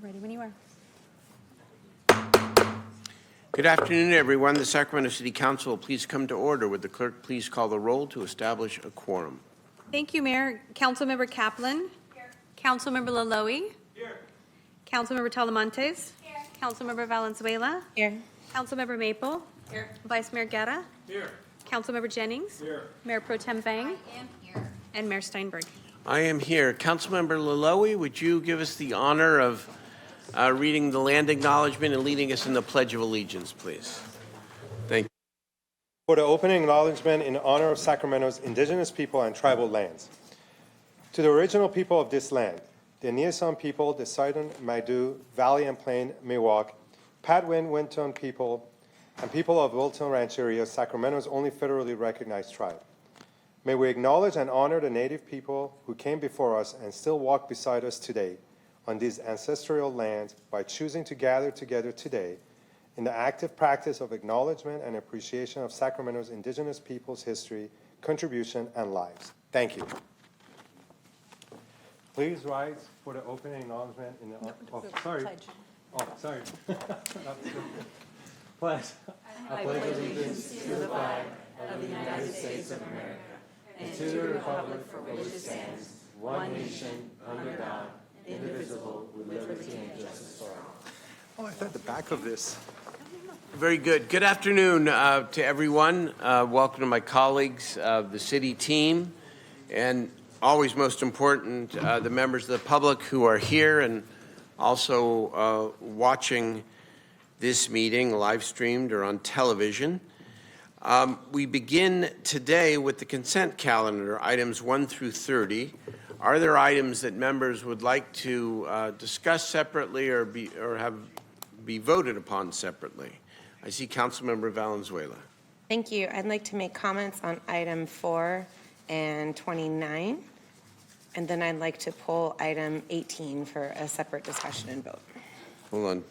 Ready when you are. Good afternoon, everyone. The Sacramento City Council will please come to order. Would the clerk please call the roll to establish a quorum? Thank you, Mayor. Councilmember Kaplan. Here. Councilmember Laloe. Here. Councilmember Talamantes. Here. Councilmember Valenzuela. Here. Councilmember Maple. Here. Vice Mayor Guerra. Here. Councilmember Jennings. Here. Mayor Pro Tem Vang. I am here. And Mayor Steinberg. I am here. Councilmember Laloe, would you give us the honor of reading the land acknowledgement and leading us in the Pledge of Allegiance, please? Thank you. For the opening acknowledgement in honor of Sacramento's indigenous people and tribal lands. To the original people of this land, the Niasan people, the Sidon, Maidu, Valley and Plain, Miwok, Patwin, Winton people, and people of Wilton Rancheria, Sacramento's only federally recognized tribe. May we acknowledge and honor the native people who came before us and still walk beside us today on these ancestral lands by choosing to gather together today in the active practice of acknowledgement and appreciation of Sacramento's indigenous people's history, contribution, and lives. Thank you. Please rise for the opening acknowledgement in the sorry. Pledge. I pledge allegiance to the flag of the United States of America and to the republic for which it stands, one nation, under God, indivisible, with liberty and justice for all. Oh, I thought the back of this. Very good. Good afternoon to everyone. Welcome to my colleagues, the city team, and always most important, the members of the public who are here and also watching this meeting live streamed or on television. We begin today with the consent calendar, items 1 through 30. Are there items that members would like to discuss separately or be voted upon separately? I see Councilmember Valenzuela. Thank you. I'd like to make comments on item 4 and 29, and then I'd like to pull item 18 for a separate discussion and vote. Hold on.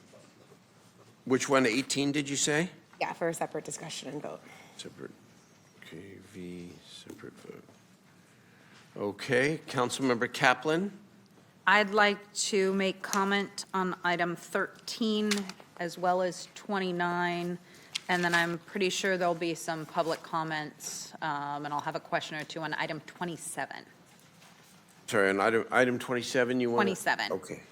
Which one, 18 did you say? Yeah, for a separate discussion and vote. Separate, KV, separate vote. Okay, Councilmember Kaplan. I'd like to make comment on item 13 as well as 29, and then I'm pretty sure there'll be some public comments, and I'll have a question or two on item 27. Sorry, on item 27 you want? 27. Okay.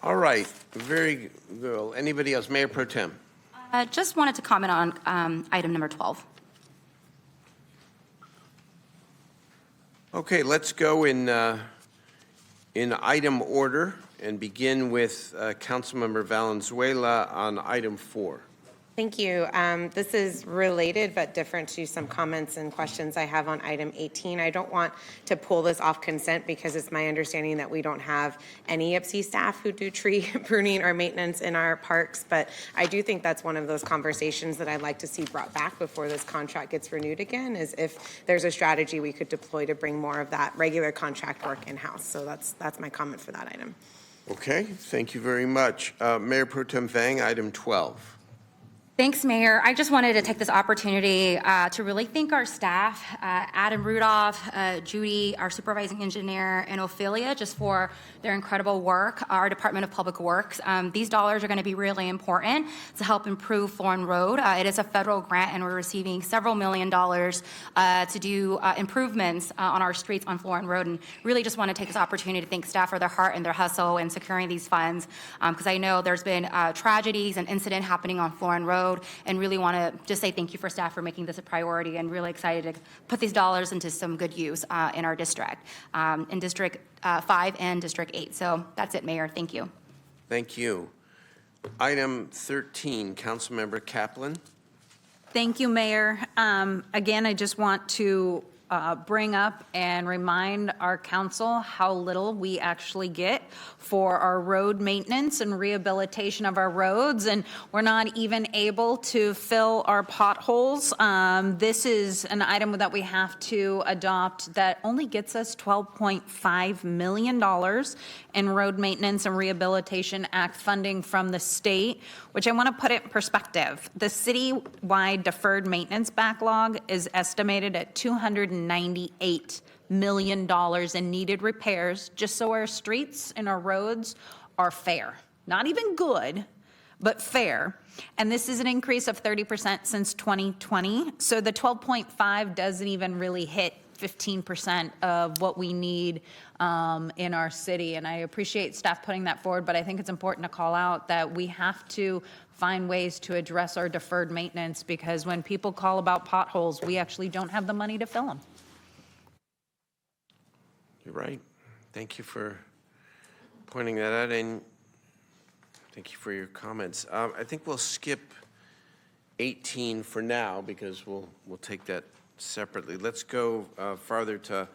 All right, very good. Anybody else? Mayor Pro Tem. Just wanted to comment on item number 12. Okay, let's go in item order and begin with Councilmember Valenzuela on item 4. Thank you. This is related but different to some comments and questions I have on item 18. I don't want to pull this off consent because it's my understanding that we don't have any IPSI staff who do tree pruning or maintenance in our parks, but I do think that's one of those conversations that I'd like to see brought back before this contract gets renewed again, is if there's a strategy we could deploy to bring more of that regular contract work in-house. So that's my comment for that item. Okay, thank you very much. Mayor Pro Tem Vang, item 12. Thanks, Mayor. I just wanted to take this opportunity to really thank our staff, Adam Rudolph, Judy, our supervising engineer, and Ophelia, just for their incredible work, our Department of Public Works. These dollars are going to be really important to help improve Florin Road. It is a federal grant, and we're receiving several $1 million to do improvements on our streets on Florin Road, and really just want to take this opportunity to thank staff for their heart and their hustle in securing these funds, because I know there's been tragedies and incident happening on Florin Road, and really want to just say thank you for staff for making this a priority, and really excited to put these dollars into some good use in our district, in District 5 and District 8. So that's it, Mayor. Thank you. Thank you. Item 13, Councilmember Kaplan. Thank you, Mayor. Again, I just want to bring up and remind our council how little we actually get for our road maintenance and rehabilitation of our roads, and we're not even able to fill our potholes. This is an item that we have to adopt that only gets us $12.5 million in Road Maintenance and Rehabilitation Act funding from the state, which I want to put it in perspective. The citywide deferred maintenance backlog is estimated at $298 million in needed repairs, just so our streets and our roads are fair. Not even good, but fair. And this is an increase of 30% since 2020. So the 12.5 doesn't even really hit 15% of what we need in our city. And I appreciate staff putting that forward, but I think it's important to call out that we have to find ways to address our deferred maintenance, because when people call about potholes, we actually don't have the money to fill them. You're right. Thank you for pointing that out, and thank you for your comments. I think we'll skip 18 for now because we'll take that separately. Let's go farther to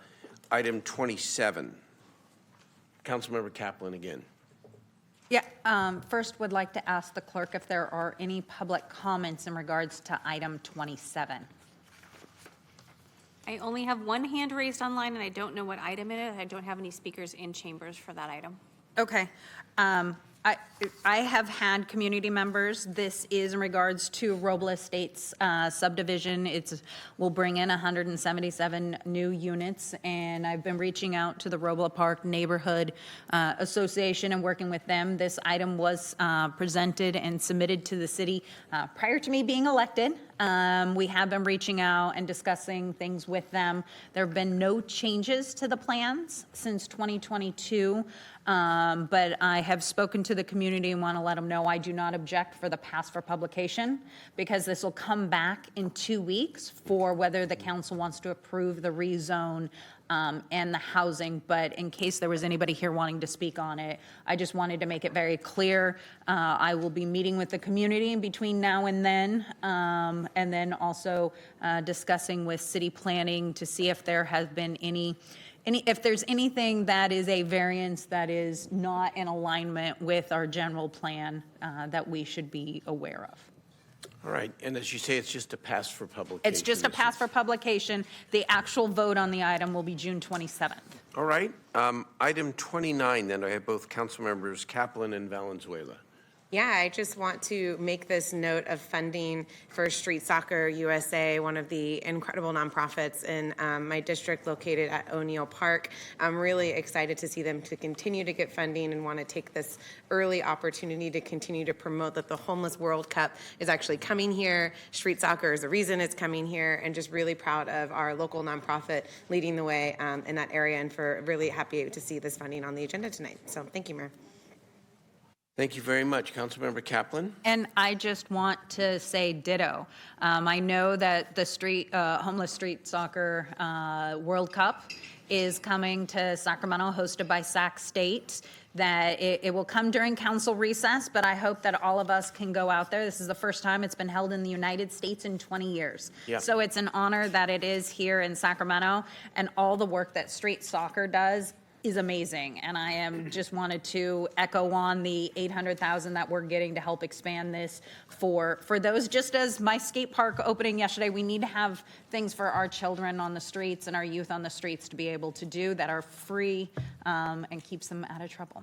item 27. Councilmember Kaplan again. Yeah, first would like to ask the clerk if there are any public comments in regards to item 27. I only have one hand raised online, and I don't know what item it is. I don't have any speakers in chambers for that item. Okay. I have had community members. This is in regards to Robles Estates subdivision. We'll bring in 177 new units, and I've been reaching out to the Robles Park Neighborhood Association and working with them. This item was presented and submitted to the city prior to me being elected. We have been reaching out and discussing things with them. There have been no changes to the plans since 2022, but I have spoken to the community and want to let them know I do not object for the pass for publication, because this will come back in 2 weeks for whether the council wants to approve the rezone and the housing. But in case there was anybody here wanting to speak on it, I just wanted to make it very clear. I will be meeting with the community in between now and then also discussing with city planning to see if there has been if there's anything that is a variance that is not in alignment with our general plan that we should be aware of. All right, and as you say, it's just a pass for publication. It's just a pass for publication. The actual vote on the item will be June 27th. All right, item 29, then I have both council members Kaplan and Valenzuela. Yeah, I just want to make this note of funding for Street Soccer USA, one of the incredible nonprofits in my district located at O'Neill Park. I'm really excited to see them to continue to get funding and want to take this early opportunity to continue to promote that the Homeless World Cup is actually coming here. Street Soccer is the reason it's coming here, and just really proud of our local nonprofit leading the way in that area, and for really happy to see this funding on the agenda tonight. So thank you, Mayor. Thank you very much. Councilmember Kaplan. And I just want to say ditto. I know that the homeless street soccer World Cup is coming to Sacramento, hosted by Sac State, that it will come during council recess, but I hope that all of us can go out there. This is the first time it's been held in the United States in 20 years. Yeah. So it's an honor that it is here in Sacramento, and all the work that street soccer does is amazing. And I just wanted to echo on the 800,000 that we're getting to help expand this for those. Just as my skate park opening yesterday, we need to have things for our children on the streets and our youth on the streets to be able to do that are free and keeps them out of trouble.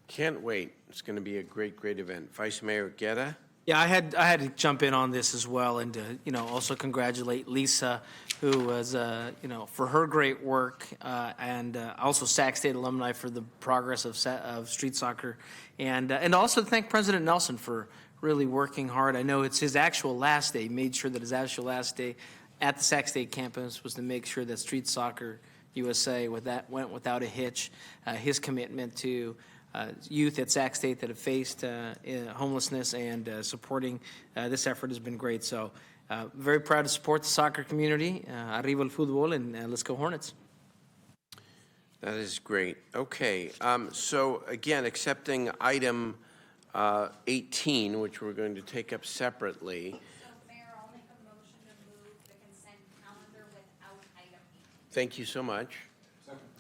Can't wait. It's going to be a great, great event. Vice Mayor Guerra. Yeah, I had to jump in on this as well, and also congratulate Lisa, who was for her great work, and also Sac State alumni for the progress of street soccer, and also thank President Nelson for really working hard. I know it's his actual last day. He made sure that his actual last day at the Sac State campus was to make sure that Street Soccer USA went without a hitch. His commitment to youth at Sac State that have faced homelessness and supporting this effort has been great. So very proud to support the soccer community. Arriba el fútbol, and let's go Hornets. That is great. Okay, so again, accepting item 18, which we're going to take up separately. So, Mayor, I'll make a motion to move the consent calendar without item 18. Thank you so much.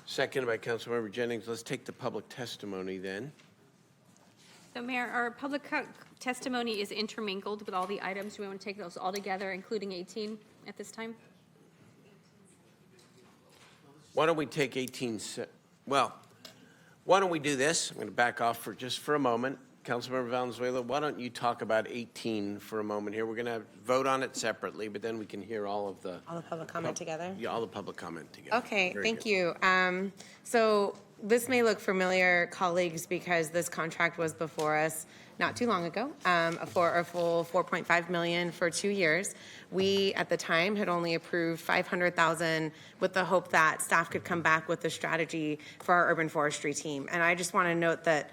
Second by Councilmember Jennings. Let's take the public testimony then. So, Mayor, our public testimony is intermingled with all the items. Do we want to take those all together, including 18 at this time? Why don't we take 18? Well, why don't we do this? I'm going to back off for a moment. Councilmember Valenzuela, why don't you talk about 18 for a moment here? We're going to vote on it separately, but then we can hear all of the... All the public comment together? Yeah, all the public comment together. Okay, Very thank good. you. So this may look familiar, colleagues, because this contract was before us not too long ago for a full $4.5 million for 2 years. We, at the time, had only approved $500,000 with the hope that staff could come back with a strategy for our urban forestry team. And I just want to note that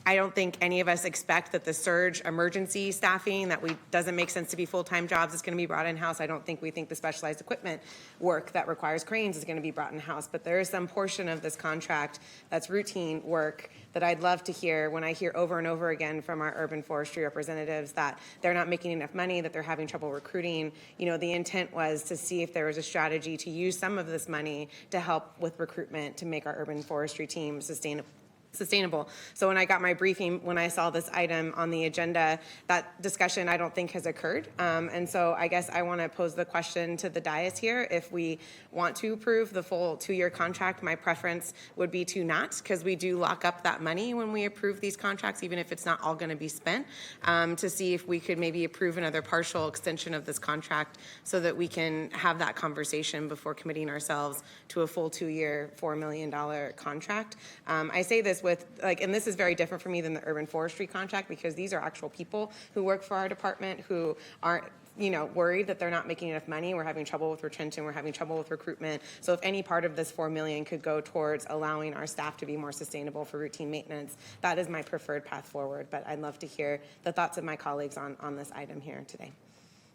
I don't think any of us expect that the surge emergency staffing that doesn't make sense to be full-time jobs is going to be brought in-house. I don't think we think the specialized equipment work that requires cranes is going to be brought in-house. But there is some portion of this contract that's routine work that I'd love to hear when I hear over and over again from our urban forestry representatives that they're not making enough money, that they're having trouble recruiting. You know, the intent was to see if there was a strategy to use some of this money to help with recruitment to make our urban forestry team sustainable. So when I got my briefing, when I saw this item on the agenda, that discussion I don't think has occurred. And so I guess I want to pose the question to the dais here. If we want to approve the full 2-year contract, my preference would be to not, because we do lock up that money when we approve these contracts, even if it's not all going to be spent, to see if we could maybe approve another partial extension of this contract so that we can have that conversation before committing ourselves to a full 2-year, $4 million contract. I say this with, like, and this is very different for me than the urban forestry contract, because these are actual people who work for our department who aren't, you know, worried that they're not making enough money. We're having trouble with retention. We're having trouble with recruitment. So if any part of this $4 million could go towards allowing our staff to be more sustainable for routine maintenance, that is my preferred path forward. But I'd love to hear the thoughts of my colleagues on this item here today.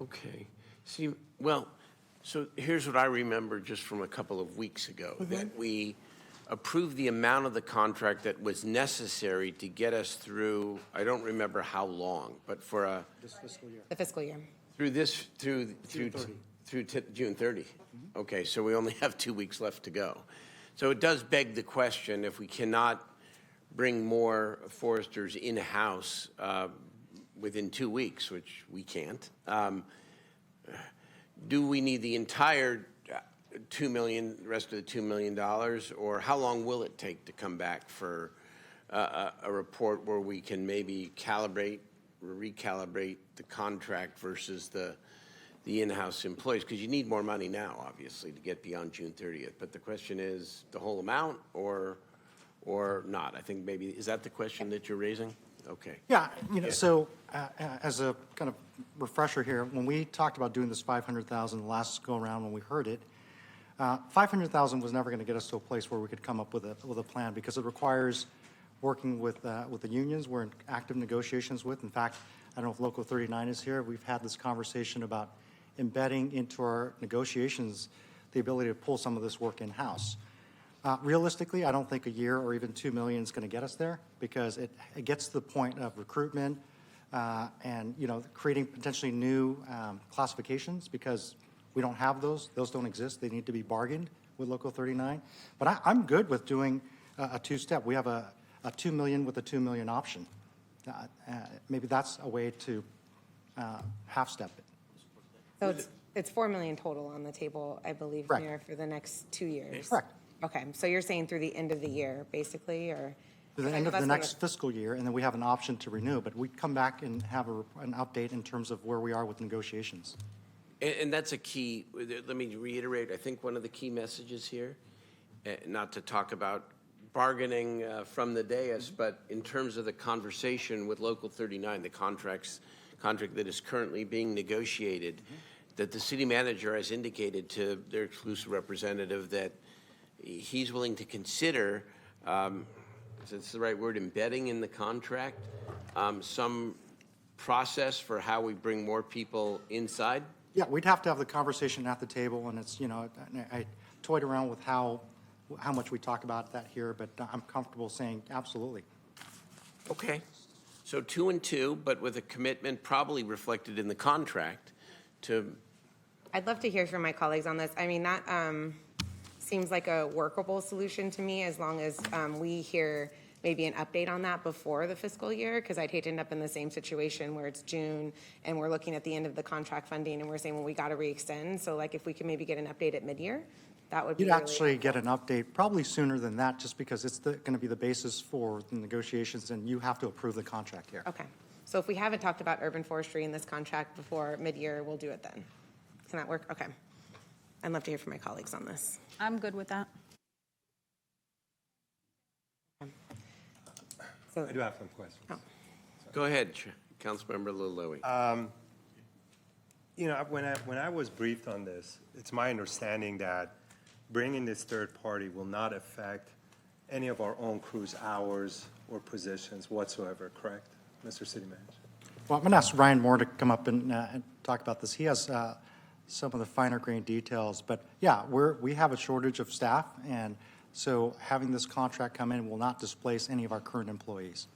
Okay. See, well, so here's what I remember just from a couple of weeks ago, that we approved the amount of the contract that was necessary to get us through, I don't remember how long, but for a... The fiscal year. Through June 30. Okay, so we only have 2 weeks left to go. So it does beg the question, if we cannot bring more foresters in-house within 2 weeks, which we can't, do we need the entire $2 million, the rest of the $2 million, or how long will it take to come back for a report where we can maybe recalibrate the contract versus the in-house employees? Because you need more money now, obviously, to get beyond June 30th. But the question is the whole amount or not? I think maybe, is that the question that you're raising? Okay. Yeah, you know, so as a kind of refresher here, when we talked about doing this $500,000 the last go around when we heard it, $500,000 was never going to get us to a place where we could come up with a plan, because it requires working with the unions we're in active negotiations with. In fact, I don't know if Local 39 is here. We've had this conversation about embedding into our negotiations the ability to pull some of this work in-house. Realistically, I don't think a year or even $2 million is going to get us there, because it gets to the point of recruitment and, you know, creating potentially new classifications, because we don't have those. Those don't exist. They need to be bargained with Local 39. But I'm good with doing a two-step. We have a $2 million with a $2 million option. Maybe that's a way to half-step it. So it's $4 million total on the table, I believe, Correct. Mayor, for the next 2 years. Correct. Okay, so you're saying through the end of the year, basically, or? To the end of the next fiscal year, and then we have an option to renew. But we come back and have an update in terms of where we are with negotiations. And that's a key, let me reiterate, I think one of the key messages here, not to talk about bargaining from the dais, but in terms of the conversation with Local 39, the contract that is currently being negotiated, that the city manager has indicated to their exclusive representative that he's willing to consider, is that's the right word, embedding in the contract, some process for how we bring more people inside? Yeah, we'd have to have the conversation at the table, and it's, you know, I toyed around with how much we talk about that here, but I'm comfortable saying absolutely. Okay. So 2 and 2, but with a commitment probably reflected in the contract to... I'd love to hear from my colleagues on this. I mean, that seems like a workable solution to me, as long as we hear maybe an update on that before the fiscal year, because I'd hate to end up in the same situation where it's June and we're looking at the end of the contract funding and we're saying, well, we got to re-extend. So like if we can maybe get an update at mid-year, That would be You'd really actually get helpful. an update probably sooner than that, just because it's going to be the basis for the negotiations, and you have to approve the contract here. Okay. So if we haven't talked about urban forestry in this contract before mid-year, we'll do it then. Can that work? Okay. I'd love to hear from my colleagues on this. I'm good with that. So, I do have some questions. oh, Go ahead, Councilmember Lilloye. You know, when I was briefed on this, it's my understanding that bringing this third party will not affect any of our own crew's hours or positions whatsoever, correct, Mr. City Manager? Well, I'm going to ask Ryan Moore to come up and talk about this. He has some of the finer grain details, but yeah, we have a shortage of staff, and so having this contract come in will not displace any of our current employees.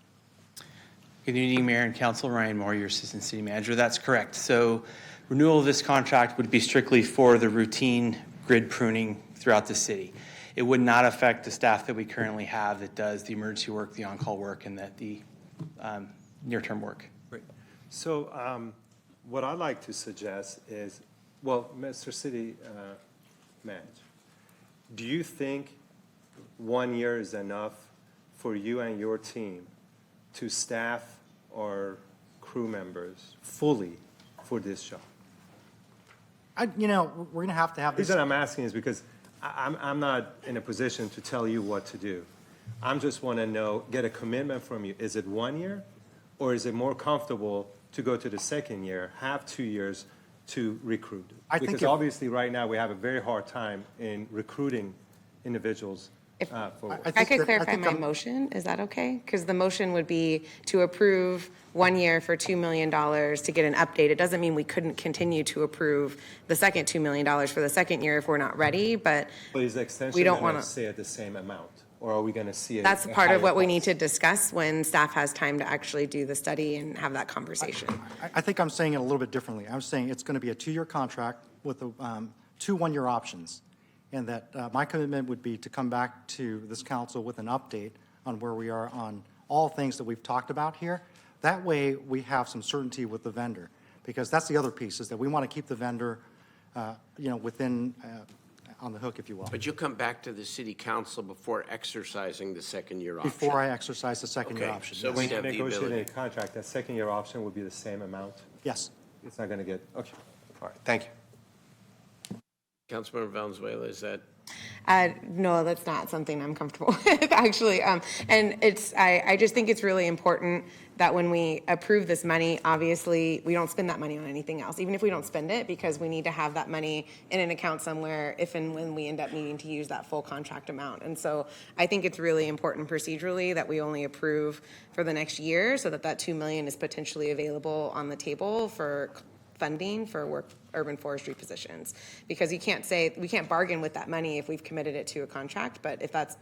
Good evening, Mayor and Council. Ryan Moore, your Assistant City Manager. That's correct. So renewal of this contract would be strictly for the routine grid pruning throughout the city. It would not affect the staff that we currently have that does the emergency work, the on-call work, and the near-term work. Great. So what I'd like to suggest is, well, Mr. City Manager, do you think 1 year is enough for you and your team to staff our crew members fully for this job? We're going to have The this. reason I'm asking is because I'm not in a position to tell you what to do. I just want to know, get a commitment from you. Is it 1 year, or is it more comfortable to go to the second year, have 2 years to recruit? I think Because if- obviously right now we have a very hard time in recruiting individuals for work. I could that- clarify think my I'm- motion. Is that okay? Because the motion would be to approve 1 year for $2 million to get an update. It doesn't mean we couldn't continue to approve the second $2 million for the second year if we're not ready, but But is the extension we don't going wanna- to stay at the same amount? Or are we going to see that's a part of higher what we need cost? to discuss when staff has time to actually do the study and have that conversation. I think I'm saying it a little bit differently. I'm saying it's going to be a 2-year contract with two 1-year options, and that my commitment would be to come back to this council with an update on where we are on all things that we've talked about here. That way, we have some certainty with the vendor, because that's the other piece, is that we want to keep the vendor, within, on the hook, if you will, But you'll come back to the city council before exercising the second-year option. before I exercise the second-year Okay, option. so yes. we- When you have the negotiate ability. a contract, that second-year option would be the same amount? Yes. It's not going to get, okay. All right, thank you. Councilmember Valenzuela, is that? No, that's not something I'm comfortable with, actually. And I just think it's really important that when we approve this money, obviously, we don't spend that money on anything else, even if we don't spend it, because we need to have that money in an account somewhere if and when we end up needing to use that full contract amount. And so I think it's really important procedurally that we only approve for the next year so that that $2 million is potentially available on the table for funding for urban forestry positions. Because we can't bargain with that money if we've committed it to a contract, but if that's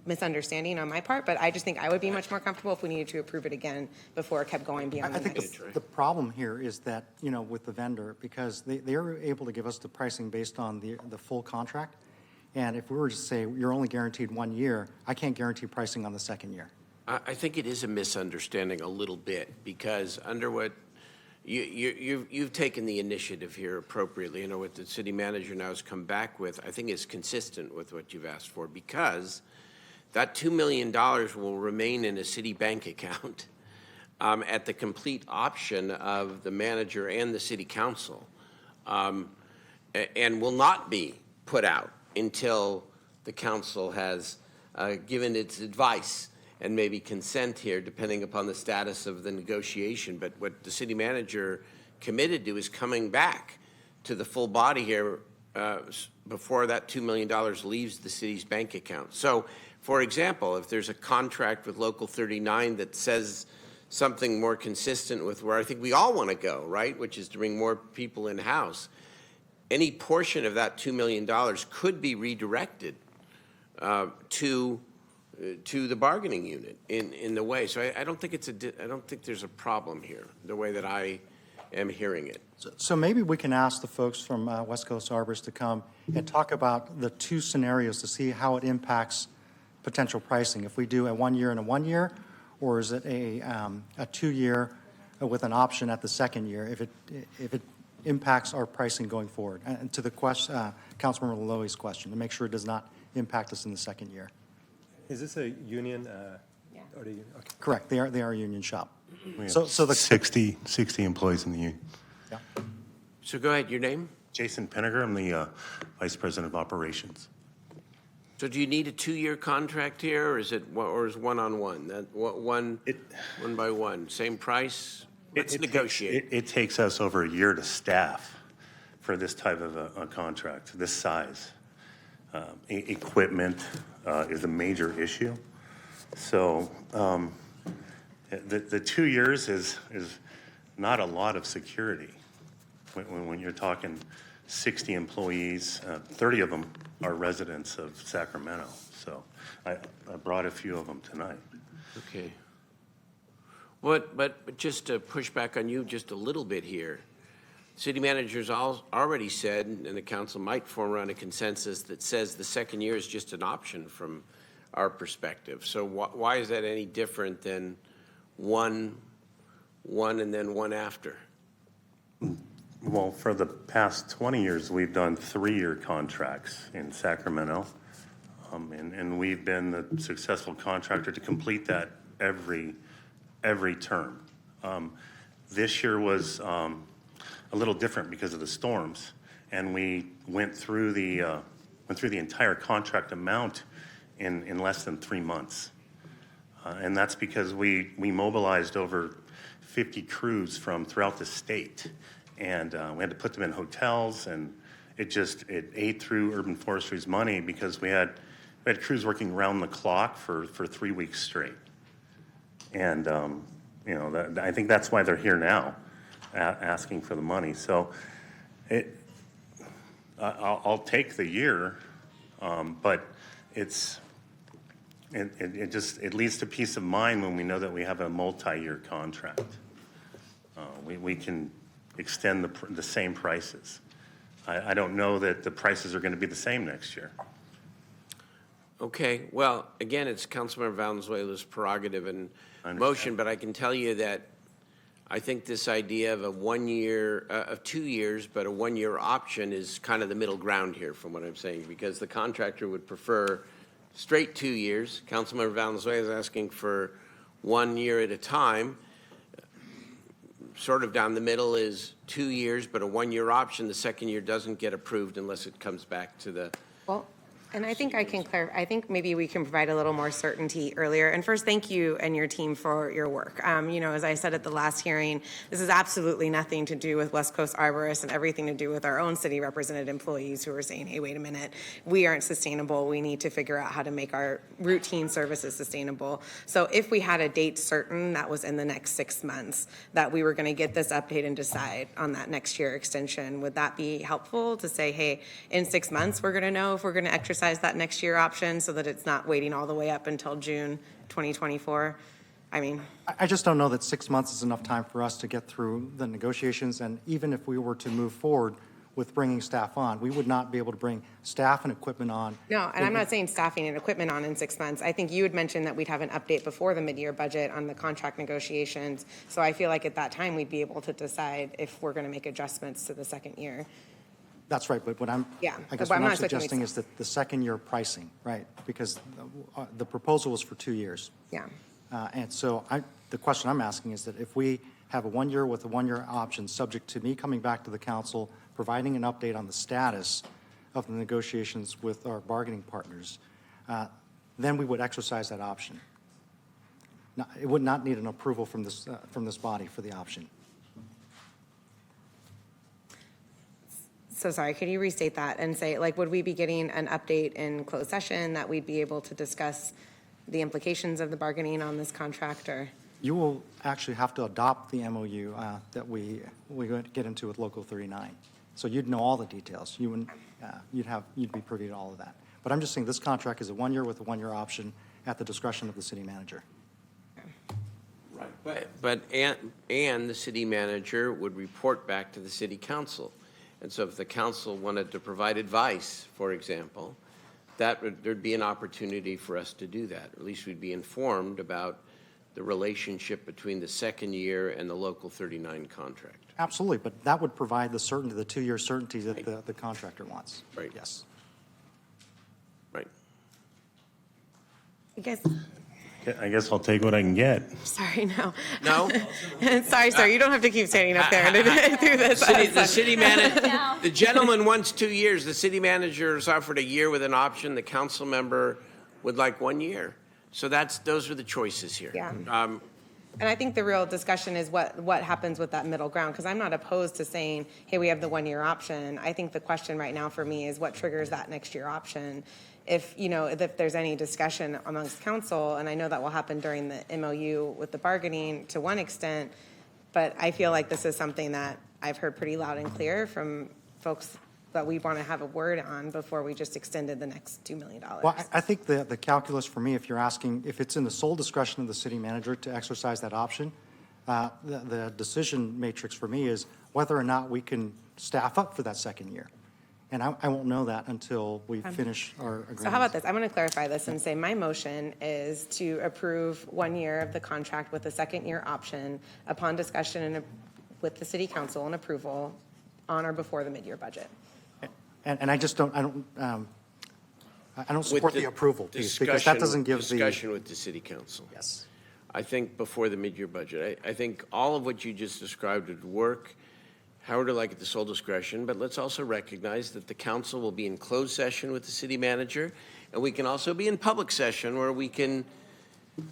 misunderstanding on my part, but I just think I would be much more comfortable if we needed to approve it again before it kept going beyond I the think next. the problem here is that, with the vendor, because they are able to give us the pricing based on the full contract. And if we were to say, you're only guaranteed 1 year, I can't guarantee pricing on the second year. I think it is a misunderstanding a little bit, because under what you've taken the initiative here appropriately. What the city manager now has come back with, I think, is consistent with what you've asked for, because that $2 million will remain in a city bank account at the complete option of the manager and the city council, and will not be put out until the council has given its advice and maybe consent here, depending upon the status of the negotiation. But what the city manager committed to is coming back to the full body here before that $2 million leaves the city's bank account. So, for example, if there's a contract with Local 39 that says something more consistent with where I think we all want to go, right, which is to bring more people in-house, any portion of that $2 million could be redirected to the bargaining unit in the way. So I don't think I don't think there's a problem here, the way that I am hearing it. So maybe we can ask the folks from West Coast Arbors to come and talk about the two scenarios to see how it impacts potential pricing. If we do a 1 year and a 1 year, or is it a 2 year with an option at the second year? If it impacts our pricing going forward. And to the question, Councilmember Lowy's question, to make sure it does not impact us in the second year. Is this a union? Or do you, okay. Correct, they are a union shop. We have So the 60 employees in the union. yeah. So go ahead, your name? Jason Penniger, I'm the Vice President of Operations. So do you need a 2-year contract here, or is it, or is one-on-one? One by one, same price? Let's negotiate. It takes us over a year to staff for this type of a contract, this size. Equipment is a major issue. So the 2 years is not a lot of security. When you're talking 60 employees, 30 of them are residents of Sacramento. So I brought a few of them tonight. Okay. But just to push back on you just a little bit here, city manager's already said, and the council might form around a consensus that says the second year is just an option from our perspective. So why is that any different than one and then one after? Well, for the past 20 years, we've done 3-year contracts in Sacramento. And we've been the successful contractor to complete that every term. This year was a little different because of the storms, and we went through the entire contract amount in less than 3 months. And that's because we mobilized over 50 crews from throughout the state. And we had to put them in hotels, and it ate through Urban Forestry's money because we had crews working around the clock for 3 weeks straight. And, I think that's why they're here now, asking for the money. So I'll take the year, but it leads to peace of mind when we know that we have a multi-year contract. We can extend the same prices. I don't know that the prices are going to be the same next year. Okay, well, again, it's Councilmember Valenzuela's prerogative and motion, but I can tell you that I think this idea of of 2 years, but a 1-year option is kind of the middle ground here from what I'm saying, because the contractor would prefer straight 2 years. Councilmember Valenzuela is asking for 1 year at a time. Sort of down the middle is 2 years, but a 1-year option. The second year doesn't get approved unless it comes back to the. Well, and I think I can clarify, I think maybe we can provide a little more certainty earlier. And first, thank you and your team for your work. As I said at the last hearing, this is absolutely nothing to do with West Coast Arborists and everything to do with our own city represented employees who are saying, hey, wait a minute, we aren't sustainable. We need to figure out how to make our routine services sustainable. So if we had a date certain that was in the next 6 months, that we were going to get this update and decide on that next year extension, would that be helpful to say, hey, in 6 months, we're going to know if we're going to exercise that next year option so that it's not waiting all the way up until June 2024? I just don't know that 6 months is enough time for us to get through the negotiations, and even if we were to move forward with bringing staff on, we would not be able to bring staff and equipment on. No, and I'm not saying staffing and equipment on in 6 months. I think you had mentioned that we'd have an update before the mid-year budget on the contract negotiations. So I feel like at that time, we'd be able to decide if we're going to make adjustments to the second year. That's right, but Yeah, I guess but I'm what I'm not expecting suggesting is that the second-year pricing, right? Because the proposal was for 2 years. Yeah. And so the question I'm asking is that if we have a 1 year with a 1-year option, subject to me coming back to the council, providing an update on the status of the negotiations with our bargaining partners, then we would exercise that option. Now, it would not need an approval from this body for the option. So sorry, could you restate that and say, would we be getting an update in closed session that we'd be able to discuss the implications of the bargaining on this contract, or? You will actually have to adopt the MOU that we get into with Local 39. So you'd know all the details. You'd be privy to all of that. But I'm just saying this contract is a 1 year with a 1-year option at the discretion of the city manager. Right. But the city manager would report back to the city council. And so if the council wanted to provide advice, for example, there'd be an opportunity for us to do that. Or at least we'd be informed about the relationship between the second year and the Local 39 contract. Absolutely, but that would provide the certainty, the 2-year certainty that the contractor wants. Right. Yes. Right. I guess I'll take what I can get. Sorry, no. No? Sorry, sir, you don't have to keep standing up there to do this. The city manager, the gentleman wants 2 years. The city manager is offered a year with an option. The council member would like 1 year. So those are the choices here. Yeah. And I think the real discussion is what happens with that middle ground, because I'm not opposed to saying, hey, we have the 1 year option. I think the question right now for me is what triggers that next year option. If there's any discussion amongst council, and I know that will happen during the MOU with the bargaining to one extent, but I feel like this is something that I've heard pretty loud and clear from folks that we want to have a word on before we just extended the next $2 million. Well, I think the calculus for me, if you're asking, if it's in the sole discretion of the city manager to exercise that option, the decision matrix for me is whether or not we can staff up for that second year. And I won't know that until we finish our agreement. So how about this? I'm going to clarify this and say my motion is to approve 1 year of the contract with a second year option upon discussion with the city council and approval on or before the mid-year budget. And I just don't support the approval piece, because that doesn't give the. Discussion with the city council. Yes. I think before the mid-year budget. I think all of what you just described would work. Howard would like it the sole discretion, but let's also recognize that the council will be in closed session with the city manager, and we can also be in public session where we can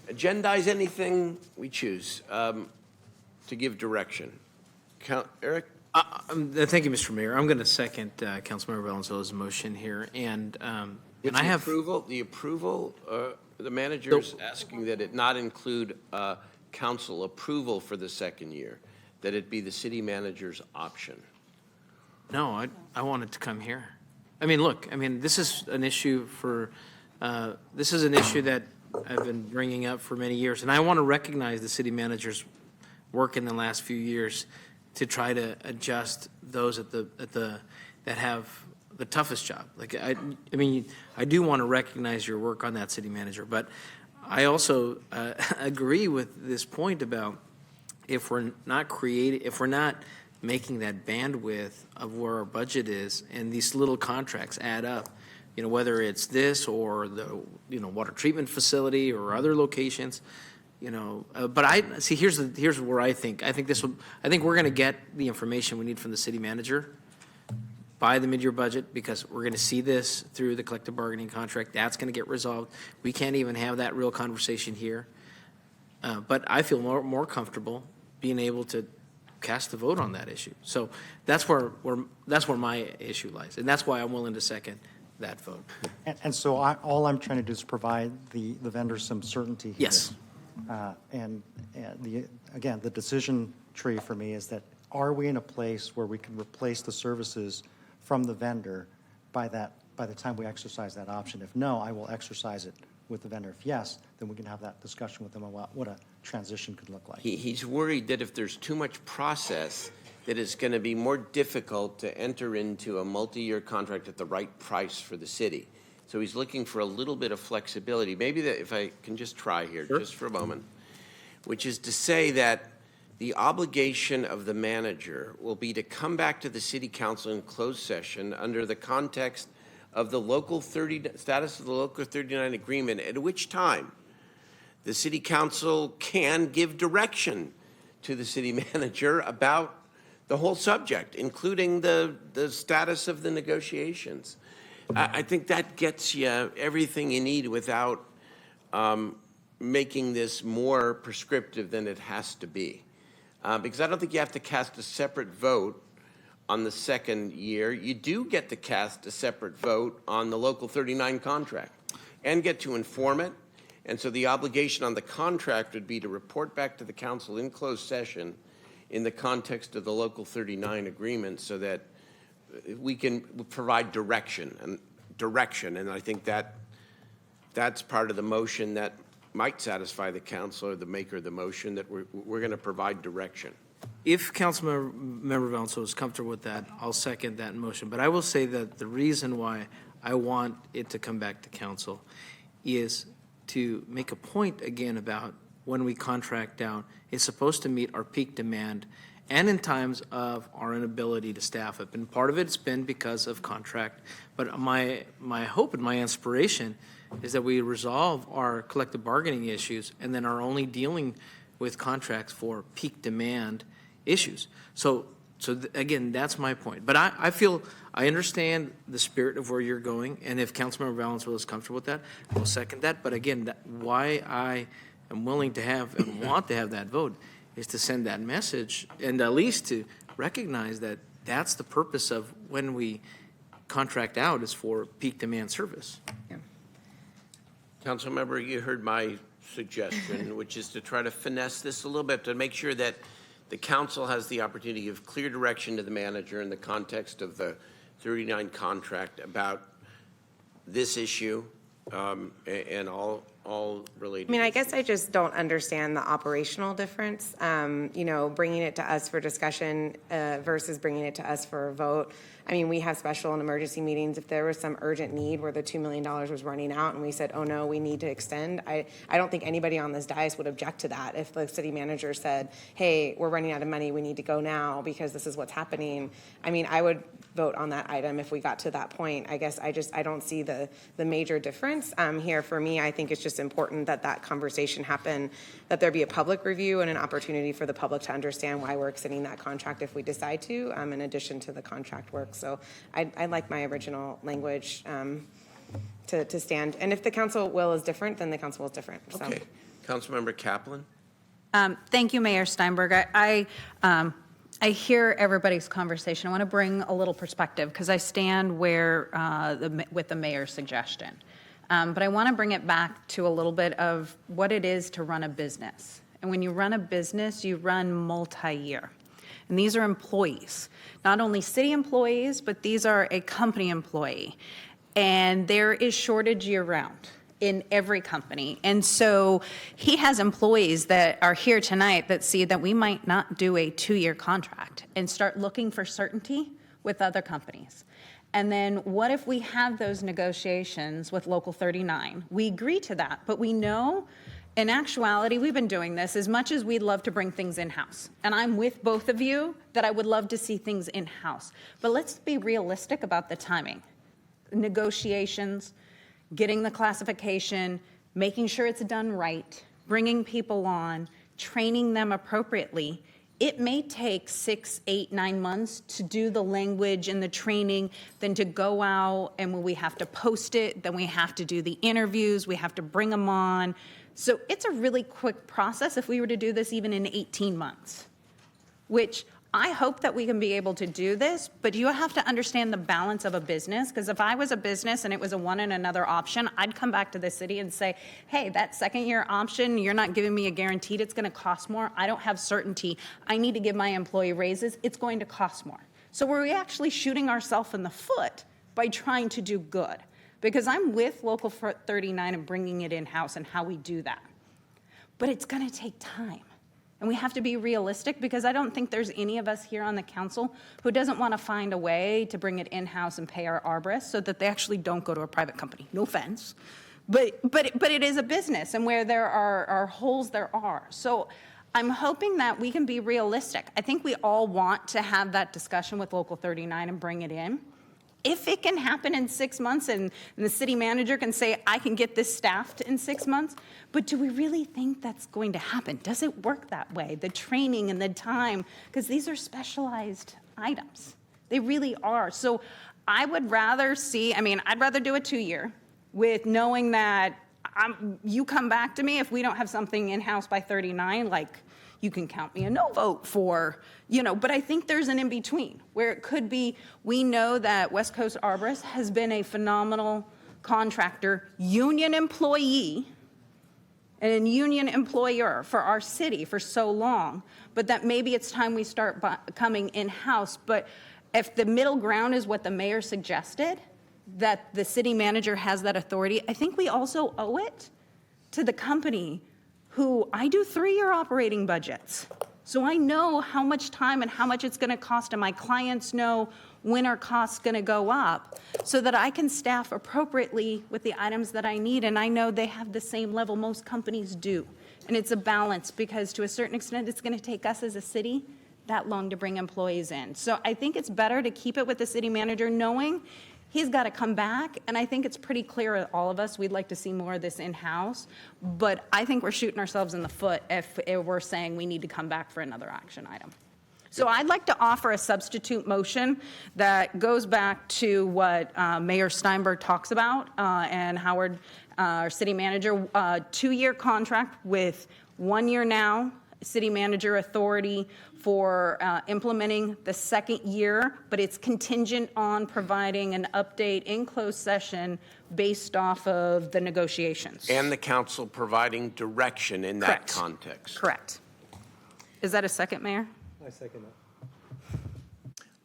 agendize anything we choose to give direction. Eric? Thank you, Mr. Mayor. I'm going to second Councilmember Valenzuela's motion here, and I have the approval. The manager is asking that it not include council approval for the second year, that it be the city manager's option. No, I want it to come here. I mean, look, this is an issue that I've been bringing up for many years, and I want to recognize the city manager's work in the last few years to try to adjust those that have the toughest job. Like I do want to recognize your work on that, city manager, but I also agree with this point about if we're not making that bandwidth of where our budget is, and these little contracts add up, whether it's this or the water treatment facility or other locations. But here's where I think we're going to get the information we need from the city manager by the mid-year budget, because we're going to see this through the collective bargaining contract. That's going to get resolved. We can't even have that real conversation here. But I feel more comfortable being able to cast a vote on that issue. So that's where my issue lies, and that's why I'm willing to second that vote. And so all I'm trying to do is provide the vendor some certainty here. Yes. And again, the decision tree for me is that, are we in a place where we can replace the services from the vendor by the time we exercise that option? If no, I will exercise it with the vendor. If yes, then we can have that discussion with them about what a transition could look like. He's worried that if there's too much process, that it's going to be more difficult to enter into a multi-year contract at the right price for the city. So he's looking for a little bit of flexibility. Maybe that, if I can just try here, Sure. just for a moment, which is to say that the obligation of the manager will be to come back to the city council in closed session under the context of the status of the Local 39 agreement, at which time the city council can give direction to the city manager about the whole subject, including the status of the negotiations. I think that gets you everything you need without making this more prescriptive than it has to be. Because I don't think you have to cast a separate vote on the second year. You do get to cast a separate vote on the Local 39 contract and get to inform it. And so the obligation on the contract would be to report back to the council in closed session in the context of the Local 39 agreement, so that we can provide direction. And I think that's part of the motion that might satisfy the council or the maker of the motion, that we're going to provide direction. If Councilmember Valenzuela is comfortable with that, I'll second that motion. But I will say that the reason why I want it to come back to council is to make a point again about when we contract out is supposed to meet our peak demand and in times of our inability to staff it. And part of it's been because of contract. But my hope and my inspiration is that we resolve our collective bargaining issues and then are only dealing with contracts for peak demand issues. So again, that's my point. But I feel, I understand the spirit of where you're going, and if Councilmember Valenzuela is comfortable with that, I will second that. But again, why I am willing to have and want to have that vote is to send that message and at least to recognize that that's the purpose of when we contract out is for peak demand service. Yeah. Councilmember, you heard my suggestion, which is to try to finesse this a little bit to make sure that the council has the opportunity to give clear direction to the manager in the context of the 39 contract about this issue and all related. I mean, I guess I just don't understand the operational difference, bringing it to us for discussion versus bringing it to us for a vote. I mean, we have special and emergency meetings. If there was some urgent need where the $2 million was running out and we said, oh no, we need to extend, I don't think anybody on this dais would object to that. If the city manager said, hey, we're running out of money, we need to go now because this is what's happening. I mean, I would vote on that item if we got to that point. I guess I don't see the major difference here. For me, I think it's just important that that conversation happen, that there be a public review and an opportunity for the public to understand why we're extending that contract if we decide to, in addition to the contract work. So I like my original language to stand. And if the council will is different, then the council will is different. So. Okay. Councilmember Kaplan? Thank you, Mayor Steinberg. I hear everybody's conversation. I want to bring a little perspective because I stand where with the mayor's suggestion. But I want to bring it back to a little bit of what it is to run a business. And when you run a business, you run multi-year. And these are employees, not only city employees, but these are a company employee. And there is shortage year-round in every company. And so he has employees that are here tonight that see that we might not do a 2-year contract and start looking for certainty with other companies. And then what if we have those negotiations with Local 39? We agree to that, but we know in actuality, we've been doing this as much as we'd love to bring things in-house. And I'm with both of you that I would love to see things in-house. But let's be realistic about the timing. Negotiations, getting the classification, making sure it's done right, bringing people on, training them appropriately. It may take 6, 8, 9 months to do the language and the training, then to go out and when we have to post it, then we have to do the interviews, we have to bring them on. So it's a really quick process if we were to do this even in 18 months, which I hope that we can be able to do this, but you have to understand the balance of a business, because if I was a business and it was a one and another option, I'd come back to the city and say, hey, that second year option, you're not giving me a guaranteed, it's going to cost more. I don't have certainty. I need to give my employee raises. It's going to cost more. So we're actually shooting ourselves in the foot by trying to do good, because I'm with Local 39 and bringing it in-house and how we do that. But it's going to take time. And we have to be realistic, because I don't think there's any of us here on the council who doesn't want to find a way to bring it in-house and pay our arborists so that they actually don't go to a private company. No offense. But it is a business, and where there are holes, there are. So I'm hoping that we can be realistic. I think we all want to have that discussion with Local 39 and bring it in. If it can happen in 6 months and the city manager can say, I can get this staffed in 6 months, but do we really think that's going to happen? Does it work that way? The training and the time, because these are specialized items. They really are. So I would rather see, I'd rather do a 2-year with knowing that you come back to me if we don't have something in-house by 39, like you can count me a no vote for, but I think there's an in-between where it could be, we know that West Coast Arborist has been a phenomenal contractor, union employee, and a union employer for our city for so long, but that maybe it's time we start coming in-house. But if the middle ground is what the mayor suggested, that the city manager has that authority, I think we also owe it to the company who I do 3-year operating budgets. So I know how much time and how much it's going to cost, and my clients know when our costs going to go up, so that I can staff appropriately with the items that I need. And I know they have the same level most companies do. And it's a balance, because to a certain extent, it's going to take us as a city that long to bring employees in. So I think it's better to keep it with the city manager, knowing he's got to come back. And I think it's pretty clear to all of us, we'd like to see more of this in-house. But I think we're shooting ourselves in the foot if we're saying we need to come back for another action item. So I'd like to offer a substitute motion that goes back to what Mayor Steinberg talks about, and Howard, our city manager, 2-year contract with 1 year now, city manager authority for implementing the second year, but it's contingent on providing an update in closed session based off of the negotiations. And the council providing direction in that Correct. context. Correct. Is that a second, Mayor? I second that.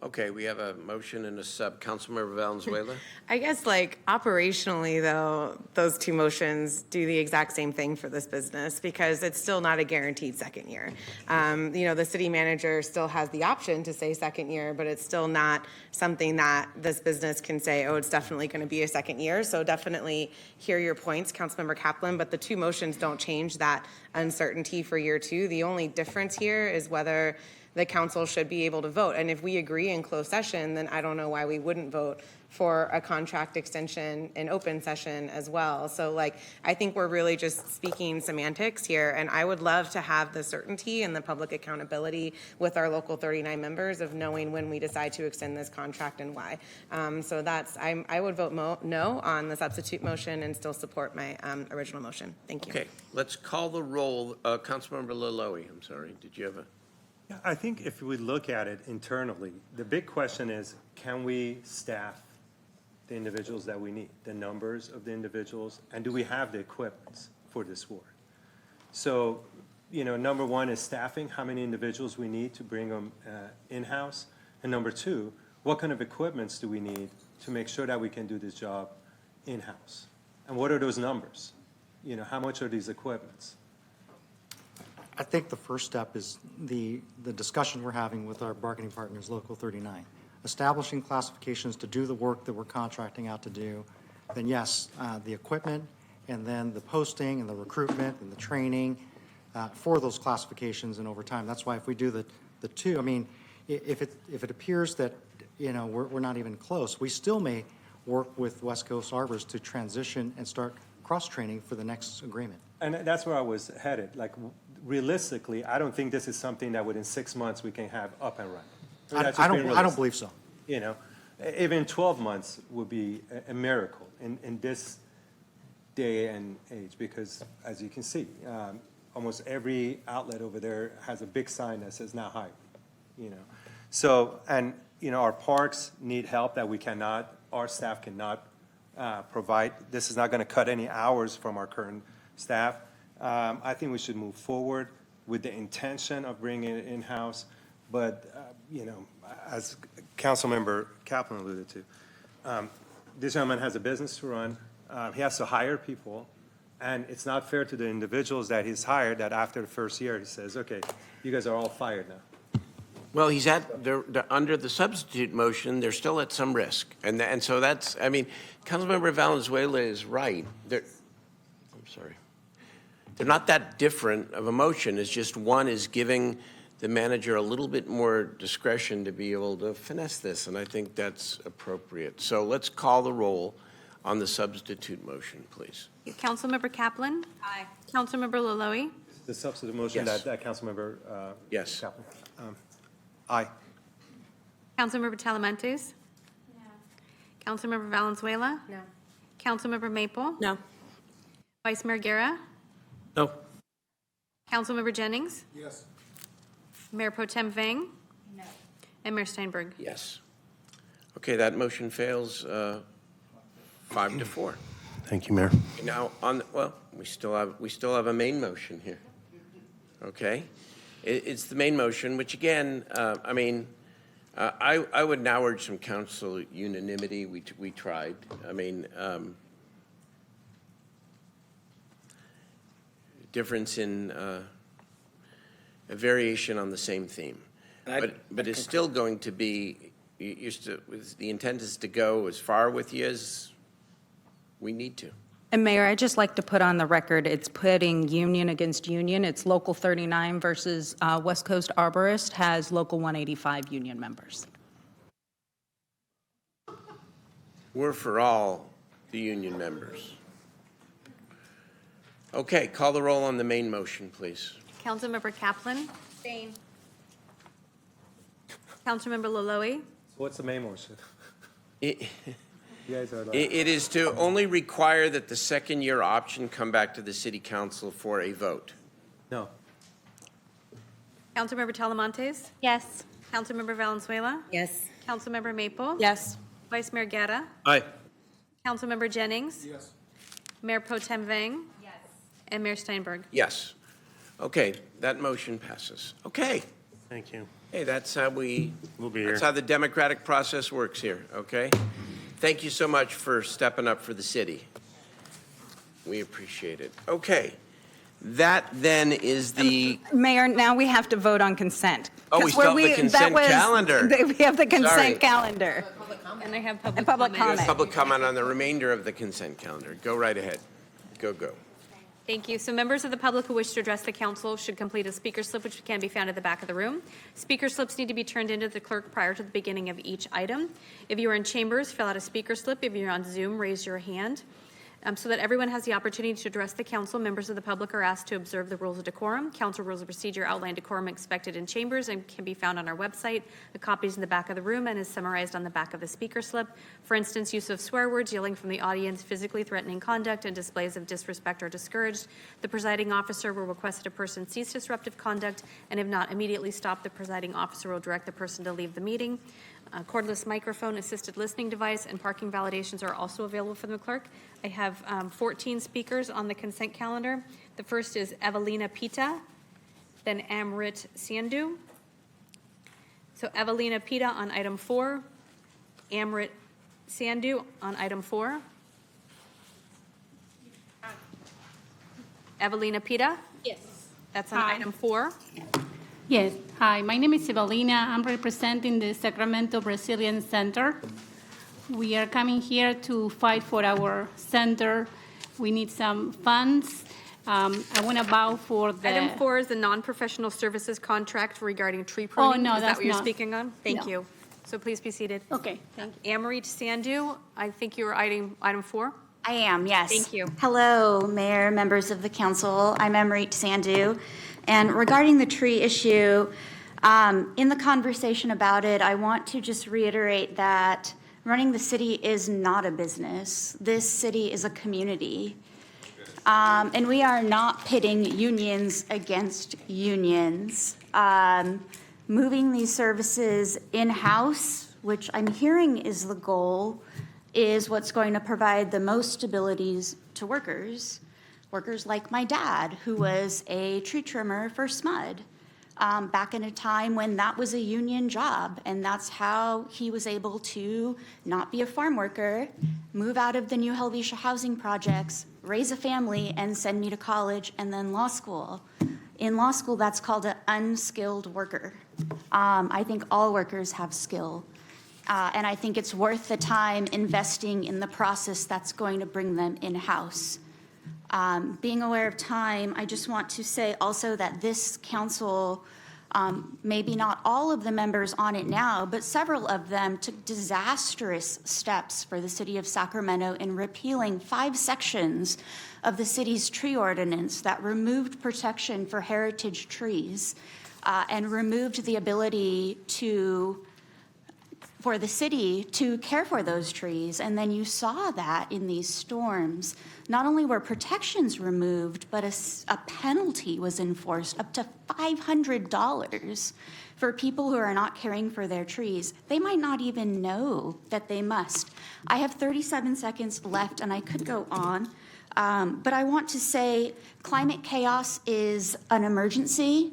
Okay, we have a motion and a sub. Councilmember Valenzuela? I guess like operationally though, those two motions do the exact same thing for this business because it's still not a guaranteed second year. The city manager still has the option to say second year, but it's still not something that this business can say, oh, it's definitely going to be a second year. So definitely hear your points, Councilmember Kaplan, but the two motions don't change that uncertainty for year 2. The only difference here is whether the council should be able to vote. And if we agree in closed session, then I don't know why we wouldn't vote for a contract extension in open session as well. So I think we're really just speaking semantics here, and I would love to have the certainty and the public accountability with our local 39 members of knowing when we decide to extend this contract and why. So I would vote no on the substitute motion and still support my original motion. Thank you. Okay, let's call the roll. Councilmember Laloy, I'm sorry, did you have a? Yeah, I think if we look at it internally, the big question is, can we staff the individuals that we need, the numbers of the individuals, and do we have the equipment for this work? So, number one is staffing, how many individuals we need to bring them in-house, and number two, what kind of equipments do we need to make sure that we can do this job in-house? And what are those numbers? How much are these equipments? I think the first step is the discussion we're having with our bargaining partners, Local 39. Establishing classifications to do the work that we're contracting out to do, then yes, the equipment, and then the posting and the recruitment and the training for those classifications and over time. That's why if we do the two, I mean, if it appears that, we're not even close, we still may work with West Coast Arbors to transition and start cross-training for the next agreement. And that's where I was headed. Realistically, I don't think this is something that within 6 months we can have up and running. I don't believe so. Even 12 months would be a miracle in this day and age because, as you can see, almost every outlet over there has a big sign that says "Now hired." So, and our parks need help that our staff cannot provide. This is not going to cut any hours from our current staff. I think we should move forward with the intention of bringing it in-house, but, as Councilmember Kaplan alluded to, this gentleman has a business to run. He has to hire people, and it's not fair to the individuals that he's hired that after the first year, he says, okay, you guys are all fired now. Well, they're under the substitute motion, they're still at some risk. And so Councilmember Valenzuela is right. I'm sorry. They're not that different of a motion. It's just one is giving the manager a little bit more discretion to be able to finesse this, and I think that's appropriate. So let's call the roll on the substitute motion, please. Councilmember Kaplan? Aye. Councilmember Laloy? The substitute motion Yes. that Councilmember Yes. Kaplan. Aye. Councilmember Talamantes? No. Councilmember Valenzuela? No. Councilmember Maple? No. Vice Mayor Guerra? No. Councilmember Jennings? Yes. Mayor Pro Tem Vang? No. And Mayor Steinberg? Yes. Okay, that motion fails 5-4. Thank you, Mayor. Now, we still have a main motion here. Okay? It's the main motion, which again, I would now urge some council unanimity. We tried. Difference in a variation on the same theme. But it's still going to be, the intent is to go as far with you as we need to. And Mayor, I'd just like to put on the record, it's pitting union against union. It's Local 39 versus West Coast Arborist has Local 185 union members. We're for all the union members. Okay, call the roll on the main motion, please. Councilmember Kaplan. Abstain. Councilmember Laloye. What's the main motion? It You guys are like, it is to only require that the second-year option come back to the city council for a vote. no. Councilmember Talamontes. Yes. Councilmember Valenzuela. Yes. Councilmember Maple. Yes. Vice Mayor Guerra. Aye. Councilmember Jennings. Yes. Mayor Pro Tem Vang. Yes. And Mayor Steinberg. Yes. Okay, that motion passes. Okay. Thank you. Hey, that's how We'll be here. that's how the democratic process works here, okay? Thank you so much for stepping up for the city. We appreciate it. Okay. That then is the, Mayor, now we have to vote on consent. Oh, we 'Cause still have where the consent calendar. We have the Sorry. consent calendar. And I have And public public comment. comment. public comment on the remainder of the consent calendar. Go right ahead. Go. Thank you. So members of the public who wish to address the council should complete a speaker slip, which can be found at the back of the room. Speaker slips need to be turned into the clerk prior to the beginning of each item. If you are in chambers, fill out a speaker slip. If you're on Zoom, raise your hand. So that everyone has the opportunity to address the council, members of the public are asked to observe the rules of decorum. Council rules of procedure outline decorum expected in chambers and can be found on our website. The copy is in the back of the room and is summarized on the back of the speaker slip. For instance, use of swear words, yelling from the audience, physically threatening conduct, and displays of disrespect are discouraged. The presiding officer will request that a person cease disruptive conduct, and if not immediately stopped, the presiding officer will direct the person to leave the meeting. Cordless microphone, assisted listening device, and parking validations are also available from the clerk. I have 14 speakers on the consent calendar. The first is Evelina Pita, then Amrit Sandhu. So Evelina Pita on item 4, Amrit Sandhu on item 4. Evelina Pita? Yes. That's on Hi. item 4. Yes. Hi, my name is Evelina. I'm representing the Sacramento Brazilian Center. We are coming here to fight for our center. We need some funds. I want to bow for the... Item 4 is the non-professional services contract regarding tree pruning. no, Is that that's what you're not. speaking on? Thank No. you. So please be seated. Okay, thank you. Amrit Sandhu, I think you were item 4. I am, yes. Thank you. Hello, Mayor, members of the council. I'm Amrit Sandhu. And regarding the tree issue, in the conversation about it, I want to just reiterate that running the city is not a business. This city is a community. And we are not pitting unions against unions. Moving these services in-house, which I'm hearing is the goal, is what's going to provide the most stabilities to workers. Workers like my dad, who was a tree trimmer for SMUD, back in a time when that was a union job, and that's how he was able to not be a farm worker, move out of the new Helvetia housing projects, raise a family, and send me to college and then law school. In law school, that's called an unskilled worker. I think all workers have skill. And I think it's worth the time investing in the process that's going to bring them in-house. Being aware of time, I just want to say also that this council, maybe not all of the members on it now, but several of them took disastrous steps for the city of Sacramento in repealing 5 sections of the city's tree ordinance that removed protection for heritage trees and removed the ability for the city to care for those trees. And then you saw that in these storms. Not only were protections removed, but a penalty was enforced up to $500 for people who are not caring for their trees. They might not even know that they must. I have 37 seconds left, and I could go on. But I want to say climate chaos is an emergency.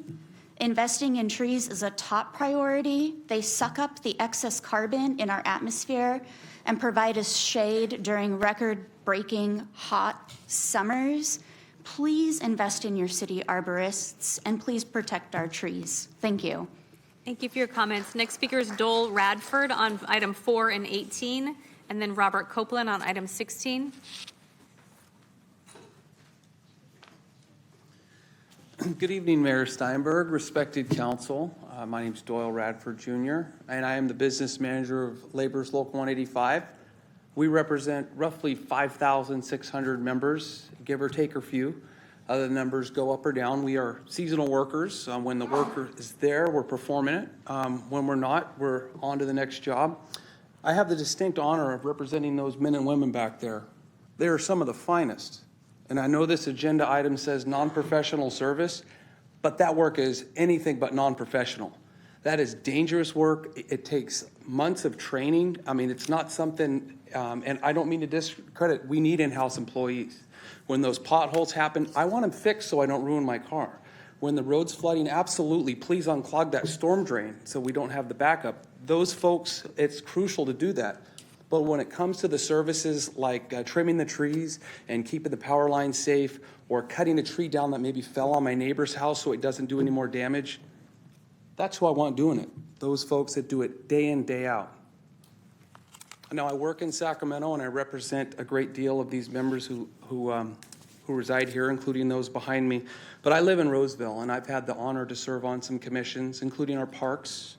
Investing in trees is a top priority. They suck up the excess carbon in our atmosphere and provide us shade during record-breaking hot summers. Please invest in your city arborists, and please protect our trees. Thank you. Thank you for your comments. Next speaker is Dole Radford on item 4 and 18, and then Robert Copeland on item 16. Good evening, Mayor Steinberg, respected council. My name is Doyle Radford Jr., and I am the business manager of Labor's Local 185. We represent roughly 5,600 members, give or take a few. Other numbers go up or down. We are seasonal workers. When the worker is there, we're performing it. When we're not, we're on to the next job. I have the distinct honor of representing those men and women back there. They are some of the finest. And I know this agenda item says non-professional service, but that work is anything but non-professional. That is dangerous work. It takes months of training. I mean, it's not something, and I don't mean to discredit, we need in-house employees. When those potholes happen, I want them fixed so I don't ruin my car. When the road's flooding, absolutely, please unclog that storm drain so we don't have the backup. Those folks, it's crucial to do that. But when it comes to the services like trimming the trees and keeping the power lines safe, or cutting a tree down that maybe fell on my neighbor's house so it doesn't do any more damage, that's who I want doing it. Those folks that do it day in, day out. Now, I work in Sacramento, and I represent a great deal of these members who reside here, including those behind me. But I live in Roseville, and I've had the honor to serve on some commissions, including our parks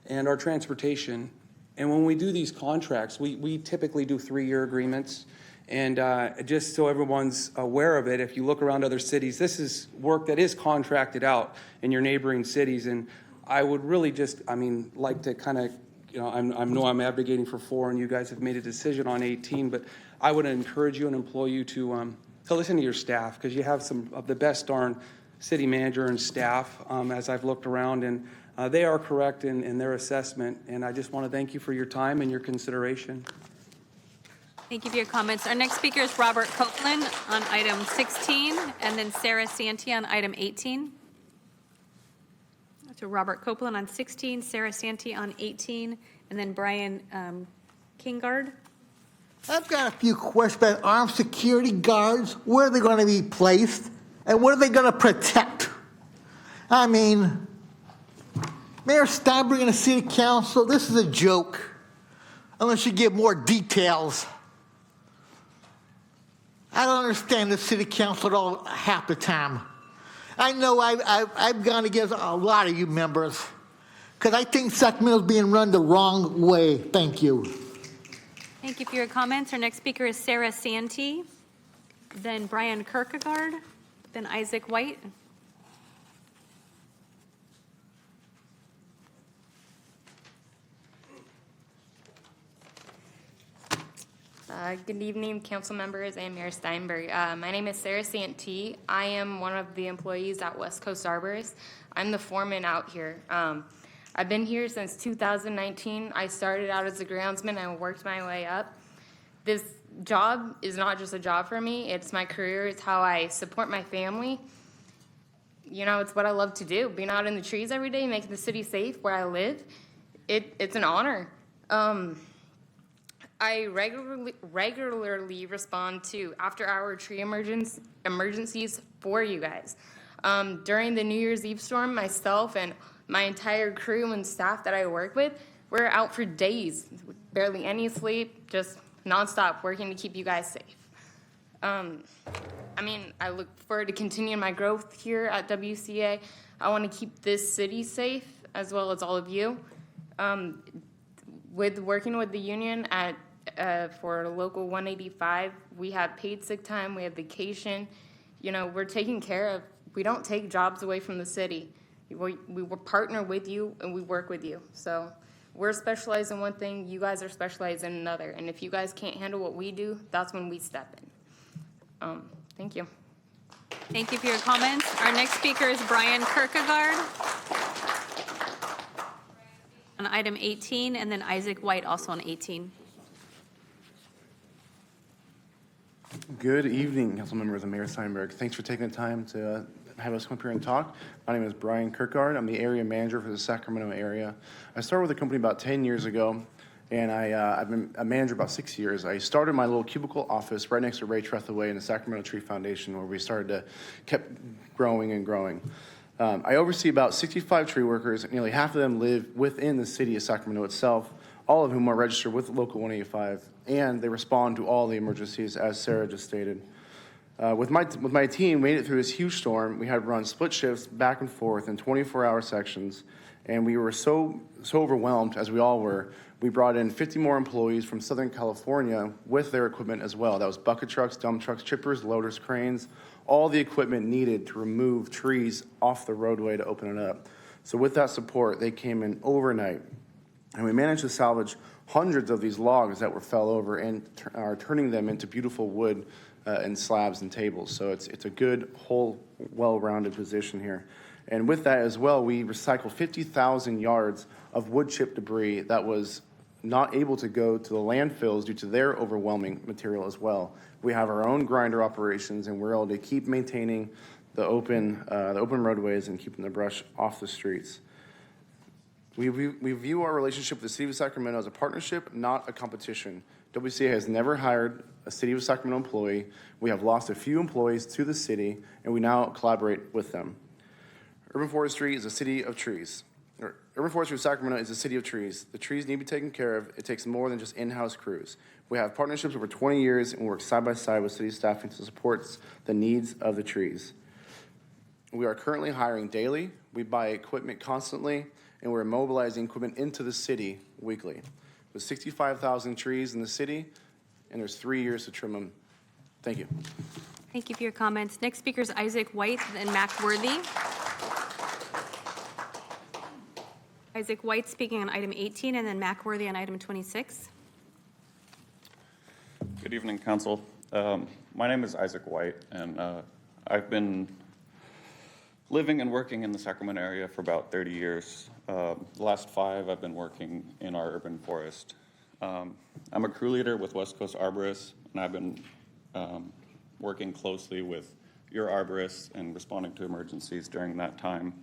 and our transportation. And when we do these contracts, we typically do 3-year agreements. And just so everyone's aware of it, if you look around other cities, this is work that is contracted out in your neighboring cities. And I would really just, like to kind of, I know I'm advocating for 4, and you guys have made a decision on 18, but I would encourage you and implore you to listen to your staff, because you have some of the best darn city manager and staff as I've looked around, and they are correct in their assessment. And I just want to thank you for your time and your consideration. Thank you for your comments. Our next speaker is Robert Copeland on item 16, and then Sarah Santee on item 18. So Robert Copeland on 16, Sarah Santee on 18, and then Brian Kingard. I've got a few questions about armed security guards. Where are they going to be placed? And what are they going to protect? I mean, Mayor Steinberg and the City Council, this is a joke. Unless you give more details. I don't understand the City Council at all half the time. I know I've gone against a lot of you members because I think Sacramento's being run the wrong way. Thank you. Thank you for your comments. Our next speaker is Sarah Santee, then Brian Kierkegaard, then Isaac White. Good evening, council members and Mayor Steinberg. My name is Sarah Santee. I am one of the employees at West Coast Arborist. I'm the foreman out here. I've been here since 2019. I started out as a groundsman and worked my way up. This job is not just a job for me. It's my career. It's how I support my family. You know, it's what I love to do. Being out in the trees every day, making the city safe where I live, it's an honor. I regularly respond to after-hour tree emergencies for you guys. During the New Year's Eve storm, myself and my entire crew and staff that I work with, we're out for days, barely any sleep, just nonstop working to keep you guys safe. I look forward to continuing my growth here at WCA. I want to keep this city safe, as well as all of you. With working with the union for Local 185, we have paid sick time, we have vacation. You know, we're taken care of. We don't take jobs away from the city. We partner with you and we work with you. So we're specialized in one thing, you guys are specialized in another. And if you guys can't handle what we do, that's when we step in. Thank you. Thank you for your comments. Our next speaker is Brian Kierkegaard on item 18, and then Isaac White also on 18. Good evening, council members and Mayor Steinberg. Thanks for taking the time to have us come up here and talk. My name is Brian Kierkegaard. I'm the area manager for the Sacramento area. I started with the company about 10 years ago, and I've been a manager about 6 years. I started my little cubicle office right next to Ray Trethaway in the Sacramento Tree Foundation, where we kept growing and growing. I oversee about 65 tree workers. Nearly half of them live within the city of Sacramento itself, all of whom are registered with Local 185, and they respond to all the emergencies, as Sarah just stated. With my team, made it through this huge storm. We had run split shifts back and forth in 24-hour sections, and we were so overwhelmed, as we all were. We brought in 50 more employees from Southern California with their equipment as well. That was bucket trucks, dump trucks, chippers, loaders, cranes, all the equipment needed to remove trees off the roadway to open it up. So with that support, they came in overnight, and we managed to salvage hundreds of these logs that fell over and are turning them into beautiful wood and slabs and tables. So it's a good, whole, well-rounded position here. And with that as well, we recycled 50,000 yards of wood chip debris that was not able to go to the landfills due to their overwhelming material as well. We have our own grinder operations, and we're able to keep maintaining the open roadways and keeping the brush off the streets. We view our relationship with the City of Sacramento as a partnership, not a competition. WCA has never hired a City of Sacramento employee. We have lost a few employees to the city, and we now collaborate with them. Urban Forestry is a city of trees. Urban Forestry of Sacramento is a city of trees. The trees need to be taken care of. It takes more than just in-house crews. We have partnerships over 20 years and work side by side with city staffing to support the needs of the trees. We are currently hiring daily. We buy equipment constantly, and we're mobilizing equipment into the city weekly. With 65,000 trees in the city, and there's 3 years to trim them. Thank you. Thank you for your comments. Next speaker is Isaac White and Mac Worthy. Isaac White speaking on item 18, and then Mac Worthy on item 26. Good evening, Council. My name is Isaac White, and I've been living and working in the Sacramento area for about 30 years. The last 5, I've been working in our urban forest. I'm a crew leader with West Coast Arborists, and I've been working closely with your arborists and responding to emergencies during that time.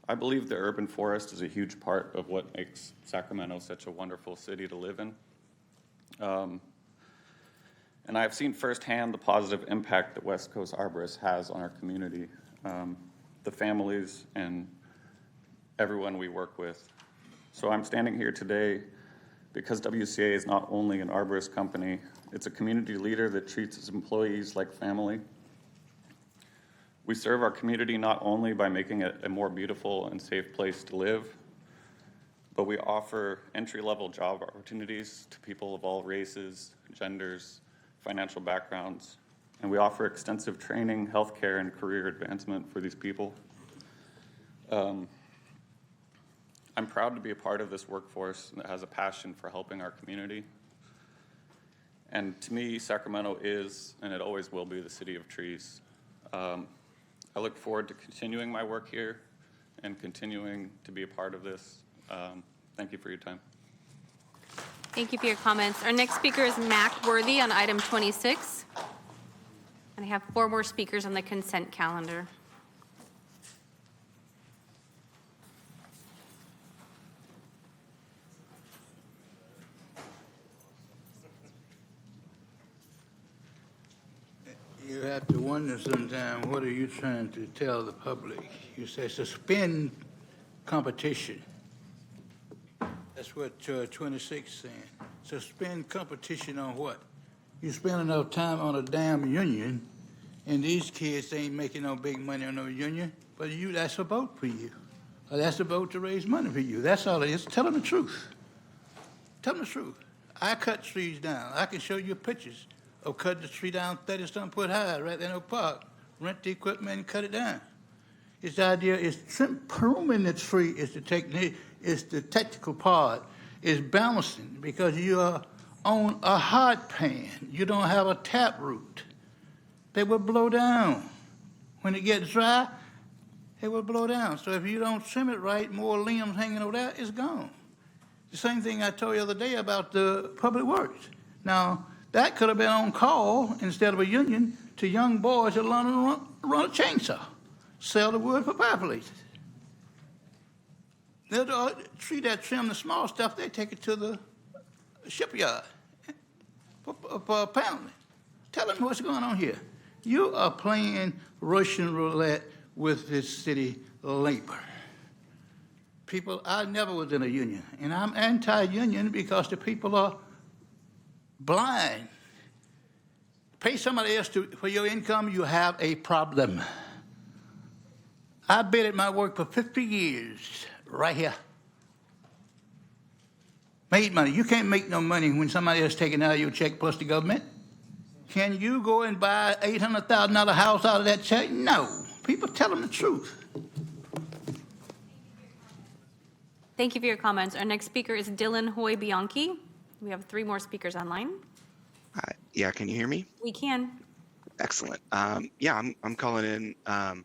I believe the urban forest is a huge part of what makes Sacramento such a wonderful city to live in. And I've seen firsthand the positive impact that West Coast Arborists has on our community, the families and everyone we work with. So I'm standing here today because WCA is not only an arborist company, it's a community leader that treats its employees like family. We serve our community not only by making it a more beautiful and safe place to live, but we offer entry-level job opportunities to people of all races, genders, financial backgrounds, and we offer extensive training, healthcare, and career advancement for these people. I'm proud to be a part of this workforce that has a passion for helping our community. And to me, Sacramento is, and it always will be, the city of trees. I look forward to continuing my work here and continuing to be a part of this. Thank you for your time. Thank you for your comments. Our next speaker is Mac Worthy on item 26. And I have 4 more speakers on the consent calendar. You have to wonder sometimes, what are you trying to tell the public? You say suspend competition. That's what 26 is saying. Suspend competition on what? You spend enough time on a damn union, and these kids ain't making no big money on no union, but that's a vote for you. Or that's a vote to raise money for you. That's all it is. Tell them the truth. Tell them the truth. I cut trees down. I can show you pictures of cutting the tree down 30-something foot high right there in the park. Rent the equipment and cut it down. It's the idea is pruning the tree is the technique, is the technical part, is balancing because you are on a hot pan. You don't have a tap root. They will blow down. When it gets dry, it will blow down. So if you don't trim it right, more limbs hanging over there, it's gone. The same thing I told you the other day about the public works. Now, that could have been on call instead of a union to young boys that learn to run a chainsaw, sell the wood for fireplaces. The tree that trim the small stuff, they take it to the shipyard for pounding. Tell them what's going on here. You are playing Russian roulette with this city labor. People, I never was in a union, and I'm anti-union because the people are blind. pay somebody else for your income, you have a problem. I've been at my work for 50 years, right here. Made money. You can't make no money when somebody else taking out of your check plus the government. Can you go and buy an $800,000 house out of that check? No. People tell them the truth. Thank you for your comments. Our next speaker is Dylan Hoy Bianchi. We have 3 more speakers online. Yeah, can you hear me? We can. Excellent. Yeah, I'm calling in on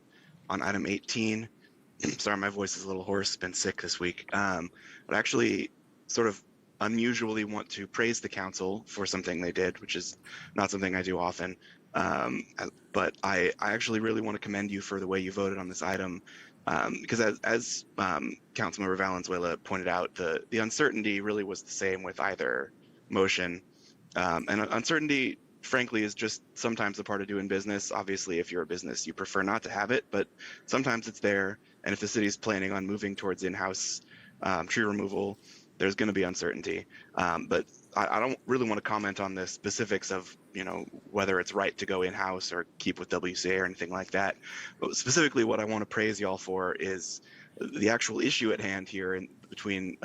item 18. Sorry, my voice is a little hoarse. Been sick this week. But actually, sort of unusually want to praise the council for something they did, which is not something I do often. But I actually really want to commend you for the way you voted on this item. Because as Councilmember Valenzuela pointed out, the uncertainty really was the same with either motion. And uncertainty, frankly, is just sometimes a part of doing business. Obviously, if you're a business, you prefer not to have it, but sometimes it's there. And if the city's planning on moving towards in-house tree removal, there's going to be uncertainty. But I don't really want to comment on the specifics of, whether it's right to go in-house or keep with WCA or anything like that. But specifically, what I want to praise y'all for is the actual issue at hand here between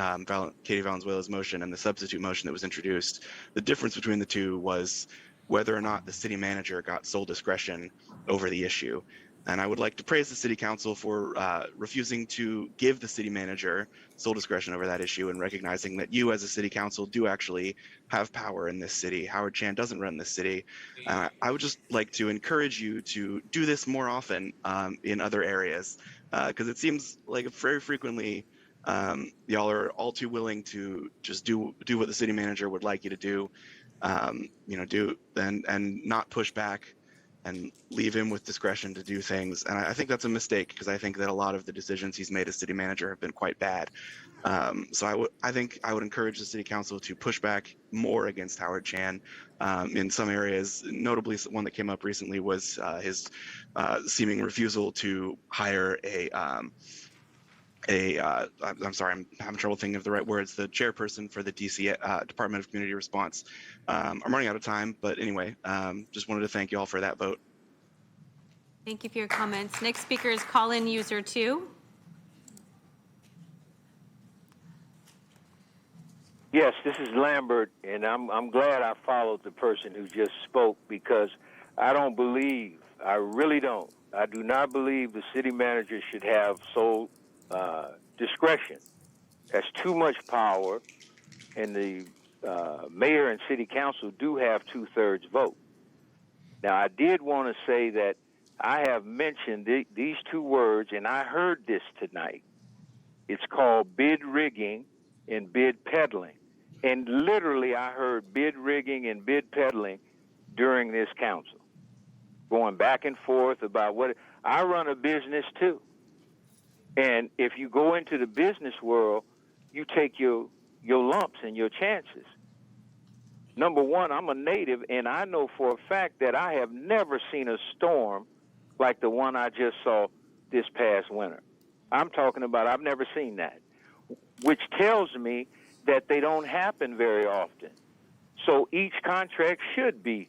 Katie Valenzuela's motion and the substitute motion that was introduced. The difference between the two was whether or not the city manager got sole discretion over the issue. And I would like to praise the city council for refusing to give the city manager sole discretion over that issue and recognizing that you as a city council do actually have power in this city. Howard Chan doesn't run this city. I would just like to encourage you to do this more often in other areas because it seems like very frequently y'all are all too willing to just do what the city manager would like you to do, do and not push back and leave him with discretion to do things. And I think that's a mistake because I think that a lot of the decisions he's made as city manager have been quite bad. So I think I would encourage the city council to push back more against Howard Chan in some areas. Notably, one that came up recently was his seeming refusal to hire I'm sorry, I'm having trouble thinking of the right words, the chairperson for the DC Department of Community Response. I'm running out of time, but anyway, just wanted to thank you all for that vote. Thank you for your comments. Next speaker is call-in user 2. Yes, this is Lambert, and I'm glad I followed the person who just spoke because I really don't. I do not believe the city manager should have sole discretion. That's too much power, and the mayor and city council do have 2/3 vote. Now, I did want to say that I have mentioned these 2 words, and I heard this tonight. It's called bid rigging and bid peddling. And literally, I heard bid rigging and bid peddling during this council, going back and forth about what I run a business too. And if you go into the business world, you take your lumps and your chances. Number one, I'm a native, and I know for a fact that I have never seen a storm like the one I just saw this past winter. I'm talking about I've never seen that, which tells me that they don't happen very often. So each contract should be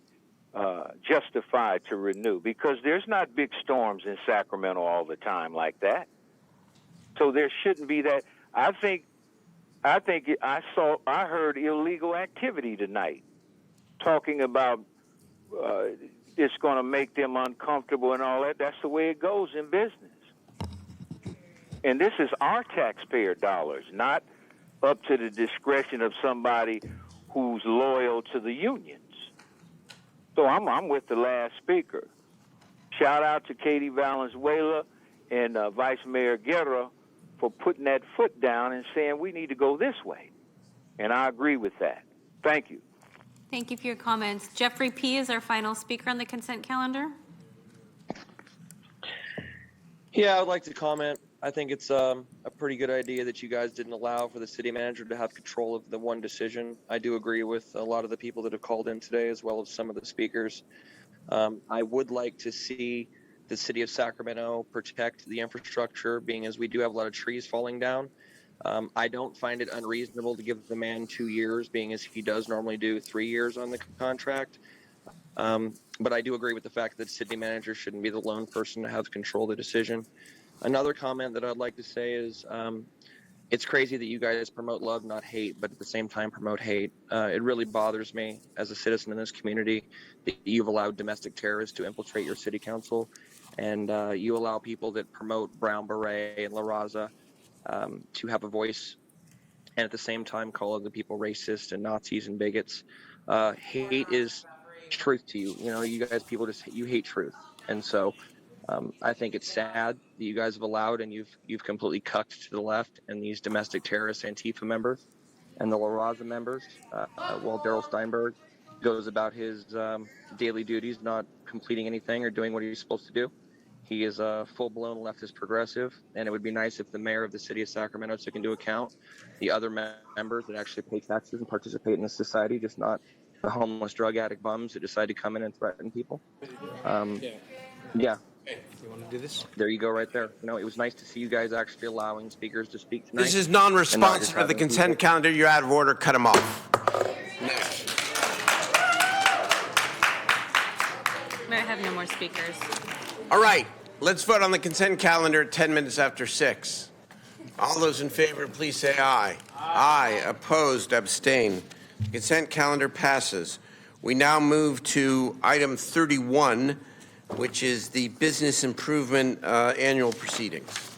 justified to renew because there's not big storms in Sacramento all the time like that. So there shouldn't be that. I heard illegal activity tonight, talking about it's going to make them uncomfortable and all that. That's the way it goes in business. And this is our taxpayer dollars, not up to the discretion of somebody who's loyal to the unions. So I'm with the last speaker. Shout out to Katie Valenzuela and Vice Mayor Guerra for putting that foot down and saying we need to go this way. And I agree with that. Thank you. Thank you for your comments. Jeffrey P. is our final speaker on the consent calendar. Yeah, I would like to comment. I think it's a pretty good idea that you guys didn't allow for the city manager to have control of the one decision. I do agree with a lot of the people that have called in today, as well as some of the speakers. I would like to see the city of Sacramento protect the infrastructure, being as we do have a lot of trees falling down. I don't find it unreasonable to give the man 2 years, being as he does normally do 3 years on the contract. But I do agree with the fact that the city manager shouldn't be the lone person to have control of the decision. Another comment that I'd like to say is it's crazy that you guys promote love, not hate, but at the same time promote hate. It really bothers me as a citizen in this community that you've allowed domestic terrorists to infiltrate your city council, and you allow people that promote Brown Beret and La Raza to have a voice, and at the same time call other people racist and Nazis and bigots. Hate is truth to you. You know, you guys, people you hate truth, and so I think it's sad that you guys have allowed and you've completely cucked to the left and these domestic terrorist Antifa members and the La Raza members, while Daryl Steinberg goes about his daily duties, not completing anything or doing what he's supposed to do. He is a full-blown leftist progressive, and it would be nice if the mayor of the city of Sacramento took into account the other members that actually pay taxes and participate in the society, just not the homeless drug addict bums that decide to come in and threaten people. Yeah. You want to do this? There you go, right there. You know, it was nice to see you guys actually allowing speakers to speak tonight. This is non-responsive to the consent calendar. You're out of order. Cut him off. Next. May I have no more speakers? All right. Let's vote on the consent calendar at 10 minutes after 6. All those in favor, please say aye. Aye. Opposed, abstain. The consent calendar passes. We now move to item 31, which is the business improvement annual proceedings.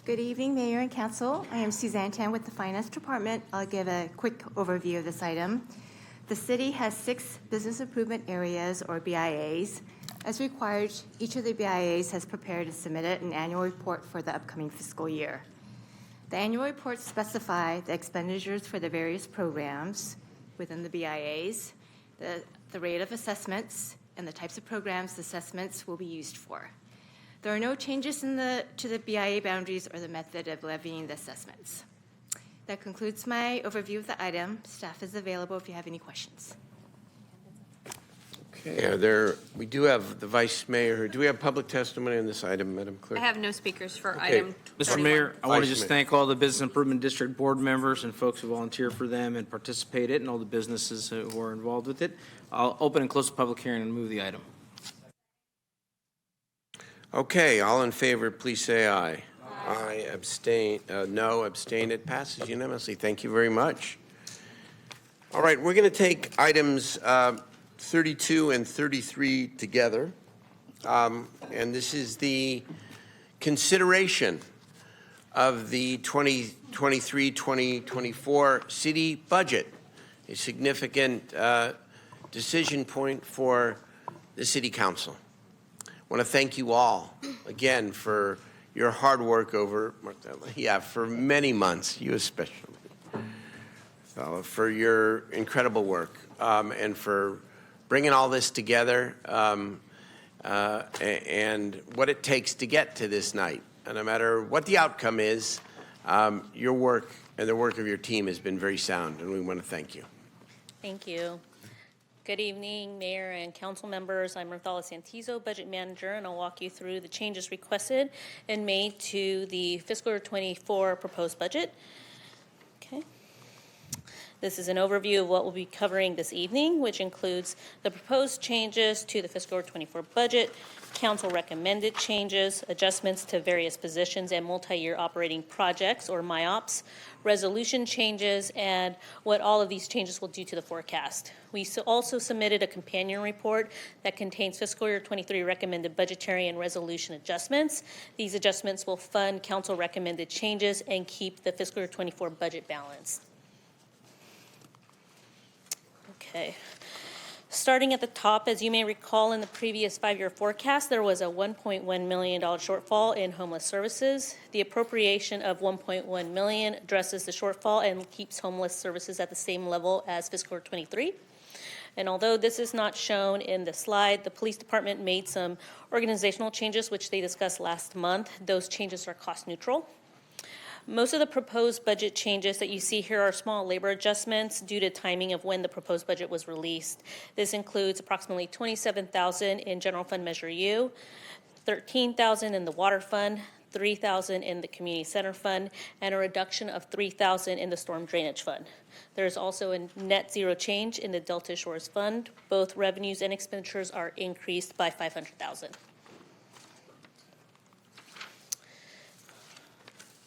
Good evening, Mayor and Council. I am Suzanne Tan with the Finance Department. I'll give a quick overview of this item. The city has 6 business improvement areas, or BIAs. As required, each of the BIAs has prepared and submitted an annual report for the upcoming fiscal year. The annual reports specify the expenditures for the various programs within the BIAs, the rate of assessments, and the types of programs the assessments will be used for. There are no changes to the BIA boundaries or the method of levying the assessments. That concludes my overview of the item. Staff is available if you have any questions. Okay, we do have the Vice Mayor. Do we have public testimony on this item, Madam Clerk? I have no speakers for Okay. item Mr. 31. Mayor, I want to Vice just Mayor. thank all the Business Improvement District board members and folks who volunteer for them and participate in it, and all the businesses who are involved with it. I'll open and close the public hearing and move the item. Okay, all in favor, please say aye. Aye, abstain, no, abstain. It passes unanimously. Thank you very much. All right, we're going to take items 32 and 33 together. And this is the consideration of the 2023-2024 city budget, a significant decision point for the City Council. I want to thank you all again for your hard work over, for many months, you especially, for your incredible work and for bringing all this together and what it takes to get to this night. And no matter what the outcome is, your work and the work of your team has been very sound, and we want to thank you. Thank you. Good evening, Mayor and Council members. I'm Ruthala Santizo, Budget Manager, and I'll walk you through the changes requested and made to the fiscal year 24 proposed budget. Okay. This is an overview of what we'll be covering this evening, which includes the proposed changes to the fiscal year 24 budget, council recommended changes, adjustments to various positions and multi-year operating projects, or MIOPS, resolution changes, and what all of these changes will do to the forecast. We also submitted a companion report that contains fiscal year 23 recommended budgetary and resolution adjustments. These adjustments will fund council recommended changes and keep the fiscal year 24 budget balanced. Okay. Starting at the top, as you may recall, in the previous 5-year forecast, there was a $1.1 million shortfall in homeless services. The appropriation of $1.1 million addresses the shortfall and keeps homeless services at the same level as fiscal year 23. And although this is not shown in the slide, the police department made some organizational changes, which they discussed last month. Those changes are cost neutral. Most of the proposed budget changes that you see here are small labor adjustments due to timing of when the proposed budget was released. This includes approximately $27,000 in General Fund Measure U, $13,000 in the Water Fund, $3,000 in the community center fund and a reduction of $3,000 in the storm drainage fund. There is also a net zero change in the Delta Shores Fund. Both revenues and expenditures are increased by $500,000.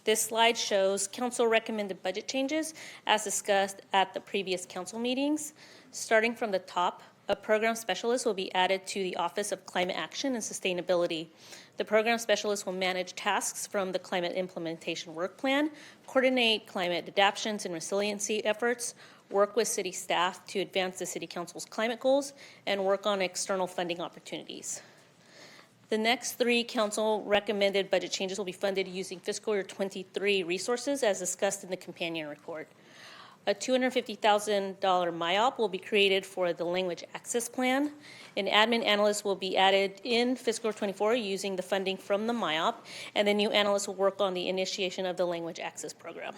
This slide shows council recommended budget changes as discussed at the previous council meetings. Starting from the top, a program specialist will be added to the Office of Climate Action and Sustainability. The program specialist will manage tasks from the Climate Implementation Work Plan, coordinate climate adaptations and resiliency efforts, work with city staff to advance the City Council's climate goals, and work on external funding opportunities. The next three council recommended budget changes will be funded using fiscal year 23 resources as discussed in the companion report. A $250,000 MIOP will be created for the language access plan. An admin analyst will be added in fiscal year 24 using the funding from the MIOP, and the new analyst will work on the initiation of the language access program.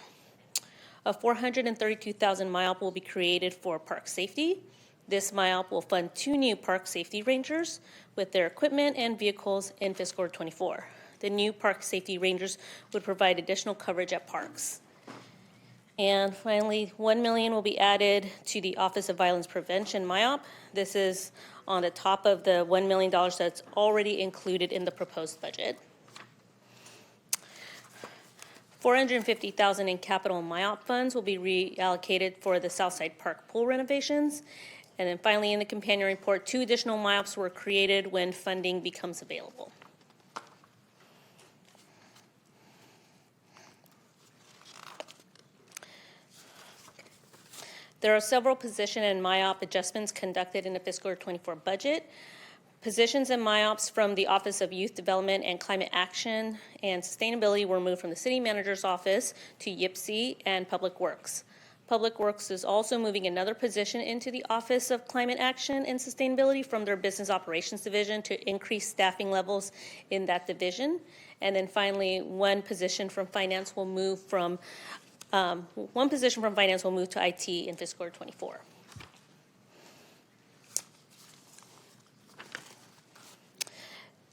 A $432,000 MIOP will be created for park safety. This MIOP will fund 2 new park safety rangers with their equipment and vehicles in fiscal year 24. The new park safety rangers would provide additional coverage at parks. And finally, $1 million will be added to the Office of Violence Prevention MIOP. This is on the top of the $1 million that's already included in the proposed budget. $450,000 in capital MIOP funds will be reallocated for the Southside Park pool renovations. And then finally, in the companion report, 2 additional MIOPs were created when funding becomes available. There are several position and MIOP adjustments conducted in the fiscal year 24 budget. Positions and MIOPs from the Office of Youth Development and Climate Action and Sustainability were moved from the City Manager's Office to YPC and Public Works. Public Works is also moving another position into the Office of Climate Action and Sustainability from their Business Operations Division to increase staffing levels in that division. And then finally, one position from Finance will move to IT in fiscal year 24.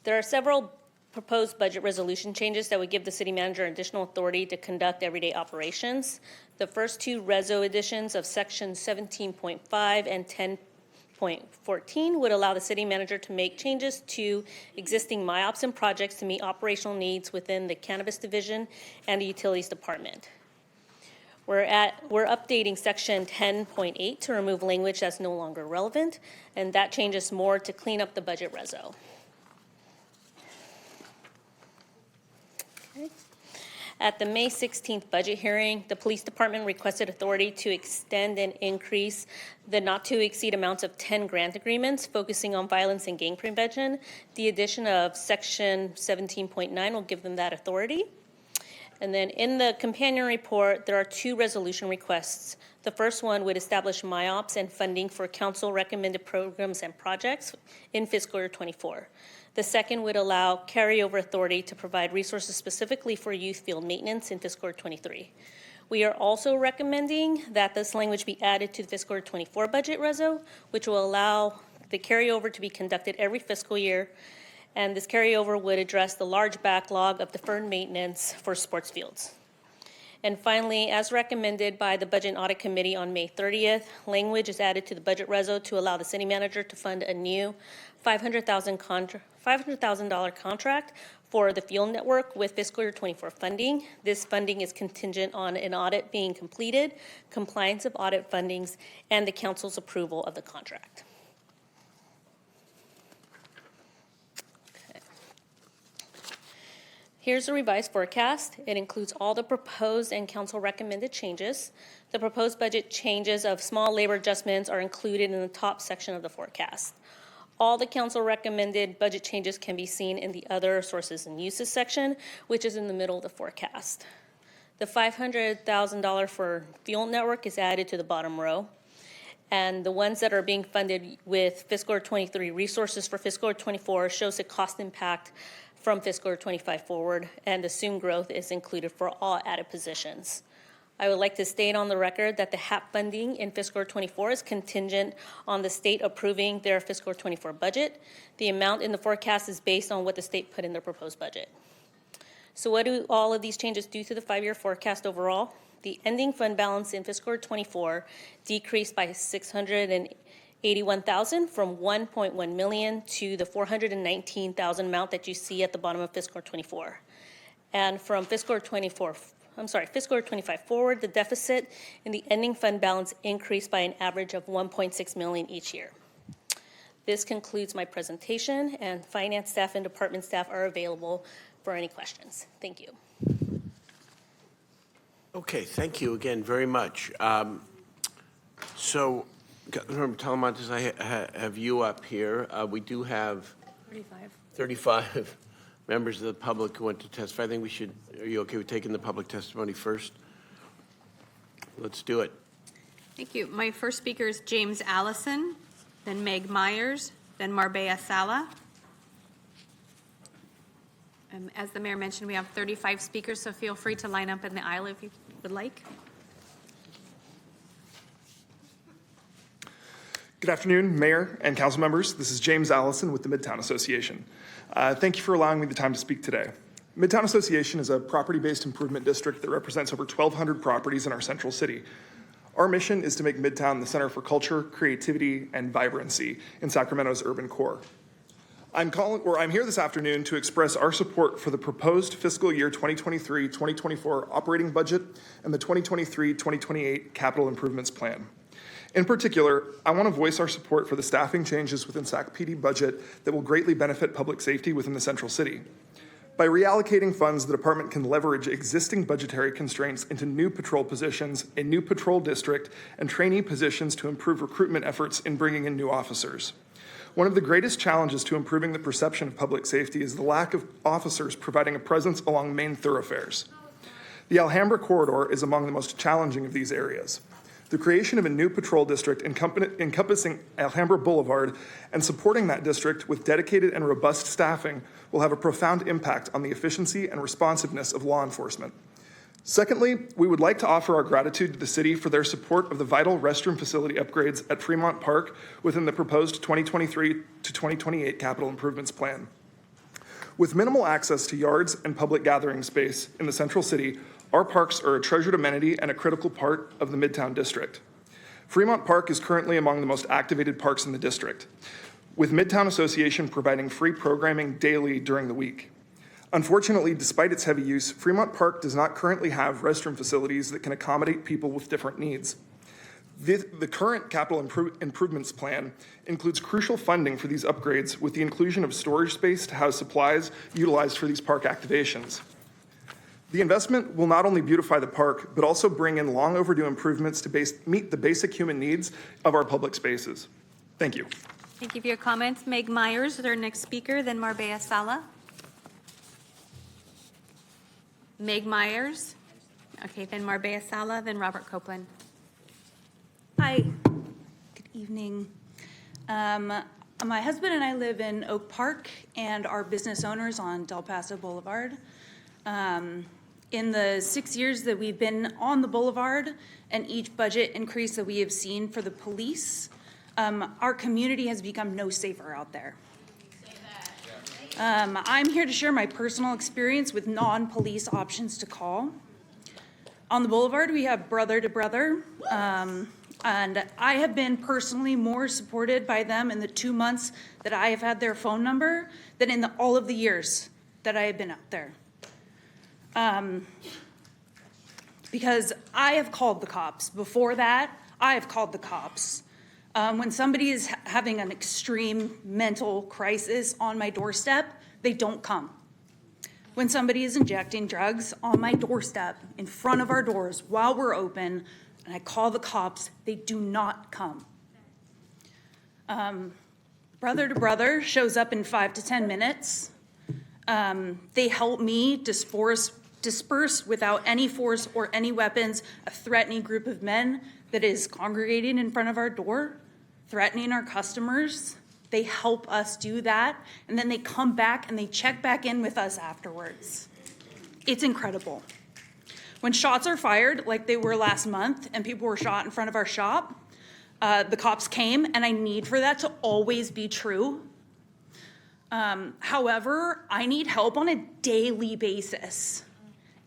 There are several proposed budget resolution changes that would give the city manager additional authority to conduct everyday operations. The first 2 reso additions of section 17.5 and 10.14 would allow the city manager to make changes to existing MIOPs and projects to meet operational needs within the cannabis division and the utilities department. We're updating section 10.8 to remove language that's no longer relevant, and that changes more to clean up the budget reso. Okay. At the May 16th budget hearing, the police department requested authority to extend and increase the not to exceed amounts of 10 grant agreements focusing on violence and gang prevention. The addition of section 17.9 will give them that authority. And then in the companion report, there are 2 resolution requests. The first one would establish MIOPs and funding for council recommended programs and projects in fiscal year 24. The second would allow carryover authority to provide resources specifically for youth field maintenance in fiscal year 23. We are also recommending that this language be added to the fiscal year 24 budget reso, which will allow the carryover to be conducted every fiscal year. And this carryover would address the large backlog of deferred maintenance for sports fields. And finally, as recommended by the Budget and Audit Committee on May 30th, language is added to the budget reso to allow the city manager to fund a new $500,000 contract for the field network with fiscal year 24 funding. This funding is contingent on an audit being completed, compliance of audit fundings, and the council's approval of the contract. Here's the revised forecast. It includes all the proposed and council recommended changes. The proposed budget changes of small labor adjustments are included in the top section of the forecast. All the council recommended budget changes can be seen in the other sources and uses section, which is in the middle of the forecast. The $500,000 for field network is added to the bottom row. And the ones that are being funded with fiscal year 23 resources for fiscal year 24 shows the cost impact from fiscal year 25 forward, and assumed growth is included for all added positions. I would like to state on the record that the HAP funding in fiscal year 24 is contingent on the state approving their fiscal year 24 budget. The amount in the forecast is based on what the state put in their proposed budget. So what do all of these changes do to the 5-year forecast overall? The ending fund balance in fiscal year 24 decreased by $681,000 from 1.1 million to the 419,000 amount that you see at the bottom of fiscal year 24. And from fiscal year 25 forward, the deficit in the ending fund balance increased by an average of 1.6 million each year. This concludes my presentation, and finance staff and department staff are available for any questions. Thank you. Okay, thank you again very much. So, Councilmember Talamantes, I have you up here. We do have 35 members of the public who want to testify. I think we should, are you okay with taking the public testimony first? Let's do it. Thank you. My first speaker is James Allison, then Meg Myers, then Marbella Sala. As the mayor mentioned, we have 35 speakers, so feel free to line up in the aisle if you would like. Good afternoon, Mayor and council members. This is James Allison with the Midtown Association. Thank you for allowing me the time to speak today. Midtown Association is a property-based improvement district that represents over 1,200 properties in our central city. Our mission is to make Midtown the center for culture, creativity, and vibrancy in Sacramento's urban core. I'm here this afternoon to express our support for the proposed fiscal year 2023-2024 operating budget and the 2023-2028 capital improvements plan. In particular, I want to voice our support for the staffing changes within Sac PD budget that will greatly benefit public safety within the central city. By reallocating funds, the department can leverage existing budgetary constraints into new patrol positions, a new patrol district, and trainee positions to improve recruitment efforts in bringing in new officers. One of the greatest challenges to improving the perception of public safety is the lack of officers providing a presence along main thoroughfares. The Alhambra corridor is among the most challenging of these areas. The creation of a new patrol district encompassing Alhambra Boulevard and supporting that district with dedicated and robust staffing will have a profound impact on the efficiency and responsiveness of law enforcement. Secondly, we would like to offer our gratitude to the city for their support of the vital restroom facility upgrades at Fremont Park within the proposed 2023 to 2028 capital improvements plan. With minimal access to yards and public gathering space in the central city, our parks are a treasured amenity and a critical part of the Midtown District. Fremont Park is currently among the most activated parks in the district, with Midtown Association providing free programming daily during the week. Unfortunately, despite its heavy use, Fremont Park does not currently have restroom facilities that can accommodate people with different needs. The current capital improvements plan includes crucial funding for these upgrades with the inclusion of storage space to house supplies utilized for these park activations. The investment will not only beautify the park, but also bring in long overdue improvements to meet the basic human needs of our public spaces. Thank you. Thank you for your comments. Meg Myers is our next speaker, then Marbella Sala. Meg Myers. Okay, then Marbella Sala, then Robert Copeland. Hi, good evening. My husband and I live in Oak Park and are business owners on Del Paso Boulevard. In the 6 years that we've been on the boulevard and each budget increase that we have seen for the police, our community has become no safer out there. I'm here to share my personal experience with non-police options to call. On the boulevard, we have brother to brother, and I have been personally more supported by them in the 2 months that I have had their phone number than in all of the years that I have been out there. Because I have called the cops. Before that, I have called the cops. When somebody is having an extreme mental crisis on my doorstep, they don't come. When somebody is injecting drugs on my doorstep, in front of our doors, while we're open, and I call the cops, they do not come. Brother to brother shows up in 5 to 10 minutes. They help me disperse without any force or any weapons a threatening group of men that is congregating in front of our door, threatening our customers. They help us do that, and then they come back and they check back in with us afterwards. It's incredible. When shots are fired, like they were last month, and people were shot in front of our shop, the cops came, and I need for that to always be true. However, I need help on a daily basis.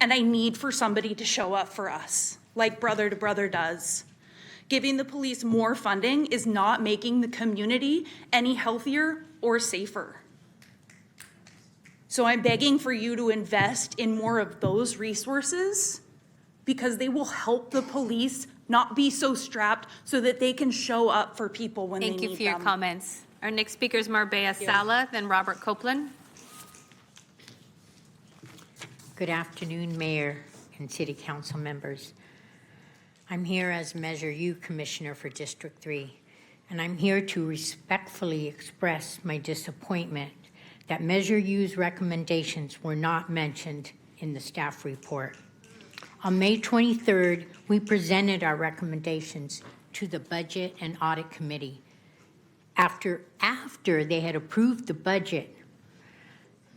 And I need for somebody to show up for us, like Brother to Brother does. Giving the police more funding is not making the community any healthier or safer. So I'm begging for you to invest in more of those resources because they will help the police not be so strapped so that they can show up for people when they need them. Thank you for your comments. Our next speaker is Marbella Sala, then Robert Copeland. Good afternoon, Mayor and City Council members. I'm here as Measure U Commissioner for District 3, and I'm here to respectfully express my disappointment that Measure U's recommendations were not mentioned in the staff report. On May 23rd, we presented our recommendations to the Budget and Audit Committee after they had approved the budget.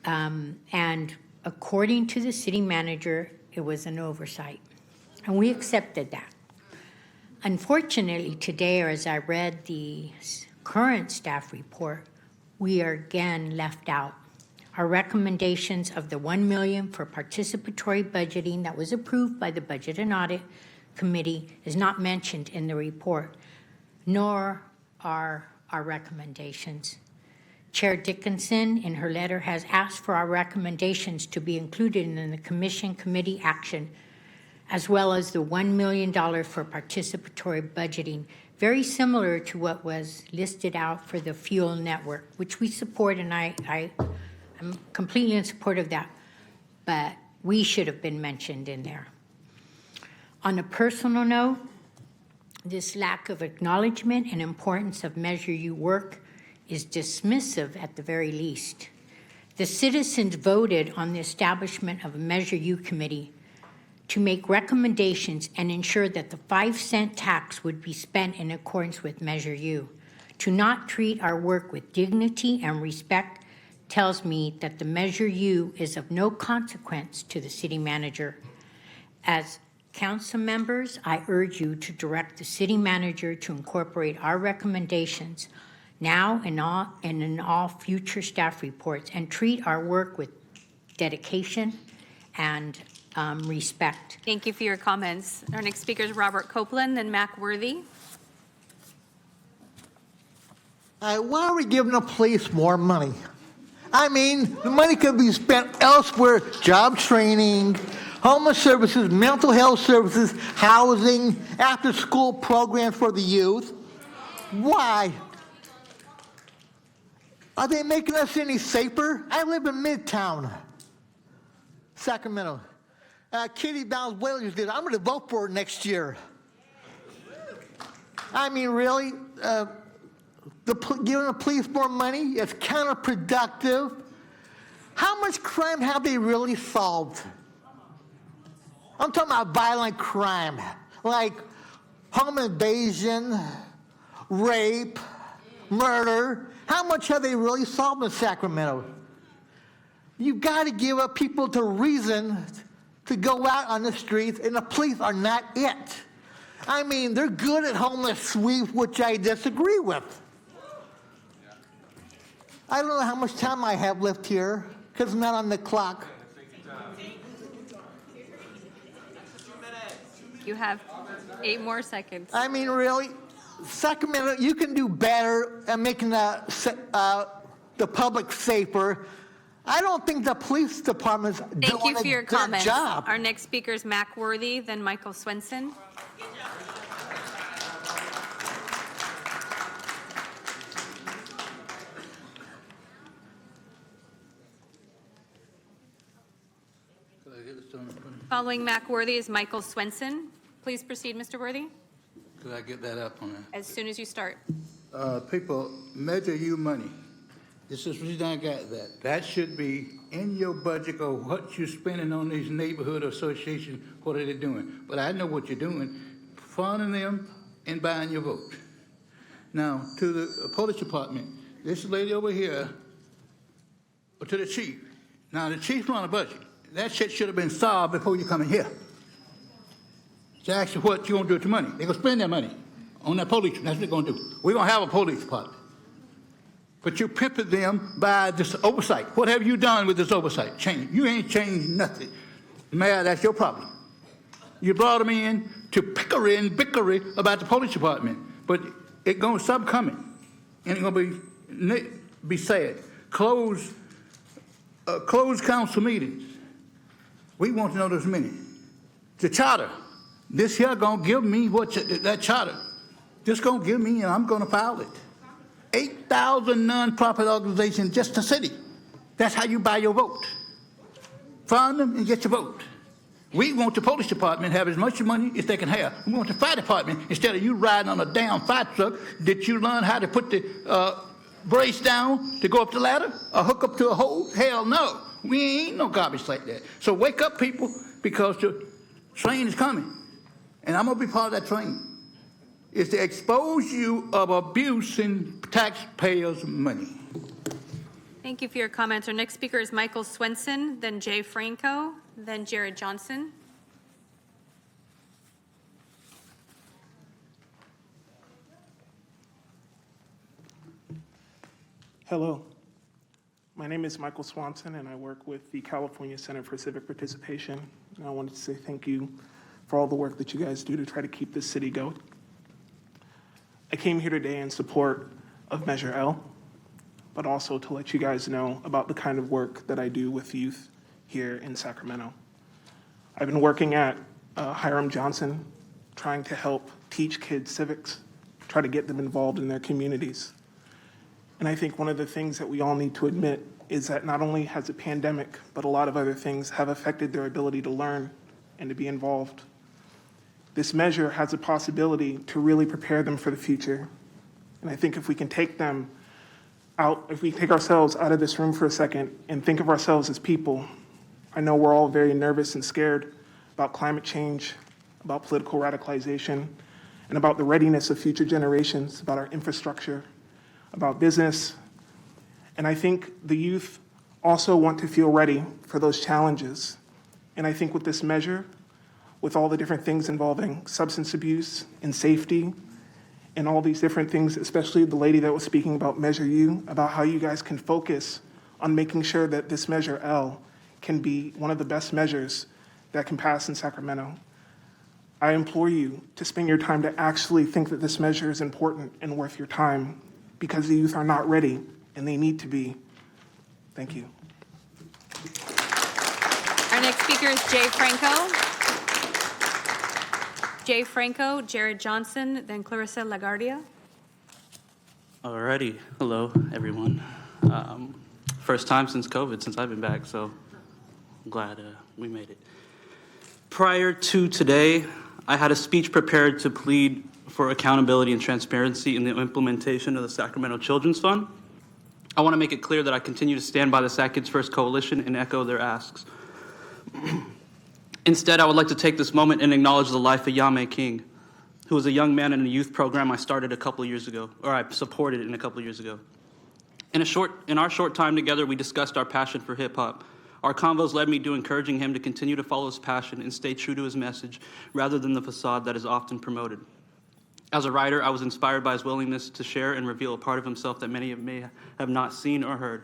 And according to the city manager, it was an oversight. And we accepted that. Unfortunately, today, or as I read the current staff report, we are again left out. Our recommendations of the $1 million for participatory budgeting that was approved by the Budget and Audit Committee is not mentioned in the report, nor are our recommendations. Chair Dickinson, in her letter, has asked for our recommendations to be included in the Commission Committee action, as well as the $1 million for participatory budgeting, very similar to what was listed out for the fuel network, which we support, and I'm completely in support of that, but we should have been mentioned in there. On a personal note, this lack of acknowledgement and importance of Measure U work is dismissive at the very least. The citizens voted on the establishment of a Measure U committee to make recommendations and ensure that the 5-cent tax would be spent in accordance with Measure U. To not treat our work with dignity and respect tells me that the Measure U is of no consequence to the city manager. As council members, I urge you to direct the city manager to incorporate our recommendations now and in all future staff reports, and treat our work with dedication and respect. Thank you for your comments. Our next speaker is Robert Copeland, then Mac Worthy. Why are we giving the police more money? I mean, the money could be spent elsewhere, job training, homeless services, mental health services, housing, after-school programs for the youth. Why? Are they making us any safer? I live in Midtown, Sacramento. Kitty Valenzuela did. I'm going to vote for it next year. I mean, really? Giving the police more money is counterproductive. How much crime have they really solved? I'm talking about violent crime, like home invasion, rape, murder. How much have they really solved in Sacramento? You've got to give up people the reason to go out on the streets, and the police are not it. I mean, they're good at homeless sweeps, which I disagree with. I don't know how much time I have left here, because I'm not on the clock. You have 8 more seconds. I mean, really, Sacramento, you can do better at making the public safer. I don't think the police department's doing a good job. Our next speaker is Mac Worthy, then Michael Swenson. Following Mac Worthy is Michael Swenson. Please proceed, Mr. Worthy. Could I get that up on there? As soon as you start. People, Measure U money. This is the reason I got that. That should be in your budget of what you're spending on these neighborhood associations, what are they doing? But I know what you're doing, funding them and buying your vote. Now, to the police department, this lady over here, or to the chief. Now, the chief's on a budget. That shit should have been solved before you come in here. So ask you what you gonna do with your money. They're gonna spend their money on that police. That's what they're gonna do. We're gonna have a police department. but you pampered them by this oversight. What have you done with this oversight? Change. You ain't changed nothing. Mayor, that's your problem. You brought them in to pickery and bickery about the police department, but it's going to stop coming, and it's going to be sad. Close council meetings. We want to know those minutes. The charter. This here going to give me that charter. Just going to give me, and I'm going to file it. 8,000 nonprofit organizations, just the city. That's how you buy your vote. Fund them and get your vote. We want the police department to have as much money as they can have. We want the fire department, instead of you riding on a damn fire truck, did you learn how to put the brace down to go up the ladder or hook up to a hole? Hell no. We ain't no garbage like that. So wake up, people, because the train is coming. And I'm going to be part of that train. It's to expose you of abusing taxpayers' money. Thank you for your comments. Our next speaker is Michael Swenson, then Jay Franco, then Jared Johnson. Hello. My name is Michael Swanson, and I work with the California Center for Civic Participation. And I wanted to say thank you for all the work that you guys do to try to keep this city going. I came here today in support of Measure L, but also to let you guys know about the kind of work that I do with youth here in Sacramento. I've been working at Hiram Johnson, trying to help teach kids civics, try to get them involved in their communities. And I think one of the things that we all need to admit is that not only has the pandemic, but a lot of other things have affected their ability to learn and to be involved. This measure has a possibility to really prepare them for the future. And I think if we can take them out, if we take ourselves out of this room for a second and think of ourselves as people, I know we're all very nervous and scared about climate change, about political radicalization, and about the readiness of future generations, about our infrastructure, about business. And I think the youth also want to feel ready for those challenges. And I think with this measure, with all the different things involving substance abuse and safety and all these different things, especially the lady that was speaking about Measure U, about how you guys can focus on making sure that this Measure L can be one of the best measures that can pass in Sacramento. I implore you to spend your time to actually think that this measure is important and worth your time, because the youth are not ready and they need to be. Thank you. Our next speaker is Jay Franco. Jay Franco, Jared Johnson, then Clarissa LaGuardia. Alrighty, hello everyone. First time since COVID, since I've been back, so I'm glad we made it. Prior to today, I had a speech prepared to plead for accountability and transparency in the implementation of the Sacramento Children's Fund. I want to make it clear that I continue to stand by the Sac Kids First Coalition and echo their asks. Instead, I would like to take this moment and acknowledge the life of Yame King, who was a young man in a youth program I started a couple years ago, or I supported in a couple years ago. In our short time together, we discussed our passion for hip hop. Our convos led me to encouraging him to continue to follow his passion and stay true to his message, rather than the facade that is often promoted. As a writer, I was inspired by his willingness to share and reveal a part of himself that many may have not seen or heard.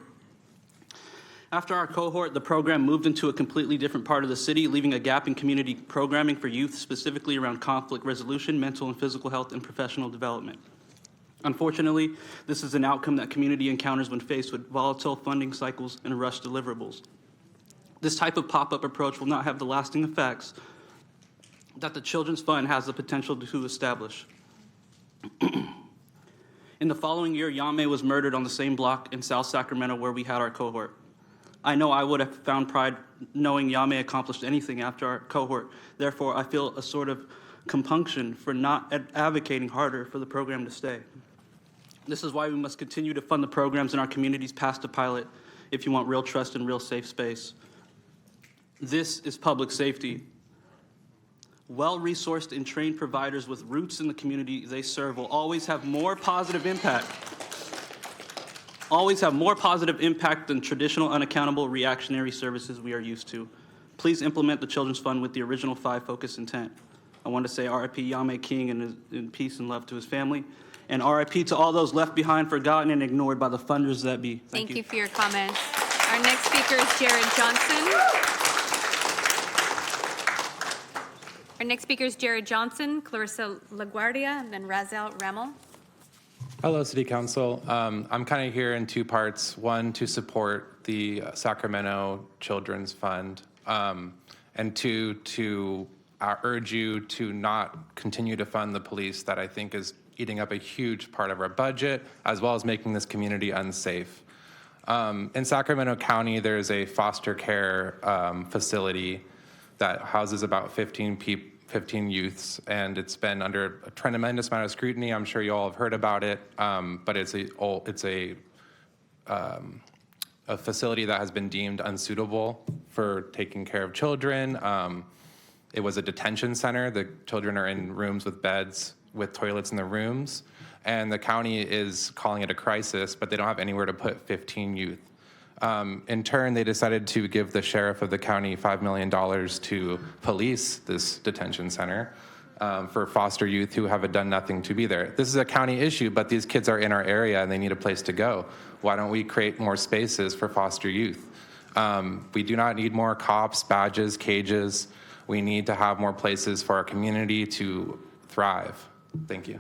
After our cohort, the program moved into a completely different part of the city, leaving a gap in community programming for youth, specifically around conflict resolution, mental and physical health, and professional development. Unfortunately, this is an outcome that community encounters when faced with volatile funding cycles and rushed deliverables. This type of pop-up approach will not have the lasting effects that the Children's Fund has the potential to establish. In the following year, Yame was murdered on the same block in South Sacramento where we had our cohort. I know I would have found pride knowing Yame accomplished anything after our cohort. Therefore, I feel a sort of compunction for not advocating harder for the program to stay. This is why we must continue to fund the programs in our communities past the pilot if you want real trust and real safe space. This is public safety. Well-resourced and trained providers with roots in the community they serve will always have more positive impact than traditional unaccountable reactionary services we are used to. Please implement the Children's Fund with the original 5 focus intent. I want to say RIP Yame King and peace and love to his family, And RIP to all those left behind, forgotten, and ignored by the funders that be. Thank you for your comments. Our next speaker is Jared Johnson. Our next speaker is Jared Johnson, Clarissa LaGuardia, and then Razel Ramel. Hello, City Council. I'm kind of here in two parts. One, to support the Sacramento Children's Fund, and two, to urge you to not continue to fund the police that I think is eating up a huge part of our budget, as well as making this community unsafe. In Sacramento County, there's a foster care facility that houses about 15 youths, and it's been under a tremendous amount of scrutiny. I'm sure you all have heard about it, but it's a facility that has been deemed unsuitable for taking care of children. It was a detention center. The children are in rooms with beds with toilets in the rooms, and the county is calling it a crisis, but they don't have anywhere to put 15 youth. In turn, they decided to give the sheriff of the county $5 million to police this detention center for foster youth who have done nothing to be there. This is a county issue, but these kids are in our area and they need a place to go. Why don't we create more spaces for foster youth? We do not need more cops, badges, cages. We need to have more places for our community to thrive. Thank you.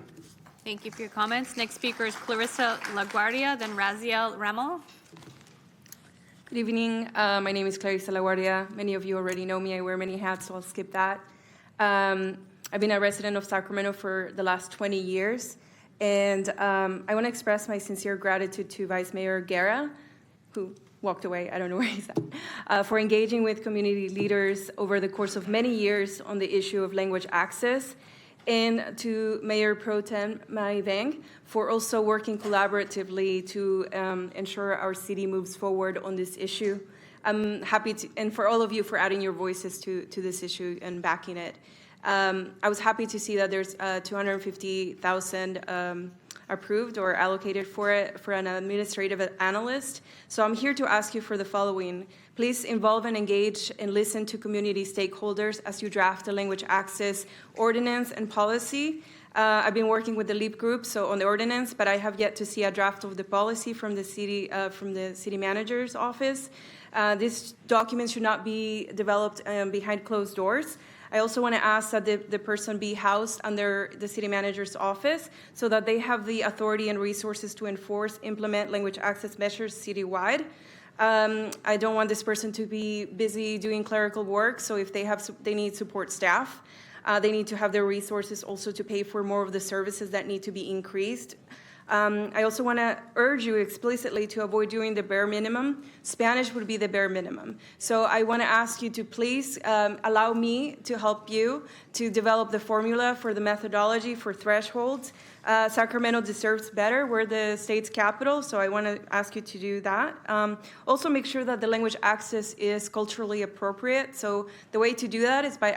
Thank you for your comments. Next speaker is Clarissa LaGuardia, then Raziel Ramel. Good evening. My name is Clarissa LaGuardia. Many of you already know me. I wear many hats, so I'll skip that. I've been a resident of Sacramento for the last 20 years, and I want to express my sincere gratitude to Vice Mayor Guerra, who walked away, I don't know where he's at, for engaging with community leaders over the course of many years on the issue of language access, and to Mayor Pro Tem Mai Vang for also working collaboratively to ensure our city moves forward on this issue. I'm happy to, and for all of you for adding your voices to this issue and backing it. I was happy to see that there's $250,000 approved or allocated for it for an administrative analyst. So I'm here to ask you for the following. Please involve and engage and listen to community stakeholders as you draft the language access ordinance and policy. I've been working with the LEAP group, so on the ordinance, but I have yet to see a draft of the policy from the city manager's office. This document should not be developed behind closed doors. I also want to ask that the person be housed under the city manager's office so that they have the authority and resources to enforce, implement language access measures citywide. I don't want this person to be busy doing clerical work, so if they need support staff, they need to have their resources also to pay for more of the services that need to be increased. I also want to urge you explicitly to avoid doing the bare minimum. Spanish would be the bare minimum. So I want to ask you to please allow me to help you to develop the formula for the methodology for thresholds. Sacramento deserves better. We're the state's capital, so I want to ask you to do that. Also make sure that the language access is culturally appropriate. So the way to do that is by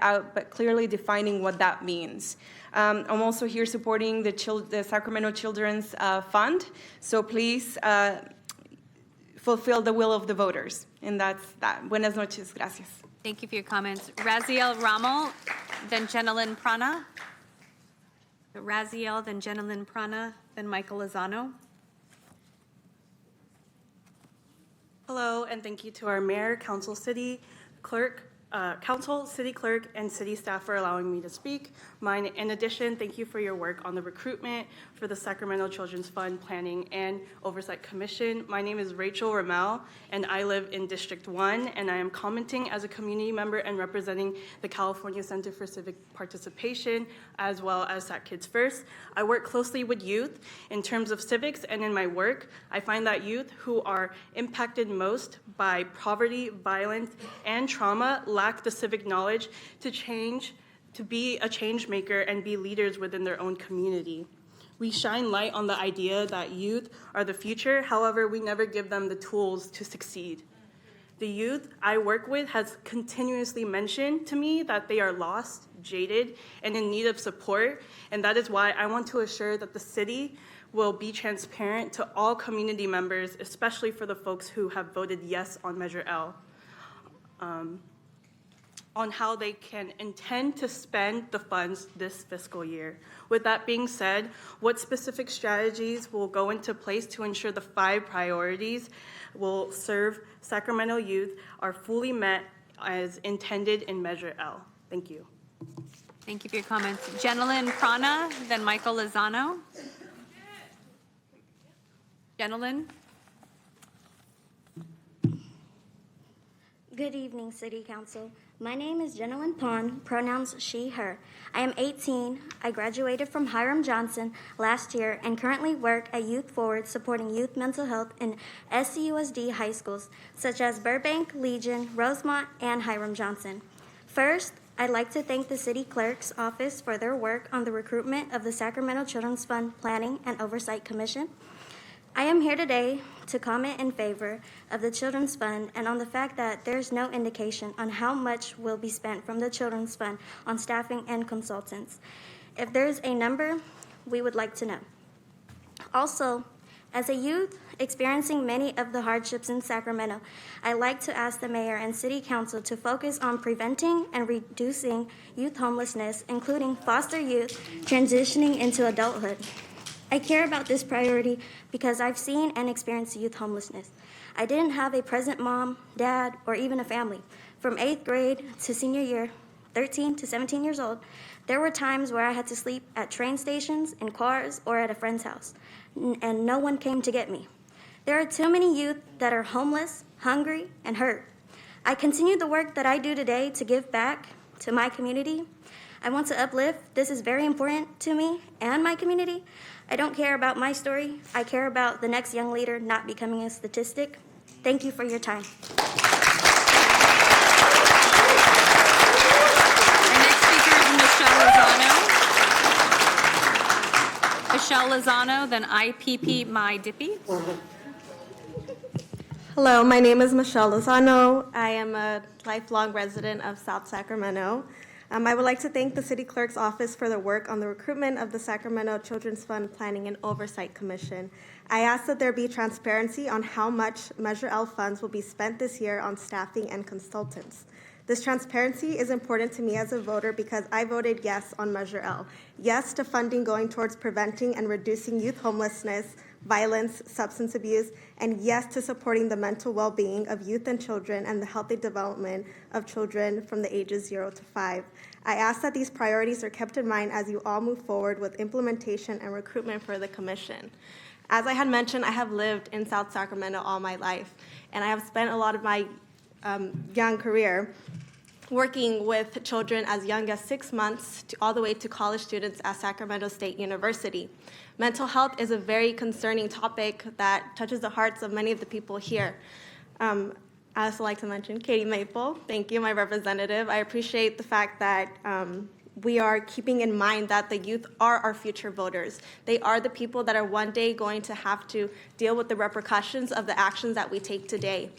clearly defining what that means. I'm also here supporting the Sacramento Children's Fund, so please fulfill the will of the voters. And that's that. Buenas noches. Gracias. Thank you for your comments. Raziel Ramel, then Jenilyn Prana. Raziel, then Jenilyn Prana, then Michael Lozano. Hello, and thank you to our mayor, council, city clerk, council, city clerk, and city staff for allowing me to speak. In addition, thank you for your work on the recruitment for the Sacramento Children's Fund Planning and Oversight Commission. My name is Rachel Ramel, and I live in District 1, and I am commenting as a community member and representing the California Center for Civic Participation, as well as Sac Kids First. I work closely with youth in terms of civics, and in my work, I find that youth who are impacted most by poverty, violence, and trauma lack the civic knowledge to be a change maker and be leaders within their own community. We shine light on the idea that youth are the future, however, we never give them the tools to succeed. The youth I work with has continuously mentioned to me that they are lost, jaded, and in need of support, and that is why I want to assure that the city will be transparent to all community members, especially for the folks who have voted yes on Measure L. on how they can intend to spend the funds this fiscal year. With that being said, what specific strategies will go into place to ensure the 5 priorities will serve Sacramento youth are fully met as intended in Measure L? Thank you. Thank you for your comments. Jenilyn Prana, then Michael Lozano. Jenilyn. Good evening, City Council. My name is Jenilyn Pond, pronouns she, her. I am 18. I graduated from Hiram Johnson last year and currently work at Youth Forward supporting youth mental health in SCUSD high schools such as Burbank, Legion, Rosemont, and Hiram Johnson. First, I'd like to thank the City Clerk's Office for their work on the recruitment of the Sacramento Children's Fund Planning and Oversight Commission. I am here today to comment in favor of the Children's Fund and on the fact that there's no indication on how much will be spent from the Children's Fund on staffing and consultants. If there's a number, we would like to know. Also, as a youth experiencing many of the hardships in Sacramento, I'd like to ask the Mayor and City Council to focus on preventing and reducing youth homelessness, including foster youth transitioning into adulthood. I care about this priority because I've seen and experienced youth homelessness. I didn't have a present mom, dad, or even a family. From 8th grade to senior year, 13 to 17 years old, there were times where I had to sleep at train stations, in cars, or at a friend's house, and no one came to get me. There are too many youth that are homeless, hungry, and hurt. I continue the work that I do today to give back to my community. I want to uplift. This is very important to me and my community. I don't care about my story. I care about the next young leader not becoming a statistic. Thank you for your time. Our next speaker is Michelle Lozano, then IPP My Dippy. Hello, my name is Michelle Lozano. I am a lifelong resident of South Sacramento. I would like to thank the City Clerk's Office for their work on the recruitment of the Sacramento Children's Fund Planning and Oversight Commission. I ask that there be transparency on how much Measure L funds will be spent this year on staffing and consultants. This transparency is important to me as a voter because I voted yes on Measure L. Yes to funding going towards preventing and reducing youth homelessness, violence, substance abuse, and yes to supporting the mental well-being of youth and children and the healthy development of children from the ages 0 to 5. I ask that these priorities are kept in mind as you all move forward with implementation and recruitment for the commission. As I had mentioned, I have lived in South Sacramento all my life, and I have spent a lot of my young career working with children as young as 6 months all the way to college students at Sacramento State University. Mental health is a very concerning topic that touches the hearts of many of the people here. I also like to mention Katie Maple. Thank you, my representative. I appreciate the fact that we are keeping in mind that the youth are our future voters. They are the people that are one day going to have to deal with the repercussions of the actions that we take today.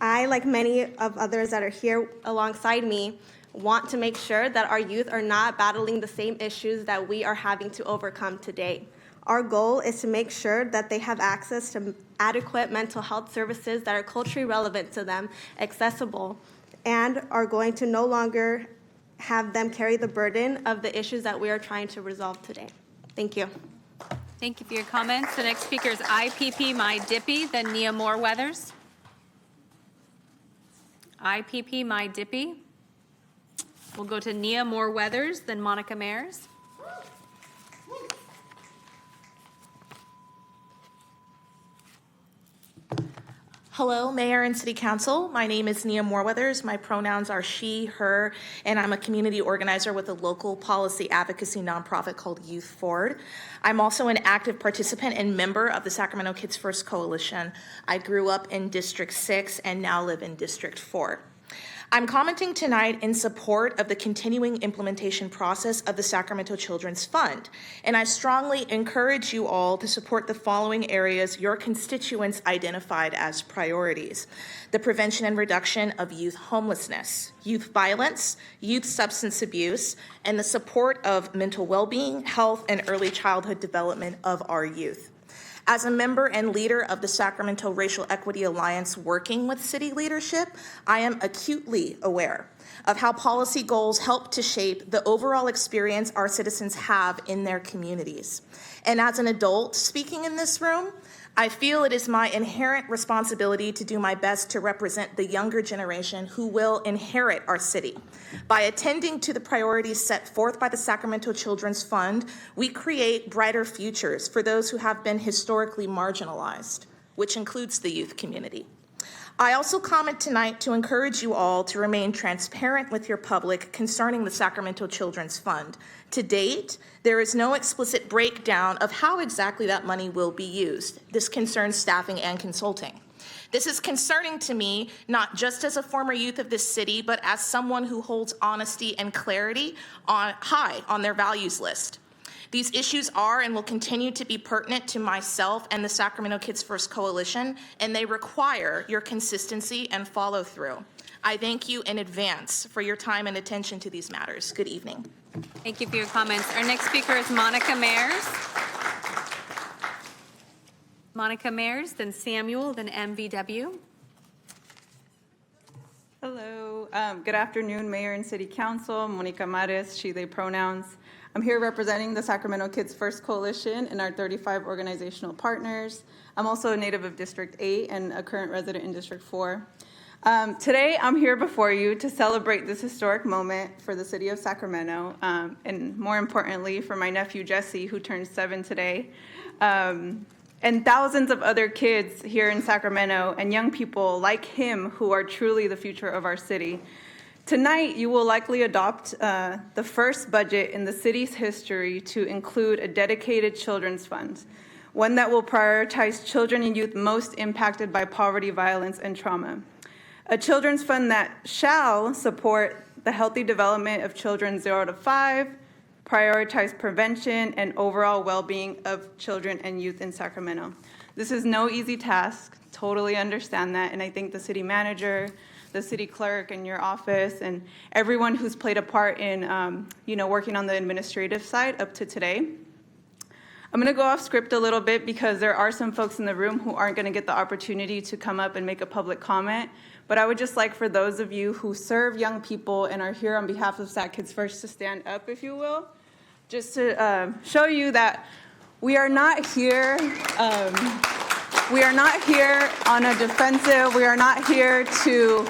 I, like many of others that are here alongside me, want to make sure that our youth are not battling the same issues that we are having to overcome today. Our goal is to make sure that they have access to adequate mental health services that are culturally relevant to them, accessible, and are going to no longer have them carry the burden of the issues that we are trying to resolve today. Thank you. Thank you for your comments. The next speaker is IPP My Dippy, then Nia Moore Weathers. IPP My Dippy. We'll go to Nia Moore Weathers, then Monica Mayers. Hello, Mayor and City Council. My name is Nia Moreweathers. My pronouns are she, her, and I'm a community organizer with a local policy advocacy nonprofit called Youth Forward. I'm also an active participant and member of the Sacramento Kids First Coalition. I grew up in District 6 and now live in District 4. I'm commenting tonight in support of the continuing implementation process of the Sacramento Children's Fund, and I strongly encourage you all to support the following areas your constituents identified as priorities: the prevention and reduction of youth homelessness, youth violence, youth substance abuse, and the support of mental well-being, health, and early childhood development of our youth. As a member and leader of the Sacramento Racial Equity Alliance working with city leadership, I am acutely aware of how policy goals help to shape the overall experience our citizens have in their communities. And as an adult speaking in this room, I feel it is my inherent responsibility to do my best to represent the younger generation who will inherit our city. By attending to the priorities set forth by the Sacramento Children's Fund, we create brighter futures for those who have been historically marginalized, which includes the youth community. I also comment tonight to encourage you all to remain transparent with your public concerning the Sacramento Children's Fund. To date, there is no explicit breakdown of how exactly that money will be used. This concerns staffing and consulting. This is concerning to me, not just as a former youth of this city, but as someone who holds honesty and clarity high on their values list. These issues are and will continue to be pertinent to myself and the Sacramento Kids First Coalition, and they require your consistency and follow through. I thank you in advance for your time and attention to these matters. Good evening. Thank you for your comments. Our next speaker is Monica Mayers. Monica Mayers, then Samuel, then MVW. Hello. Good afternoon, Mayor and City Council. Monica Mares, she, they pronouns. I'm here representing the Sacramento Kids First Coalition and our 35 organizational partners. I'm also a native of District 8 and a current resident in District 4. Today, I'm here before you to celebrate this historic moment for the city of Sacramento, and more importantly, for my nephew Jesse, who turns 7 today, and thousands of other kids here in Sacramento and young people like him who are truly the future of our city. Tonight, you will likely adopt the first budget in the city's history to include a dedicated children's fund, one that will prioritize children and youth most impacted by poverty, violence, and trauma. A children's fund that shall support the healthy development of children 0 to 5, prioritize prevention and overall well-being of children and youth in Sacramento. This is no easy task, totally understand that, and I think the city manager, the city clerk and your office and everyone who's played a part in working on the administrative side up to today. I'm gonna go off script a little bit because there are some folks in the room who aren't gonna get the opportunity to come up and make a public comment, but I would just like for those of you who serve young people and are here on behalf of Sac Kids First to stand up, if you will, just to show you that we are not here on a defensive. We are not here to,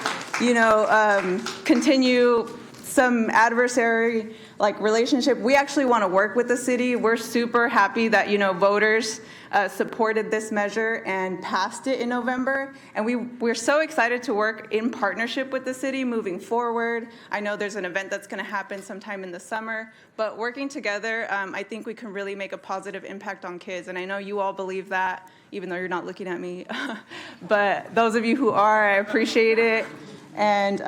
continue some adversary relationship. We actually want to work with the city. We're super happy that voters supported this measure and passed it in November. And we're so excited to work in partnership with the city moving forward. I know there's an event that's going to happen sometime in the summer, but working together, I think we can really make a positive impact on kids. And I know you all believe that, even though you're not looking at me. But those of you who are, I appreciate it. And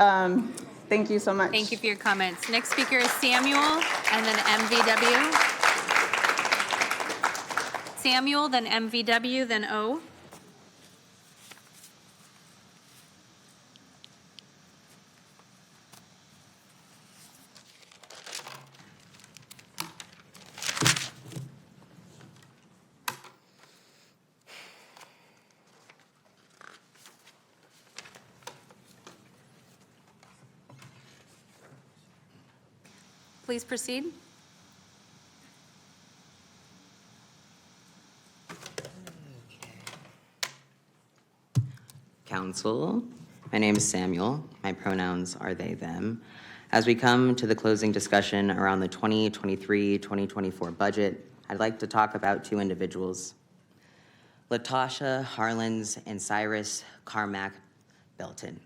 thank you so much. Thank you for your comments. Next speaker is Samuel, and then MVW. Samuel, then MVW, then O. Please proceed. Council, my name is Samuel. My pronouns are they, them. As we come to the closing discussion around the 2023-2024 budget, I'd like to talk about two individuals, Latasha Harlins and Cyrus Carmack Belton.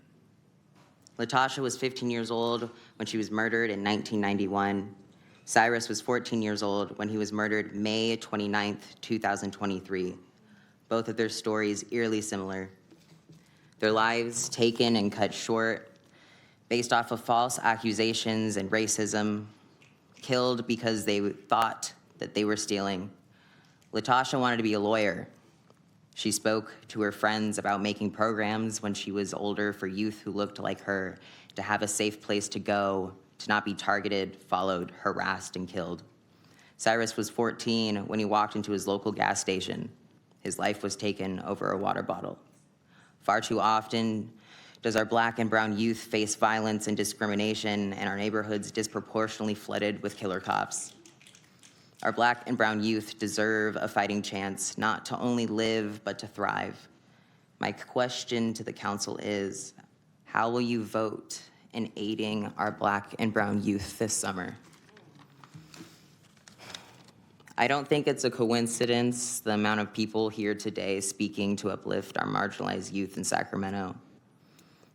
Latasha was 15 years old when she was murdered in 1991. Cyrus was 14 years old when he was murdered May 29th, 2023. Both of their stories eerily similar. Their lives taken and cut short based off of false accusations and racism, killed because they thought that they were stealing. Latasha wanted to be a lawyer. She spoke to her friends about making programs when she was older for youth who looked like her, to have a safe place to go, to not be targeted, followed, harassed, and killed. Cyrus was 14 when he walked into his local gas station. His life was taken over a water bottle. Far too often, Does our Black and brown youth face violence and discrimination and our neighborhoods disproportionately flooded with killer cops? Our Black and brown youth deserve a fighting chance, not to only live, but to thrive. My question to the council is, how will you vote in aiding our Black and brown youth this summer? I don't think it's a coincidence the amount of people here today speaking to uplift our marginalized youth in Sacramento.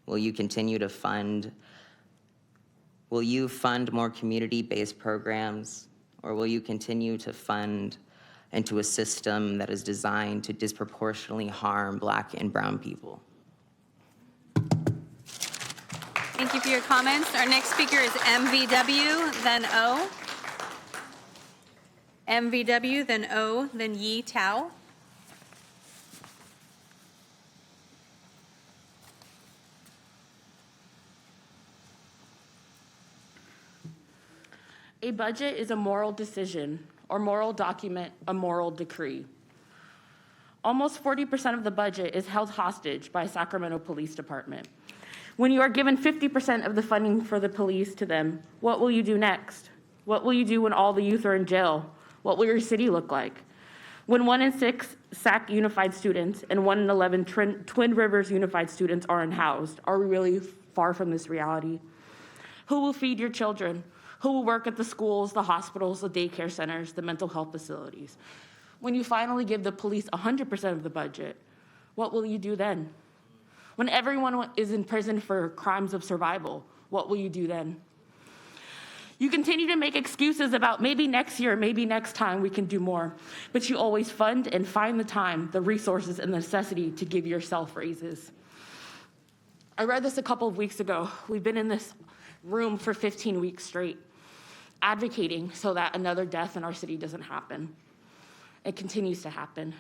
Will you continue to fund more community-based programs, or will you continue to fund into a system that is designed to disproportionately harm Black and brown people? Thank you for your comments. Our next speaker is MVW, then O. MVW, then O, then Yi Tao. A budget is a moral decision, or moral document, a moral decree. Almost 40% of the budget is held hostage by Sacramento Police Department. When you are given 50% of the funding for the police to them, what will you do next? What will you do when all the youth are in jail? What will your city look like? When 1 in 6 SAC Unified students and 1 in 11 Twin Rivers Unified students are unhoused, are we really far from this reality? Who will feed your children? Who will work at the schools, the hospitals, the daycare centers, the mental health facilities? When you finally give the police 100% of the budget, what will you do then? When everyone is in prison for crimes of survival, what will you do then? You continue to make excuses about maybe next year, maybe next time we can do more, but you always fund and find the time, the resources, and the necessity to give yourself raises. I read this a couple of weeks ago. We've been in this room for 15 weeks straight, advocating so that another death in our city doesn't happen. It continues to happen.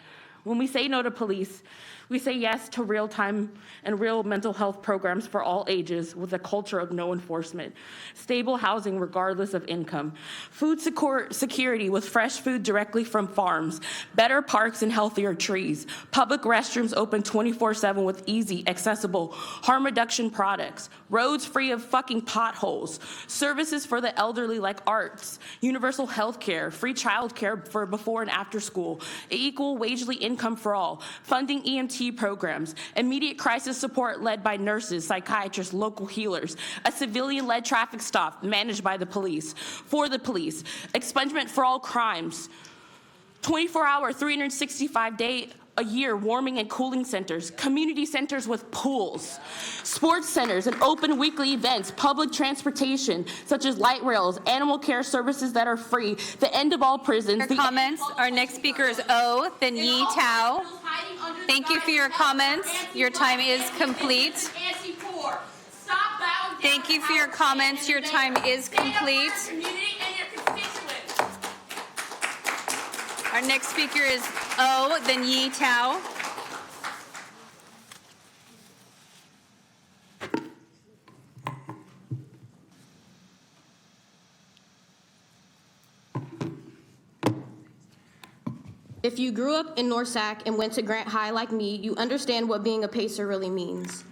When we say no to police, we say yes to real-time and real mental health programs for all ages with a culture of no enforcement, stable housing regardless of income, food security with fresh food directly from farms, better parks and healthier trees, public restrooms open 24/7 with easy, accessible, harm reduction products, roads free of fucking potholes, services for the elderly like arts, universal health care, free child care for before and after school, equal wagely income for all, funding EMT programs, immediate crisis support led by nurses, psychiatrists, local healers, a civilian-led traffic stop managed by the police, for the police, expungement for all crimes, 24-hour, 365-day a year warming and cooling centers, community centers with pools, sports centers and open weekly events, public transportation such as light rails, animal care services that are free, the end of all prisons. Comments. Our next speaker is O, then Yi Tao. Thank you for your comments. Your time is complete. Thank you for your comments. Your time is complete. Our next speaker is O, then Yi Tao. If you grew up in North Sac and went to Grant High like me, you understand what being a Pacer really means.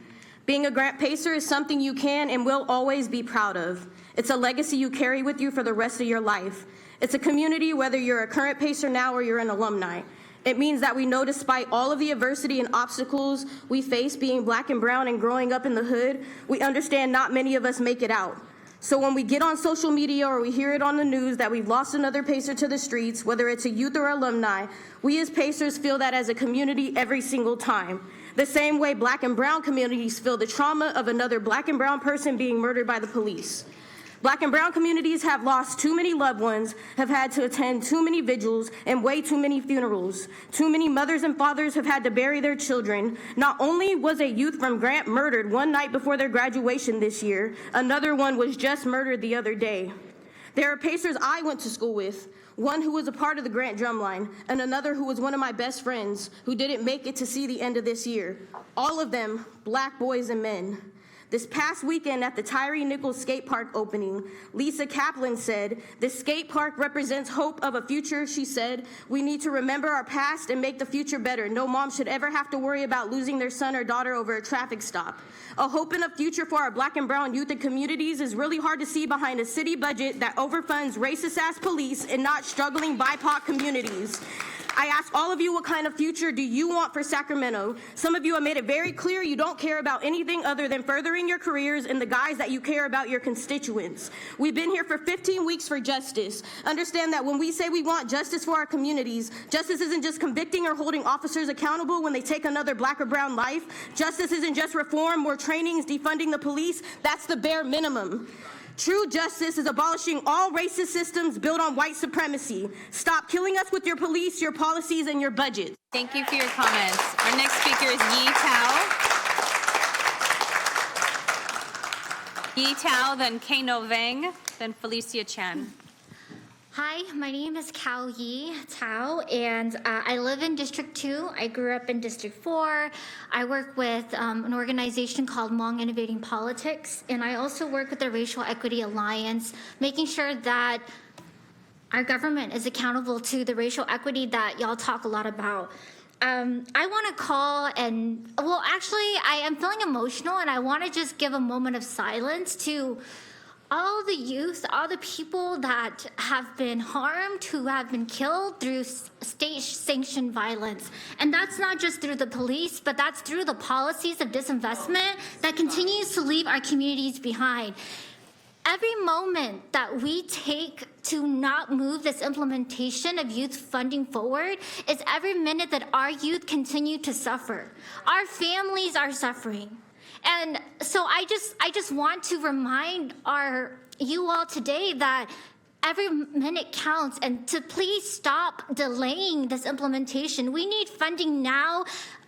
Being a Grant Pacer is something you can and will always be proud of. It's a legacy you carry with you for the rest of your life. It's a community, whether you're a current Pacer now or you're an alumni. It means that we know despite all of the adversity and obstacles we face being Black and brown and growing up in the hood, we understand not many of us make it out. So when we get on social media or we hear it on the news that we've lost another Pacer to the streets, whether it's a youth or alumni, we as Pacers feel that as a community every single time. The same way Black and brown communities feel the trauma of another Black and brown person being murdered by the police. Black and brown communities have lost too many loved ones, have had to attend too many vigils and way too many funerals. Too many mothers and fathers have had to bury their children. Not only was a youth from Grant murdered one night before their graduation this year, another one was just murdered the other day. There are Pacers I went to school with, one who was a part of the Grant drumline, and another who was one of my best friends who didn't make it to see the end of this year. All of them Black boys and men. This past weekend at the Tyree Nichols Skate Park opening, Lisa Kaplan said, "This skate park represents hope of a future," she said. "We need to remember our past and make the future better. No mom should ever have to worry about losing their son or daughter over a traffic stop. A hope and a future for our Black and brown youth and communities is really hard to see behind a city budget that overfunds racist-ass police and not struggling BIPOC communities. I ask all of you, what kind of future do you want for Sacramento? Some of you have made it very clear you don't care about anything other than furthering your careers in the guise that you care about your constituents. We've been here for 15 weeks for justice. Understand that when we say we want justice for our communities, justice isn't just convicting or holding officers accountable when they take another Black or brown life. Justice isn't just reform, more trainings, defunding the police. That's the bare minimum. True justice is abolishing all racist systems built on white supremacy. Stop killing us with your police, your policies, and your budget." Thank you for your comments. Our next speaker is Yi Tao. Yi Tao, then Kano Vang, then Felicia Chan. Hi, my name is Kao Yi Tao, and I live in District 2. I grew up in District 4. I work with an organization called Hmong Innovating Politics, and I also work with the Racial Equity Alliance, making sure that our government is accountable to the racial equity that y'all talk a lot about. I want to call and, well, actually, I am feeling emotional, and I want to just give a moment of silence to all the youth, all the people that have been harmed, who have been killed through state-sanctioned violence. And that's not just through the police, but that's through the policies of disinvestment that continues to leave our communities behind. Every moment that we take to not move this implementation of youth funding forward is every minute that our youth continue to suffer. Our families are suffering. And so I just want to remind you all today that every minute counts, and to please stop delaying this implementation. We need funding now.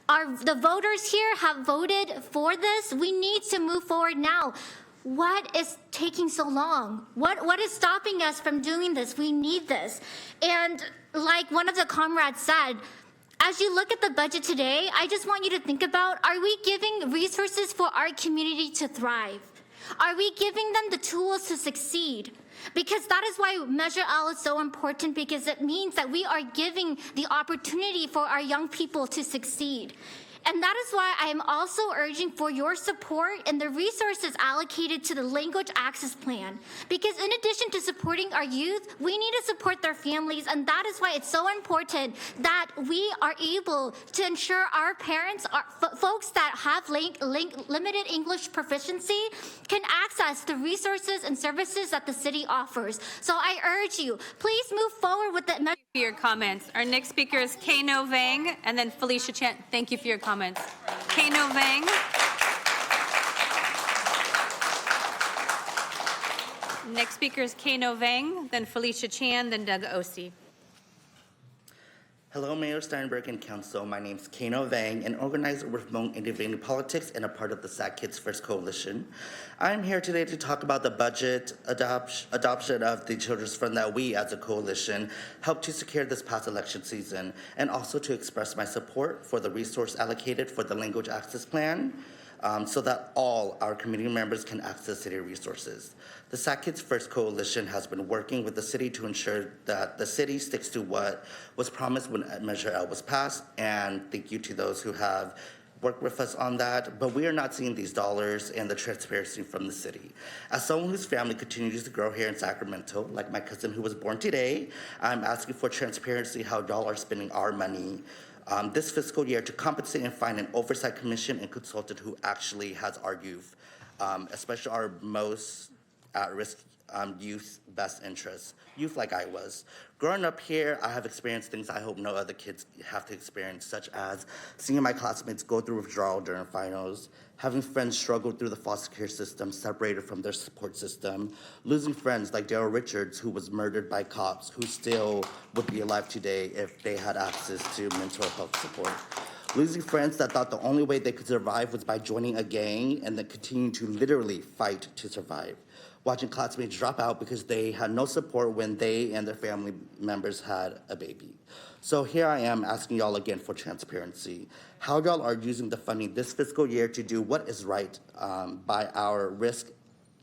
The voters here have voted for this. We need to move forward now. What is taking so long? What is stopping us from doing this? We need this. And like one of the comrades said, as you look at the budget today, I just want you to think about, are we giving resources for our community to thrive? Are we giving them the tools to succeed? Because that is why Measure L is so important, because it means that we are giving the opportunity for our young people to succeed. And that is why I am also urging for your support and the resources allocated to the Language Access Plan. Because in addition to supporting our youth, we need to support their families, and that is why it's so important that we are able to ensure our parents, folks that have limited English proficiency, can access the resources and services that the city offers. So I urge you, please move forward with the measure. For your comments. Our next speaker is Kano Vang, and then Felicia Chan. Thank you for your comments. Kano Vang. Next speaker is Kano Vang, then Felicia Chan, then Doug Osi. Hello, Mayor Steinberg and Council. My name is Kano Vang, an organizer with Hmong Innovating Politics and a part of the Sac Kids First Coalition. I'm here today to talk about the budget adoption of the Children's Fund that we, as a coalition, helped to secure this past election season, and also to express my support for the resource allocated for the Language Access Plan, so that all our community members can access city resources. The Sac Kids First Coalition has been working with the city to ensure that the city sticks to what was promised when Measure L was passed, and thank you to those who have worked with us on that, but we are not seeing these dollars and the transparency from the city. As someone whose family continues to grow here in Sacramento, like my cousin who was born today, I'm asking for transparency how y'all are spending our money this fiscal year to compensate and find an oversight commission and consultant who actually has our youth, especially our most at-risk youth best interests, youth like I was. Growing up here, I have experienced things I hope no other kids have to experience, such as seeing my classmates go through withdrawal during finals, having friends struggle through the foster care system, separated from their support system, losing friends like Daryl Richards, who was murdered by cops, who still would be alive today if they had access to mental health support. Losing friends that thought the only way they could survive was by joining a gang and then continuing to literally fight to survive. Watching classmates drop out because they had no support when they and their family members had a baby. So here I am asking y'all again for transparency. How y'all are using the funding this fiscal year to do what is right by our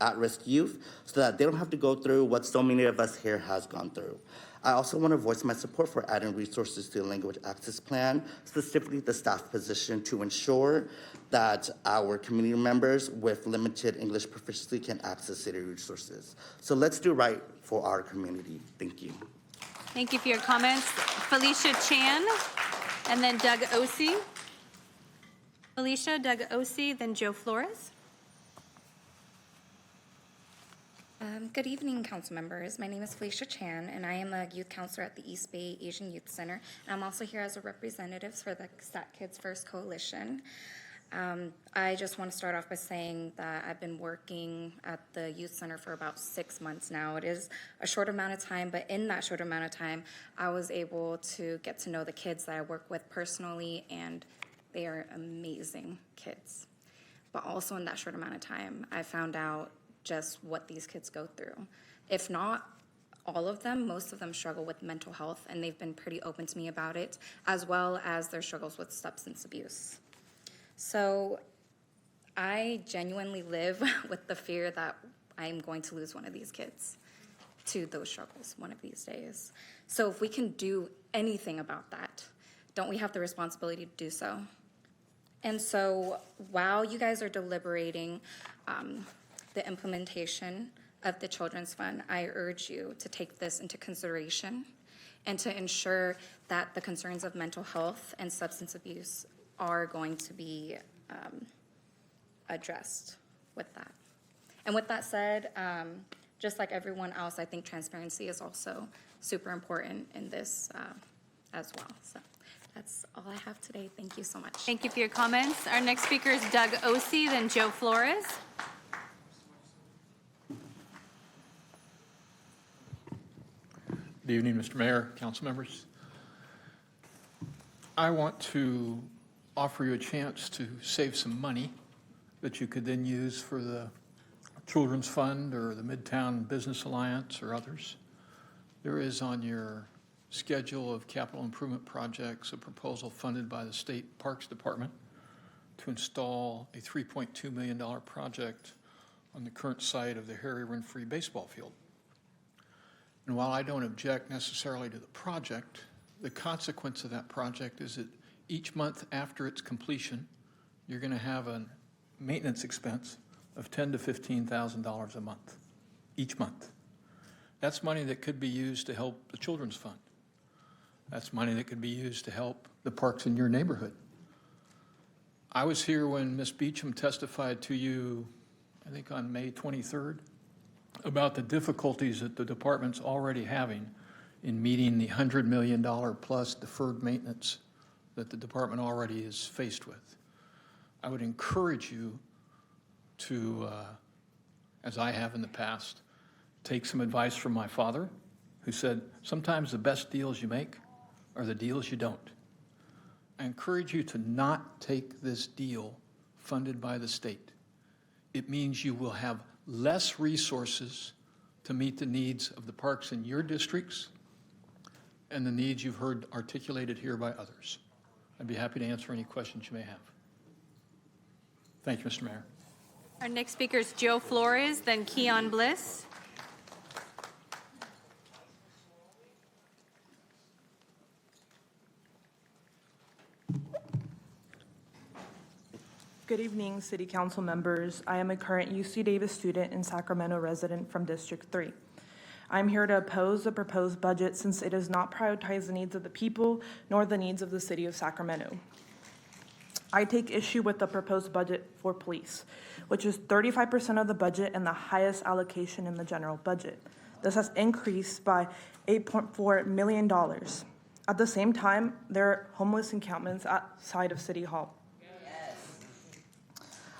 at-risk youth so that they don't have to go through what so many of us here has gone through. I also want to voice my support for adding resources to the language access plan, specifically the staff position, to ensure that our community members with limited English proficiency can access city resources. So let's do right for our community. Thank you. Thank you for your comments. Felicia Chan, and then Doug Osee. Felicia, Doug Osee, then Joe Flores. Good evening, council members. My name is Felicia Chan, and I am a youth counselor at the East Bay Asian Youth Center. And I'm also here as a representative for the SAC Kids First Coalition. I just want to start off by saying that I've been working at the youth center for about 6 months now. It is a short amount of time, but in that short amount of time, I was able to get to know the kids that I work with personally, and they are amazing kids. But also in that short amount of time, I found out just what these kids go through. If not all of them, most of them struggle with mental health, and they've been pretty open to me about it, as well as their struggles with substance abuse. So I genuinely live with the fear that I'm going to lose one of these kids to those struggles one of these days. So if we can do anything about that, don't we have the responsibility to do so? And so while you guys are deliberating the implementation of the Children's Fund, I urge you to take this into consideration and to ensure that the concerns of mental health and substance abuse are going to be addressed with that. And with that said, just like everyone else, I think transparency is also super important in this as well. So that's all I have today. Thank you so much. Thank you for your comments. Our next speaker is Doug Osee, then Joe Flores. Good evening, Mr. Mayor, council members. I want to offer you a chance to save some money that you could then use for the Children's Fund or the Midtown Business Alliance or others. There is on your schedule of capital improvement projects a proposal funded by the State Parks Department to install a $3.2 million project on the current site of the Harry Renfree baseball field. And while I don't object necessarily to the project, the consequence of that project is that each month after its completion, you're going to have a maintenance expense of $10,000 to $15,000 a month, each month. That's money that could be used to help the Children's Fund. That's money that could be used to help the parks in your neighborhood. I was here when Ms. Beecham testified to you, I think on May 23rd, about the difficulties that the department's already having in meeting the $100 million plus deferred maintenance that the department already is faced with. I would encourage you to, as I have in the past, take some advice from my father, who said, sometimes the best deals you make are the deals you don't. I encourage you to not take this deal funded by the state. It means you will have less resources to meet the needs of the parks in your districts and the needs you've heard articulated here by others. I'd be happy to answer any questions you may have. Thank you, Mr. Mayor. Our next speaker is Joe Flores, then Keon Bliss. Good evening, City Council members. I am a current UC Davis student and Sacramento resident from District 3. I'm here to oppose the proposed budget since it does not prioritize the needs of the people nor the needs of the city of Sacramento. I take issue with the proposed budget for police, which is 35% of the budget and the highest allocation in the general budget. This has increased by $8.4 million. At the same time, there are homeless encampments outside of City Hall.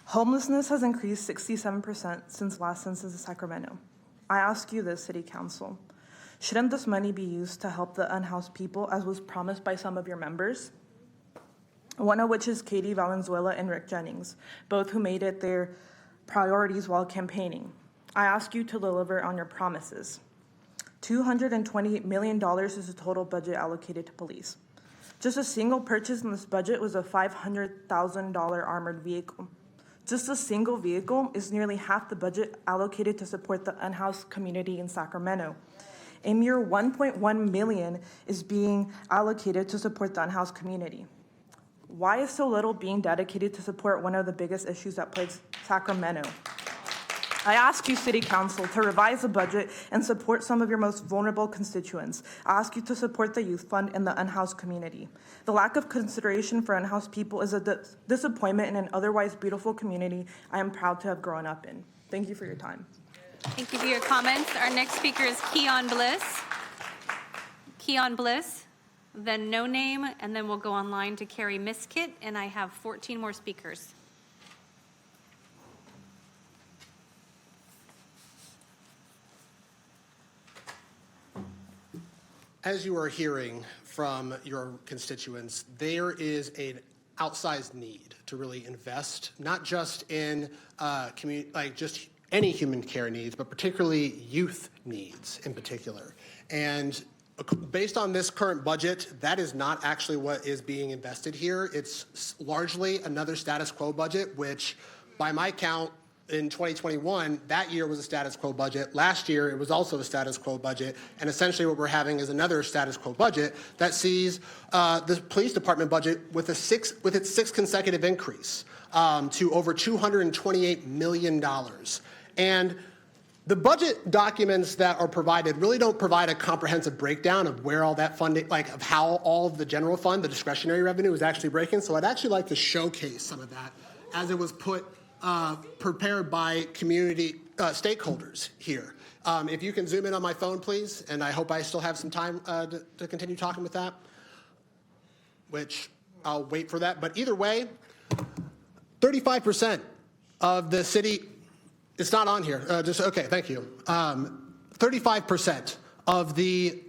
Homelessness has increased 67% since last census in Sacramento. I ask you this, City Council, shouldn't this money be used to help the unhoused people as was promised by some of your members? One of which is Katie Valenzuela and Rick Jennings, both who made it their priorities while campaigning. I ask you to deliver on your promises. $228 million is the total budget allocated to police. Just a single purchase in this budget was a $500,000 armored vehicle. Just a single vehicle is nearly half the budget allocated to support the unhoused community in Sacramento. A mere $1.1 million is being allocated to support the unhoused community. Why is so little being dedicated to support one of the biggest issues that plagues Sacramento? I ask you, City Council, to revise the budget and support some of your most vulnerable constituents. I ask you to support the Youth Fund and the unhoused community. The lack of consideration for unhoused people is a disappointment in an otherwise beautiful community I am proud to have grown up in. Thank you for your time. Thank you for your comments. Our next speaker is Keon Bliss. Keon Bliss, then No Name, and then we'll go online to Carrie Miskit, and I have 14 more speakers. As you are hearing from your constituents, there is an outsized need to really invest, not just in just any human care needs, but particularly youth needs in particular. And based on this current budget, that is not actually what is being invested here. It's largely another status quo budget, which by my count, in 2021, that year was a status quo budget. Last year, it was also a status quo budget. And essentially what we're having is another status quo budget that sees the police department budget with its sixth consecutive increase to over $228 million. And the budget documents that are provided really don't provide a comprehensive breakdown of where all that funding, of how all of the general fund, the discretionary revenue, is actually breaking. So I'd actually like to showcase some of that as it was prepared by community stakeholders here. If you can zoom in on my phone, please, and I hope I still have some time to continue talking with that, which I'll wait for that. But either way, 35% of the city, it's not on here, okay, thank you. 35% of the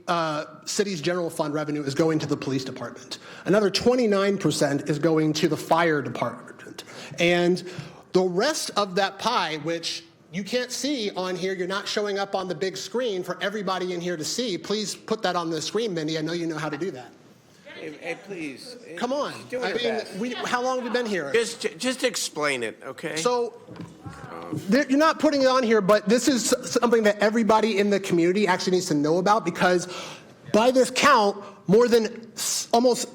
city's general fund revenue is going to the police department. Another 29% is going to the fire department. And the rest of that pie, which you can't see on here, you're not showing up on the big screen for everybody in here to see. Please put that on the screen, Mindy. I know you know how to do that. Hey, please. Come on. How long have we been here? Just explain it, okay? So you're not putting it on here, but this is something that everybody in the community actually needs to know about, because by this count, more than almost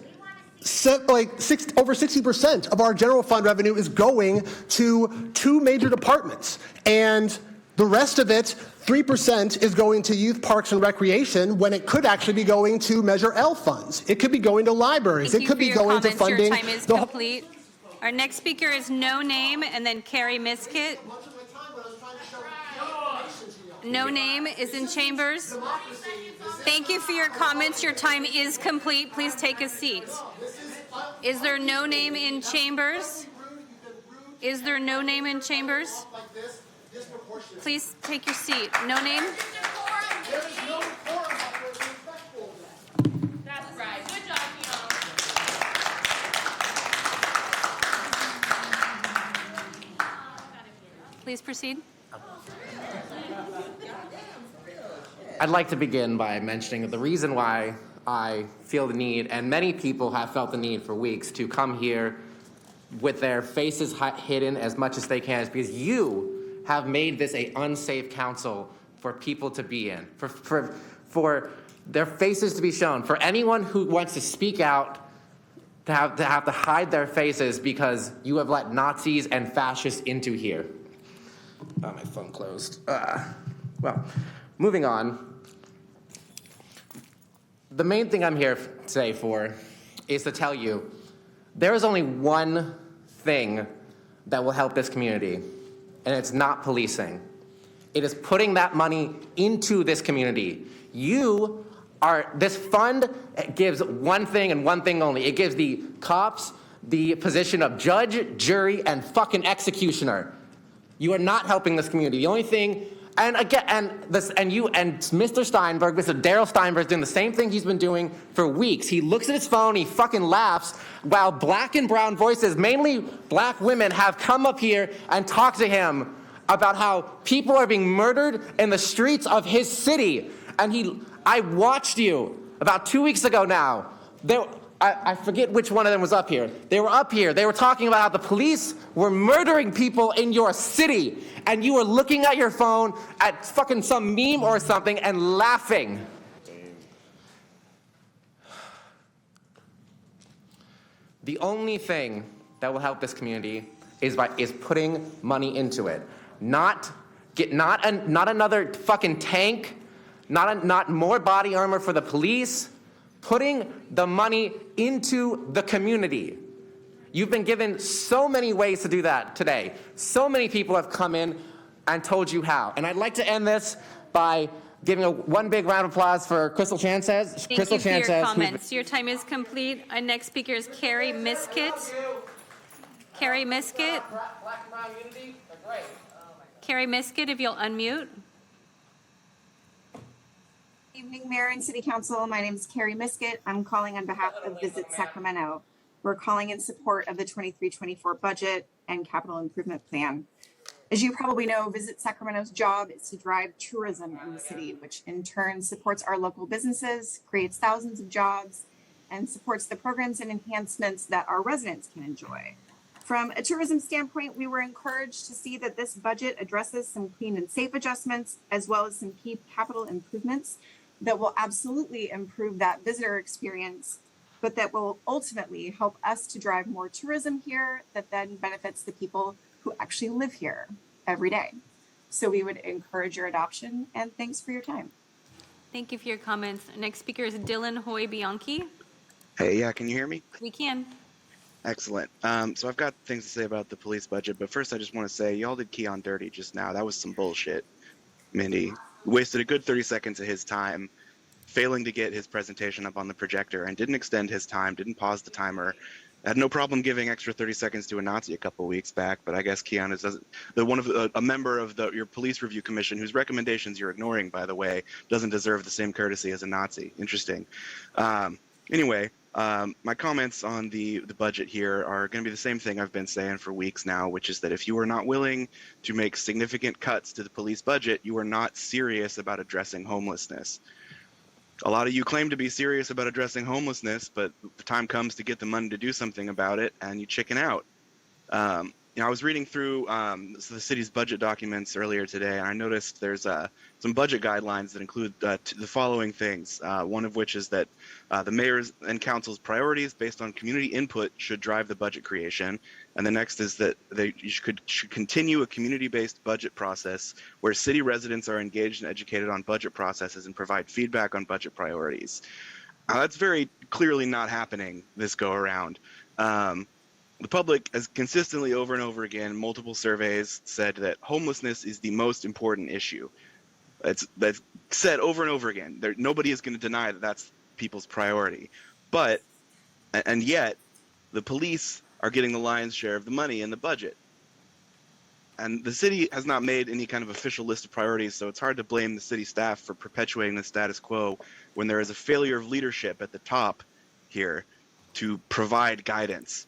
over 60% of our general fund revenue is going to two major departments. And the rest of it, 3%, is going to youth, parks, and recreation, when it could actually be going to Measure L funds. It could be going to libraries. It could be going to funding. Your time is complete. Our next speaker is No Name, and then Carrie Miskit. No Name is in chambers. Thank you for your comments. Your time is complete. Please take a seat. Is there No Name in chambers? Is there No Name in chambers? Please take your seat. No Name? That's right. Good job, Keon. Please proceed. I'd like to begin by mentioning that the reason why I feel the need, and many people have felt the need for weeks, to come here with their faces hidden as much as they can, is because you have made this an unsafe council for people to be in, for their faces to be shown, for anyone who wants to speak out to have to hide their faces because you have let Nazis and fascists into here. Oh, my phone closed. Well, moving on. The main thing I'm here today for is to tell you there is only one thing that will help this community, and it's not policing. It is putting that money into this community. This fund gives one thing and one thing only. It gives the cops the position of judge, jury, and fucking executioner. You are not helping this community. The only thing, Mr. Steinberg, Mr. Daryl Steinberg, is doing the same thing he's been doing for weeks. He looks at his phone, he fucking laughs, while black and brown voices, mainly black women, have come up here and talked to him about how people are being murdered in the streets of his city. And I watched you about 2 weeks ago now. I forget which one of them was up here. They were up here. They were talking about how the police were murdering people in your city, and you were looking at your phone at fucking some meme or something and laughing. The only thing that will help this community is putting money into it. Not another fucking tank, not more body armor for the police. Putting the money into the community. You've been given so many ways to do that today. So many people have come in and told you how. And I'd like to end this by giving one big round of applause for Crystal Chanchez. Thank you for your comments. Your time is complete. Our next speaker is Carrie Miskett. Carrie Miskett. Black and brown unity, they're great. Carrie Miskett, if you'll unmute. Evening, Mayor and City Council. My name is Carrie Miskett. I'm calling on behalf of Visit Sacramento. We're calling in support of the 23-24 budget and capital improvement plan. As you probably know, Visit Sacramento's job is to drive tourism in the city, which in turn supports our local businesses, creates thousands of jobs, and supports the programs and enhancements that our residents can enjoy. From a tourism standpoint, we were encouraged to see that this budget addresses some clean and safe adjustments, as well as some key capital improvements that will absolutely improve that visitor experience, but that will ultimately help us to drive more tourism here that then benefits the people who actually live here every day. So we would encourage your adoption, and thanks for your time. Thank you for your comments. Next speaker is Dylan Hoy Bianchi. Hey, yeah, can you hear me? We can. Excellent. So I've got things to say about the police budget, but first I just want to say y'all did Keon dirty just now. That was some bullshit, Mindy. Wasted a good 30 seconds of his time failing to get his presentation up on the projector and didn't extend his time, didn't pause the timer. Had no problem giving extra 30 seconds to a Nazi a couple weeks back, but I guess Keon is a member of your police review commission whose recommendations you're ignoring, by the way, doesn't deserve the same courtesy as a Nazi. Interesting. Anyway, my comments on the budget here are going to be the same thing I've been saying for weeks now, which is that if you are not willing to make significant cuts to the police budget, you are not serious about addressing homelessness. A lot of you claim to be serious about addressing homelessness, but the time comes to get the money to do something about it, and you chicken out. I was reading through the city's budget documents earlier today, and I noticed there's some budget guidelines that include the following things. One of which is that the mayor's and council's priorities based on community input should drive the budget creation. And the next is that you should continue a community-based budget process where city residents are engaged and educated on budget processes and provide feedback on budget priorities. That's very clearly not happening this go around. The public has consistently over and over again, multiple surveys said that homelessness is the most important issue. That's said over and over again. Nobody is going to deny that that's people's priority. And yet, the police are getting the lion's share of the money in the budget. And the city has not made any kind of official list of priorities, so it's hard to blame the city staff for perpetuating the status quo when there is a failure of leadership at the top here to provide guidance.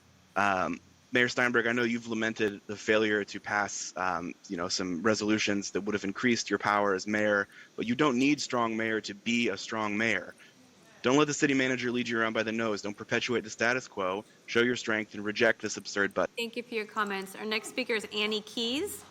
Mayor Steinberg, I know you've lamented the failure to pass, some resolutions that would have increased your power as mayor, but you don't need strong mayor to be a strong mayor. Don't let the city manager lead you around by the nose. Don't perpetuate the status quo. Show your strength and reject this absurd budget. Thank you for your comments. Our next speaker is Annie Keys.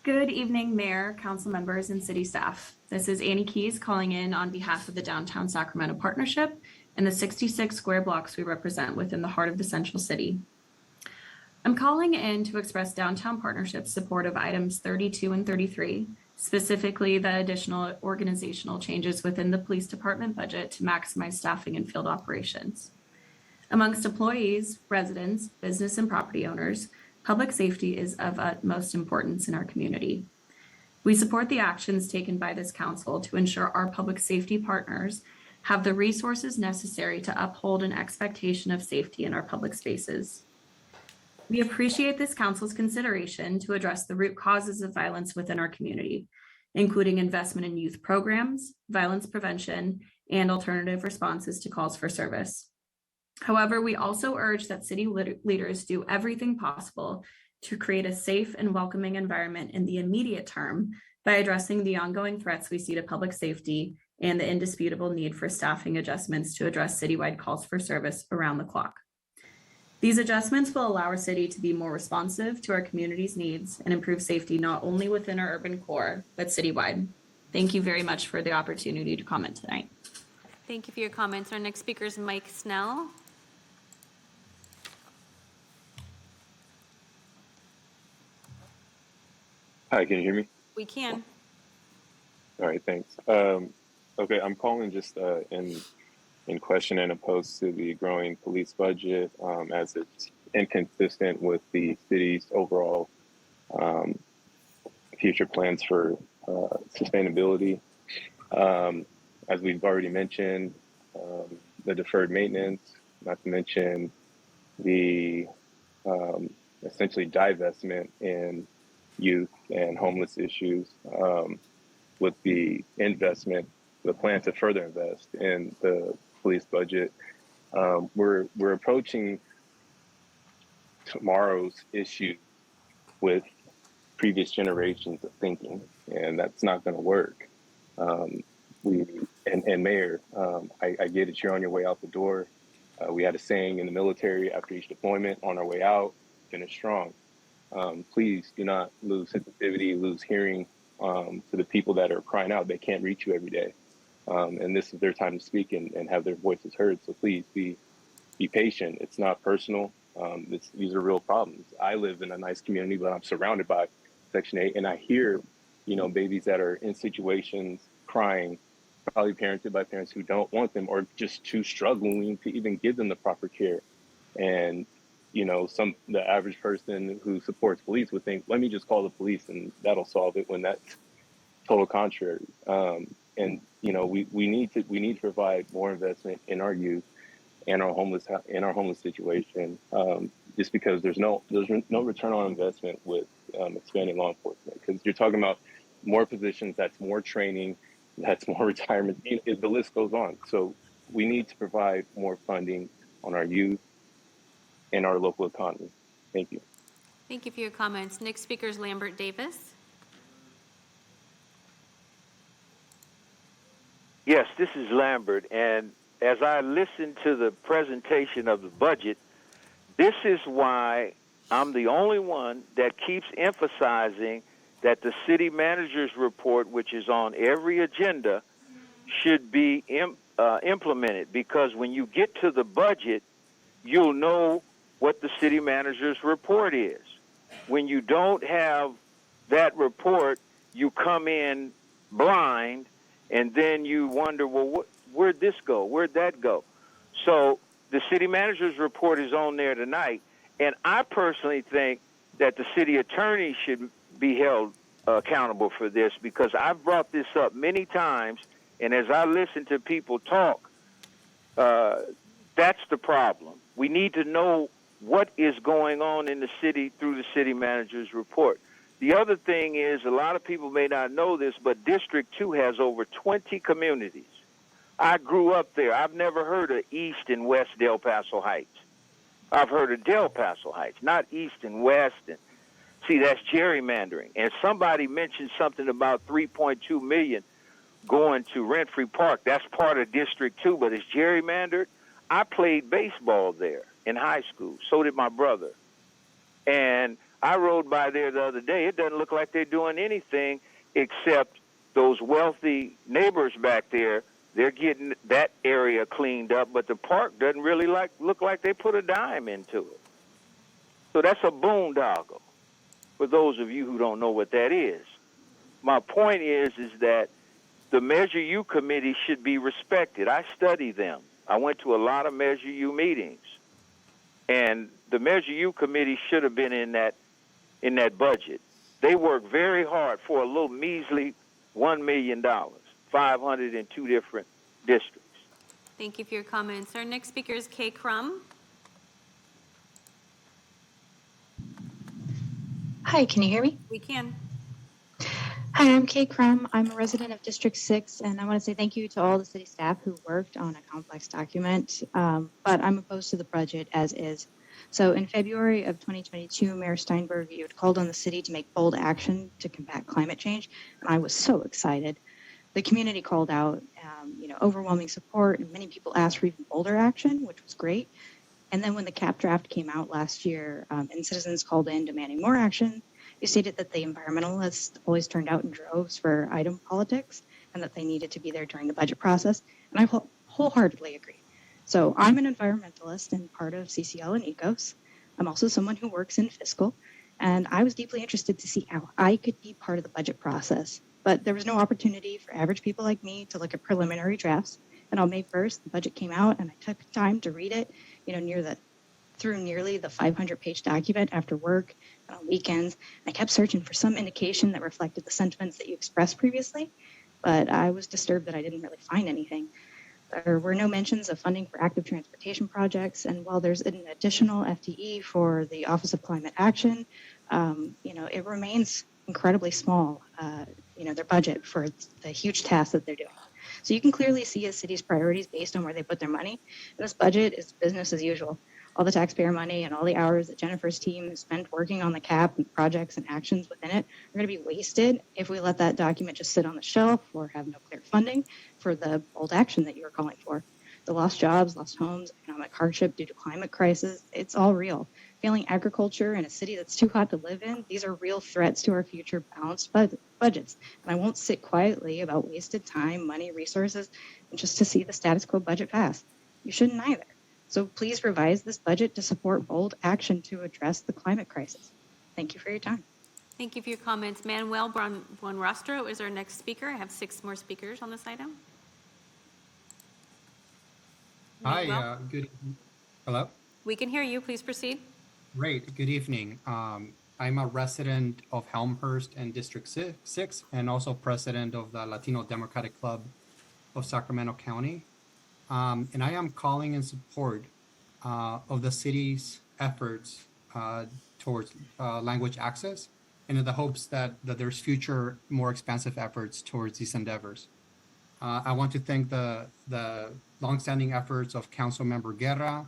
Good evening, Mayor, council members, and city staff. This is Annie Keys calling in on behalf of the Downtown Sacramento Partnership and the 66 square blocks we represent within the heart of the Central City. I'm calling in to express Downtown Partnership's support of items 32 and 33, specifically the additional organizational changes within the police department budget to maximize staffing and field operations. Amongst employees, residents, business and property owners, public safety is of utmost importance in our community. We support the actions taken by this council to ensure our public safety partners have the resources necessary to uphold an expectation of safety in our public spaces. We appreciate this council's consideration to address the root causes of violence within our community, including investment in youth programs, violence prevention, and alternative responses to calls for service. However, we also urge that city leaders do everything possible to create a safe and welcoming environment in the immediate term by addressing the ongoing threats we see to public safety and the indisputable need for staffing adjustments to address citywide calls for service around the clock. These adjustments will allow our city to be more responsive to our community's needs and improve safety not only within our urban core, but citywide. Thank you very much for the opportunity to comment tonight. Thank you for your comments. Our next speaker is Mike Snell. Hi, can you hear me? We can. All right, thanks. Okay, I'm calling just in question and opposed to the growing police budget as it's inconsistent with the city's overall future plans for sustainability. As we've already mentioned, the deferred maintenance, not to mention the essentially divestment in youth and homeless issues, with the investment, the plan to further invest in the police budget. We're approaching tomorrow's issue with previous generations of thinking, and that's not going to work. Mayor, I get it, you're on your way out the door. We had a saying in the military after each deployment, on our way out, finish strong. Please do not lose sensitivity, lose hearing to the people that are crying out. They can't reach you every day. And this is their time to speak and have their voices heard. So please be patient. It's not personal. These are real problems. I live in a nice community, but I'm surrounded by Section 8, and I hear, babies that are in situations crying, probably parented by parents who don't want them or just too struggling to even give them the proper care. And the average person who supports police would think, let me just call the police and that'll solve it, when that's total contrary. We need to provide more investment in our youth and our homeless situation, just because there's no return on investment with expanding law enforcement, because you're talking about more positions, that's more training, that's more retirement, the list goes on. So we need to provide more funding on our youth and our local economy. Thank you. Thank you for your comments. Next speaker is Lambert Davis. Yes, this is Lambert, and as I listened to the presentation of the budget, this is why I'm the only one that keeps emphasizing that the city manager's report, which is on every agenda, should be implemented, because when you get to the budget, you'll know what the city manager's report is. When you don't have that report, you come in blind, and then you wonder, well, where'd this go? Where'd that go? So the city manager's report is on there tonight, and I personally think that the city attorney should be held accountable for this, because I've brought this up many times, and as I listen to people talk, that's the problem. We need to know what is going on in the city through the city manager's report. The other thing is, a lot of people may not know this, but District 2 has over 20 communities. I grew up there. I've never heard of East and West Del Paso Heights. I've heard of Del Paso Heights, not East and West. And see, that's gerrymandering. And somebody mentioned something about $3.2 million going to Rent-Free Park. That's part of District 2, but it's gerrymandered. I played baseball there in high school. So did my brother. And I rode by there the other day. It doesn't look like they're doing anything except those wealthy neighbors back there. They're getting that area cleaned up, but the park doesn't really look like they put a dime into it. So that's a boondoggle for those of you who don't know what that is. My point is that the Measure U committee should be respected. I study them. I went to a lot of Measure U meetings, and the Measure U committee should have been in that budget. They work very hard for a little measly $1 million, 500 in 2 different districts. Thank you for your comments. Our next speaker is Kay Crum. Hi, can you hear me? We can. Hi, I'm Kay Crum. I'm a resident of District 6, and I want to say thank you to all the city staff who worked on a complex document, but I'm opposed to the budget as is. So in February of 2022, Mayor Steinberg, you had called on the city to make bold action to combat climate change, and I was so excited. The community called out, overwhelming support, and many people asked for even bolder action, which was great. And then when the CAP draft came out last year, and citizens called in demanding more action, you stated that the environmentalists always turned out in droves for item politics, and that they needed to be there during the budget process. And I wholeheartedly agree. So I'm an environmentalist and part of CCL and ECOS. I'm also someone who works in fiscal, and I was deeply interested to see how I could be part of the budget process. But there was no opportunity for average people like me to look at preliminary drafts. And on May 1st, the budget came out, and I took time to read it, through nearly the 500-page document after work and on weekends. I kept searching for some indication that reflected the sentiments that you expressed previously, but I was disturbed that I didn't really find anything. There were no mentions of funding for active transportation projects, and while there's an additional FTE for the Office of Climate Action, it remains incredibly small, their budget for the huge tasks that they're doing. So you can clearly see a city's priorities based on where they put their money. And this budget is business as usual. All the taxpayer money and all the hours that Jennifer's team has spent working on the CAP and projects and actions within it are going to be wasted if we let that document just sit on the shelf or have no clear funding for the bold action that you were calling for. The lost jobs, lost homes, economic hardship due to climate crisis, it's all real. Failing agriculture in a city that's too hot to live in, these are real threats to our future balanced budgets. And I won't sit quietly about wasted time, money, resources, just to see the status quo budget pass. You shouldn't either. So please revise this budget to support bold action to address the climate crisis. Thank you for your time. Thank you for your comments. Manuel Buenrostro is our next speaker. I have 6 more speakers on this item. Hi, good evening. Hello? We can hear you. Please proceed. Great, good evening. I'm a resident of Helmhurst and District 6 and also president of the Latino Democratic Club of Sacramento County. And I am calling in support of the city's efforts towards language access, and in the hopes that there's future more expansive efforts towards these endeavors. I want to thank the longstanding efforts of Councilmember Guerra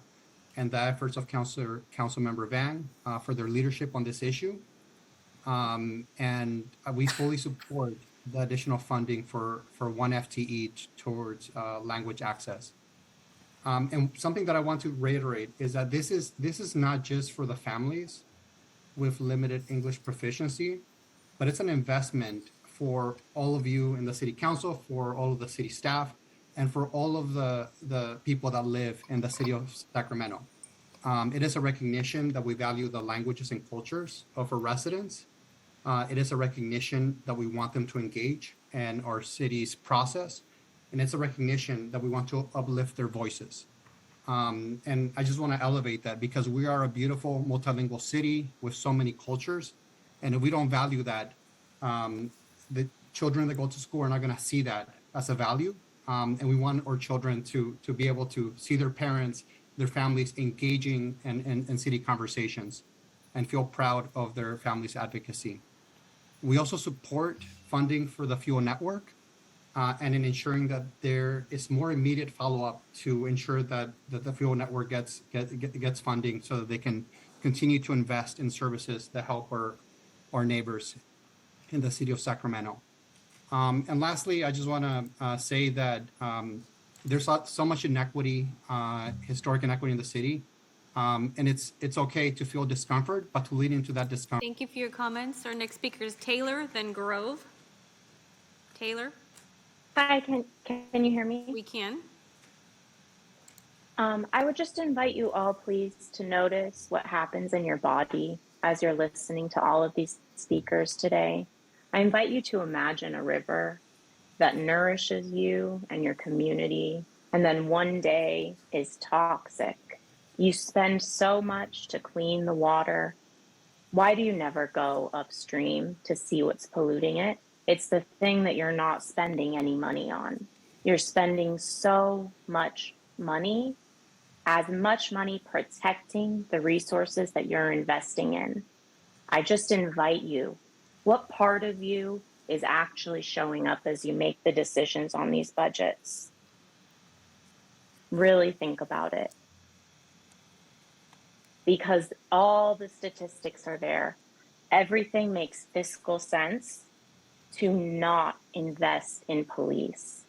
and the efforts of Councilmember Vang for their leadership on this issue. And we fully support the additional funding for 1 FTE towards language access. And something that I want to reiterate is that this is not just for the families with limited English proficiency, but it's an investment for all of you in the city council, for all of the city staff, and for all of the people that live in the city of Sacramento. It is a recognition that we value the languages and cultures of our residents. It is a recognition that we want them to engage in our city's process. And it's a recognition that we want to uplift their voices. And I just want to elevate that because we are a beautiful multilingual city with so many cultures. And if we don't value that, the children that go to school are not going to see that as a value. And we want our children to be able to see their parents, their families engaging in city conversations and feel proud of their family's advocacy. We also support funding for the fuel network and in ensuring that there is more immediate follow-up to ensure that the fuel network gets funding so that they can continue to invest in services that help our neighbors in the city of Sacramento. And lastly, I just want to say that there's so much inequity, historic inequity in the city, and it's okay to feel discomfort, but to lead into that discomfort. Thank you for your comments. Our next speaker is Taylor, then Grove. Taylor? Hi, can you hear me? We can. I would just invite you all, please, to notice what happens in your body as you're listening to all of these speakers today. I invite you to imagine a river that nourishes you and your community, and then one day is toxic. You spend so much to clean the water. Why do you never go upstream to see what's polluting it? It's the thing that you're not spending any money on. You're spending so much money, as much money protecting the resources that you're investing in. I just invite you, what part of you is actually showing up as you make the decisions on these budgets? Really think about it. because all the statistics are there. Everything makes fiscal sense to not invest in police,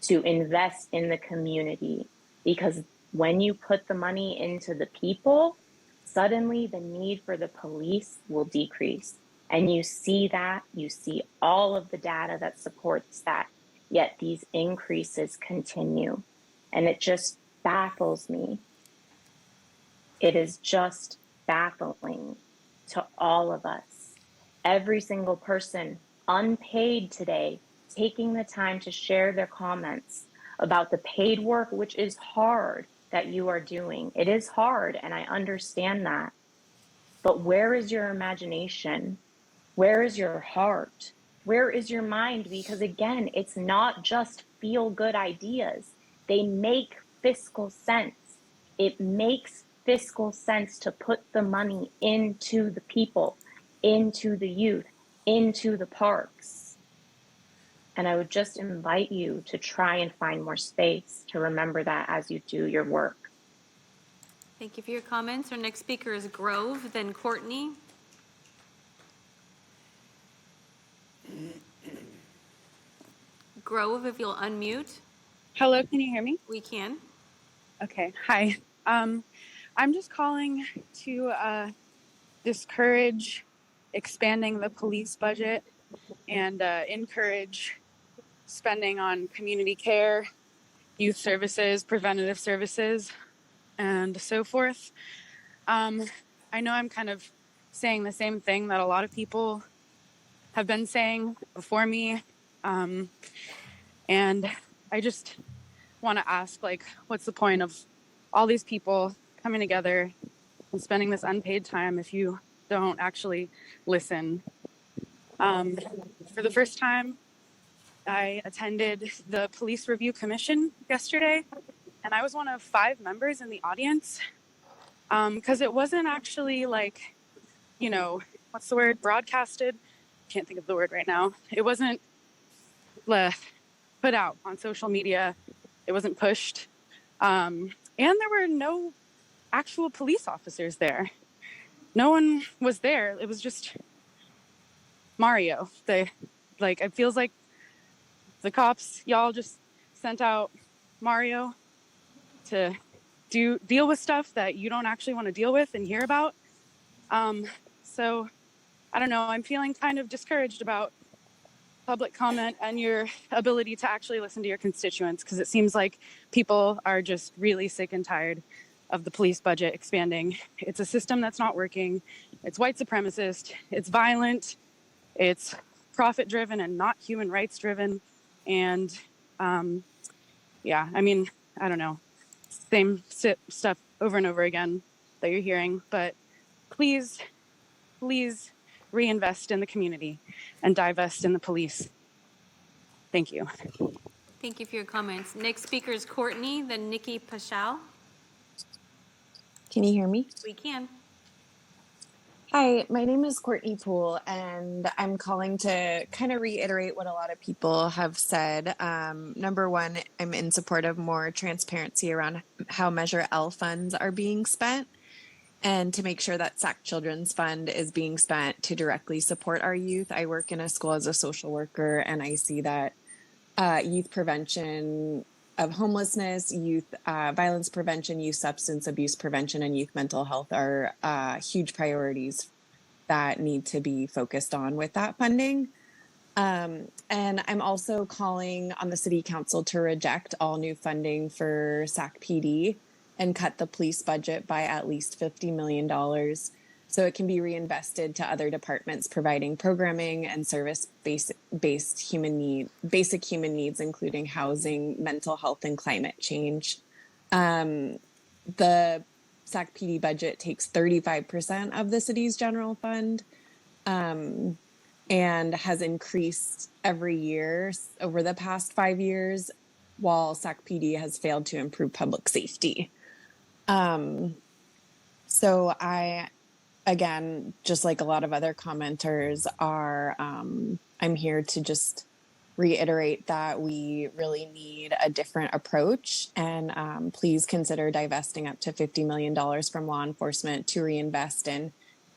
to invest in the community, because when you put the money into the people, suddenly the need for the police will decrease. And you see that, you see all of the data that supports that, yet these increases continue. And it just baffles me. It is just baffling to all of us. Every single person unpaid today, taking the time to share their comments about the paid work, which is hard that you are doing. It is hard, and I understand that. But where is your imagination? Where is your heart? Where is your mind? Because again, it's not just feel good ideas. They make fiscal sense. It makes fiscal sense to put the money into the people, into the youth, into the parks. And I would just invite you to try and find more space to remember that as you do your work. Thank you for your comments. Our next speaker is Grove, then Courtney. Grove, if you'll unmute. Hello, can you hear me? We can. Okay, hi. I'm just calling to discourage expanding the police budget and encourage spending on community care, youth services, preventative services, and so forth. I know I'm kind of saying the same thing that a lot of people have been saying before me. And I just want to ask, like, what's the point of all these people coming together and spending this unpaid time if you don't actually listen? For the first time, I attended the Police Review Commission yesterday, and I was one of 5 members in the audience because it wasn't actually like, you know, what's the word, broadcasted? Can't think of the word right now. It wasn't put out on social media. It wasn't pushed. And there were no actual police officers there. No one was there. It was just Mario. It feels like the cops, y'all just sent out Mario to deal with stuff that you don't actually want to deal with and hear about. So I don't know, I'm feeling kind of discouraged about public comment and your ability to actually listen to your constituents, because it seems like people are just really sick and tired of the police budget expanding. It's a system that's not working. It's white supremacist. It's violent. It's profit driven and not human rights driven. And yeah, I mean, I don't know, same stuff over and over again that you're hearing, but please reinvest in the community and divest in the police. Thank you. Thank you for your comments. Next speaker is Courtney, then Nikki Paschal. Can you hear me? We can. Hi, my name is Courtney Poole, and I'm calling to kind of reiterate what a lot of people have said. Number one, I'm in support of more transparency around how Measure L funds are being spent, and to make sure that SAC Children's Fund is being spent to directly support our youth. I work in a school as a social worker, and I see that youth prevention of homelessness, youth violence prevention, youth substance abuse prevention, and youth mental health are huge priorities that need to be focused on with that funding. And I'm also calling on the City Council to reject all new funding for SAC PD and cut the police budget by at least $50 million so it can be reinvested to other departments providing programming and service-based basic human needs, including housing, mental health, and climate change. The SAC PD budget takes 35% of the city's general fund and has increased every year over the past 5 years, while SAC PD has failed to improve public safety. So I, again, just like a lot of other commenters are, I'm here to just reiterate that we really need a different approach, and please consider divesting up to $50 million from law enforcement to reinvest in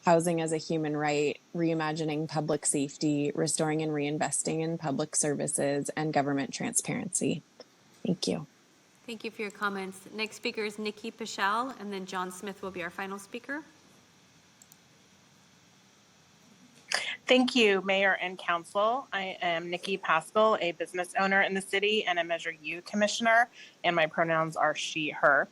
housing as a human right, reimagining public safety, restoring and reinvesting in public services, and government transparency. Thank you. Thank you for your comments. Next speaker is Nikki Paschal, and then John Smith will be our final speaker. Thank you, Mayor and Council. I am Nikki Paschal, a business owner in the city and a Measure U commissioner, and my pronouns are she, her.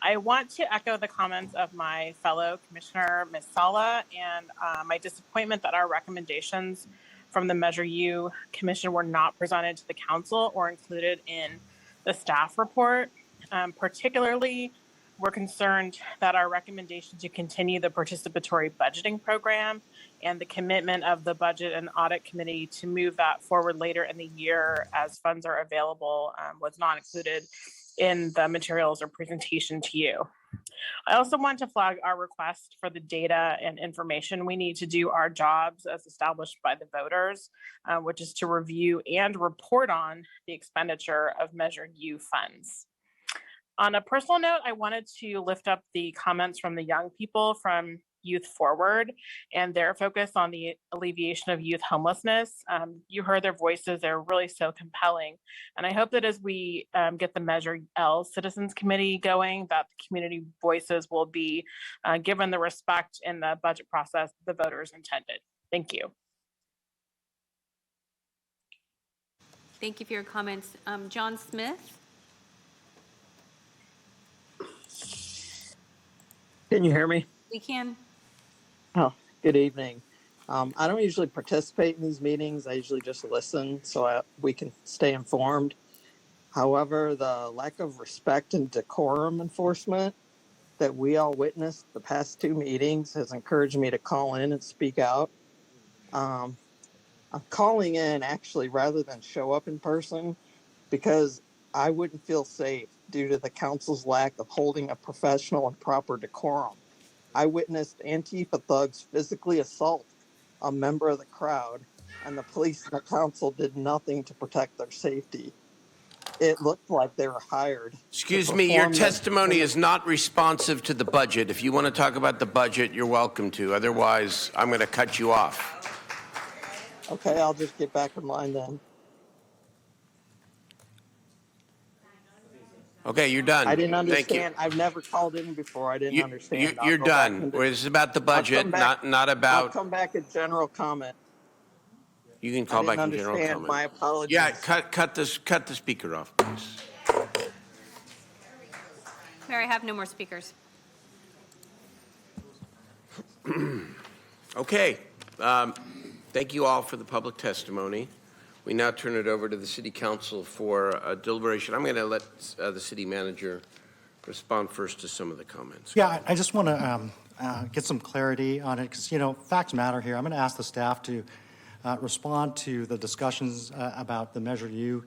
I want to echo the comments of my fellow commissioner, Ms. Sala, and my disappointment that our recommendations from the Measure U Commission were not presented to the council or included in the staff report. Particularly, we're concerned that our recommendation to continue the participatory budgeting program and the commitment of the Budget and Audit Committee to move that forward later in the year as funds are available was not included in the materials or presentation to you. I also want to flag our request for the data and information we need to do our jobs as established by the voters, which is to review and report on the expenditure of Measure U funds. On a personal note, I wanted to lift up the comments from the young people from Youth Forward and their focus on the alleviation of youth homelessness. You heard their voices, they're really so compelling. And I hope that as we get the Measure L Citizens Committee going, that the community voices will be given the respect in the budget process the voters intended. Thank you. Thank you for your comments. John Smith. Can you hear me? We can. Oh, good evening. I don't usually participate in these meetings. I usually just listen so we can stay informed. However, the lack of respect and decorum enforcement that we all witnessed the past two meetings has encouraged me to call in and speak out. I'm calling in actually rather than show up in person because I wouldn't feel safe due to the council's lack of holding a professional and proper decorum. I witnessed Antifa thugs physically assault a member of the crowd, and the police and the council did nothing to protect their safety. It looked like they were hired. Excuse me, your testimony is not responsive to the budget. If you want to talk about the budget, you're welcome to. Otherwise, I'm going to cut you off. Okay, I'll just get back in line then. Okay, you're done. I didn't Thank you. understand. I've never called in before. I didn't understand. You're done. It's about the budget, not about. I'll come back at general comment. You can call back in general understand. comment. My apologies. Yeah, cut the speaker off, please. Mayor, I have no more speakers. Okay. Thank you all for the public testimony. We now turn it over to the City Council for deliberation. I'm going to let the City Manager respond first to some of the comments. Yeah, I just want to get some clarity on it because, facts matter here. I'm going to ask the staff to respond to the discussions about the Measure U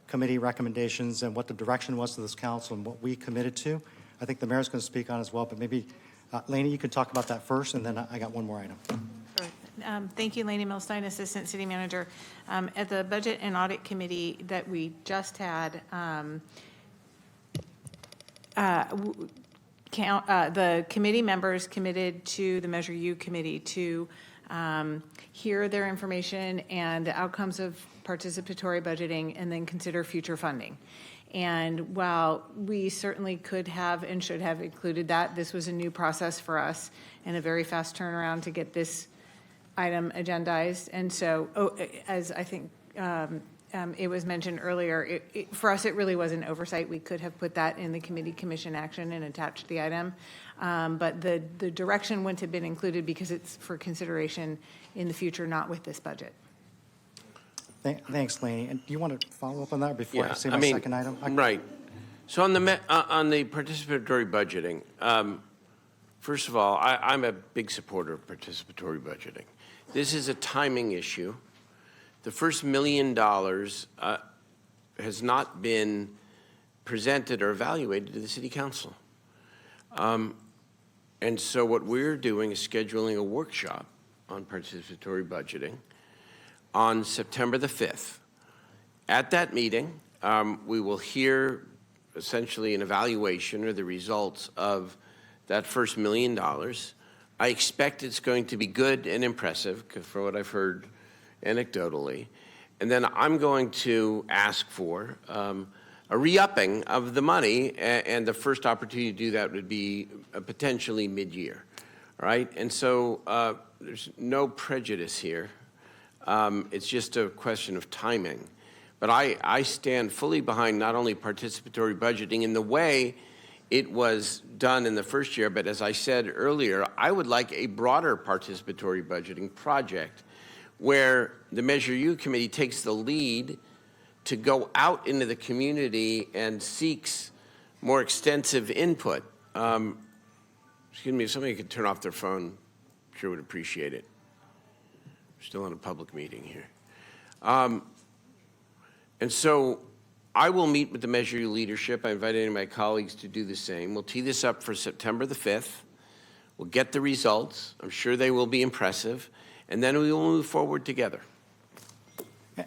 committee recommendations and what the direction was to this council and what we committed to. I think the mayor's going to speak on as well, but maybe, Lainey, you can talk about that first, and then I got one more item. Thank you, Lainey Milstein, Assistant City Manager. At the Budget and Audit Committee that we just had, the committee members committed to the Measure U committee to hear their information and the outcomes of participatory budgeting and then consider future funding. And while we certainly could have and should have included that, this was a new process for us and a very fast turnaround to get this item agendized. And so, as I think it was mentioned earlier, for us, it really was an oversight. We could have put that in the committee commission action and attached the item. But the direction wouldn't have been included because it's for consideration in the future, not with this budget. Thanks, Lainey. And do you want to follow up on that before I say my second item? Right. So on the participatory budgeting, first of all, I'm a big supporter of participatory budgeting. This is a timing issue. The first $1 million has not been presented or evaluated to the City Council. And so what we're doing is scheduling a workshop on participatory budgeting on September the 5th. At that meeting, we will hear essentially an evaluation or the results of that first $1 million. I expect it's going to be good and impressive, for what I've heard anecdotally. And then I'm going to ask for a re-upping of the money, and the first opportunity to do that would be potentially mid-year, right? And so there's no prejudice here. It's just a question of timing. But I stand fully behind not only participatory budgeting in the way it was done in the first year, but as I said earlier, I would like a broader participatory budgeting project where the Measure U committee takes the lead to go out into the community and seeks more extensive input. Excuse me, if somebody could turn off their phone, I'm sure would appreciate it. We're still in a public meeting here. And so I will meet with the Measure U leadership. I invite any of my colleagues to do the same. We'll tee this up for September the 5th. We'll get the results. I'm sure they will be impressive. And then we will move forward together.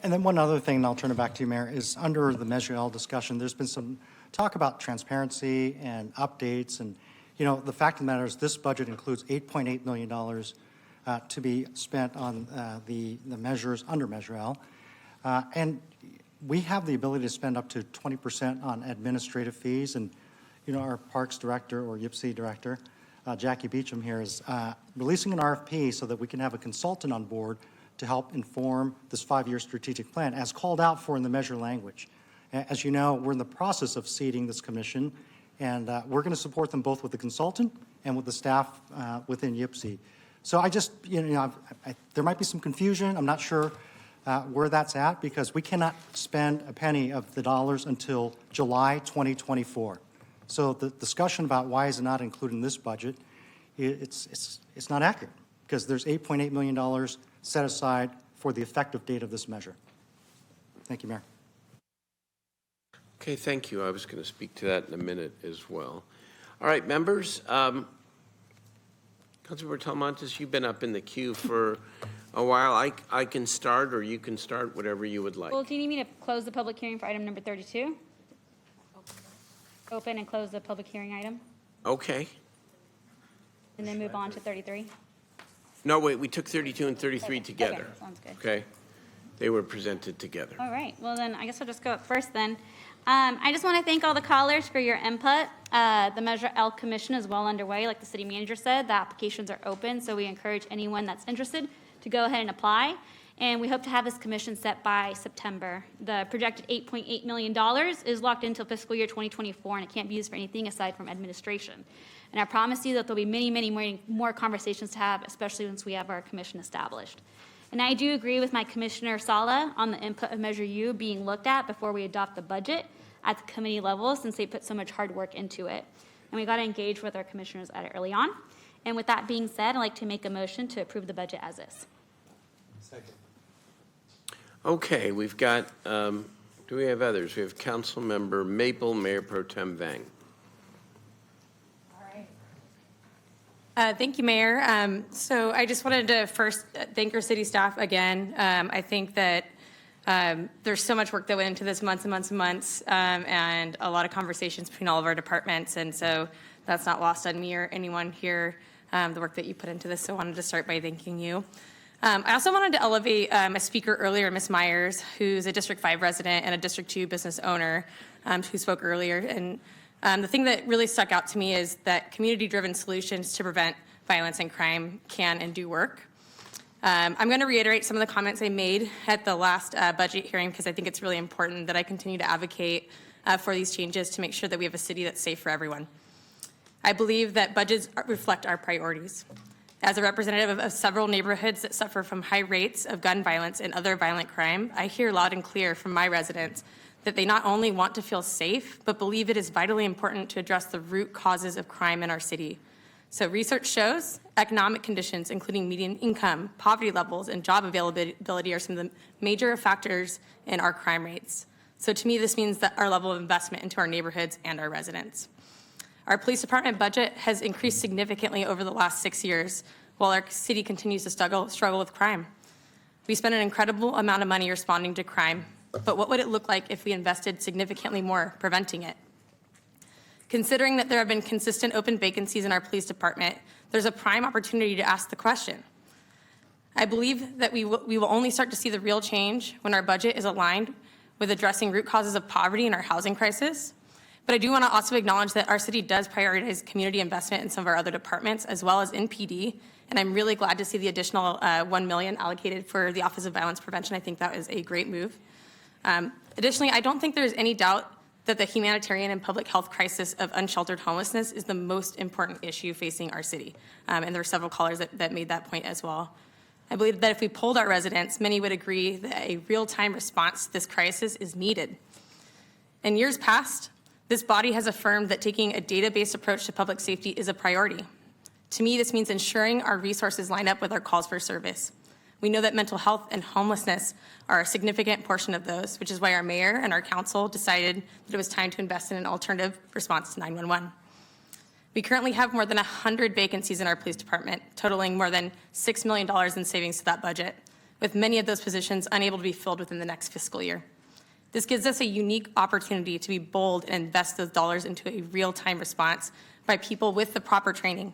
And then one other thing, and I'll turn it back to you, Mayor, is under the Measure L discussion, there's been some talk about transparency and updates. And, you know, the fact of the matter is this budget includes $8.8 million to be spent on the measures under Measure L. And we have the ability to spend up to 20% on administrative fees. And, you know, our Parks Director or YPC Director, Jackie Beecham here, is releasing an RFP so that we can have a consultant on board to help inform this 5-year strategic plan as called out for in the measure language. As you know, we're in the process of seating this commission, and we're going to support them both with the consultant and with the staff within YPC. So I just, you know, there might be some confusion. I'm not sure where that's at, because we cannot spend a penny of the dollars until July 2024. So the discussion about why is it not included in this budget, it's not accurate, because there's $8.8 million set aside for the effective date of this measure. Thank you, Mayor. Okay, thank you. I was going to speak to that in a minute as well. All right, members. Councilmember Talamantes, you've been up in the queue for a while. I can start, or you can start, whatever you would like. Well, do you need me to close the public hearing for item number 32? Open and close the public hearing item, Okay. and then move on to 33? No, wait, we took 32 and 33 together. Okay, sounds good. Okay? They were presented together. All right, well then, I guess I'll just go up first then. I just want to thank all the callers for your input. The Measure L Commission is well underway, like the city manager said. The applications are open, so we encourage anyone that's interested to go ahead and apply. And we hope to have this commission set by September. The projected $8.8 million is locked into fiscal year 2024, and it can't be used for anything aside from administration. And I promise you that there'll be many, many more conversations to have, especially once we have our commission established. And I do agree with my Commissioner Sala on the input of Measure U being looked at before we adopt the budget at the committee level, since they put so much hard work into it. And we got to engage with our commissioners at it early on. And with that being said, I'd like to make a motion to approve the budget as is. Second. Okay, we've got, do we have others? We have Councilmember Maple, Mayor Pro Tem Vang. Thank you, Mayor. So I just wanted to first thank our city staff again. I think that there's so much work that went into this, months and months and months, and a lot of conversations between all of our departments. And so that's not lost on me or anyone here, the work that you put into this. So I wanted to start by thanking you. I also wanted to elevate a speaker earlier, Ms. Myers, who's a District 5 resident and a District 2 business owner, who spoke earlier. And the thing that really stuck out to me is that community-driven solutions to prevent violence and crime can and do work. I'm going to reiterate some of the comments I made at the last budget hearing, because I think it's really important that I continue to advocate for these changes to make sure that we have a city that's safe for everyone. I believe that budgets reflect our priorities. As a representative of several neighborhoods that suffer from high rates of gun violence and other violent crime, I hear loud and clear from my residents that they not only want to feel safe, but believe it is vitally important to address the root causes of crime in our city. So research shows economic conditions, including median income, poverty levels, and job availability are some of the major factors in our crime rates. So to me, this means that our level of investment into our neighborhoods and our residents. Our police department budget has increased significantly over the last 6 years, while our city continues to struggle with crime. We spend an incredible amount of money responding to crime, but what would it look like if we invested significantly more preventing it? Considering that there have been consistent open vacancies in our police department, there's a prime opportunity to ask the question. I believe that we will only start to see the real change when our budget is aligned with addressing root causes of poverty and our housing crisis. But I do want to also acknowledge that our city does prioritize community investment in some of our other departments, as well as in PD. And I'm really glad to see the additional $1 million allocated for the Office of Violence Prevention. I think that is a great move. Additionally, I don't think there's any doubt that the humanitarian and public health crisis of unsheltered homelessness is the most important issue facing our city. And there were several callers that made that point as well. I believe that if we polled our residents, many would agree that a real-time response to this crisis is needed. In years past, this body has affirmed that taking a data-based approach to public safety is a priority. To me, this means ensuring our resources line up with our calls for service. We know that mental health and homelessness are a significant portion of those, which is why our mayor and our council decided that it was time to invest in an alternative response to 911. We currently have more than 100 vacancies in our police department, totaling more than $6 million in savings to that budget, with many of those positions unable to be filled within the next fiscal year. This gives us a unique opportunity to be bold and invest those dollars into a real-time response by people with the proper training.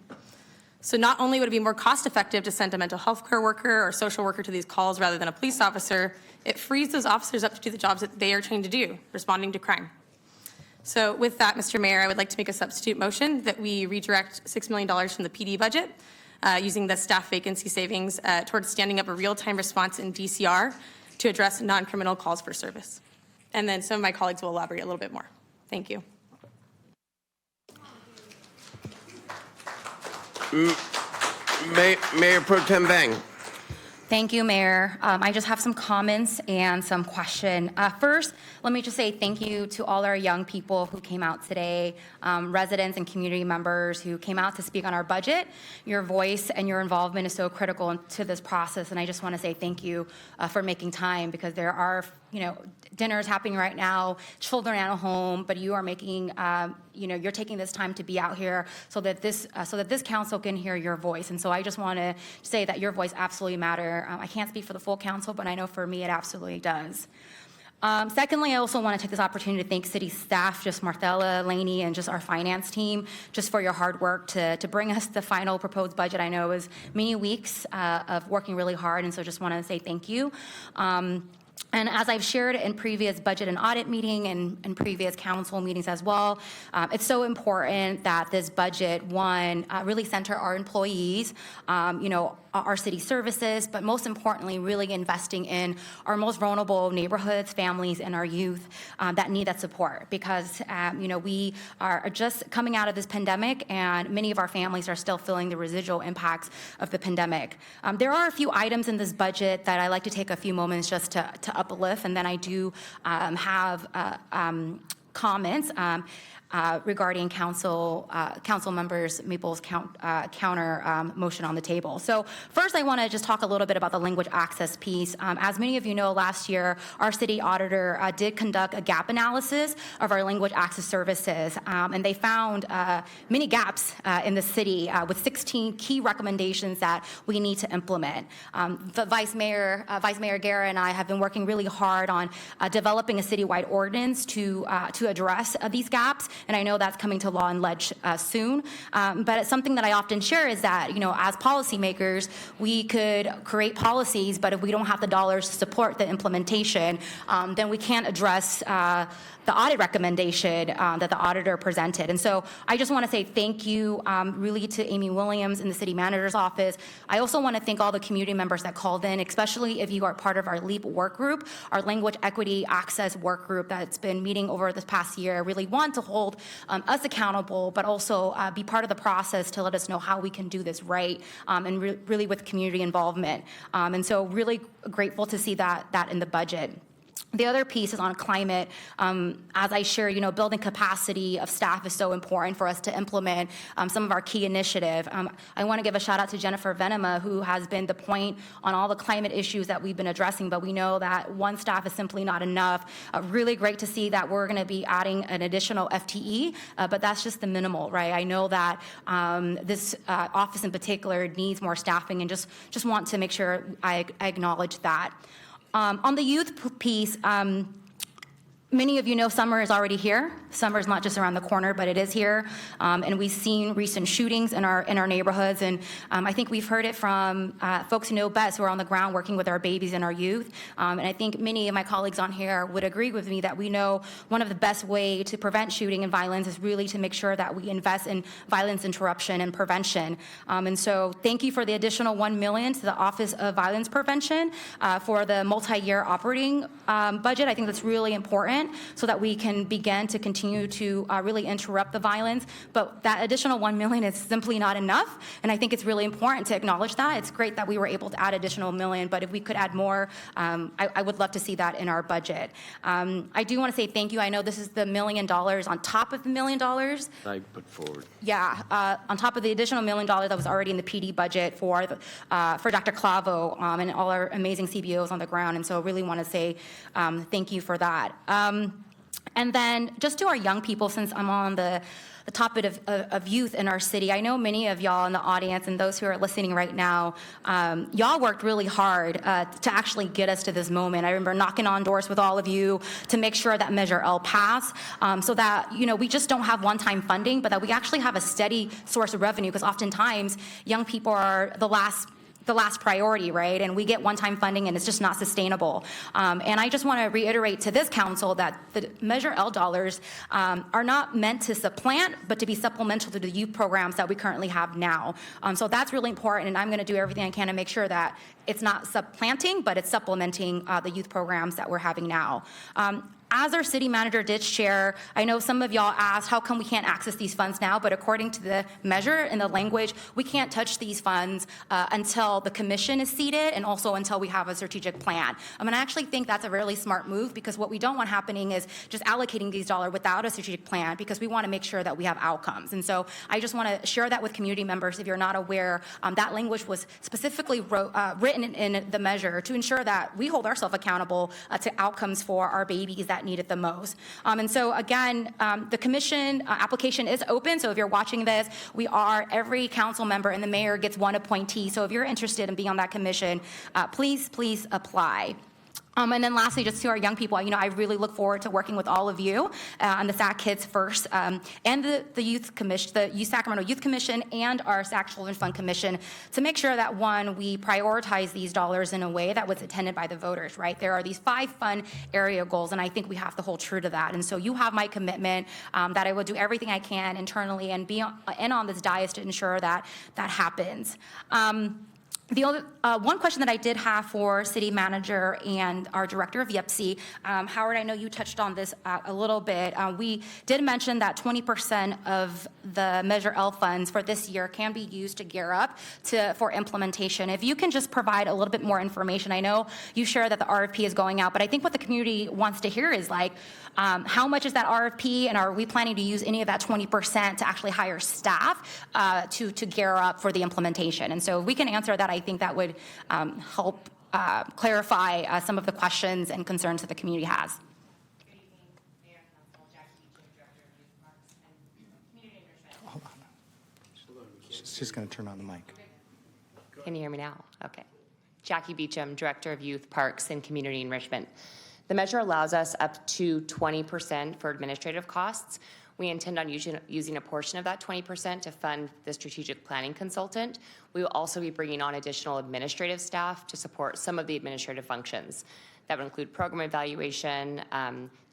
So not only would it be more cost-effective to send a mental health care worker or social worker to these calls rather than a police officer, it frees those officers up to do the jobs that they are trained to do, responding to crime. So with that, Mr. Mayor, I would like to make a substitute motion that we redirect $6 million from the PD budget using the staff vacancy savings towards standing up a real-time response in DCR to address non-criminal calls for service. And then some of my colleagues will elaborate a little bit more. Thank you. Mayor Pro Tem Vang. Thank you, Mayor. I just have some comments and some question. First, let me just say thank you to all our young people who came out today, residents and community members who came out to speak on our budget. Your voice and your involvement is so critical to this process, and I just want to say thank you for making time, because there are, dinners happening right now, children at home, but you are making, you're taking this time to be out here so that this council can hear your voice. And so I just want to say that your voice absolutely matters. I can't speak for the full council, but I know for me it absolutely does. Secondly, I also want to take this opportunity to thank city staff, just Marthella, Laney, and just our finance team, just for your hard work to bring us the final proposed budget. I know it was many weeks of working really hard, and so just want to say thank you. And as I've shared in previous budget and audit meeting and previous council meetings as well, it's so important that this budget, really center our employees, our city services, but most importantly, really investing in our most vulnerable neighborhoods, families, and our youth that need that support. Because, we are just coming out of this pandemic, and many of our families are still feeling the residual impacts of the pandemic. There are a few items in this budget that I like to take a few moments just to uplift, and then I do have comments regarding council members Maple's counter motion on the table. So first, I want to just talk a little bit about the language access piece. As many of you know, last year our city auditor did conduct a gap analysis of our language access services, and they found many gaps in the city with 16 key recommendations that we need to implement. The Vice Mayor Guerra and I have been working really hard on developing a citywide ordinance to address these gaps. And I know that's coming to law and ledge soon. But it's something that I often share is that, as policymakers, we could create policies, but if we don't have the dollars to support the implementation, then we can't address the audit recommendation that the auditor presented. And so I just want to say thank you really to Amy Williams in the city manager's office. I also want to thank all the community members that called in, especially if you are part of our LEAP work group, our language equity access work group that's been meeting over this past year. I really want to hold us accountable, but also be part of the process to let us know how we can do this right, and really with community involvement. And so really grateful to see that in the budget. The other piece is on climate. As I share, building capacity of staff is so important for us to implement some of our key initiative. I want to give a shout out to Jennifer Venema, who has been the point on all the climate issues that we've been addressing, but we know that one staff is simply not enough. Really great to see that we're going to be adding an additional FTE, but that's just the minimal, right? I know that this office in particular needs more staffing, and just want to make sure I acknowledge that. On the youth piece, many of you know summer is already here. Summer is not just around the corner, but it is here. And we've seen recent shootings in our neighborhoods. And I think we've heard it from folks who know best, who are on the ground working with our babies and our youth. And I think many of my colleagues on here would agree with me that we know one of the best way to prevent shooting and violence is really to make sure that we invest in violence interruption and prevention. And so thank you for the additional $1 million to the Office of Violence Prevention for the multi-year operating budget. I think that's really important so that we can begin to continue to really interrupt the violence. But that additional $1 million is simply not enough. And I think it's really important to acknowledge that. It's great that we were able to add additional $1 million, but if we could add more, I would love to see that in our budget. I do want to say thank you. I know this is the $1 million on top of the $1 million. I put forward. Yeah, on top of the additional $1 million that was already in the PD budget for Dr. Clavo and all our amazing CBOs on the ground. And so I really want to say thank you for that. And then just to our young people, since I'm on the topic of youth in our city, I know many of y'all in the audience and those who are listening right now, y'all worked really hard to actually get us to this moment. I remember knocking on doors with all of you to make sure that Measure L passed, so that we just don't have one-time funding, but that we actually have a steady source of revenue, because oftentimes young people are the last priority, right? And we get one-time funding and it's just not sustainable. And I just want to reiterate to this council that the Measure L dollars are not meant to supplant, but to be supplemental to the youth programs that we currently have now. So that's really important, and I'm going to do everything I can to make sure that it's not supplanting, but it's supplementing the youth programs that we're having now. As our city manager did share, I know some of y'all asked, how come we can't access these funds now? But according to the measure and the language, we can't touch these funds until the commission is seated and also until we have a strategic plan. I actually think that's a really smart move, because what we don't want happening is just allocating these dollars without a strategic plan, because we want to make sure that we have outcomes. And so I just want to share that with community members. If you're not aware, that language was specifically written in the measure to ensure that we hold ourselves accountable to outcomes for our babies that need it the most. And so again, the commission application is open. So if you're watching this, every council member and the mayor gets one appointee. So if you're interested in being on that commission, please apply. And then lastly, just to our young people, I really look forward to working with all of you on the SAC Kids First and the Youth Commission, the Sacramento Youth Commission, and our SAC Children's Fund Commission to make sure that, one, we prioritize these dollars in a way that was intended by the voters, right? There are these 5 fund area goals, and I think we have to hold true to that. And so you have my commitment that I will do everything I can internally and be on this dais to ensure that that happens. The other one question that I did have for city manager and our director of YPC, Howard, I know you touched on this a little bit. We did mention that 20% of the Measure L funds for this year can be used to gear up for implementation. If you can just provide a little bit more information. I know you share that the RFP is going out, but I think what the community wants to hear is how much is that RFP, and are we planning to use any of that 20% to actually hire staff to gear up for the implementation? And so if we can answer that, I think that would help clarify some of the questions and concerns that the community has. She's going to turn on the mic. Can you hear me now? Okay. Jackie Beecham, Director of Youth Parks and Community Enrichment. The measure allows us up to 20% for administrative costs. We intend on using a portion of that 20% to fund the strategic planning consultant. We will also be bringing on additional administrative staff to support some of the administrative functions. That would include program evaluation,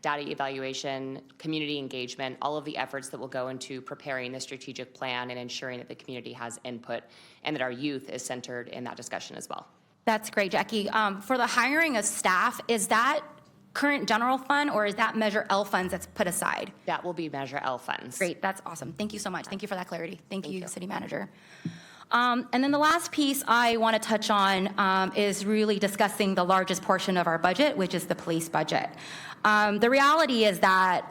data evaluation, community engagement, all of the efforts that will go into preparing the strategic plan and ensuring that the community has input and that our youth is centered in that discussion as well. That's great, Jackie. For the hiring of staff, is that current general fund, or is that Measure L funds that's put aside? That will be Measure L funds. Great, that's awesome. Thank you so much. Thank you for that clarity. Thank you, City Manager. And then the last piece I want to touch on is really discussing the largest portion of our budget, which is the police budget. The reality is that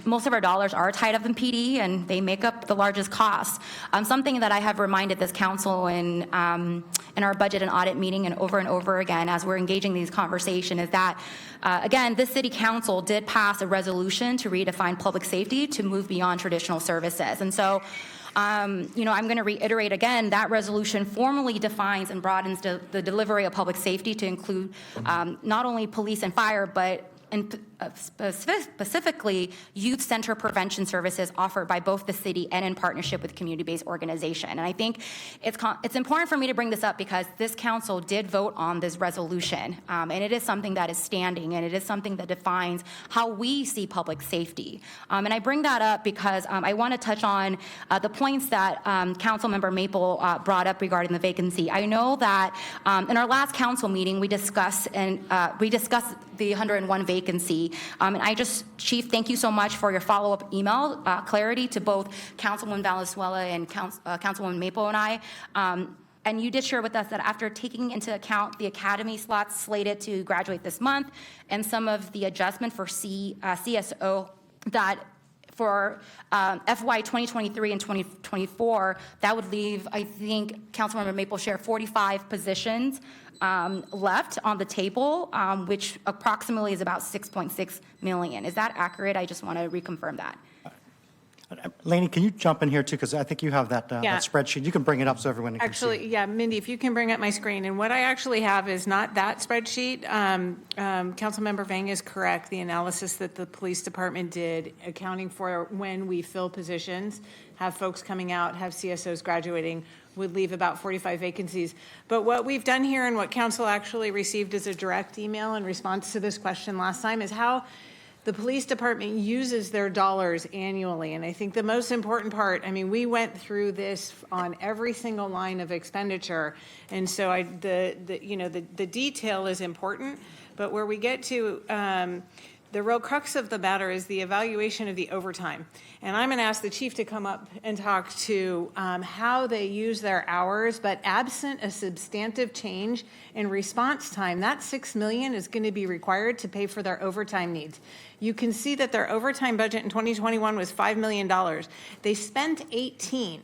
most of our dollars are tied up in PD, and they make up the largest costs. Something that I have reminded this council in our budget and audit meeting and over again as we're engaging these conversations is that, again, this city council did pass a resolution to redefine public safety to move beyond traditional services. And so I'm going to reiterate again, that resolution formally defines and broadens the delivery of public safety to include not only police and fire, but specifically youth center prevention services offered by both the city and in partnership with community-based organization. And I think it's important for me to bring this up because this council did vote on this resolution, and it is something that is standing, and it is something that defines how we see public safety. And I bring that up because I want to touch on the points that Councilmember Maple brought up regarding the vacancy. I know that in our last council meeting, we discussed the 101 vacancy. And Chief, thank you so much for your follow-up email clarity to both Councilwoman Valenzuela and Councilwoman Maple and I. And you did share with us that after taking into account the academy slots slated to graduate this month and some of the adjustment for CSO, that for FY 2023 and 2024, that would leave, I think, Councilmember Maple shared 45 positions left on the table, which approximately is about 6.6 million. Is that accurate? I just want to reconfirm that. Lainey, can you jump in here too? Because I think you have that spreadsheet. You can bring it up so everyone can see. Actually, yeah, Mindy, if you can bring up my screen. And what I actually have is not that spreadsheet. Councilmember Vang is correct. The analysis that the police department did, accounting for when we fill positions, have folks coming out, have CSOs graduating, would leave about 45 vacancies. But what we've done here and what council actually received as a direct email in response to this question last time is how the police department uses their dollars annually. And I think the most important part, I mean, we went through this on every single line of expenditure. And so the detail is important, but where we get to the real crux of the matter is the evaluation of the overtime. And I'm going to ask the chief to come up and talk to how they use their hours, but absent a substantive change in response time, that $6 million is going to be required to pay for their overtime needs. You can see that their overtime budget in 2021 was $5 million. They spent 18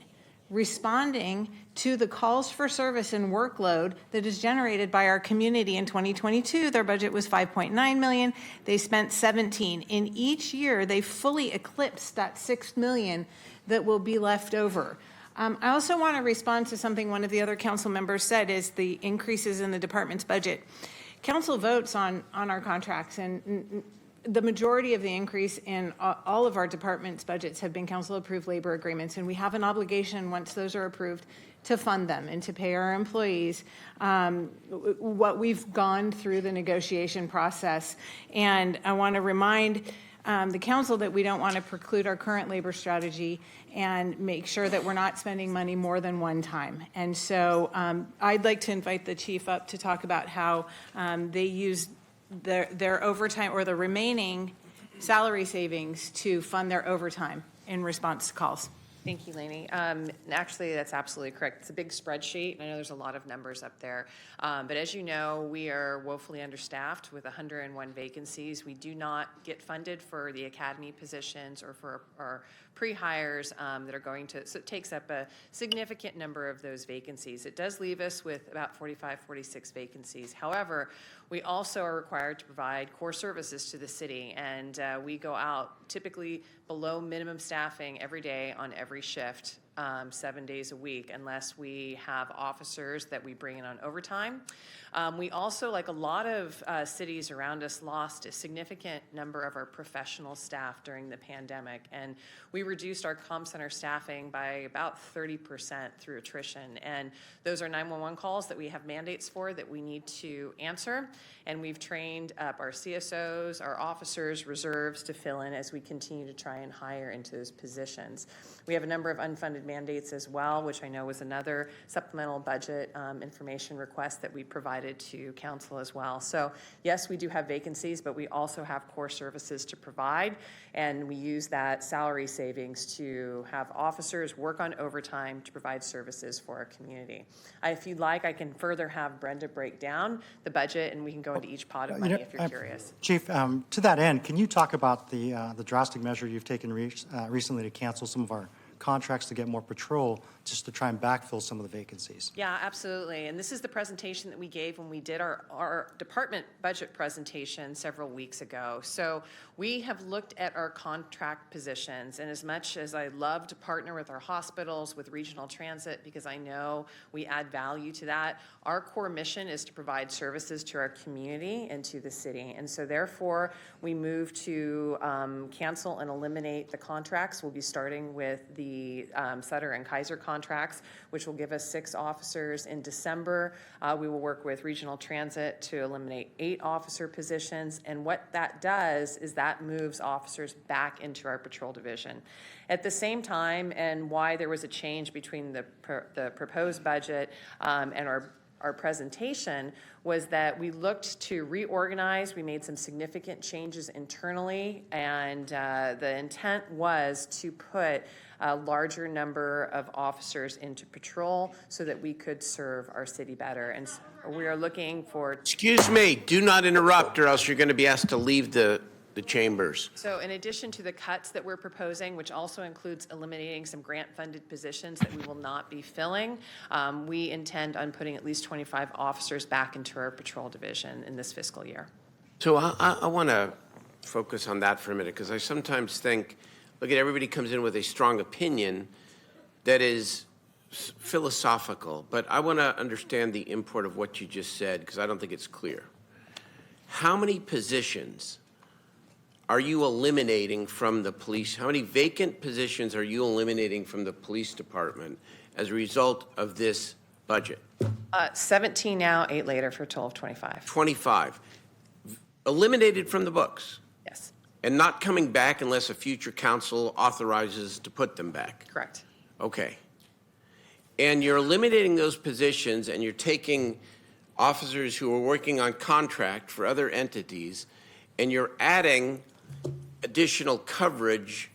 responding to the calls for service and workload that is generated by our community. In 2022, their budget was $5.9 million. They spent 17. In each year, they fully eclipsed that $6 million that will be left over. I also want to respond to something one of the other council members said is the increases in the department's budget. Council votes on our contracts, and the majority of the increase in all of our department's budgets have been council-approved labor agreements, and we have an obligation, once those are approved, to fund them and to pay our employees what we've gone through the negotiation process. And I want to remind the council that we don't want to preclude our current labor strategy and make sure that we're not spending money more than one time. And so I'd like to invite the chief up to talk about how they use their overtime or the remaining salary savings to fund their overtime in response to calls. Thank you, Lainey. Actually, that's absolutely correct. It's a big spreadsheet, and I know there's a lot of numbers up there. But as you know, we are woefully understaffed with 101 vacancies. We do not get funded for the academy positions or for our pre-hires that are going to, so it takes up a significant number of those vacancies. It does leave us with about 45, 46 vacancies. However, we also are required to provide core services to the city, and we go out typically below minimum staffing every day on every shift, 7 days a week, unless we have officers that we bring in on overtime. We also, like a lot of cities around us, lost a significant number of our professional staff during the pandemic, and we reduced our comm center staffing by about 30% through attrition. And those are 911 calls that we have mandates for that we need to answer, and we've trained up our CSOs, our officers, reserves to fill in as we continue to try and hire into those positions. We have a number of unfunded mandates as well, which I know was another supplemental budget information request that we provided to council as well. So yes, we do have vacancies, but we also have core services to provide, and we use that salary savings to have officers work on overtime to provide services for our community. If you'd like, I can further have Brenda break down the budget, and we can go into each pot of money if you're curious. Chief, to that end, can you talk about the drastic measure you've taken recently to cancel some of our contracts to get more patrol, just to try and backfill some of the vacancies. Yeah, absolutely. And this is the presentation that we gave when we did our department budget presentation several weeks ago. So we have looked at our contract positions, and as much as I love to partner with our hospitals, with regional transit, because I know we add value to that, our core mission is to provide services to our community and to the city. And so therefore, we move to cancel and eliminate the contracts. We'll be starting with the Sutter and Kaiser contracts, which will give us 6 officers in December. We will work with regional transit to eliminate 8 officer positions. And what that does is that moves officers back into our patrol division. At the same time, and why there was a change between the proposed budget and our presentation, was that we looked to reorganize. We made some significant changes internally, and the intent was to put a larger number of officers into patrol so that we could serve our city better. And we are looking for... Excuse me, do not interrupt, or else you're going to be asked to leave the chambers. So in addition to the cuts that we're proposing, which also includes eliminating some grant-funded positions that we will not be filling, we intend on putting at least 25 officers back into our patrol division in this fiscal year. So I want to focus on that for a minute, because I sometimes think, look at everybody comes in with a strong opinion that is philosophical, but I want to understand the import of what you just said, because I don't think it's clear. How many positions are you eliminating from the police? How many vacant positions are you eliminating from the police department as a result of this budget? 17 now, 8 later for a total of 25. 25. Eliminated from the books? Yes. And not coming back unless a future council authorizes to put them back? Correct. Okay. And you're eliminating those positions, and you're taking officers who are working on contract for other entities, and you're adding additional coverage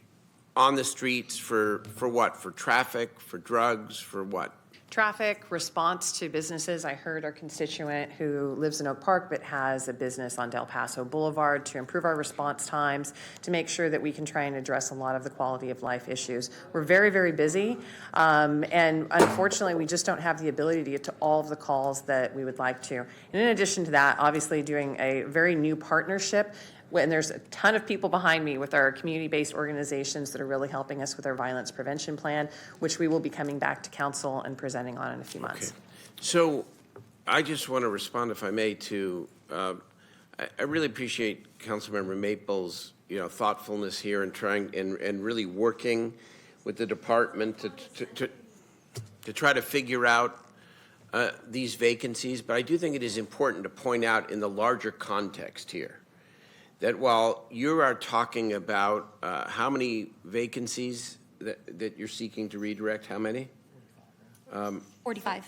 on the streets for what? For traffic, for drugs, for what? Traffic, response to businesses. I heard our constituent who lives in Oak Park but has a business on Del Paso Boulevard, to improve our response times, to make sure that we can try and address a lot of the quality of life issues. We're very, very busy, and unfortunately, we just don't have the ability to get to all of the calls that we would like to. And in addition to that, obviously doing a very new partnership, and there's a ton of people behind me with our community-based organizations that are really helping us with our violence prevention plan, which we will be coming back to council and presenting on in a few months. Okay. So I just want to respond, if I may, to, I really appreciate Councilmember Maple's, thoughtfulness here and trying and really working with the department to try to figure out these vacancies. But I do think it is important to point out in the larger context here that while you are talking about how many vacancies that you're seeking to redirect, how many? 45,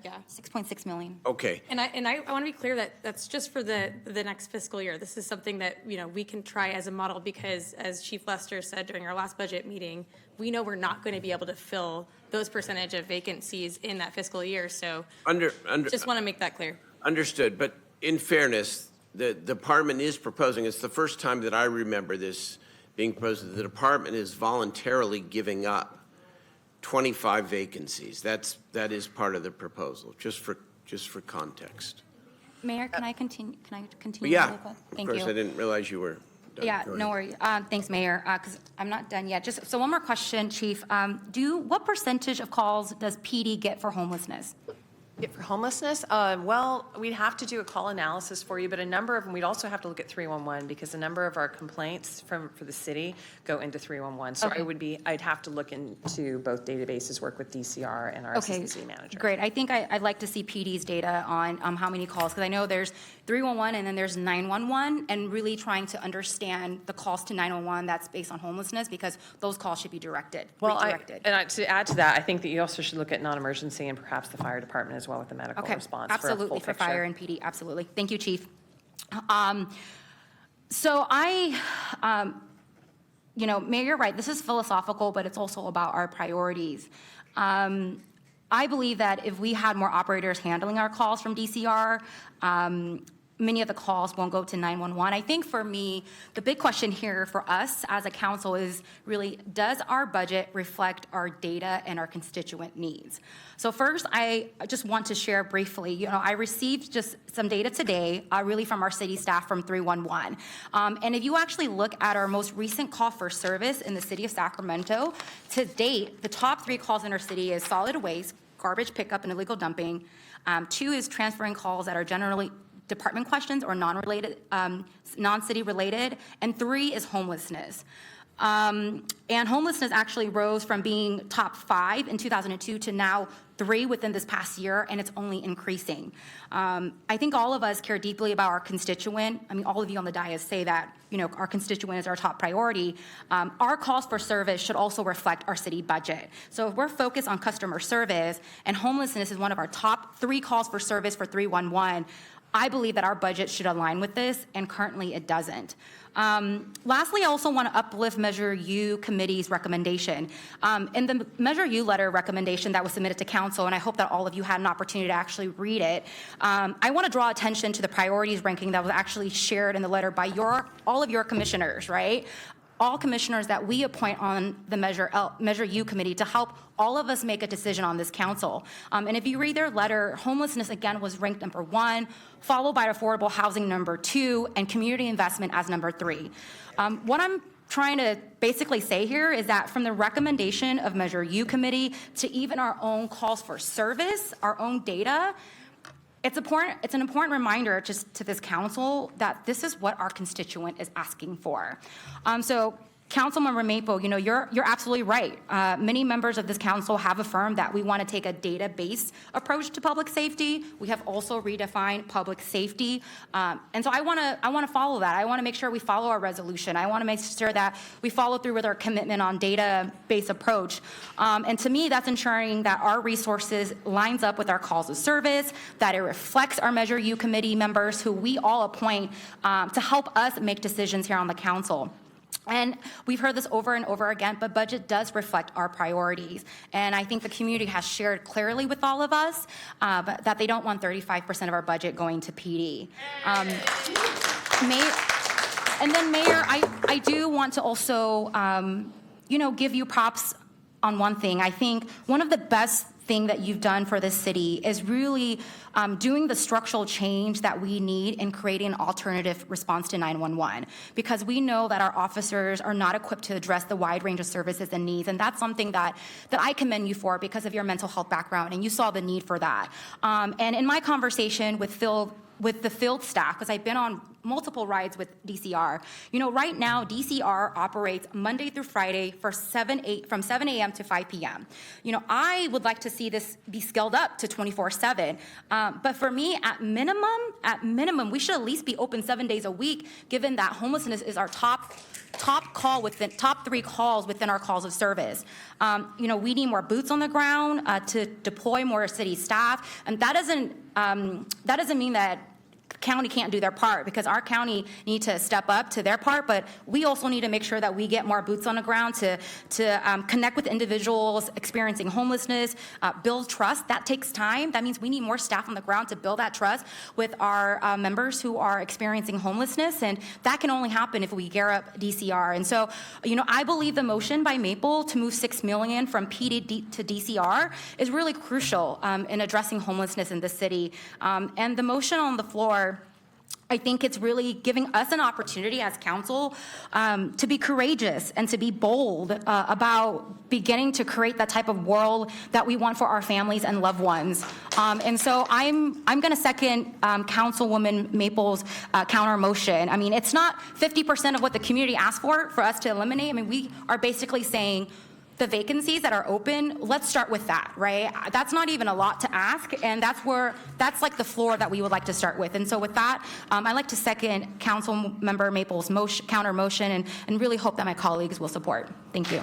yeah. 6.6 million. Okay. And I want to be clear that that's just for the next fiscal year. This is something that, we can try as a model, because as Chief Lester said during our last budget meeting, we know we're not going to be able to fill those percentage of vacancies in that fiscal year. So just want to make that clear. Understood. But in fairness, the department is proposing, it's the first time that I remember this being proposed, that the department is voluntarily giving up 25 vacancies. That is part of the proposal, just for context. Mayor, can I continue? Yeah, really quick? Thank of course, you. I didn't realize you were done. Yeah, Go no ahead. worries. Thanks, Mayor, because I'm not done yet. So one more question, Chief. What percentage of calls does PD get for homelessness? For homelessness, well, we'd have to do a call analysis for you, but a number of them, we'd also have to look at 311, because a number of our complaints for the city go into 311. So Okay. I'd have to look into both databases, work with DCR and our assistant city manager. Great. I think I'd like to see PD's data on how many calls, because I know there's 311 and then there's 911, and really trying to understand the calls to 911 that's based on homelessness, because those calls should be redirected. To add to that, I think that you also should look at non-emergency and perhaps the fire department as well with the medical response. Absolutely, for a full for fire picture. and PD, absolutely. Thank you, Chief. So Mayor, you're right, this is philosophical, but it's also about our priorities. I believe that if we had more operators handling our calls from DCR, many of the calls won't go to 911. I think for me, the big question here for us as a council is really, does our budget reflect our data and our constituent needs? So first, I just want to share briefly, I received just some data today, really from our city staff from 311. And if you actually look at our most recent call for service in the city of Sacramento, to date, the top 3 calls in our city is solid waste, garbage pickup, and illegal dumping. 2 is transferring calls that are generally department questions or non-city related. And 3 is homelessness. And homelessness actually rose from being top 5 in 2002 to now 3 within this past year, and it's only increasing. I think all of us care deeply about our constituent. I mean, all of you on the dais say that, our constituent is our top priority. Our calls for service should also reflect our city budget. So if we're focused on customer service and homelessness is one of our top 3 calls for service for 311, I believe that our budget should align with this, and currently it doesn't. Lastly, I also want to uplift Measure U committee's recommendation. In the Measure U letter recommendation that was submitted to council, and I hope that all of you had an opportunity to actually read it, I want to draw attention to the priorities ranking that was actually shared in the letter by all of your commissioners, right? All commissioners that we appoint on the Measure U committee to help all of us make a decision on this council. And if you read their letter, homelessness again was ranked number 1, followed by affordable housing number 2, and community investment as number 3. What I'm trying to basically say here is that from the recommendation of Measure U committee to even our own calls for service, our own data, it's an important reminder just to this council that this is what our constituent is asking for. So Councilmember Maple, you're absolutely right. Many members of this council have affirmed that we want to take a data-based approach to public safety. We have also redefined public safety. And so I want to follow that. I want to make sure we follow our resolution. I want to make sure that we follow through with our commitment on data-based approach. And to me, that's ensuring that our resources lines up with our calls of service, that it reflects our Measure U committee members who we all appoint to help us make decisions here on the council. And we've heard this over and over again, but budget does reflect our priorities. And I think the community has shared clearly with all of us that they don't want 35% of our budget going to PD. And then Mayor, I do want to also, give you props on one thing. I think one of the best thing that you've done for this city is really doing the structural change that we need in creating an alternative response to 911, because we know that our officers are not equipped to address the wide range of services and needs, and that's something that I commend you for because of your mental health background, and you saw the need for that. And in my conversation with the field staff, because I've been on multiple rides with DCR. Right now, DCR operates Monday through Friday from 7 a.m. to 5 p.m. I would like to see this be scaled up to 24/7. But for me, at minimum, we should at least be open 7 days a week, given that homelessness is our top 3 calls within our calls of service. We need more boots on the ground to deploy more city staff, and that doesn't mean that county can't do their part, because our county need to step up to their part, but we also need to make sure that we get more boots on the ground to connect with individuals experiencing homelessness, build trust. That takes time. That means we need more staff on the ground to build that trust with our members who are experiencing homelessness, and that can only happen if we gear up DCR. And so, I believe the motion by Maple to move $6 million from PD to DCR is really crucial in addressing homelessness in the city. And the motion on the floor, I think it's really giving us an opportunity as council to be courageous and to be bold about beginning to create that type of world that we want for our families and loved ones. And so I'm going to second Councilwoman Maple's counter motion. I mean, it's not 50% of what the community asked for us to eliminate. I mean, we are basically saying, the vacancies that are open, let's start with that, right? That's not even a lot to ask, and that's like the floor that we would like to start with. And so with that, I'd like to second Councilmember Maple's counter motion and really hope that my colleagues will support. Thank you.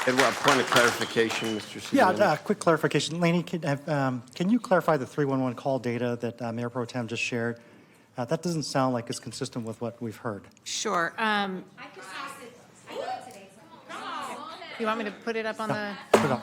And what point of clarification, Mr. Simeone? Yeah, quick clarification. Lainey, can you clarify the 311 call data that Mayor Pro Tem just shared? That doesn't sound like it's consistent with what we've heard. Sure. You want me to put it up on the? Put it up.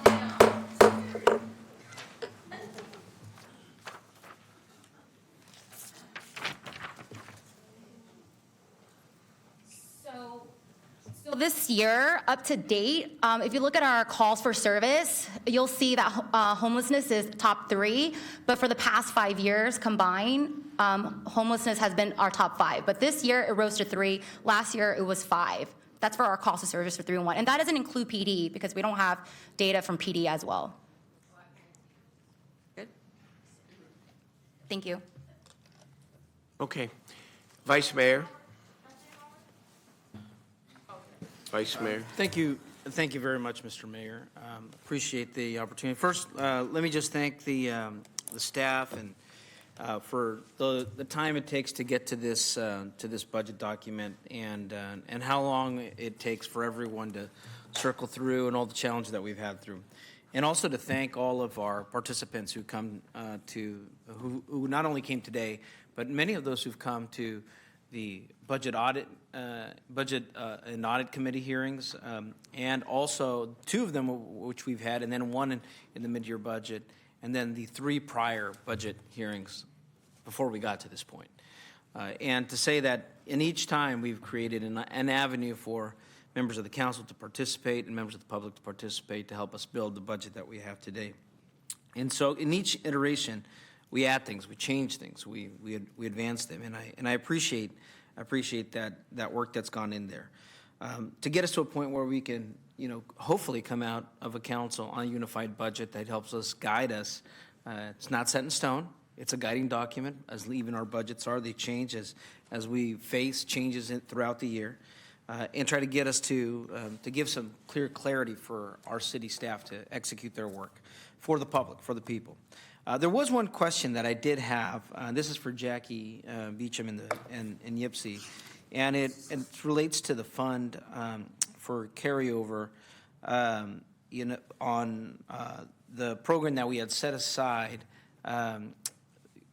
this year, up to date, if you look at our calls for service, you'll see that homelessness is top 3. But for the past 5 years combined, homelessness has been our top 5. But this year, it rose to 3. Last year, it was 5. That's for our calls to service for 311. And that doesn't include PD because we don't have data from PD as well. Good. Thank you. Okay. Vice Mayor? Vice Mayor? Thank you. Thank you very much, Mr. Mayor. Appreciate the opportunity. First, let me just thank the staff and for the time it takes to get to this budget document and how long it takes for everyone to circle through and all the challenges that we've had through. And also to thank all of our participants who come who not only came today, but many of those who've come to the budget and audit committee hearings, and also 2 of them which we've had, and then 1 in the mid-year budget, and then the 3 prior budget hearings before we got to this point. And to say that in each time we've created an avenue for members of the council to participate and members of the public to participate to help us build the budget that we have today. And so in each iteration, we add things, we change things, we advance them, and I appreciate that work that's gone in there to get us to a point where we can, hopefully come out of a council on a unified budget that helps us guide us. It's not set in stone. It's a guiding document, as even our budgets are. They change as we face changes throughout the year, and try to get us to give some clarity for our city staff to execute their work for the public, for the people. There was one question that I did have. This is for Jackie Beecham and Yipsy, and it relates to the fund for carryover on the program that we had set aside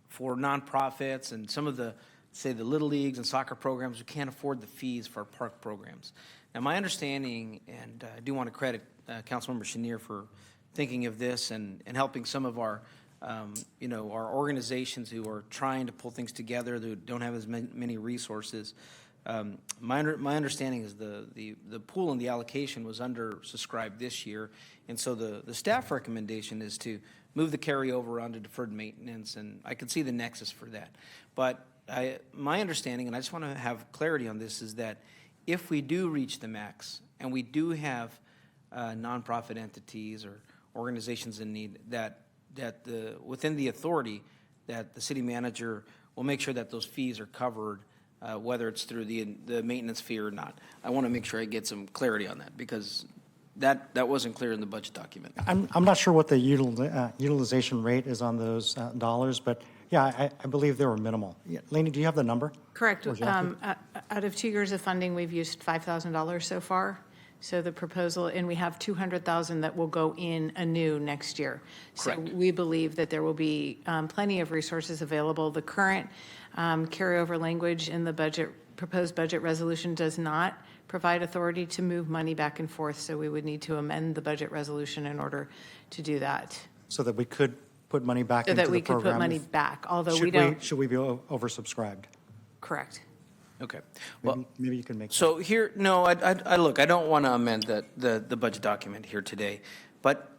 for nonprofits and some of the, say, the Little Leagues and soccer programs who can't afford the fees for our park programs. Now, my understanding, and I do want to credit Councilmember Chenier for thinking of this and helping some of our our organizations who are trying to pull things together, who don't have as many resources. My understanding is the pool and the allocation was undersubscribed this year, and so the staff recommendation is to move the carryover onto deferred maintenance, and I can see the nexus for that. But my understanding, and I just want to have clarity on this, is that if we do reach the max, and we do have nonprofit entities or organizations in need, that within the authority, that the city manager will make sure that those fees are covered, whether it's through the maintenance fee or not. I want to make sure I get some clarity on that, because that wasn't clear in the budget document. I'm not sure what the utilization rate is on those dollars, but yeah, I believe they were minimal. Yeah, Lainey, do you have the number? Correct. Out of 2 years of funding, we've used $5,000 so far. So the proposal, and we have $200,000 that will go in anew next year. Correct. So we believe that there will be plenty of resources available. The current carryover language in the proposed budget resolution does not provide authority to move money back and forth. So we would need to amend the budget resolution in order to do that. So that we could put money back So into that we the could program. put money back, although we don't. Should we be oversubscribed? Correct. Okay. Well, maybe you can make. So here, no, I look, I don't want to amend the budget document here today, but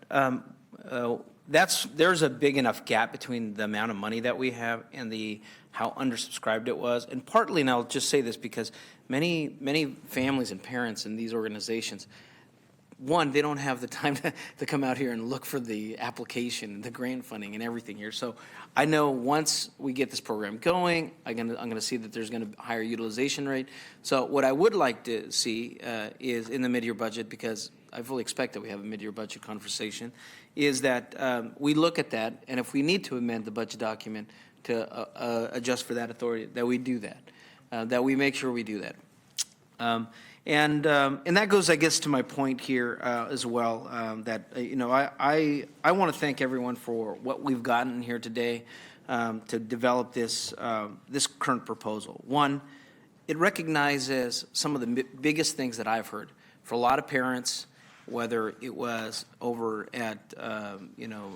there's a big enough gap between the amount of money that we have and how undersubscribed it was, and partly, and I'll just say this because many families and parents in these organizations, one, they don't have the time to come out here and look for the application, the grant funding, and everything here. So I know once we get this program going, I'm going to see that there's going to be a higher utilization rate. So what I would like to see is in the mid-year budget, because I fully expect that we have a mid-year budget conversation, is that we look at that, and if we need to amend the budget document to adjust for that authority, that we do that, that we make sure we do that. And that goes, I guess, to my point here as well, that, I want to thank everyone for what we've gotten here today to develop this current proposal. One, it recognizes some of the biggest things that I've heard for a lot of parents, whether it was over at,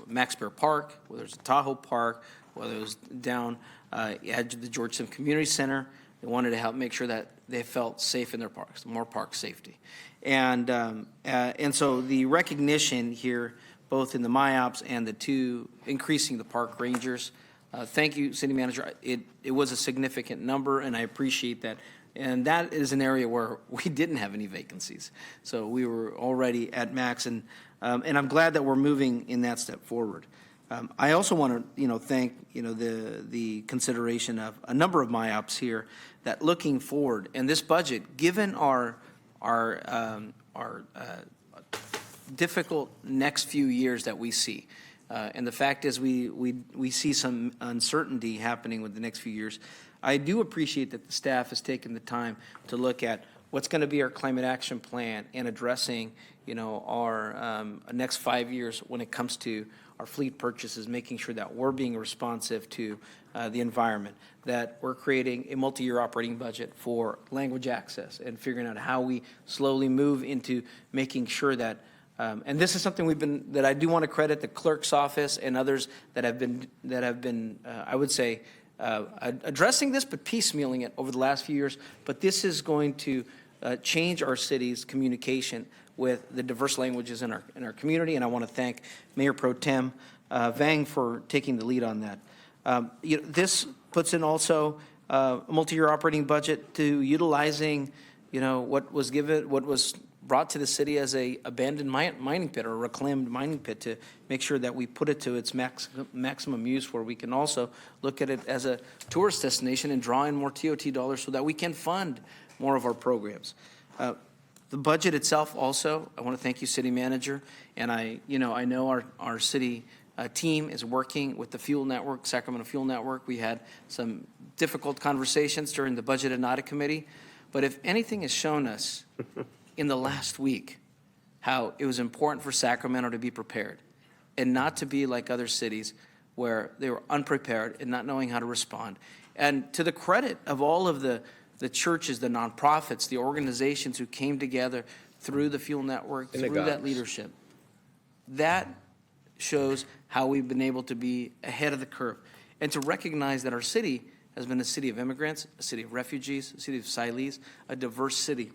Max Bear Park, whether it's Tahoe Park, whether it was down at the George Sim Community Center, They wanted to help make sure that they felt safe in their parks, more park safety. And so the recognition here, both in the MIOPS and the two increasing the park rangers, thank you, City Manager. It was a significant number, and I appreciate that. And that is an area where we didn't have any vacancies. So we were already at max, and I'm glad that we're moving in that step forward. I also want to, thank, the consideration of a number of MIOPS here that looking forward, and this budget, given our difficult next few years that we see, and the fact is we see some uncertainty happening with the next few years. I do appreciate that the staff has taken the time to look at what's going to be our climate action plan and addressing, our next 5 years when it comes to our fleet purchases, making sure that we're being responsive to the environment, that we're creating a multi-year operating budget for language access and figuring out how we slowly move into making sure that, and this is something that I do want to credit the clerk's office and others that have been, I would say, addressing this, but piecemealing it over the last few years. But this is going to change our city's communication with the diverse languages in our community, and I want to thank Mayor Pro Tem Vang for taking the lead on that. This puts in also a multi-year operating budget to utilizing, what was brought to the city as a abandoned mining pit or a reclaimed mining pit, to make sure that we put it to its maximum use, where we can also look at it as a tourist destination and draw in more TOT dollars so that we can fund more of our programs. The budget itself also, I want to thank you, City Manager, and I know our city team is working with the Fuel Network, Sacramento Fuel Network. We had some difficult conversations during the Budget and Audit Committee, but if anything has shown us in the last week how it was important for Sacramento to be prepared and not to be like other cities where they were unprepared and not knowing how to respond. And to the credit of all of the churches, the nonprofits, the organizations who came together through the Fuel Network, through that leadership, that shows how we've been able to be ahead of the curve and to recognize that our city has been a city of immigrants, a city of refugees, a city of asylees, a diverse city,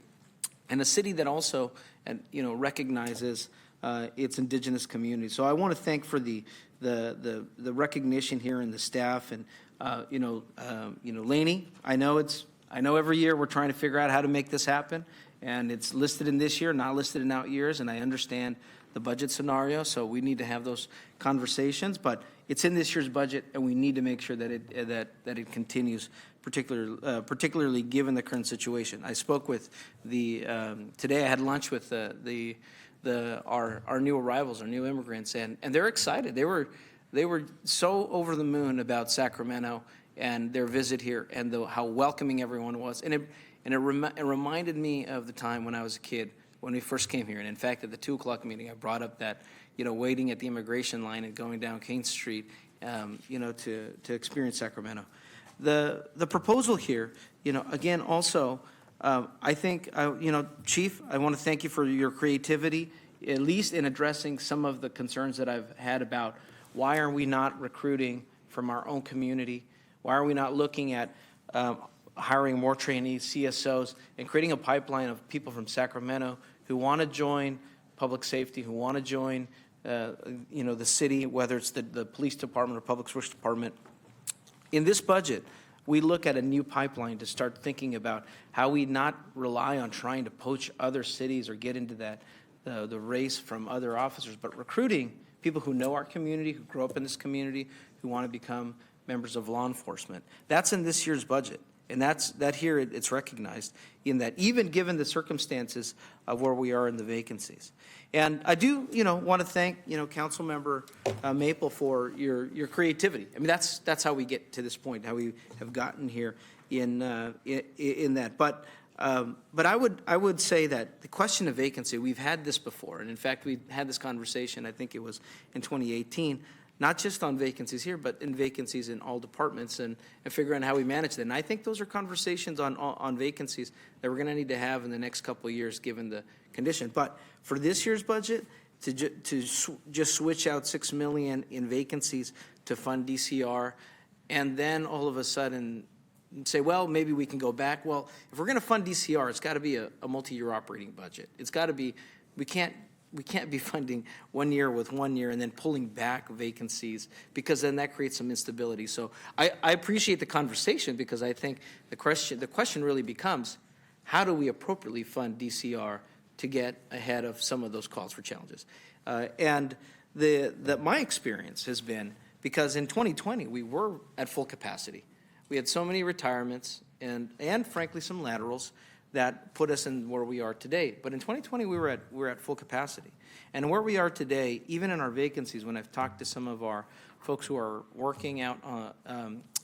and a city that also, recognizes its indigenous community. So I want to thank for the recognition here in the staff, and Laney. I know every year we're trying to figure out how to make this happen, and it's listed in this year, not listed in out years, and I understand the budget scenario, so we need to have those conversations, but it's in this year's budget, and we need to make sure that it continues, particularly given the current situation. I spoke with today I had lunch with our new arrivals, our new immigrants, and they're excited. They were so over the moon about Sacramento and their visit here, and how welcoming everyone was. And it reminded me of the time when I was a kid, when we first came here. And in fact, at the 2 o'clock meeting, I brought up that, waiting at the immigration line and going down Kane Street, to experience Sacramento. The proposal here, again, also, I think, Chief, I want to thank you for your creativity, at least in addressing some of the concerns that I've had about why are we not recruiting from our own community? Why are we not looking at hiring more trainees, CSOs, and creating a pipeline of people from Sacramento who want to join public safety, who want to join, the city, whether it's the police department or public works department. In this budget, we look at a new pipeline to start thinking about how we not rely on trying to poach other cities or get into the race from other officers, but recruiting people who know our community, who grew up in this community, who want to become members of law enforcement. That's in this year's budget. And it's recognized in that, even given the circumstances of where we are in the vacancies. And I do, want to thank, Councilmember Maple for your creativity. I mean, that's how we get to this point, how we have gotten here in that. But I would say that the question of vacancy, we've had this before, and in fact, we had this conversation. I think it was in 2018. Not just on vacancies here, but in vacancies in all departments, and figuring out how we manage that. And I think those are conversations on vacancies that we're going to need to have in the next couple of years, given the condition. But for this year's budget, to just switch out $6 million in vacancies to fund DCR, and then all of a sudden say, well, maybe we can go back. Well, if we're going to fund DCR, it's got to be a multi-year operating budget. It's got to be, we can't be funding 1 year with 1 year and then pulling back vacancies, because then that creates some instability. So I appreciate the conversation, because I think the question really becomes, how do we appropriately fund DCR to get ahead of some of those calls for challenges? And my experience has been, because in 2020 we were at full capacity. We had so many retirements and frankly some laterals that put us in where we are today. But in 2020 we were at full capacity. And where we are today, even in our vacancies, when I've talked to some of our folks who are working out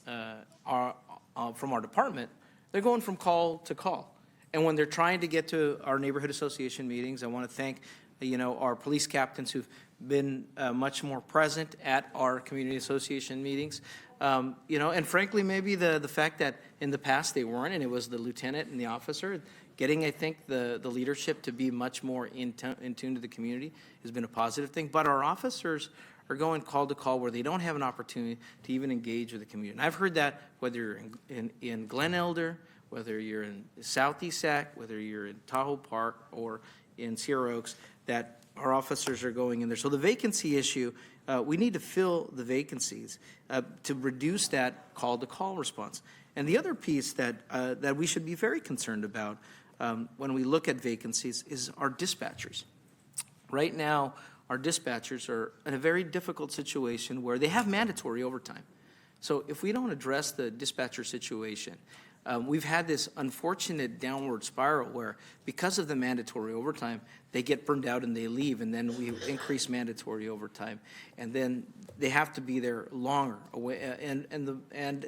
from our department, they're going from call to call. And when they're trying to get to our neighborhood association meetings, I want to thank our police captains who've been much more present at our community association meetings. And frankly, maybe the fact that in the past they weren't, and it was the lieutenant and the officer, getting, I think, the leadership to be much more in tune to the community has been a positive thing. But our officers are going call to call where they don't have an opportunity to even engage with the community. And I've heard that whether you're in Glen Elder, whether you're in Southeast Sac, whether you're in Tahoe Park or in Sierra Oaks, that our officers are going in there. So the vacancy issue, we need to fill the vacancies to reduce that call-to-call response. And the other piece that we should be very concerned about when we look at vacancies is our dispatchers. Right now, our dispatchers are in a very difficult situation where they have mandatory overtime. So if we don't address the dispatcher situation, we've had this unfortunate downward spiral where, because of the mandatory overtime, they get burned out and they leave, and then we increase mandatory overtime, and then they have to be there longer away, and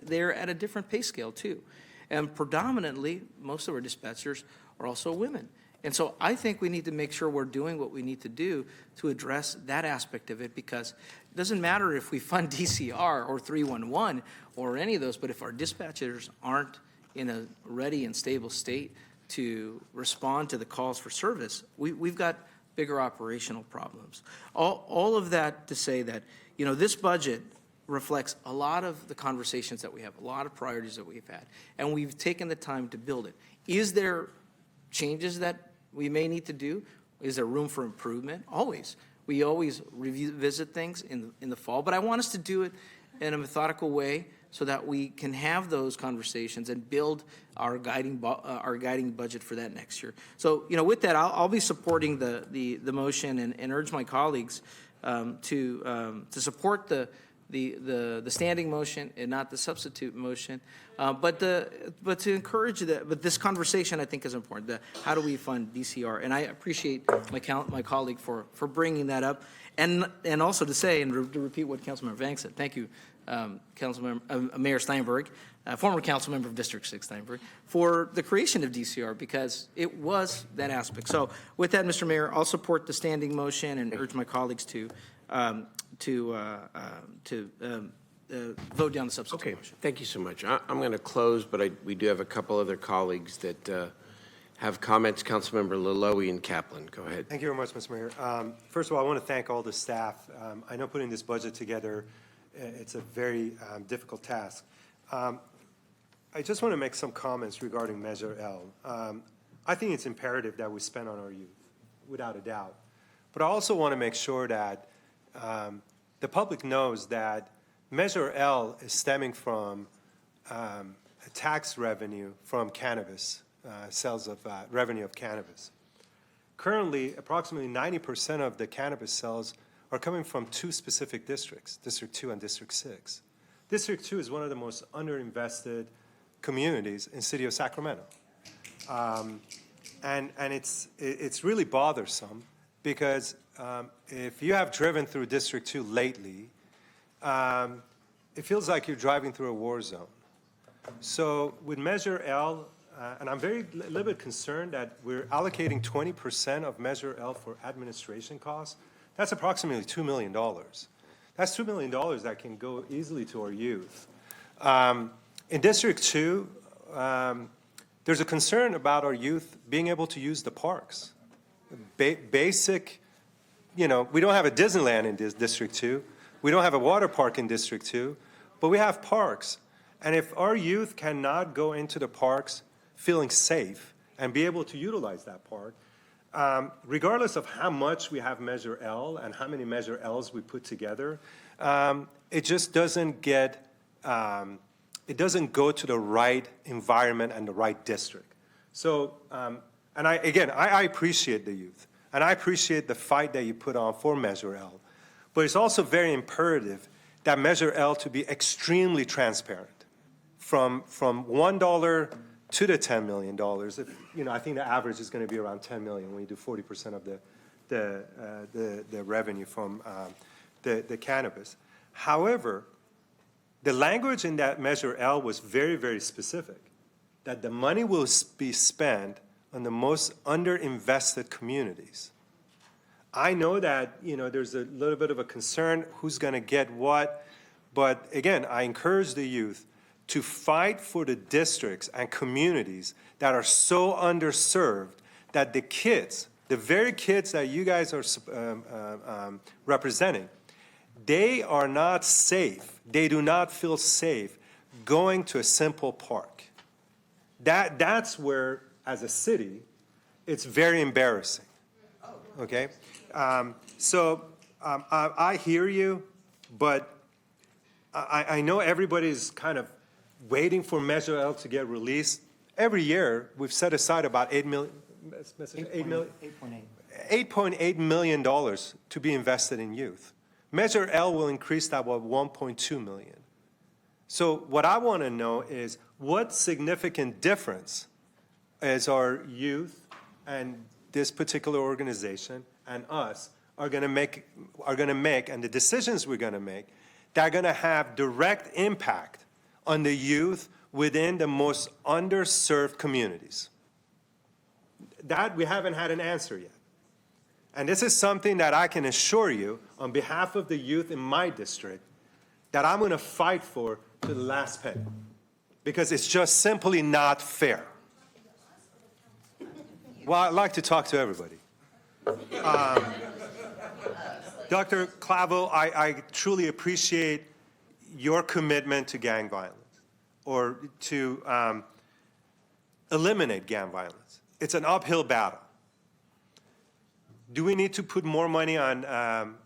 they're at a different pay scale too. And predominantly, most of our dispatchers are also women. And so I think we need to make sure we're doing what we need to do to address that aspect of it, because it doesn't matter if we fund DCR or 311 or any of those, but if our dispatchers aren't in a ready and stable state to respond to the calls for service, we've got bigger operational problems. All of that to say that, this budget reflects a lot of the conversations that we have, a lot of priorities that we've had, and we've taken the time to build it. Is there changes that we may need to do? Is there room for improvement? Always. We always revisit things in the fall, but I want us to do it in a methodical way so that we can have those conversations and build our guiding budget for that next year. So, with that, I'll be supporting the motion and urge my colleagues to support the standing motion and not the substitute motion, but to encourage that. But this conversation, I think, is important. How do we fund DCR? And I appreciate my colleague for bringing that up, and also to say and to repeat what Councilmember Vang said. Thank you, Mayor Steinberg, former council member of District 6 Steinberg, for the creation of DCR, because it was that aspect. So with that, Mr. Mayor, I'll support the standing motion and urge my colleagues to vote down the substitute motion. Thank you so much. I'm going to close, but we do have a couple other colleagues that have comments. Councilmember Laloe and Kaplan, go ahead. Thank you very much, Mr. Mayor. First of all, I want to thank all the staff. I know putting this budget together, it's a very difficult task. I just want to make some comments regarding Measure L. I think it's imperative that we spend on our youth, without a doubt. But I also want to make sure that the public knows that Measure L is stemming from tax revenue from cannabis, sales of revenue of cannabis. Currently, approximately 90% of the cannabis sales are coming from two specific districts, District 2 and District 6. District 2 is one of the most underinvested communities in the city of Sacramento. And it's really bothersome, because if you have driven through District 2 lately, it feels like you're driving through a war zone. So with Measure L, and I'm a little bit concerned that we're allocating 20% of Measure L for administration costs. That's approximately $2 million. That's $2 million that can go easily to our youth. In District 2, there's a concern about our youth being able to use the parks. Basic, we don't have a Disneyland in District 2. We don't have a water park in District 2, but we have parks. And if our youth cannot go into the parks feeling safe and be able to utilize that park, regardless of how much we have Measure L and how many Measure Ls we put together, it just doesn't get, it doesn't go to the right environment and the right district. So, and I appreciate the youth, and I appreciate the fight that you put on for Measure L, but it's also very imperative that Measure L to be extremely transparent. From $1 to the $10 million, if, I think the average is going to be around 10 million when you do 40% of the revenue from the cannabis. However, the language in that Measure L was very, very specific, that the money will be spent on the most underinvested communities. I know that, there's a little bit of a concern who's going to get what, but again, I encourage the youth to fight for the districts and communities that are so underserved that the kids, the very kids that you guys are representing, they are not safe. They do not feel safe going to a simple park. That's where, as a city, it's very embarrassing. Okay? I hear you, but I know everybody's kind of waiting for Measure L to get released. Every year, we've set aside about $8.8 million to be invested in youth. Measure L will increase that by $1.2 million. So what I want to know is what significant difference is our youth and this particular organization and us are going to make, and the decisions we're going to make, that are going to have direct impact on the youth within the most underserved communities. That we haven't had an answer yet. And this is something that I can assure you on behalf of the youth in my district that I'm going to fight for to the last penny, because it's just simply not fair. Well, I'd like to talk to everybody. Dr. Clavel, I truly appreciate your commitment to gang violence, or to eliminate gang violence. It's an uphill battle. Do we need to put more money on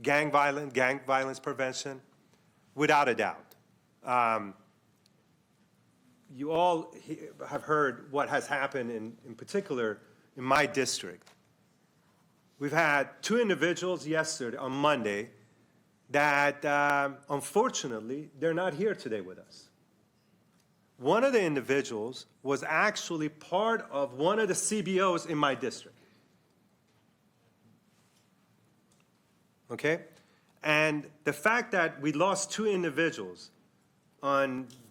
gang violence prevention? Without a doubt. You all have heard what has happened in particular in my district. We've had two individuals yesterday, on Monday, that unfortunately, they're not here today with us. One of the individuals was actually part of one of the CBOs in my district. Okay? And the fact that we lost two individuals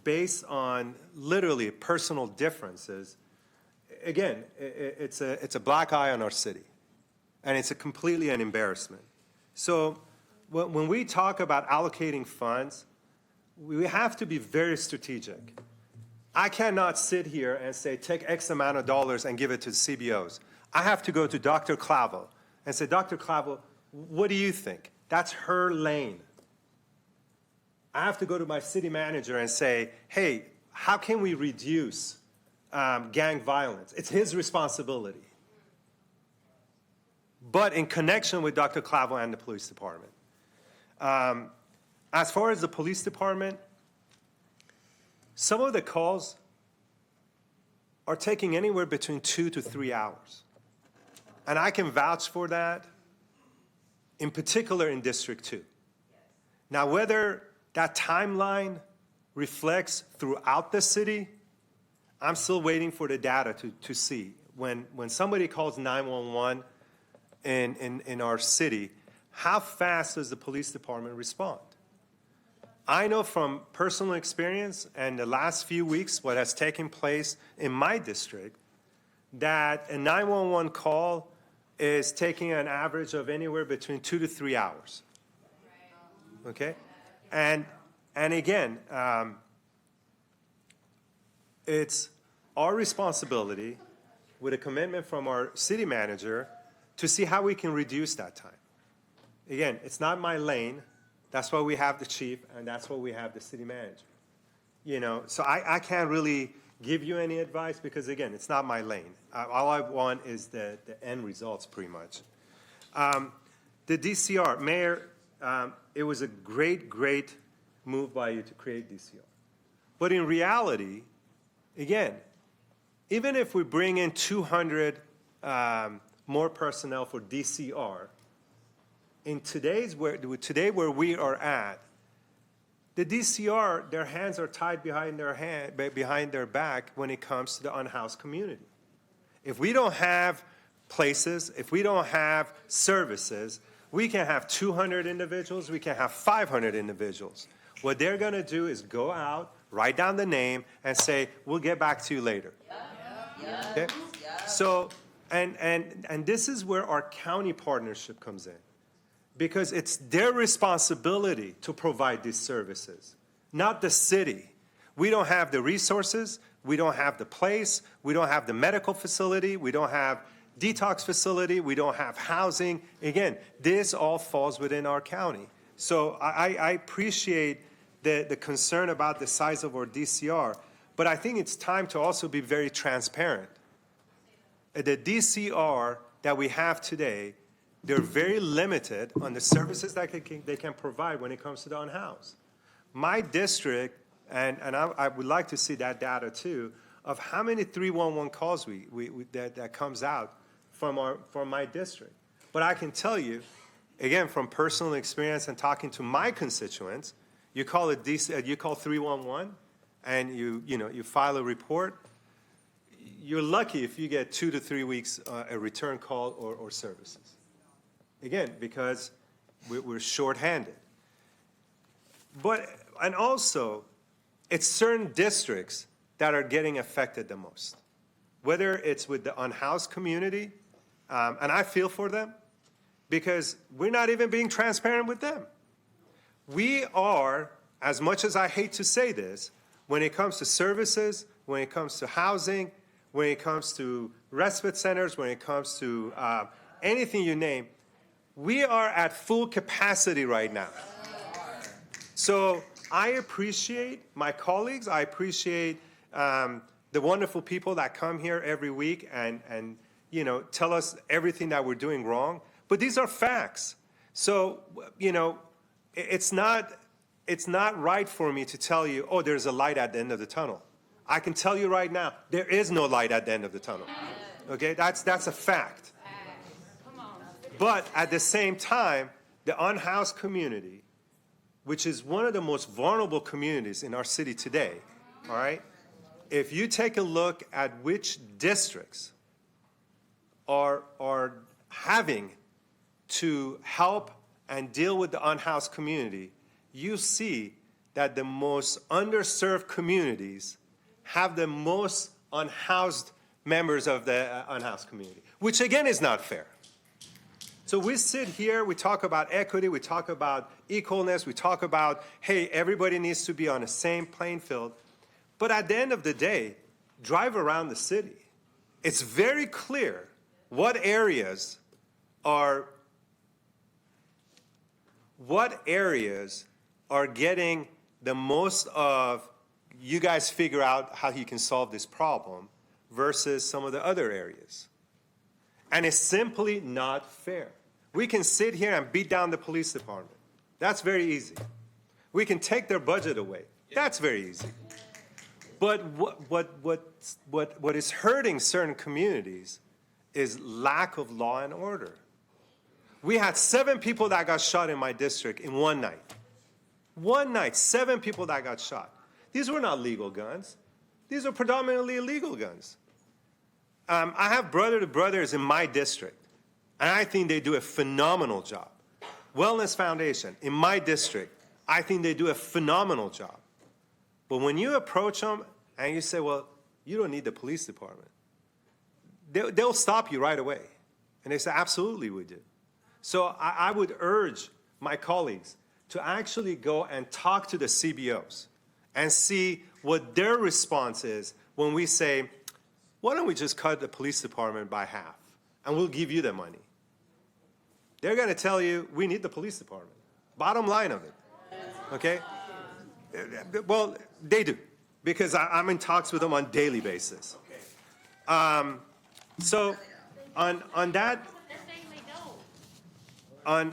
based on literally personal differences, again, it's a black eye on our city. And it's completely an embarrassment. So when we talk about allocating funds, we have to be very strategic. I cannot sit here and say, take X amount of dollars and give it to the CBOs. I have to go to Dr. Clavel and say, Dr. Clavel, what do you think? That's her lane. I have to go to my city manager and say, hey, how can we reduce gang violence? It's his responsibility. But in connection with Dr. Clavel and the police department. As far as the police department, some of the calls are taking anywhere between 2 to 3 hours. And I can vouch for that, in particular in District 2. Now, whether that timeline reflects throughout the city, I'm still waiting for the data to see. When somebody calls 911 in our city, how fast does the police department respond? I know from personal experience and the last few weeks what has taken place in my district, that a 911 call is taking an average of anywhere between 2 to 3 hours. Okay? And again, it's our responsibility, with a commitment from our city manager, to see how we can reduce that time. Again, it's not my lane. That's why we have the chief, and that's why we have the city manager. So I can't really give you any advice because, again, it's not my lane. All I want is the end results, pretty much. The DCR, Mayor, it was a great move by you to create DCR. But in reality, again, even if we bring in 200 more personnel for DCR, today where we are at, the DCR, their hands are tied behind their back when it comes to the unhoused community. If we don't have places, if we don't have services, we can have 200 individuals, we can have 500 individuals. What they're going to do is go out, write down the name, and say, we'll get back to you later. Okay? So, and this is where our county partnership comes in. Because it's their responsibility to provide these services, not the city. We don't have the resources, we don't have the place, we don't have the medical facility, we don't have detox facility, we don't have housing. Again, this all falls within our county. So I appreciate the concern about the size of our DCR, but I think it's time to also be very transparent. The DCR that we have today, they're very limited on the services that they can provide when it comes to the unhoused. My district, and I would like to see that data too, of how many 311 calls that comes out from my district. But I can tell you, again, from personal experience and talking to my constituents, you call 311 and you file a report, you're lucky if you get 2 to 3 weeks a return call or services. Again, because we're shorthanded. And also, it's certain districts that are getting affected the most. Whether it's with the unhoused community, and I feel for them, because we're not even being transparent with them. We are, as much as I hate to say this, when it comes to services, when it comes to housing, when it comes to respite centers, when it comes to anything you name, we are at full capacity right now. So I appreciate my colleagues. I appreciate the wonderful people that come here every week and tell us everything that we're doing wrong. But these are facts. So, it's not right for me to tell you, oh, there's a light at the end of the tunnel. I can tell you right now, there is no light at the end of the tunnel. Okay, that's a fact. But at the same time, the unhoused community, which is one of the most vulnerable communities in our city today, all right? If you take a look at which districts are having to help and deal with the unhoused community, you see that the most underserved communities have the most unhoused members of the unhoused community, which again is not fair. So we sit here, we talk about equity, we talk about equalness, we talk about, hey, everybody needs to be on the same playing field. But at the end of the day, drive around the city. It's very clear what areas are getting the most of, you guys figure out how you can solve this problem versus some of the other areas. And it's simply not fair. We can sit here and beat down the police department. That's very easy. We can take their budget away. That's very easy. But what is hurting certain communities is lack of law and order. We had 7 people that got shot in my district in one night. One night, 7 people that got shot. These were not legal guns. These are predominantly illegal guns. I have brother-to-brothers in my district, and I think they do a phenomenal job. Wellness Foundation in my district, I think they do a phenomenal job. But when you approach them and you say, well, you don't need the police department, they'll stop you right away. And they say, absolutely we do. So I would urge my colleagues to actually go and talk to the CBOs and see what their response is when we say, why don't we just cut the police department by half and we'll give you the money. They're going to tell you, we need the police department. Bottom line of it, okay? Well, they do. because I'm in talks with them on daily basis. So on that, on,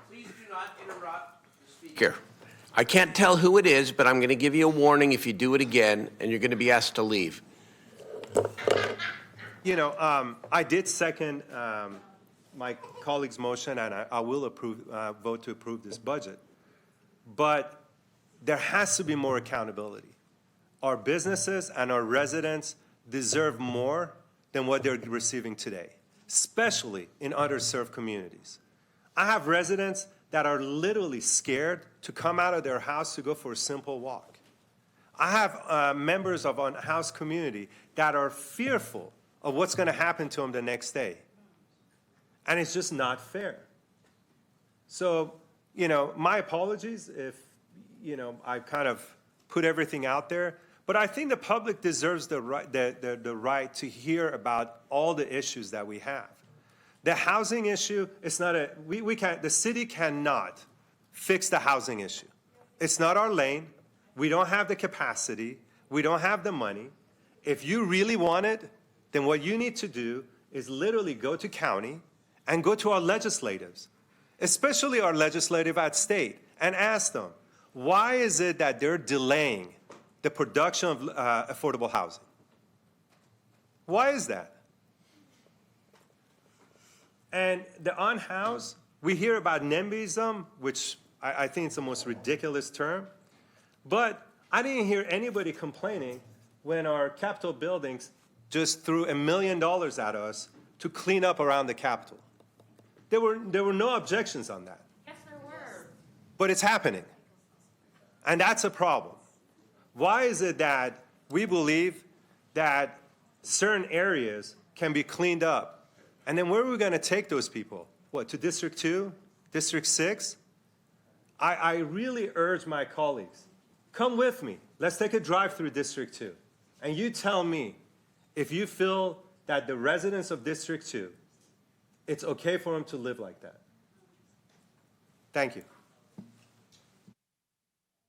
Please do not interrupt the speaker. I can't tell who it is, but I'm going to give you a warning if you do it again, and you're going to be asked to leave. I did second my colleague's motion, and I will vote to approve this budget. But there has to be more accountability. Our businesses and our residents deserve more than what they're receiving today, especially in underserved communities. I have residents that are literally scared to come out of their house to go for a simple walk. I have members of our house community that are fearful of what's going to happen to them the next day. And it's just not fair. So, my apologies if, I kind of put everything out there. But I think the public deserves the right to hear about all the issues that we have. The housing issue is not the city cannot fix the housing issue. It's not our lane. We don't have the capacity. We don't have the money. If you really want it, then what you need to do is literally go to county and go to our legislators, especially our legislative at state, and ask them, why is it that they're delaying the production of affordable housing? Why is that? And the unhoused, we hear about NIMBYism, which I think it's the most ridiculous term, but I didn't hear anybody complaining when our Capitol buildings just threw $1 million at us to clean up around the Capitol. There were no objections on that. Yes, there were. But it's happening. And that's a problem. Why is it that we believe that certain areas can be cleaned up? And then where are we going to take those people? What, to District 2? District 6? I really urge my colleagues, come with me. Let's take a drive through District 2. And you tell me if you feel that the residents of District 2, it's okay for them to live like that. Thank you.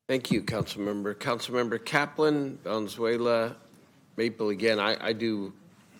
Thank you, Councilmember. Councilmember Kaplan, Valenzuela, Maple, again, I do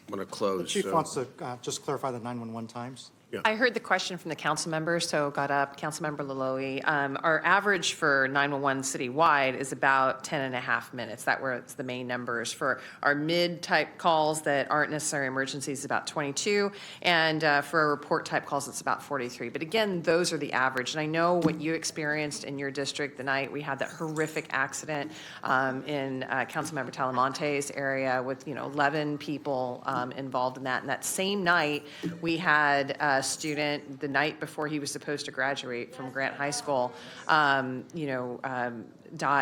want to close. The chief wants to just clarify the 911 times. Yeah. I heard the question from the council member, so got up. Councilmember Laloe. Our average for 911 citywide is about 10 and a half minutes. That was the main numbers. For our mid-type calls that aren't necessarily emergencies, about 22. And for our report-type calls, it's about 43. But again, those are the average. And I know what you experienced in your district the night we had that horrific accident in Councilmember Talamonte's area with 11 people involved in that. And that same night, we had student the night before he was supposed to graduate from Grant High School, die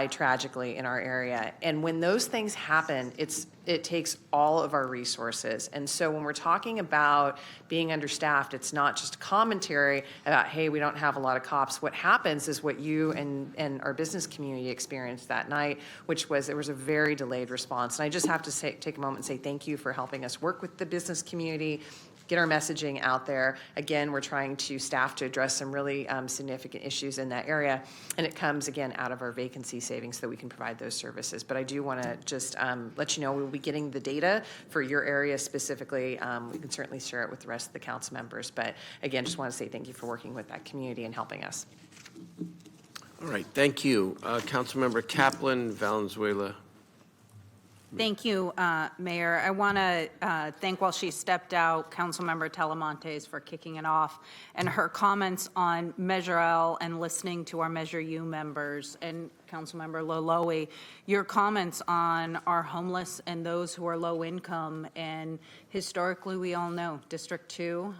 tragically in our area. And when those things happen, it takes all of our resources. And so when we're talking about being understaffed, it's not just commentary about, hey, we don't have a lot of cops. What happens is what you and our business community experienced that night, which was there was a very delayed response. And I just have to take a moment and say thank you for helping us work with the business community, get our messaging out there. Again, we're trying to staff to address some really significant issues in that area. And it comes, again, out of our vacancy savings so that we can provide those services. But I do want to just let you know we'll be getting the data for your area specifically. We can certainly share it with the rest of the council members. But again, just want to say thank you for working with that community and helping us. All right, thank you. Councilmember Kaplan, Valenzuela. Thank you, Mayor. I want to thank, while she stepped out, Councilmember Talamontes for kicking it off, and her comments on Measure L and listening to our Measure U members, and Councilmember Laloe, your comments on our homeless and those who are low income. And historically, we all know District 2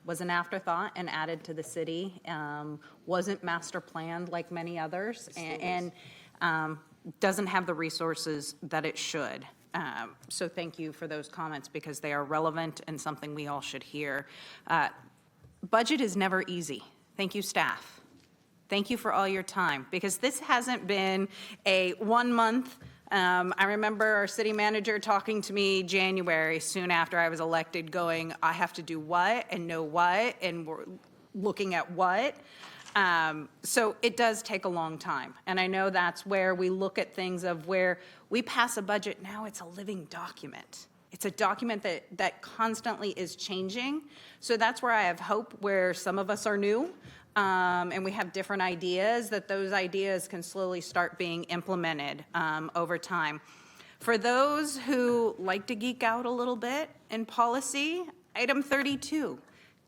was an afterthought and added to the city, wasn't master planned like many others, and doesn't have the resources that it should. So thank you for those comments because they are relevant and something we all should hear. Budget is never easy. Thank you, staff. Thank you for all your time because this hasn't been a 1 month. I remember our city manager talking to me January, soon after I was elected, going, I have to do what and know what, and we're looking at what. So it does take a long time. And I know that's where we look at things of where we pass a budget, now it's a living document. It's a document that constantly is changing. So that's where I have hope, where some of us are new and we have different ideas, that those ideas can slowly start being implemented over time. For those who like to geek out a little bit in policy, item 32,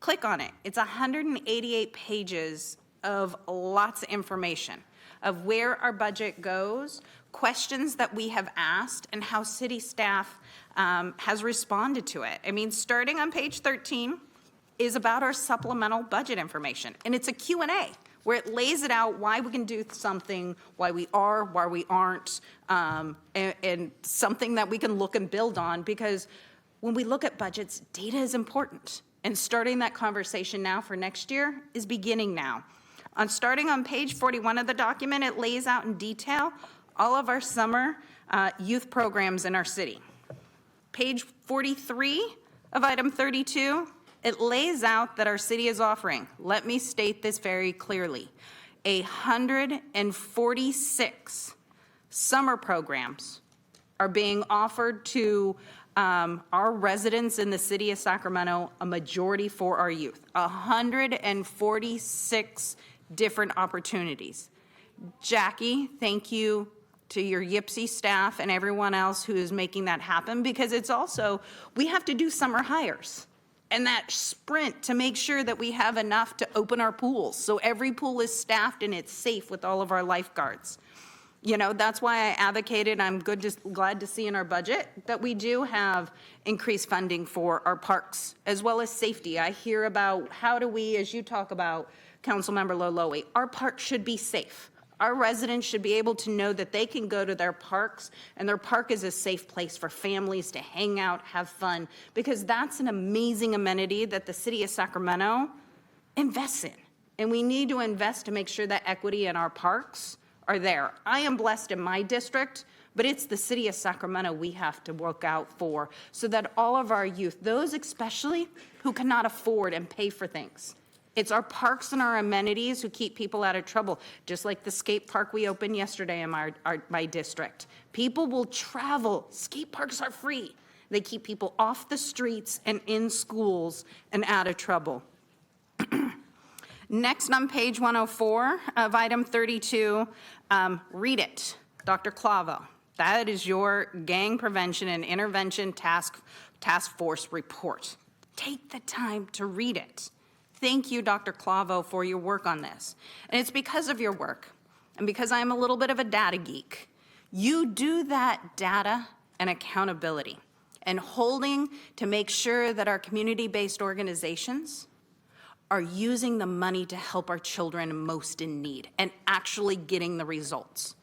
click on it. It's 188 pages of lots of information of where our budget goes, questions that we have asked, and how city staff has responded to it. I mean, starting on page 13 is about our supplemental budget information, and it's a Q&A where it lays it out why we can do something, why we are, why we aren't, and something that we can look and build on, because when we look at budgets, data is important. And starting that conversation now for next year is beginning now. Starting on page 41 of the document, it lays out in detail all of our summer youth programs in our city. Page 43 of item 32, it lays out that our city is offering, let me state this very clearly, 146 summer programs are being offered to our residents in the city of Sacramento, a majority for our youth. 146 different opportunities. Jackie, thank you to your YPSI staff and everyone else who is making that happen, because it's also, we have to do summer hires and that sprint to make sure that we have enough to open our pools. So every pool is staffed and it's safe with all of our lifeguards. You know, that's why I advocated, I'm glad to see in our budget that we do have increased funding for our parks as well as safety. I hear about how do we, as you talk about, Councilmember Loloe, our parks should be safe. Our residents should be able to know that they can go to their parks and their park is a safe place for families to hang out, have fun, because that's an amazing amenity that the city of Sacramento invests in. And we need to invest to make sure that equity in our parks are there. I am blessed in my district, but it's the city of Sacramento we have to work out for so that all of our youth, those especially who cannot afford and pay for things, it's our parks and our amenities who keep people out of trouble, just like the skate park we opened yesterday in my district. People will travel. Skate parks are free. They keep people off the streets and in schools and out of trouble. Next on page 104 of item 32, read it, Dr. Clavo. That is your gang prevention and intervention task force report. Take the time to read it. Thank you, Dr. Clavo, for your work on this. And it's because of your work, and because I'm a little bit of a data geek, you do that data and accountability and holding to make sure that our community-based organizations are using the money to help our children most in need and actually getting the results.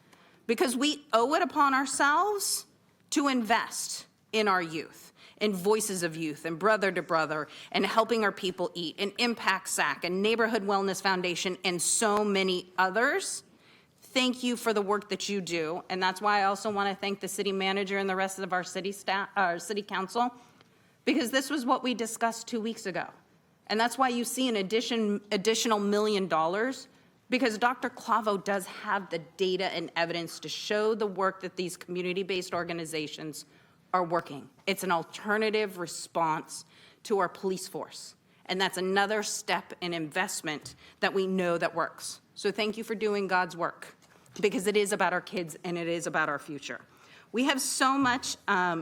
Because we owe it upon ourselves to invest in our youth, in Voices of Youth, and Brother to Brother, and Helping Our People Eat, and Impact SAC, and Neighborhood Wellness Foundation, and so many others. Thank you for the work that you do, and that's why I also want to thank the city manager and the rest of our city staff, our city council, because this was what we discussed 2 weeks ago. And that's why you see an additional $1 million, because Dr. Clavo does have the data and evidence to show the work that these community-based organizations are working. It's an alternative response to our police force. And that's another step in investment that we know that works. So thank you for doing God's work, because it is about our kids and it is about our future. We have so much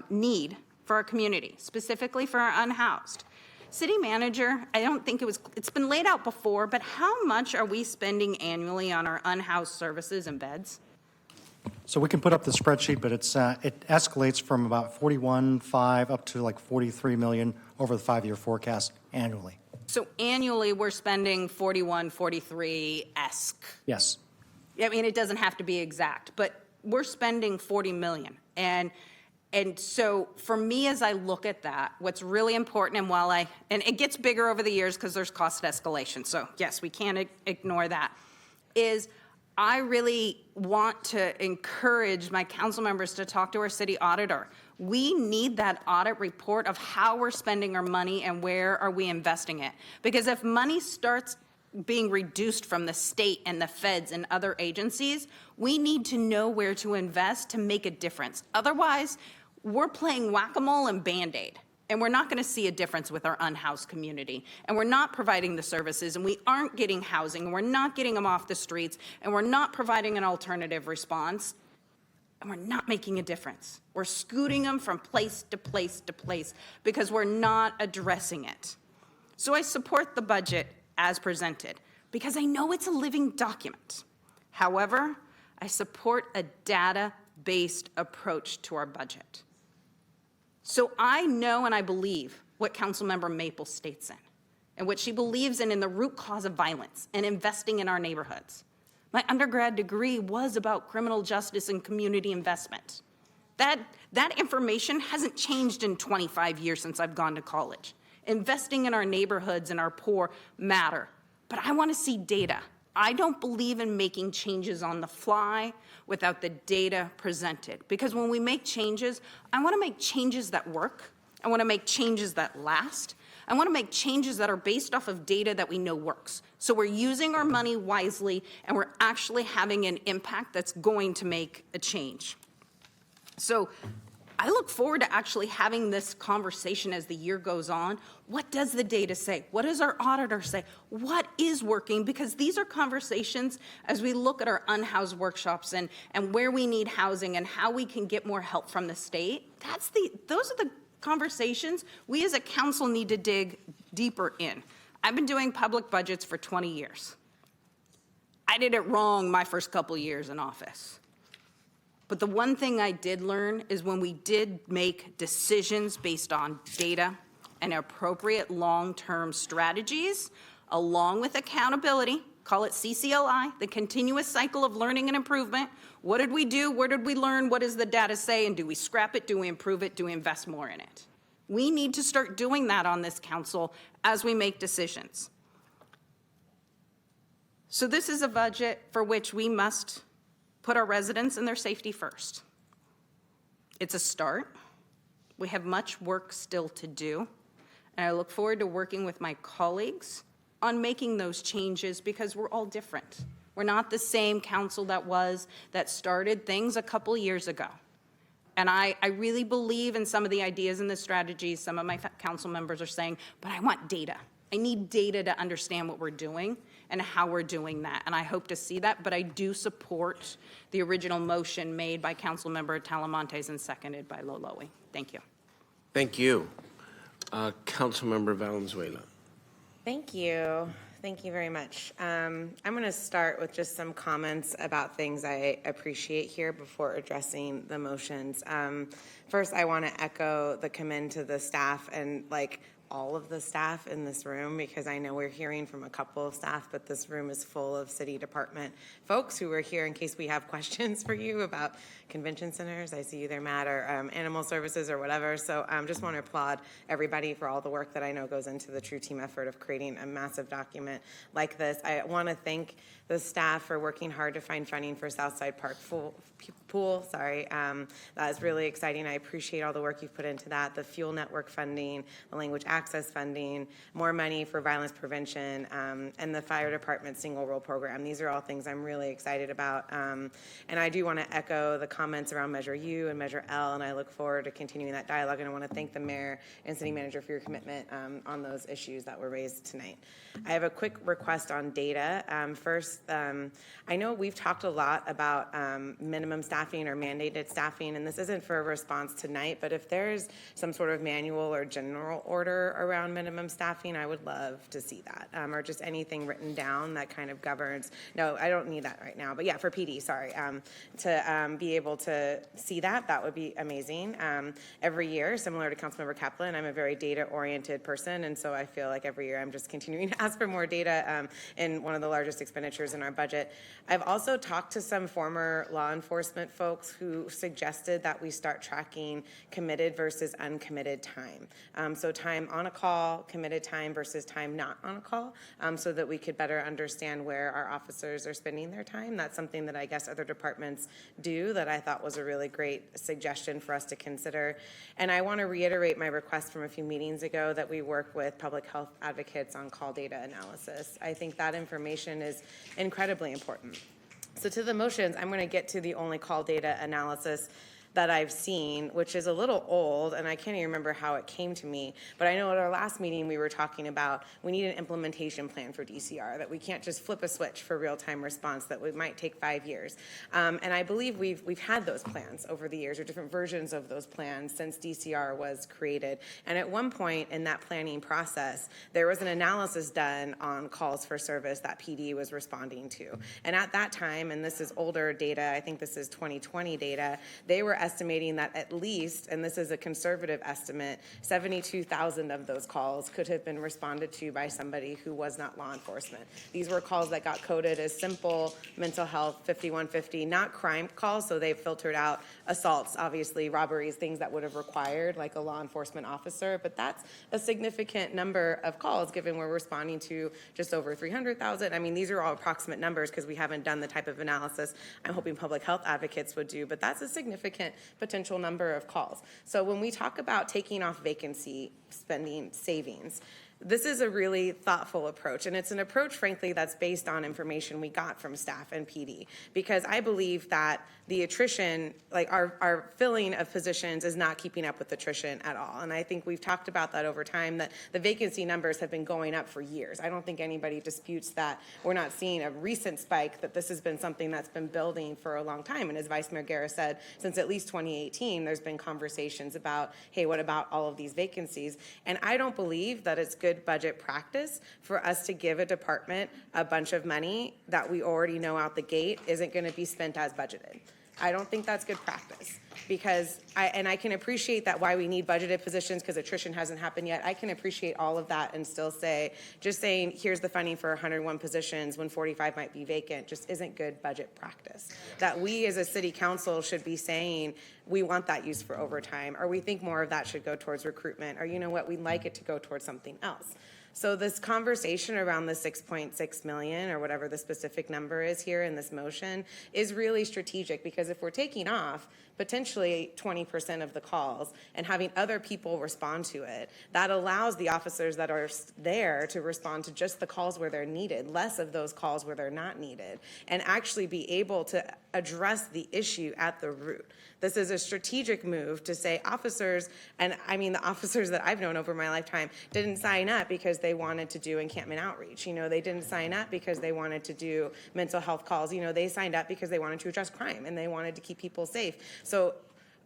need for our community, specifically for our unhoused. City manager, I don't think it's been laid out before, but how much are we spending annually on our unhoused services and beds? So we can put up the spreadsheet, but it escalates from about 41.5 up to like 43 million over the 5-year forecast annually. So annually, we're spending 41, 43-esque. Yes. I mean, it doesn't have to be exact, but we're spending 40 million. And so for me, as I look at that, what's really important, and it gets bigger over the years because there's cost escalation. So yes, we can't ignore that, is I really want to encourage my council members to talk to our city auditor. We need that audit report of how we're spending our money and where are we investing it. Because if money starts being reduced from the state and the feds and other agencies, we need to know where to invest to make a difference. Otherwise, we're playing whack-a-mole and Band-Aid, and we're not going to see a difference with our unhoused community, and we're not providing the services, and we aren't getting housing, and we're not getting them off the streets, and we're not providing an alternative response, and we're not making a difference. We're scooting them from place to place to place because we're not addressing it. So I support the budget as presented because I know it's a living document. However, I support a data-based approach to our budget. So I know and I believe what Councilmember Maple states in and what she believes in the root cause of violence and investing in our neighborhoods. My undergrad degree was about criminal justice and community investment. That information hasn't changed in 25 years since I've gone to college. Investing in our neighborhoods and our poor matter, but I want to see data. I don't believe in making changes on the fly without the data presented, because when we make changes, I want to make changes that work. I want to make changes that last. I want to make changes that are based off of data that we know works. So we're using our money wisely and we're actually having an impact that's going to make a change. So I look forward to actually having this conversation as the year goes on. What does the data say? What does our auditor say? What is working? Because these are conversations as we look at our unhoused workshops and where we need housing and how we can get more help from the state. Those are the conversations we as a council need to dig deeper in. I've been doing public budgets for 20 years. I did it wrong my first couple years in office. But the one thing I did learn is when we did make decisions based on data and appropriate long-term strategies, along with accountability, call it CCLI, the continuous cycle of learning and improvement. What did we do? Where did we learn? What does the data say? And do we scrap it? Do we improve it? Do we invest more in it? We need to start doing that on this council as we make decisions. So this is a budget for which we must put our residents and their safety first. It's a start. We have much work still to do, and I look forward to working with my colleagues on making those changes because we're all different. We're not the same council that started things a couple years ago. And I really believe in some of the ideas and the strategies some of my council members are saying, but I want data. I need data to understand what we're doing and how we're doing that. And I hope to see that, but I do support the original motion made by Councilmember Talamontes and seconded by Loloe. Thank you. Thank you. Councilmember Valenzuela. Thank you. Thank you very much. I'm going to start with just some comments about things I appreciate here before addressing the motions. First, I want to echo the commend to the staff and all of the staff in this room, because I know we're hearing from a couple of staff, but this room is full of city department folks who are here in case we have questions for you about convention centers. I see you there, Matt, or animal services or whatever. So just want to applaud everybody for all the work that I know goes into the true team effort of creating a massive document like this. I want to thank the staff for working hard to find funding for Southside Park Pool. That is really exciting. I appreciate all the work you've put into that. The fuel network funding, the language access funding, more money for violence prevention, and the fire department single role program. These are all things I'm really excited about. And I do want to echo the comments around Measure U and Measure L, and I look forward to continuing that dialogue. And I want to thank the mayor and city manager for your commitment on those issues that were raised tonight. I have a quick request on data. First, I know we've talked a lot about minimum staffing or mandated staffing, and this isn't for a response tonight, but if there's some sort of manual or general order around minimum staffing, I would love to see that, or just anything written down that kind of governs. No, I don't need that right now, but yeah, for PD, sorry, to be able to see that would be amazing. Every year, similar to Councilmember Kaplan, I'm a very data-oriented person, and so I feel like every year I'm just continuing to ask for more data in one of the largest expenditures in our budget. I've also talked to some former law enforcement folks who suggested that we start tracking committed versus uncommitted time. So time on a call, committed time versus time not on a call, so that we could better understand where our officers are spending their time. That's something that I guess other departments do that I thought was a really great suggestion for us to consider. And I want to reiterate my request from a few meetings ago that we work with public health advocates on call data analysis. I think that information is incredibly important. So to the motions, I'm going to get to the only call data analysis that I've seen, which is a little old, and I can't even remember how it came to me, but I know at our last meeting we were talking about we need an implementation plan for DCR, that we can't just flip a switch for real-time response, that it might take 5 years. And I believe we've had those plans over the years, or different versions of those plans since DCR was created. And at one point in that planning process, there was an analysis done on calls for service that PD was responding to. And at that time, and this is older data, I think this is 2020 data, they were estimating that at least, and this is a conservative estimate, 72,000 of those calls could have been responded to by somebody who was not law enforcement. These were calls that got coded as simple mental health 5150, not crime calls, so they filtered out assaults, obviously robberies, things that would have required like a law enforcement officer, but that's a significant number of calls given we're responding to just over 300,000. I mean, these are all approximate numbers because we haven't done the type of analysis I'm hoping public health advocates would do, but that's a significant potential number of calls. So when we talk about taking off vacancy spending savings, this is a really thoughtful approach, and it's an approach, frankly, that's based on information we got from staff and PD, because I believe that the attrition, like our filling of positions is not keeping up with attrition at all, and I think we've talked about that over time, that the vacancy numbers have been going up for years. I don't think anybody disputes that. We're not seeing a recent spike, that this has been something that's been building for a long time, and as Vice Mayor Guerra said, since at least 2018, there's been conversations about, hey, what about all of these vacancies? And I don't believe that it's good budget practice for us to give a department a bunch of money that we already know out the gate isn't going to be spent as budgeted. I don't think that's good practice, because I can appreciate that why we need budgeted positions because attrition hasn't happened yet. I can appreciate all of that and still say, just saying here's the funding for 101 positions when 45 might be vacant just isn't good budget practice. That we as a city council should be saying we want that used for overtime, or we think more of that should go towards recruitment, or you know what, we'd like it to go towards something else. So this conversation around the 6.6 million, or whatever the specific number is here in this motion, is really strategic, because if we're taking off potentially 20% of the calls and having other people respond to it, that allows the officers that are there to respond to just the calls where they're needed, less of those calls where they're not needed, and actually be able to address the issue at the root. This is a strategic move to say officers, and I mean the officers that I've known over my lifetime, didn't sign up because they wanted to do encampment outreach. You know, they didn't sign up because they wanted to do mental health calls. You know, they signed up because they wanted to address crime and they wanted to keep people safe. So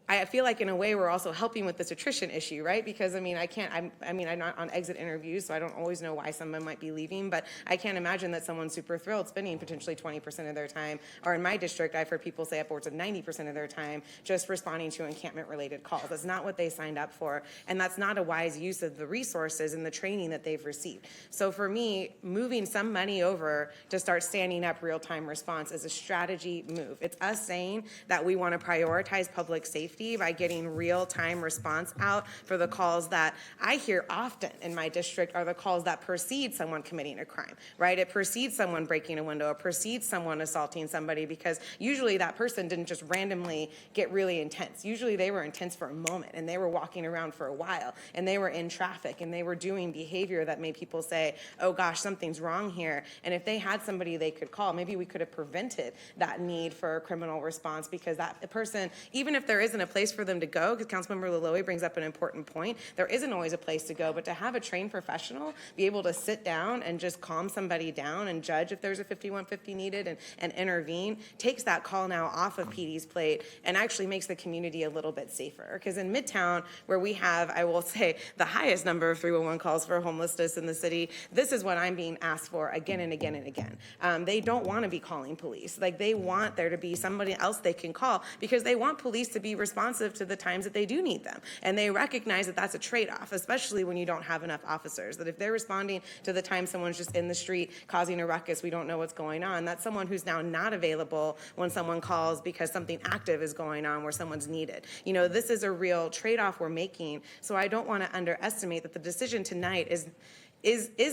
I feel like in a way we're also helping with this attrition issue, right? Because I mean, I'm not on exit interviews, so I don't always know why someone might be leaving, but I can't imagine that someone's super thrilled spending potentially 20% of their time, or in my district, I've heard people say upwards of 90% of their time just responding to encampment-related calls. That's not what they signed up for, and that's not a wise use of the resources and the training that they've received. So for me, moving some money over to start standing up real-time response is a strategy move. It's us saying that we want to prioritize public safety by getting real-time response out for the calls that I hear often in my district are the calls that precede someone committing a crime, right? It precedes someone breaking a window, it precedes someone assaulting somebody, because usually that person didn't just randomly get really intense. Usually they were intense for a moment, and they were walking around for a while, and they were in traffic, and they were doing behavior that made people say, oh gosh, something's wrong here. And if they had somebody they could call, maybe we could have prevented that need for a criminal response, because that person, even if there isn't a place for them to go, because Councilmember Laloy brings up an important point, there isn't always a place to go, but to have a trained professional be able to sit down and just calm somebody down and judge if there's a 5150 needed and intervene, takes that call now off of PD's plate and actually makes the community a little bit safer. Because in Midtown, where we have, I will say, the highest number of 311 calls for homelessness in the city, this is what I'm being asked for again and again and again. They don't want to be calling police. Like, they want there to be somebody else they can call, because they want police to be responsible responsive to the times that they do need them. And they recognize that that's a trade-off, especially when you don't have enough officers, that if they're responding to the time someone's just in the street causing a ruckus, we don't know what's going on, that's someone who's now not available when someone calls because something active is going on where someone's needed. You know, this is a real trade-off we're making, so I don't want to underestimate that the decision tonight is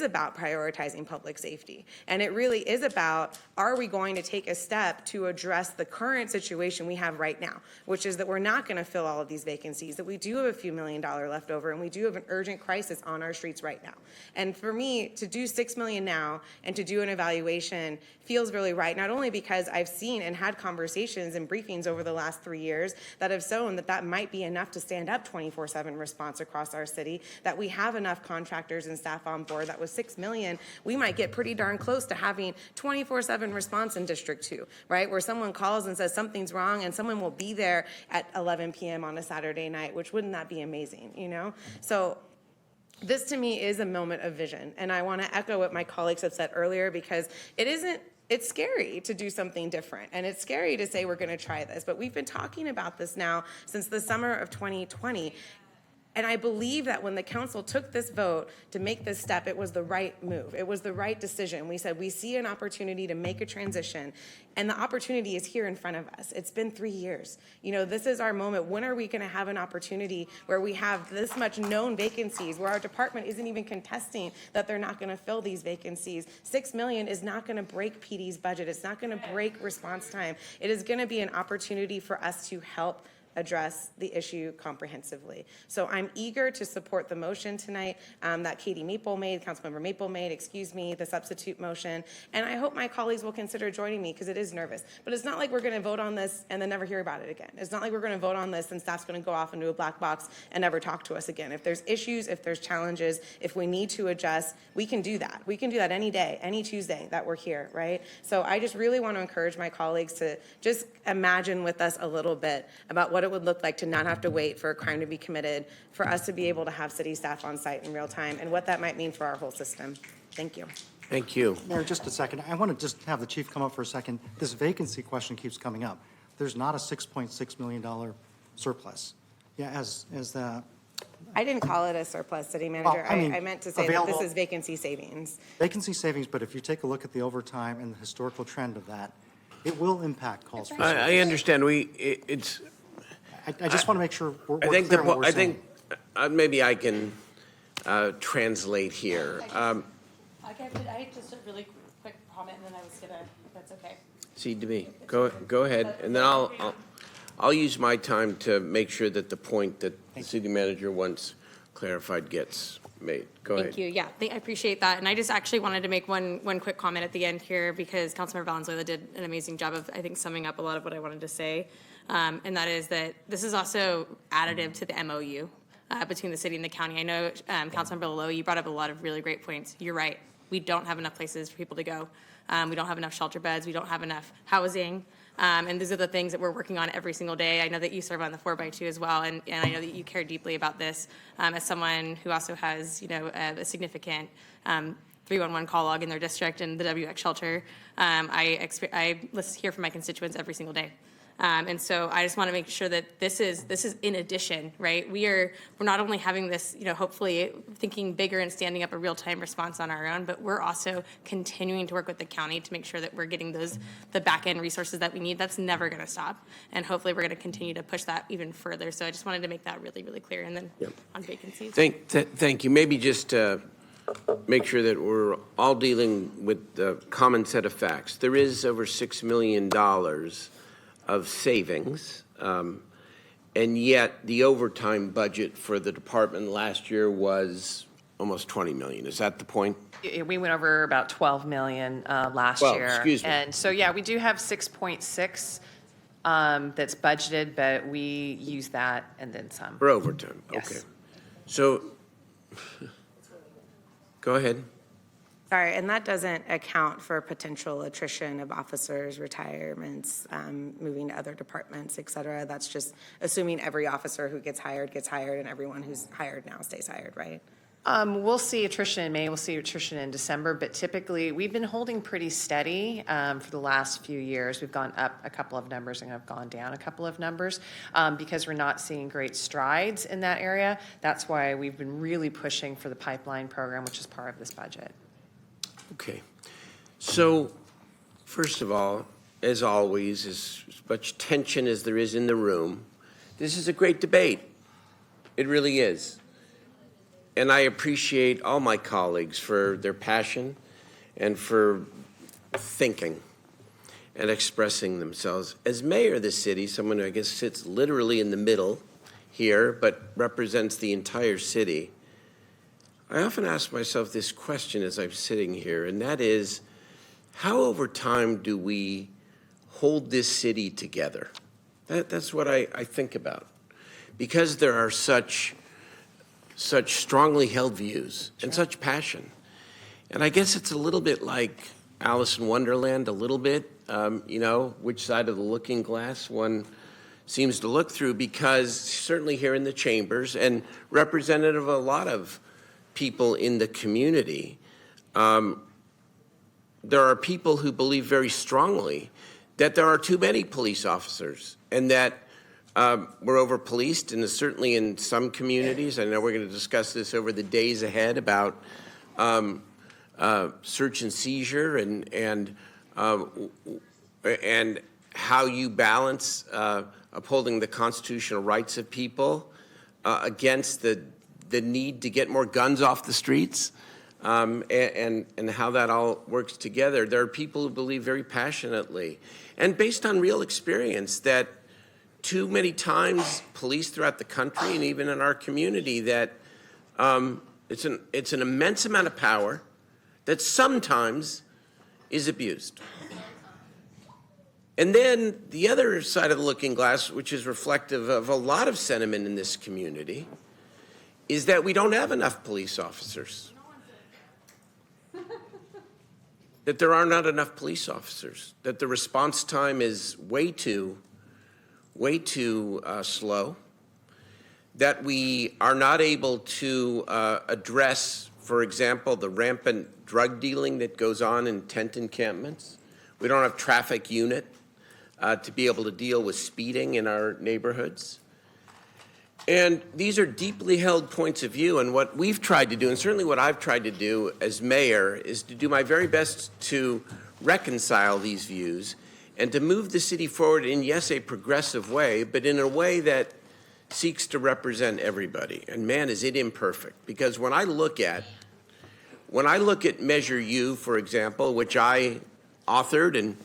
about prioritizing public safety. And it really is about, are we going to take a step to address the current situation we have right now, which is that we're not going to fill all of these vacancies, that we do have a few $1 million left over, and we do have an urgent crisis on our streets right now. And for me, to do $6 million now and to do an evaluation feels really right, not only because I've seen and had conversations and briefings over the last 3 years that have shown that that might be enough to stand up 24/7 response across our city, that we have enough contractors and staff on board, that with $6 million, we might get pretty darn close to having 24/7 response in District 2, right? Where someone calls and says something's wrong and someone will be there at 11 p.m. on a Saturday night, which wouldn't that be amazing, you know? So this to me is a moment of vision. And I want to echo what my colleagues have said earlier, because it's scary to do something different. And it's scary to say we're going to try this. But we've been talking about this now since the summer of 2020. And I believe that when the council took this vote to make this step, it was the right move. It was the right decision. We said, we see an opportunity to make a transition, and the opportunity is here in front of us. It's been 3 years. You know, this is our moment. When are we going to have an opportunity where we have this much known vacancies, where our department isn't even contesting that they're not going to fill these vacancies? $6 million is not going to break PD's budget. It's not going to break response time. It is going to be an opportunity for us to help address the issue comprehensively. So I'm eager to support the motion tonight that Katie Maple made, Councilmember Maple made, the substitute motion. And I hope my colleagues will consider joining me, because it is nervous. But it's not like we're going to vote on this and then never hear about it again. It's not like we're going to vote on this and staff's going to go off into a black box and never talk to us again. If there's issues, if there's challenges, if we need to adjust, we can do that. We can do that any day, any Tuesday that we're here, right? So I just really want to encourage my colleagues to just imagine with us a little bit about what it would look like to not have to wait for a crime to be committed, for us to be able to have city staff on site in real time, and what that might mean for our whole system. Thank you. Thank you. Mayor, just a second. I want to just have the chief come up for a second. This vacancy question keeps coming up. There's not a $6.6 million surplus. Yeah, as the... I didn't call it a surplus, city manager. Well, I mean, I meant to say that this is vacancy savings. Vacancy savings, but if you take a look at the overtime and the historical trend of that, it will impact calls for service. I understand. I just want to make sure we're I think clear on what we're saying. maybe I can translate here. I just a really quick comment, and then I was gonna, if that's okay. CDB, go ahead, and then I'll use my time to make sure that the point that the city manager wants clarified gets made. Go ahead. Thank you. Yeah, I appreciate that. And I just actually wanted to make one quick comment at the end here, because Councilmember Valenzuela did an amazing job of, I think, summing up a lot of what I wanted to say. And that is that this is also additive to the MOU between the city and the county. I know, Councilmember Lowe, you brought up a lot of really great points. You're right. We don't have enough places for people to go. We don't have enough shelter beds. We don't have enough housing. And these are the things that we're working on every single day. I know that you serve on the 4x2 as well, and I know that you care deeply about this. As someone who also has, a significant 311 call log in their district and the WX shelter, I hear from my constituents every single day. And so I just want to make sure that this is in addition, right? We're not only having this, hopefully thinking bigger and standing up a real-time response on our own, but we're also continuing to work with the county to make sure that we're getting the back-end resources that we need. That's never going to stop. And hopefully we're going to continue to push that even further. So I just wanted to make that really, really clear. And then on vacancies. Thank you. Maybe just make sure that we're all dealing with the common set of facts. There is over $6 million of savings, and yet the overtime budget for the department last year was almost 20 million. Is that the point? We went over about 12 million last year. Excuse me. And so, yeah, we do have 6.6 that's budgeted, but we use that and then some. For overtime, Yes. okay. So, go ahead. Sorry, and that doesn't account for potential attrition of officers, retirements, moving to other departments, et cetera. That's just assuming every officer who gets hired, and everyone who's hired now stays hired, right? We'll see attrition in May, we'll see attrition in December, but typically, we've been holding pretty steady for the last few years. We've gone up a couple of numbers and have gone down a couple of numbers because we're not seeing great strides in that area. That's why we've been really pushing for the pipeline program, which is part of this budget. Okay. So, first of all, as always, as much tension as there is in the room, this is a great debate. It really is. And I appreciate all my colleagues for their passion and for thinking and expressing themselves. As mayor of the city, someone who I guess sits literally in the middle here, but represents the entire city, I often ask myself this question as I'm sitting here, and that is, how over time do we hold this city together? That's what I think about. Because there are such strongly held views and such passion. And I guess it's a little bit like Alice in Wonderland, a little bit, which side of the looking glass one seems to look through, because certainly here in the chambers and representative of a lot of people in the community, there are people who believe very strongly that there are too many police officers and that we're over-policed, and certainly in some communities. I know we're going to discuss this over the days ahead about search and seizure and how you balance upholding the constitutional rights of people against the need to get more guns off the streets, and how that all works together. There are people who believe very passionately and based on real experience that too many times police throughout the country and even in our community that it's an immense amount of power that sometimes is abused. And then the other side of the looking glass, which is reflective of a lot of sentiment in this community, is that we don't have enough police officers. That there are not enough police officers, that the response time is way too slow, that we are not able to address, for example, the rampant drug dealing that goes on in tent encampments. We don't have traffic unit to be able to deal with speeding in our neighborhoods. And these are deeply held points of view, and what we've tried to do, and certainly what I've tried to do as mayor, is to do my very best to reconcile these views and to move the city forward in, yes, a progressive way, but in a way that seeks to represent everybody. And man, is it imperfect. Because when I look at Measure U, for example, which I authored and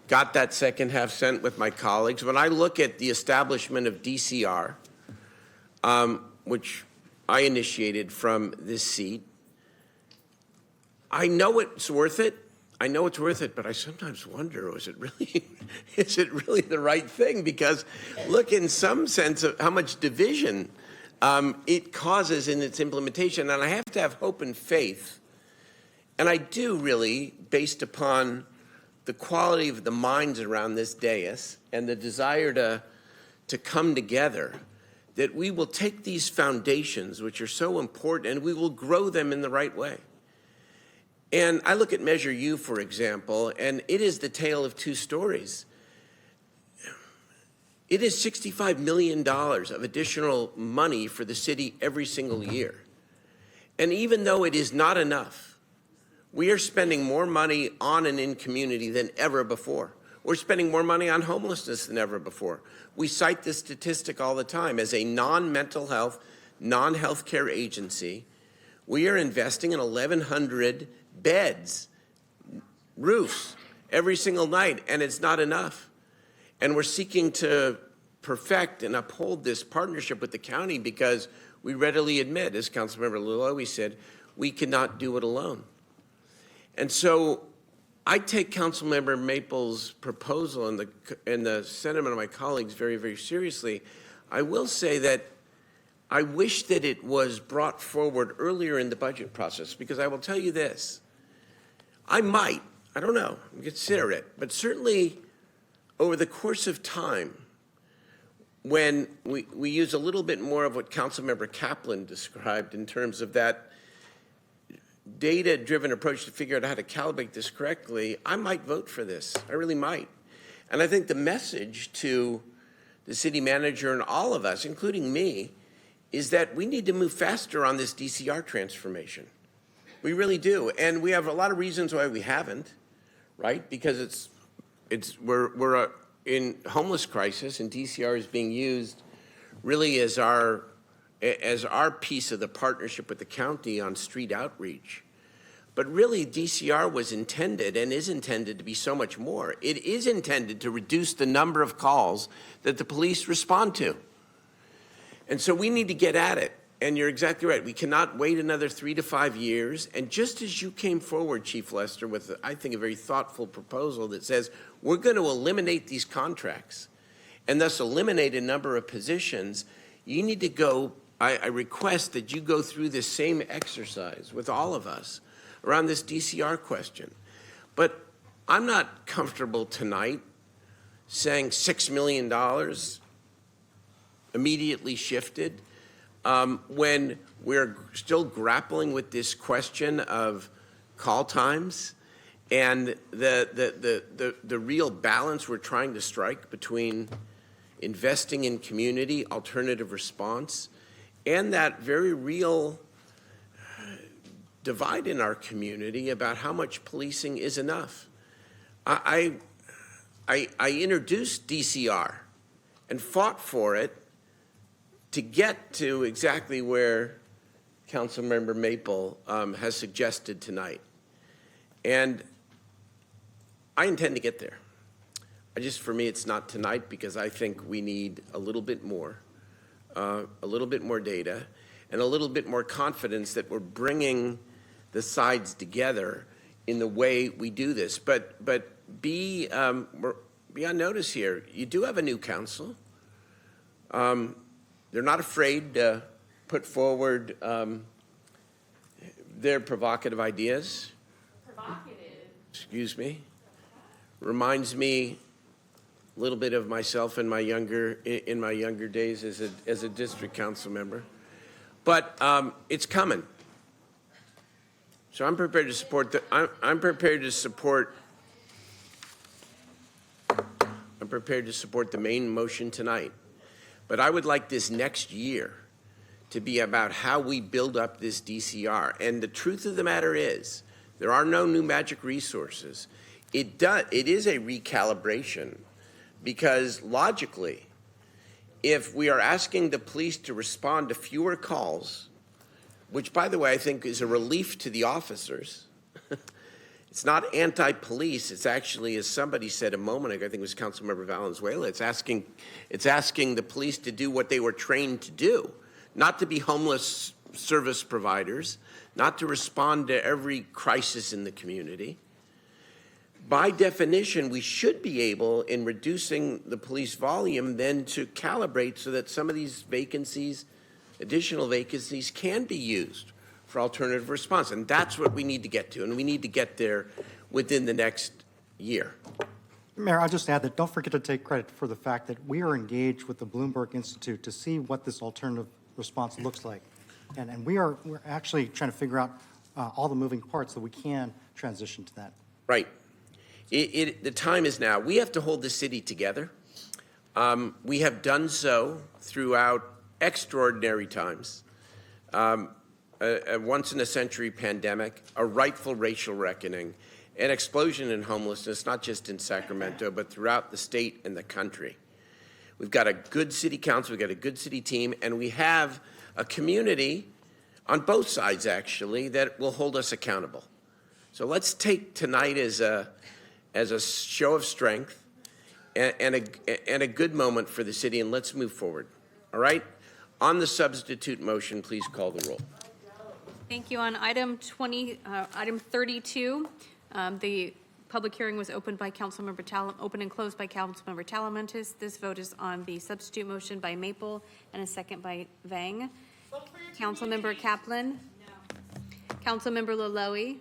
got that second half sent with my colleagues, when I look at the establishment of DCR, which I initiated from this seat, I know it's worth it. But I sometimes wonder, is it really the right thing? Because look, in some sense of how much division it causes in its implementation. And I have to have hope and faith. And I do really, based upon the quality of the minds around this dais and the desire to come together, that we will take these foundations, which are so important, and we will grow them in the right way. And I look at Measure U, for example, and it is the tale of two stories. It is $65 million of additional money for the city every single year. And even though it is not enough, we are spending more money on and in community than ever before. We're spending more money on homelessness than ever before. We cite this statistic all the time. As a non-mental health, non-healthcare agency, we are investing in 1,100 beds, roofs, every single night, and it's not enough. And we're seeking to perfect and uphold this partnership with the county because we readily admit, as Councilmember Lulowy said, we cannot do it alone. And so I take Councilmember Maple's proposal and the sentiment of my colleagues very, very seriously. I will say that I wish that it was brought forward earlier in the budget process, because I will tell you this. I don't know, consider it, but certainly over the course of time, when we use a little bit more of what Councilmember Kaplan described in terms of that data-driven approach to figure out how to calibrate this correctly, I might vote for this. I really might. And I think the message to the city manager and all of us, including me, is that we need to move faster on this DCR transformation. We really do. And we have a lot of reasons why we haven't, right? Because we're in homeless crisis, and DCR is being used really as our piece of the partnership with the county on street outreach. But really, DCR was intended and is intended to be so much more. It is intended to reduce the number of calls that the police respond to. And so we need to get at it. And you're exactly right. We cannot wait another 3 to 5 years. And just as you came forward, Chief Lester, with, I think, a very thoughtful proposal that says we're going to eliminate these contracts and thus eliminate a number of positions, you need to go, I request that you go through this same exercise with all of us around this DCR question. But I'm not comfortable tonight saying $6 million immediately shifted when we're still grappling with this question of call times and the real balance we're trying to strike between investing in community, alternative response, and that very real divide in our community about how much policing is enough. I introduced DCR and fought for it to get to exactly where Councilmember Maple has suggested tonight. And I intend to get there. For me, it's not tonight because I think we need a little bit more data, and a little bit more confidence that we're bringing the sides together in the way we do this. But be on notice here. You do have a new council. They're not afraid to put forward their provocative ideas. Excuse me. Reminds me a little bit of myself in my younger days as a district council member. But it's coming. So I'm prepared to support I'm prepared to support the main motion tonight. But I would like this next year to be about how we build up this DCR. And the truth of the matter is, there are no new magic resources. It is a recalibration because logically, if we are asking the police to respond to fewer calls, which by the way, I think is a relief to the officers. It's not anti-police. It's actually, as somebody said a moment ago, I think it was Councilmember Valenzuela, it's asking the police to do what they were trained to do, not to be homeless service providers, not to respond to every crisis in the community. By definition, we should be able, in reducing the police volume, then to calibrate so that some of these vacancies, additional vacancies, can be used for alternative response. And that's what we need to get to, and we need to get there within the next year. Mayor, I'll just add that don't forget to take credit for the fact that we are engaged with the Bloomberg Institute to see what this alternative response looks like. And we're actually trying to figure out all the moving parts so we can transition to that. Right. The time is now. We have to hold the city together. We have done so throughout extraordinary times. A once-in-a-century pandemic, a rightful racial reckoning, an explosion in homelessness, not just in Sacramento, but throughout the state and the country. We've got a good city council, we've got a good city team, and we have a community on both sides, actually, that will hold us accountable. So let's take tonight as a show of strength and a good moment for the city, and let's move forward. All right? On the substitute motion, please call the roll. Thank you. On item 32, the public hearing was opened and closed by Councilmember Talamantes. This vote is on the substitute motion by Maple and a second by Vang. Councilmember Kaplan? No. Councilmember Laloe? No.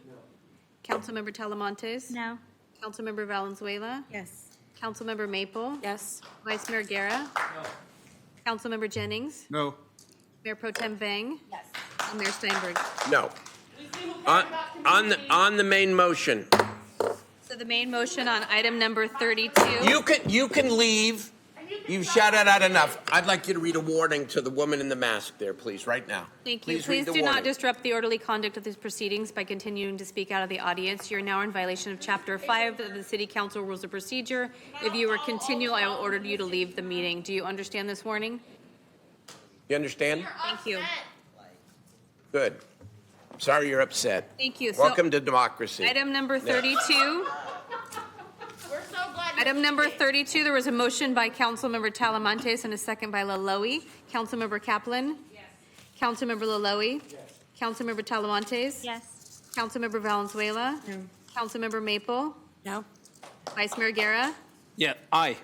Councilmember Talamantes? No. Councilmember Valenzuela? Yes. Councilmember Maple? Yes. Vice Mayor Guerra? No. Councilmember Jennings, No. Mayor Pro Tem Vang. Yes. And Mayor Steinberg. No. On the main motion, So the main motion on item number 32. you can leave. You've shouted out enough. I'd like you to read a warning to the woman in the mask there, please, right now. Thank you. read Please the do not warning. disrupt the orderly conduct of these proceedings by continuing to speak out of the audience. You're now in violation of Chapter 5 of the City Council Rules of Procedure. If you are continue, I will order you to leave the meeting. Do you understand this warning? You understand? Thank you. Good. Sorry you're upset. Thank you. So, Welcome to democracy. item number 32. Item number 32, there was a motion by Councilmember Talamantes and a second by Laloe. Councilmember Kaplan? Yes. Councilmember Laloe? Yes. Councilmember Talamantes? Yes. Councilmember Valenzuela? No. Councilmember Maple? No. Vice Mayor Guerra? Yeah, aye.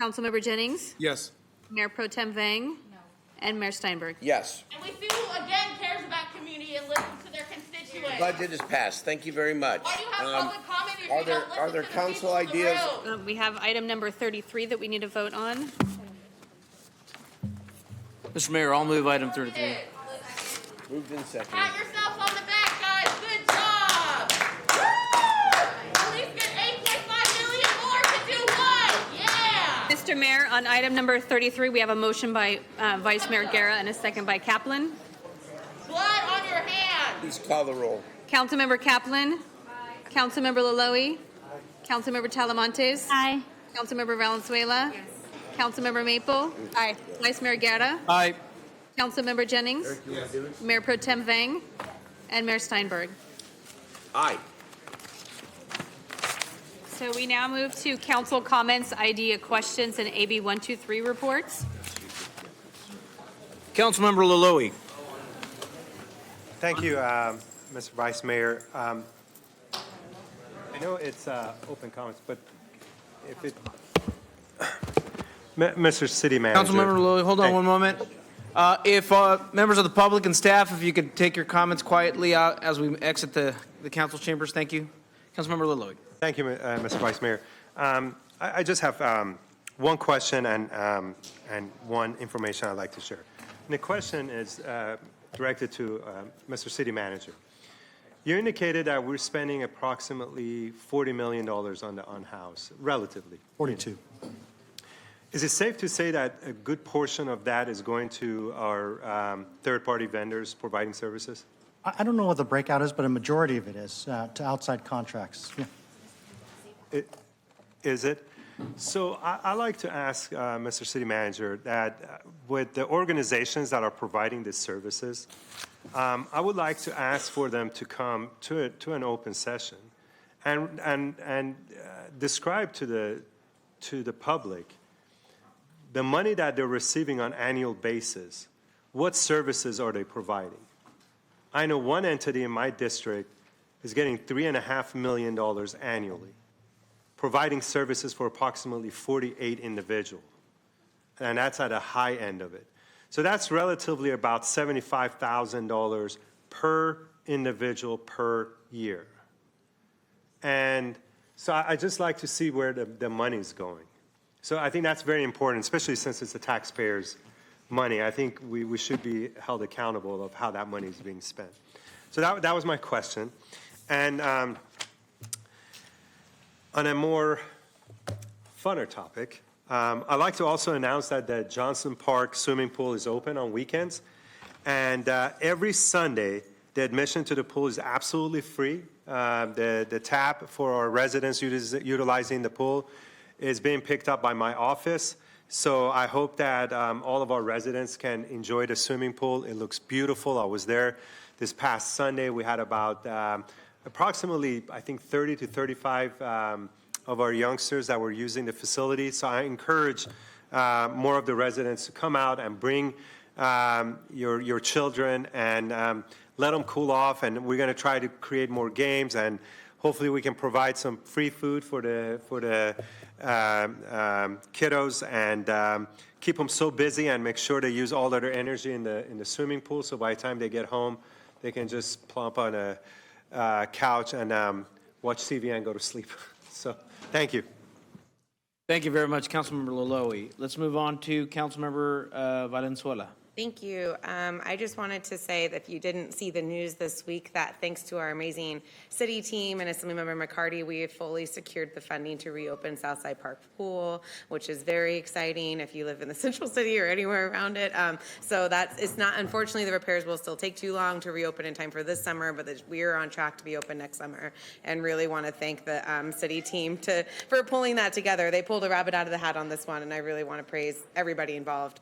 Councilmember Jennings? Yes. Mayor Pro Tem Vang? No. And Mayor Steinberg? Yes. And we see who again cares about community and listens to their constituents. Budget is passed. Thank you very much. Why do you have public comment if Are you there don't listen are there to the council people in the ideas? room? We have item number 33 that we need to vote on. Mr. Mayor, I'll move item 33. Moved in second. Pat yourself on the back, guys. Good job. Woo! At least get 8.5 million more to do what? Yeah. Mr. Mayor, on item number 33, we have a motion by Vice Mayor Guerra and a second by Kaplan. Blood on your hands. Please call the roll. Councilmember Kaplan. Aye. Councilmember Laloe. Councilmember Talamantes. Aye. Councilmember Valenzuela. Yes. Councilmember Maple. Aye. Vice Mayor Guerra. Aye. Councilmember Jennings. Yes. Mayor Pro Tem Vang. And Mayor Steinberg. Aye. So we now move to council comments, idea questions, and AB 123 reports. Councilmember Laloe. Thank you, Mr. Vice Mayor. I know it's open comments, but if it, Mr. City Manager. Councilmember Laloe, hold on one moment. If members of the public and staff, if you could take your comments quietly out as we exit the council chambers, thank you. Councilmember Laloe. Thank you, Mr. Vice Mayor. I just have one question and one information I'd like to share. And the question is directed to Mr. City Manager. You indicated that we're spending approximately $40 million on the on-house, relatively. 42. Is it safe to say that a good portion of that is going to our third-party vendors providing services? I don't know what the breakout is, but a majority of it is to outside contracts. Yeah. Is it? So I'd like to ask Mr. City Manager that with the organizations that are providing these services, I would like to ask for them to come to an open session and describe to the public the money that they're receiving on annual basis. What services are they providing? I know one entity in my district is getting $3.5 million annually, providing services for approximately 48 individuals. And that's at a high end of it. So that's relatively about $75,000 per individual per year. And so I'd just like to see where the money's going. So I think that's very important, especially since it's the taxpayers' money. I think we should be held accountable of how that money is being spent. So that was my question. And on a more funner topic, I'd like to also announce that the Johnson Park swimming pool is open on weekends. And every Sunday, the admission to the pool is absolutely free. The tap for our residents utilizing the pool is being picked up by my office. So I hope that all of our residents can enjoy the swimming pool. It looks beautiful. I was there this past Sunday. We had about approximately, I think, 30 to 35 of our youngsters that were using the facility. So I encourage more of the residents to come out and bring your children and let them cool off. And we're going to try to create more games, and hopefully we can provide some free food for the kiddos and keep them so busy and make sure they use all of their energy in the swimming pool. So by the time they get home, they can just plump on a couch and watch TV and go to sleep. So thank you. Thank you very much, Councilmember Laloe. Let's move on to Councilmember Valenzuela. Thank you. I just wanted to say that if you didn't see the news this week, that thanks to our amazing city team and Assemblymember McCarty, we have fully secured the funding to reopen Southside Park Pool, which is very exciting if you live in the central city or anywhere around it. So it's not, unfortunately, the repairs will still take too long to reopen in time for this summer, but we are on track to be open next summer, and really want to thank the city team for pulling that together. They pulled a rabbit out of the hat on this one, and I really want to praise everybody involved,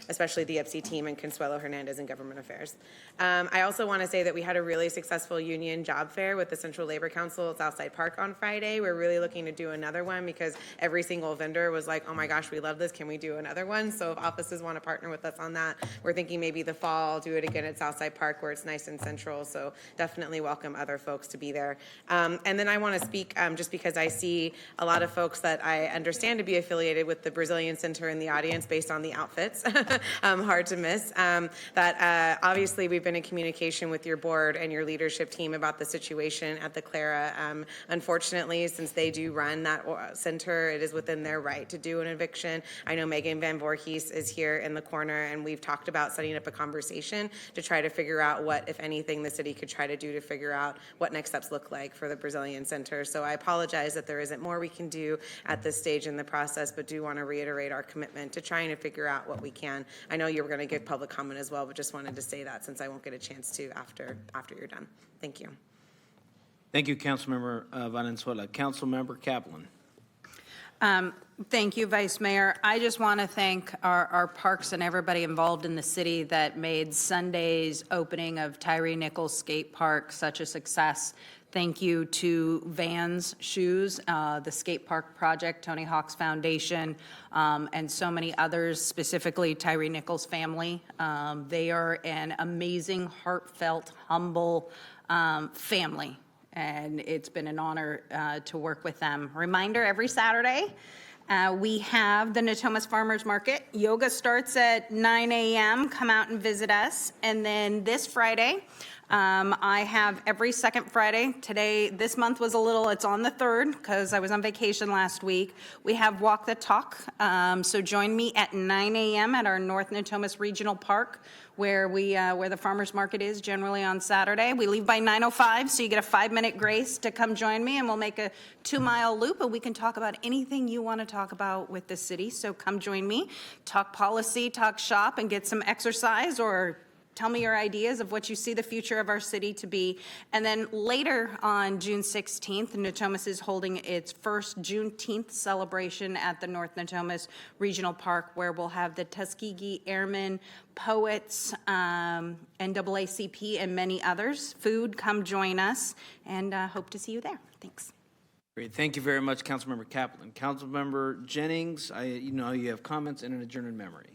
especially the EPC team and Consuelo Hernandez in Government Affairs. I also want to say that we had a really successful union job fair with the Central Labor Council at Southside Park on Friday. We're really looking to do another one because every single vendor was like, oh my gosh, we love this. Can we do another one? So if offices want to partner with us on that, we're thinking maybe the fall, do it again at Southside Park where it's nice and central. So definitely welcome other folks to be there. And then I want to speak just because I see a lot of folks that I understand to be affiliated with the Brazilian Center in the audience based on the outfits. Hard to miss. That obviously we've been in communication with your board and your leadership team about the situation at the Clara. Unfortunately, since they do run that center, it is within their right to do an eviction. I know Megan Van Voorhees is here in the corner, and we've talked about setting up a conversation to try to figure out what, if anything, the city could try to do to figure out what next steps look like for the Brazilian Center. So I apologize that there isn't more we can do at this stage in the process, but do want to reiterate our commitment to trying to figure out what we can. I know you were going to give public comment as well, but just wanted to say that since I won't get a chance to after you're done. Thank you. Thank you, Councilmember Valenzuela. Councilmember Kaplan. Thank you, Vice Mayor. I just want to thank our parks and everybody involved in the city that made Sunday's opening of Tyree Nichols Skate Park such a success. Thank you to Vans Shoes, the skate park project, Tony Hawk's Foundation, and so many others, specifically Tyree Nichols' family. They are an amazing, heartfelt, humble family, and it's been an honor to work with them. Reminder, every Saturday, we have the Natomas Farmers Market. Yoga starts at 9 a.m. Come out and visit us. And then this Friday, I have every second Friday. This month was it's on the 3rd because I was on vacation last week. We have Walk the Talk. So join me at 9 a.m. at our North Natomas Regional Park where the farmers market is generally on Saturday. We leave by 9:05, so you get a 5-minute grace to come join me, and we'll make a 2-mile loop, and we can talk about anything you want to talk about with the city. So come join me, talk policy, talk shop, and get some exercise, or tell me your ideas of what you see the future of our city to be. And then later on June 16th, Natomas is holding its first Juneteenth celebration at the North Natomas Regional Park, where we'll have the Tuskegee Airmen, poets, NAACP, and many others. Food, come join us, and hope to see you there. Thanks. Great. Thank you very much, Councilmember Kaplan. Councilmember Jennings, you have comments and an adjourned in memory.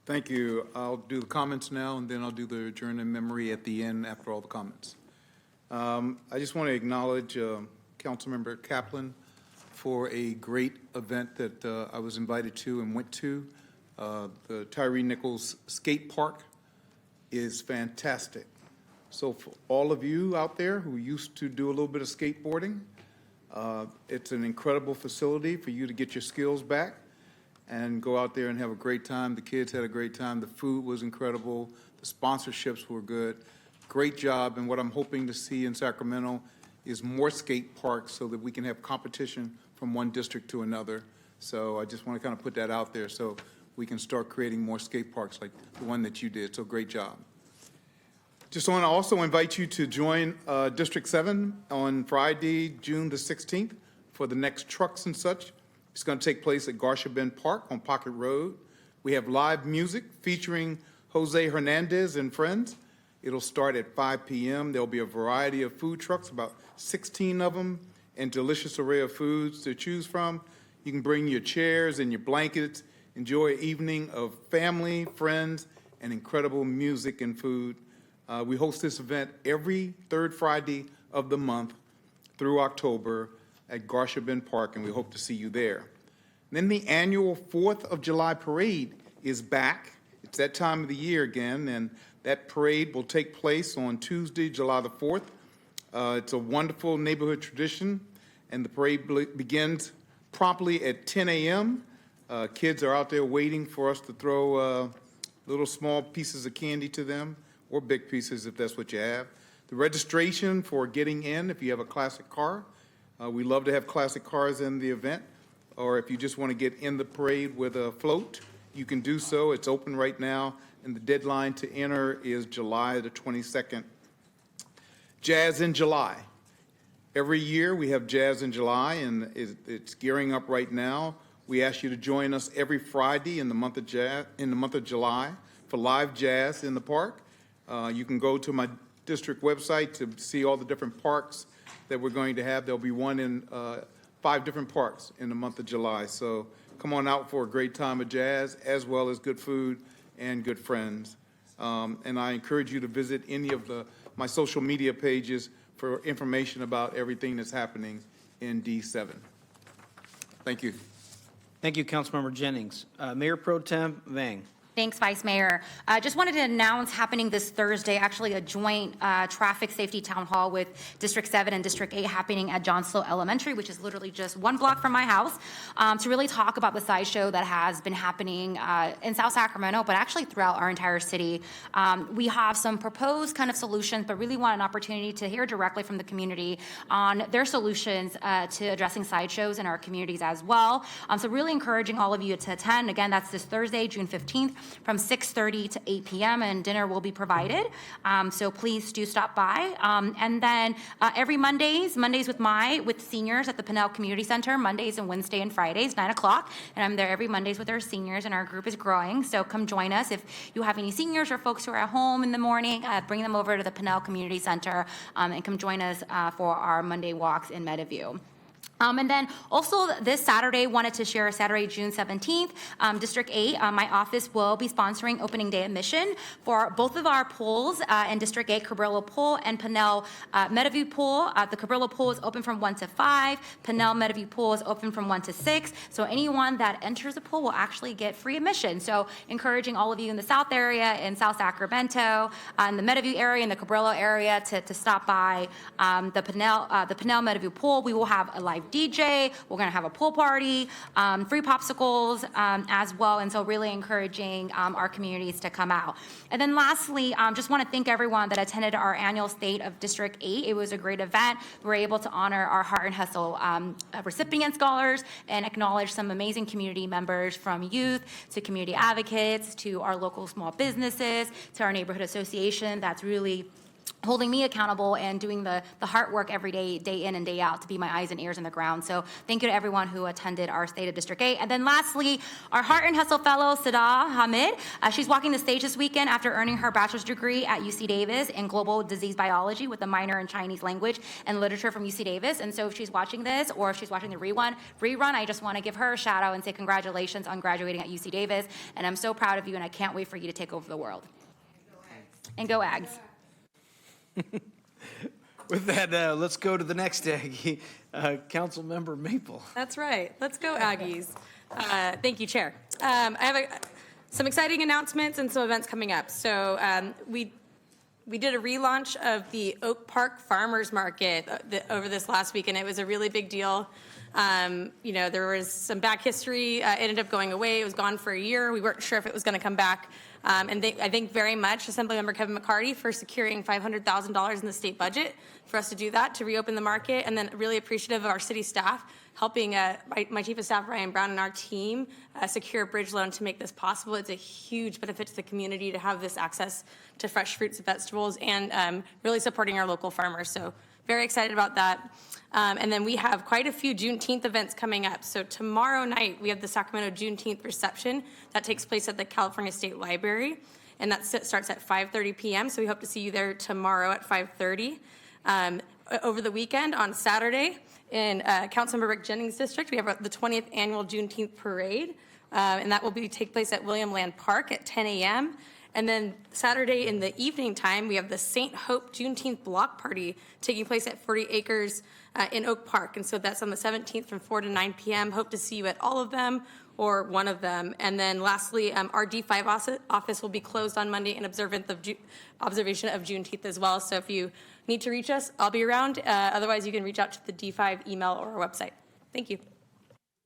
Thank you. I'll do the comments now, and then I'll do the adjourn in memory at the end after all the comments. I just want to acknowledge Councilmember Kaplan for a great event that I was invited to and went to. The Tyree Nichols Skate Park is fantastic. So for all of you out there who used to do a little bit of skateboarding, it's an incredible facility for you to get your skills back and go out there and have a great time. The kids had a great time. The food was incredible. The sponsorships were good. Great job. And what I'm hoping to see in Sacramento is more skate parks so that we can have competition from one district to another. So I just want to kind of put that out there so we can start creating more skate parks like the one that you did. So great job. Just want to also invite you to join District 7 on Friday, June the 16th for the next Trucks and Such. It's going to take place at Garcia Bend Park on Pocket Road. We have live music featuring Jose Hernandez and friends. It'll start at 5 p.m. There'll be a variety of food trucks, about 16 of them, and delicious array of foods to choose from. You can bring your chairs and your blankets, enjoy an evening of family, friends, and incredible music and food. We host this event every third Friday of the month through October at Garcia Bend Park, and we hope to see you there. And then the annual 4th of July parade is back. It's that time of the year again, and that parade will take place on Tuesday, July the 4th. It's a wonderful neighborhood tradition, and the parade begins promptly at 10 a.m. Kids are out there waiting for us to throw little small pieces of candy to them, or big pieces if that's what you have. The registration for getting in, if you have a classic car, we love to have classic cars in the event, or if you just want to get in the parade with a float, you can do so. It's open right now, and the deadline to enter is July the 22nd. Jazz in July. Every year we have Jazz in July, and it's gearing up right now. We ask you to join us every Friday in the month of July for live jazz in the park. You can go to my district website to see all the different parks that we're going to have. There'll be one in 5 different parks in the month of July. So come on out for a great time of jazz, as well as good food and good friends. And I encourage you to visit any of my social media pages for information about everything that's happening in D7. Thank you. Thank you, Councilmember Jennings. Mayor Pro Tem Vang. Thanks, Vice Mayor. Just wanted to announce happening this Thursday, actually a joint traffic safety town hall with District 7 and District 8 happening at John Slow Elementary, which is literally just 1 block from my house, to really talk about the sideshow that has been happening in South Sacramento, but actually throughout our entire city. We have some proposed kind of solutions, but really want an opportunity to hear directly from the community on their solutions to addressing sideshows in our communities as well. So really encouraging all of you to attend. Again, that's this Thursday, June 15th. From 6:30 to 8 p.m. and dinner will be provided. So please do stop by. And then every Mondays with seniors at the Pinnell Community Center, Mondays and Wednesday and Fridays, 9 o'clock. And I'm there every Mondays with our seniors, and our group is growing. So come join us. If you have any seniors or folks who are at home in the morning, bring them over to the Pinnell Community Center and come join us for our Monday walks in Meadowview. And then also this Saturday, wanted to share Saturday, June 17th, District 8, my office will be sponsoring opening day admission for both of our pools in District 8, Cabrillo Pool and Pinnell Meadowview Pool. The Cabrillo Pool is open from 1 to 5. Pinnell Meadowview Pool is open from 1 to 6. So anyone that enters the pool will actually get free admission. So encouraging all of you in the South area, in South Sacramento, in the Meadowview area, in the Cabrillo area to stop by the Pinnell Meadowview Pool. We will have a live DJ. We're going to have a pool party, free popsicles as well. And so really encouraging our communities to come out. And then lastly, just want to thank everyone that attended our annual State of District 8. It was a great event. We were able to honor our Heart and Hustle recipient scholars and acknowledge some amazing community members, from youth to community advocates to our local small businesses to our neighborhood association that's really holding me accountable and doing the hard work every day, day in and day out, to be my eyes and ears on the ground. So thank you to everyone who attended our State of District 8. And then lastly, our Heart and Hustle fellow, Sada Hamid. She's walking the stage this weekend after earning her bachelor's degree at UC Davis in global disease biology with a minor in Chinese language and literature from UC Davis. And so if she's watching this, or if she's watching the rerun, I just want to give her a shout out and say congratulations on graduating at UC Davis. And I'm so proud of you, and I can't wait for you to take over the world. And go Ags. With that, let's go to the next Aggie, Councilmember Maple. That's right. Let's go Aggies. Thank you, Chair. I have some exciting announcements and some events coming up. So we did a relaunch of the Oak Park Farmers Market over this last week, and it was a really big deal. There was some back history. It ended up going away. It was gone for a year. We weren't sure if it was going to come back. And I thank very much Assemblymember Kevin McCarty for securing $500,000 in the state budget for us to do that, to reopen the market. And then really appreciative of our city staff helping my Chief of Staff, Ryan Brown, and our team secure a bridge loan to make this possible. It's a huge benefit to the community to have this access to fresh fruits and vegetables, and really supporting our local farmers. So very excited about that. And then we have quite a few Juneteenth events coming up. So tomorrow night, we have the Sacramento Juneteenth reception that takes place at the California State Library. And that starts at 5:30 p.m. So we hope to see you there tomorrow at 5:30. Over the weekend, on Saturday, in Councilmember Rick Jennings' district, we have the 20th annual Juneteenth parade. And that will take place at William Land Park at 10 a.m. And then Saturday in the evening time, we have the St. Hope Juneteenth Block Party taking place at 40 Acres in Oak Park. And so that's on the 17th from 4 to 9 p.m. Hope to see you at all of them or one of them. And then lastly, our D5 office will be closed on Monday in observation of Juneteenth as well. So if you need to reach us, I'll be around. Otherwise, you can reach out to the D5 email or our website. Thank you.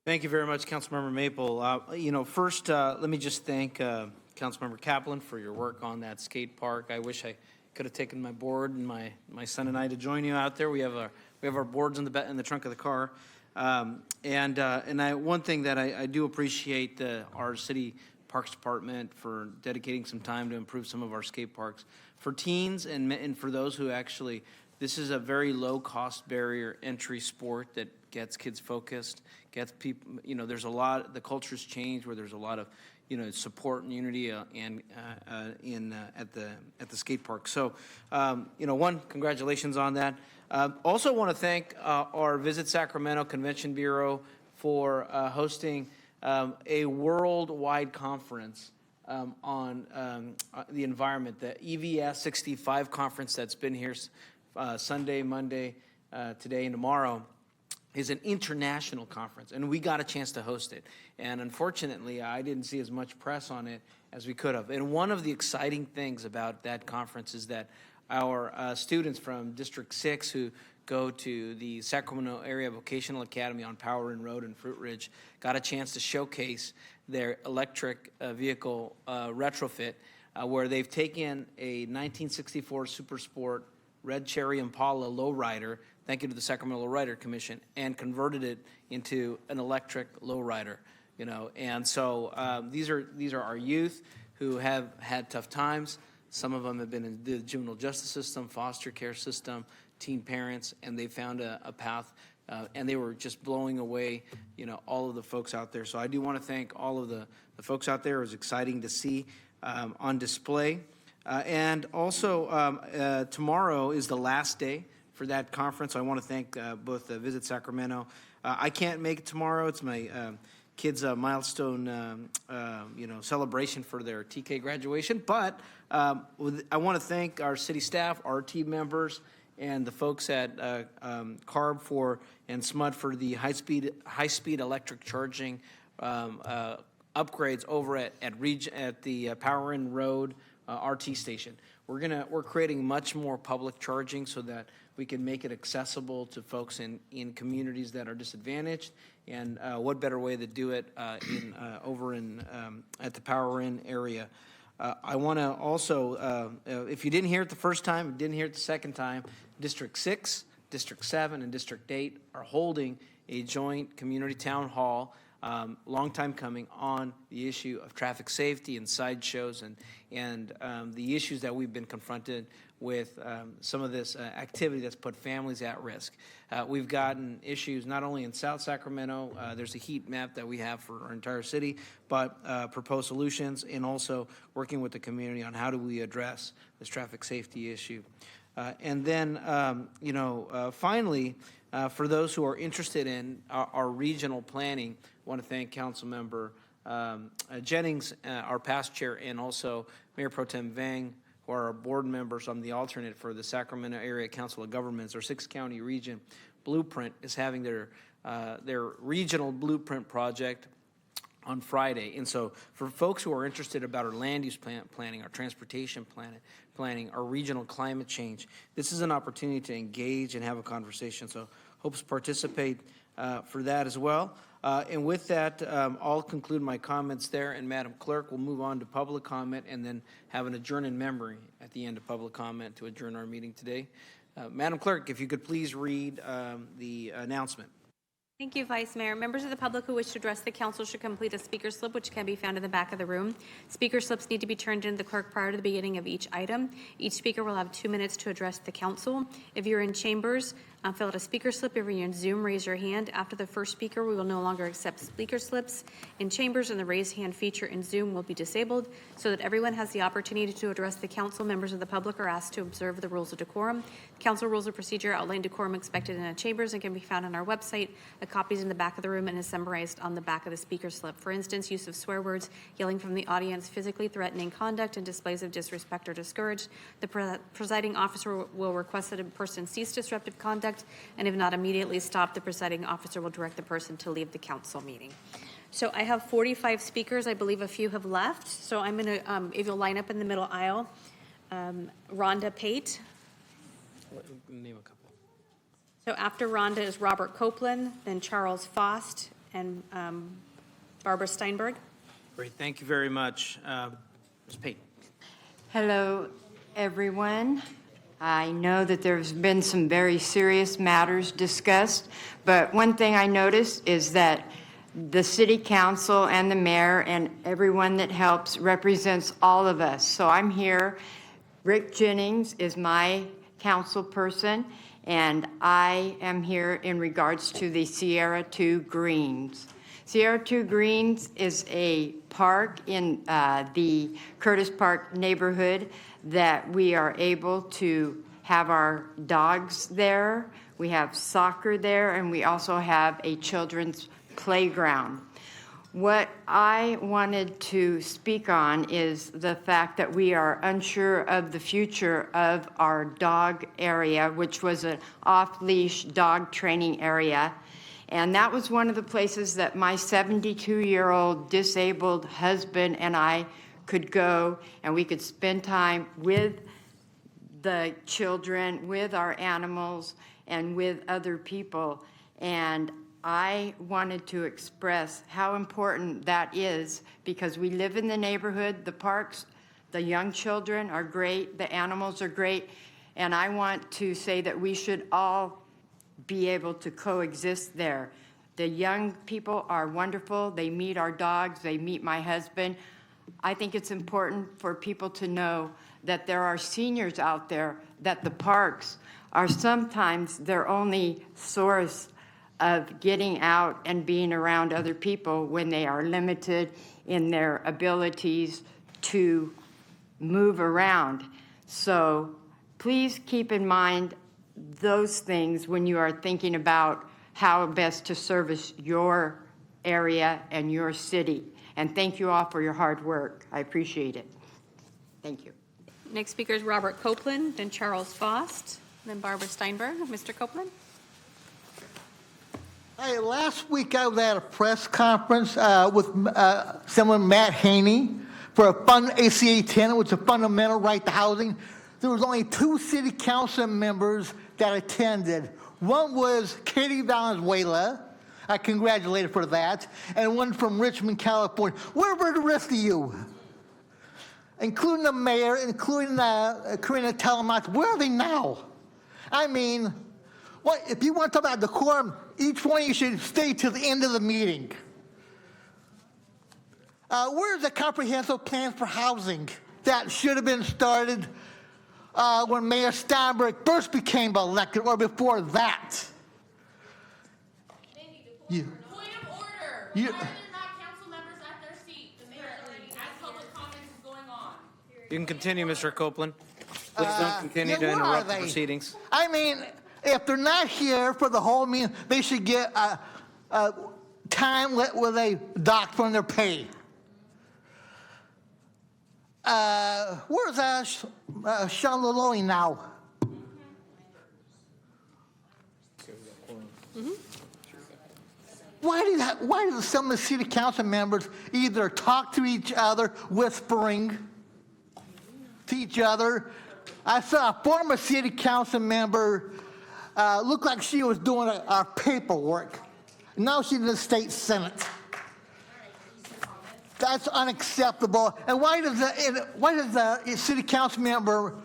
Thank you very much, Councilmember Maple. First, let me just thank Councilmember Kaplan for your work on that skate park. I wish I could have taken my board and my son and I to join you out there. We have our boards in the trunk of the car. One thing that I do appreciate our city Parks Department for dedicating some time to improve some of our skate parks for teens and for those who actually. This is a very low-cost barrier entry sport that gets kids focused, gets people, there's a lot, the culture's changed where there's a lot of, support and unity at the skate park. So, congratulations on that. Also want to thank our Visit Sacramento Convention Bureau for hosting a worldwide conference on the environment, the EVS 65 conference that's been here Sunday, Monday, today, and tomorrow is an international conference, and we got a chance to host it. And unfortunately, I didn't see as much press on it as we could have. And one of the exciting things about that conference is that our students from District 6 who go to the Sacramento Area Vocational Academy on Power Inn Road in Fruit Ridge got a chance to showcase their electric vehicle retrofit, where they've taken a 1964 Super Sport Red Cherry Impala lowrider, thank you to the Sacramento Lowrider Commission, and converted it into an electric lowrider. And so these are our youth who have had tough times. Some of them have been in the juvenile justice system, foster care system, teen parents, and they found a path, and they were just blowing away, all of the folks out there. So I do want to thank all of the folks out there. It was exciting to see on display. And also, tomorrow is the last day for that conference. I want to thank both Visit Sacramento. I can't make it tomorrow. It's my kids' milestone, celebration for their TK graduation. But I want to thank our city staff, our team members, and the folks at CARB and SMUD for the high-speed electric charging upgrades over at the Power Inn Road RT station. We're creating much more public charging so that we can make it accessible to folks in communities that are disadvantaged. And what better way to do it over at the Power Inn area. I want to also, if you didn't hear it the first time, didn't hear it the second time, District 6, District 7, and District 8 are holding a joint community town hall, long time coming, on the issue of traffic safety and sideshows and the issues that we've been confronted with, some of this activity that's put families at risk. We've gotten issues not only in South Sacramento, there's a heat map that we have for our entire city, but proposed solutions and also working with the community on how do we address this traffic safety issue. And then, finally, for those who are interested in our regional planning, I want to thank Councilmember Jennings, our past chair, and also Mayor Pro Tem Vang, who are our board members. I'm the alternate for the Sacramento Area Council of Governments. Our 6-county region blueprint is having their regional blueprint project on Friday. And so for folks who are interested about our land use planning, our transportation planning, our regional climate change, this is an opportunity to engage and have a conversation. So hope to participate for that as well. And with that, I'll conclude my comments there. And Madam Clerk, we'll move on to public comment and then have an adjourn in memory at the end of public comment to adjourn our meeting today. Madam Clerk, if you could please read the announcement. Thank you, Vice Mayor. Members of the public who wish to address the council should complete a speaker slip, which can be found in the back of the room. Speaker slips need to be turned in to the clerk prior to the beginning of each item. Each speaker will have 2 minutes to address the council. If you're in chambers, fill out a speaker slip. If you're in Zoom, raise your hand. After the first speaker, we will no longer accept speaker slips in chambers, and the raise hand feature in Zoom will be disabled so that everyone has the opportunity to address the council. Members of the public are asked to observe the rules of decorum. Council rules of procedure outline decorum expected in chambers and can be found on our website. A copy is in the back of the room and is summarized on the back of the speaker slip. For instance, use of swear words, yelling from the audience, physically threatening conduct, and displays of disrespect are discouraged. The presiding officer will request that a person cease disruptive conduct, and if not immediately stopped, the presiding officer will direct the person to leave the council meeting. So I have 45 speakers. I believe a few have left. So I'm going to, if you'll line up in the middle aisle, Rhonda Pate. Name a couple. So after Rhonda is Robert Copeland, then Charles Faust, And Barbara Steinberg? Great, thank you very much. Ms. Pate. Hello, everyone. I know that there's been some very serious matters discussed, but one thing I noticed is that the city council and the mayor and everyone that helps represents all of us. So I'm here. Rick Jennings is my council person, and I am here in regards to the Sierra 2 Greens. Sierra 2 Greens is a park in the Curtis Park neighborhood that we are able to have our dogs there. We have soccer there, and we also have a children's playground. What I wanted to speak on is the fact that we are unsure of the future of our dog area, which was an off-leash dog training area. And that was one of the places that my 72-year-old disabled husband and I could go, and we could spend time with the children, with our animals, and with other people. And I wanted to express how important that is, because we live in the neighborhood, the parks, the young children are great, the animals are great, and I want to say that we should all be able to coexist there. The young people are wonderful. They meet our dogs. They meet my husband. I think it's important for people to know that there are seniors out there, that the parks are sometimes their only source of getting out and being around other people when they are limited in their abilities to move around. So please keep in mind those things when you are thinking about how best to service your area and your city. And thank you all for your hard work. I appreciate it. Thank you. Next speaker is Robert Copeland, then Charles Faust, then Barbara Steinberg. Mr. Copeland? Hey, last week I was at a press conference with someone, Matt Haney, for a ACA 10, which is a fundamental right to housing. There was only 2 city council members that attended. One was Katie Valenzuela. I congratulate her for that. And one from Richmond, California. Where were the rest of you? Including the mayor, including Karina Telemonte. Where are they now? I mean, what if you want to talk about decorum, each one of you should stay to the end of the meeting. Where's the comprehensive plan for housing that should have been started when Mayor Steinberg first became elected, or before that? Point of order. Why are there not council members at their seat? The mayor already, as public comments is going on. You can continue, Mr. Copeland. Please don't continue to where are interrupt the they? proceedings. I mean, if they're not here for the whole meeting, they should get time where they dock from their pay. Where's Sean Loloni now? Why do some of the city council members either talk to each other, whispering to each other? I saw a former city council member look like she was doing our paperwork. Now she's in the state senate. That's unacceptable. And why does the city council member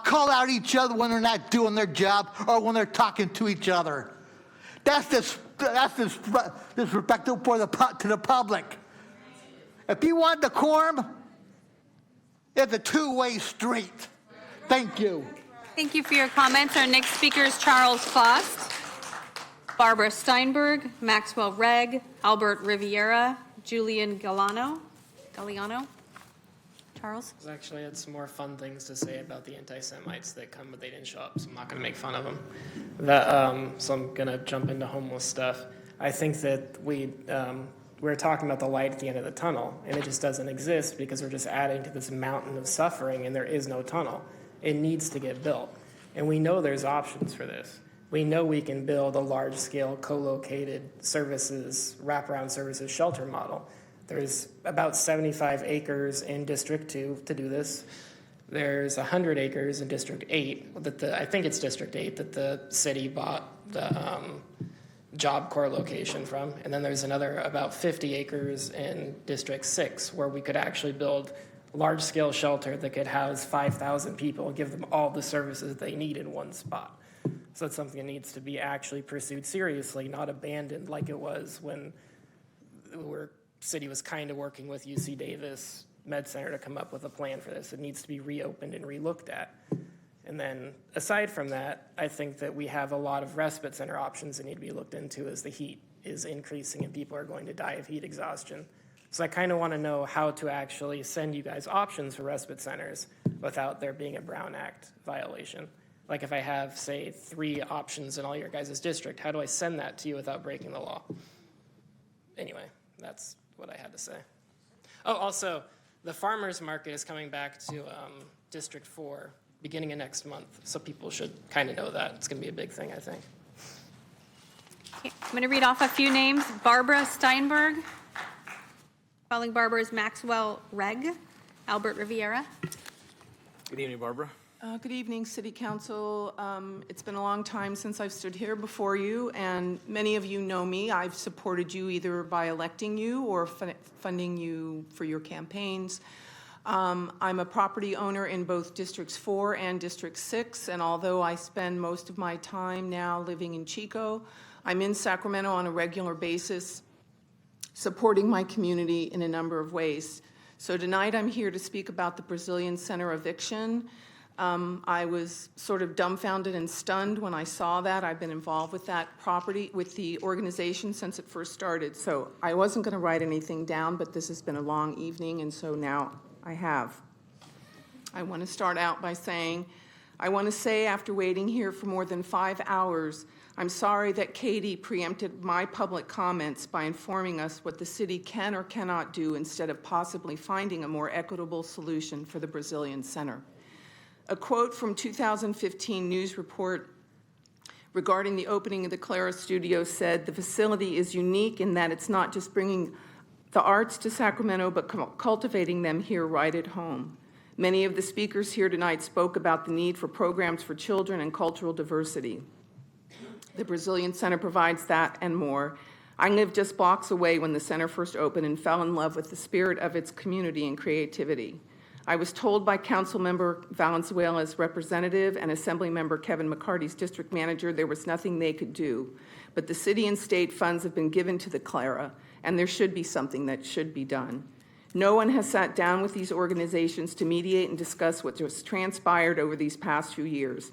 call out each other when they're not doing their job or when they're talking to each other? That's disrespectful to the public. If you want decorum, it's a two-way street. Thank you. Thank you for your comments. Our next speaker is Charles Faust, Barbara Steinberg, Maxwell Regg, Albert Riviera, Julian Galliano. Charles? Actually, I had some more fun things to say about the anti-Semites that come, but they didn't show up, so I'm not going to make fun of them. So I'm going to jump into homeless stuff. I think that we're talking about the light at the end of the tunnel, and it just doesn't exist because we're just adding to this mountain of suffering, and there is no tunnel. It needs to get built, and we know there's options for this. We know we can build a large-scale co-located services, wraparound services shelter model. There's about 75 acres in District 2 to do this. There's 100 acres in District 8 I think it's District 8 that the city bought the Job Corps location from. And then there's another about 50 acres in District 6 where we could actually build a large-scale shelter that could house 5,000 people, give them all the services they need in one spot. So it's something that needs to be actually pursued seriously, not abandoned like it was when the city was kind of working with UC Davis Med Center to come up with a plan for this. It needs to be reopened and relooked at. And then aside from that, I think that we have a lot of respite center options that need to be looked into as the heat is increasing and people are going to die of heat exhaustion. So I kind of want to know how to actually send you guys options for respite centers without there being a Brown Act violation. Like if I have, say, 3 options in all your guys' district, how do I send that to you without breaking the law? Anyway, that's what I had to say. Oh, also, the farmers market is coming back to District 4 beginning of next month, so people should kind of know that. It's going to be a big thing, I think. Okay, I'm going to read off a few names. Barbara Steinberg. Following Barbara is Maxwell Reg. Albert Riviera. Good evening, Barbara. Good evening, City Council. It's been a long time since I've stood here before you, and many of you know me. I've supported you either by electing you or funding you for your campaigns. I'm a property owner in both Districts 4 and District 6, and although I spend most of my time now living in Chico, I'm in Sacramento on a regular basis, supporting my community in a number of ways. So tonight I'm here to speak about the Brazilian Center eviction. I was sort of dumbfounded and stunned when I saw that. I've been involved with that property, with the organization since it first started. So I wasn't going to write anything down, but this has been a long evening, and so now I have. I want to start out by saying, I want to say after waiting here for more than 5 hours, I'm sorry that Katie preempted my public comments by informing us what the city can or cannot do instead of possibly finding a more equitable solution for the Brazilian Center. A quote from 2015 news report regarding the opening of the Clara Studio said, "The facility is unique in that it's not just bringing the arts to Sacramento, but cultivating them here right at home." Many of the speakers here tonight spoke about the need for programs for children and cultural diversity. The Brazilian Center provides that and more. I lived just blocks away when the center first opened and fell in love with the spirit of its community and creativity. I was told by Councilmember Valenzuela's representative and Assemblymember Kevin McCarty's district manager there was nothing they could do. But the city and state funds have been given to the Clara, and there should be something that should be done. No one has sat down with these organizations to mediate and discuss what has transpired over these past few years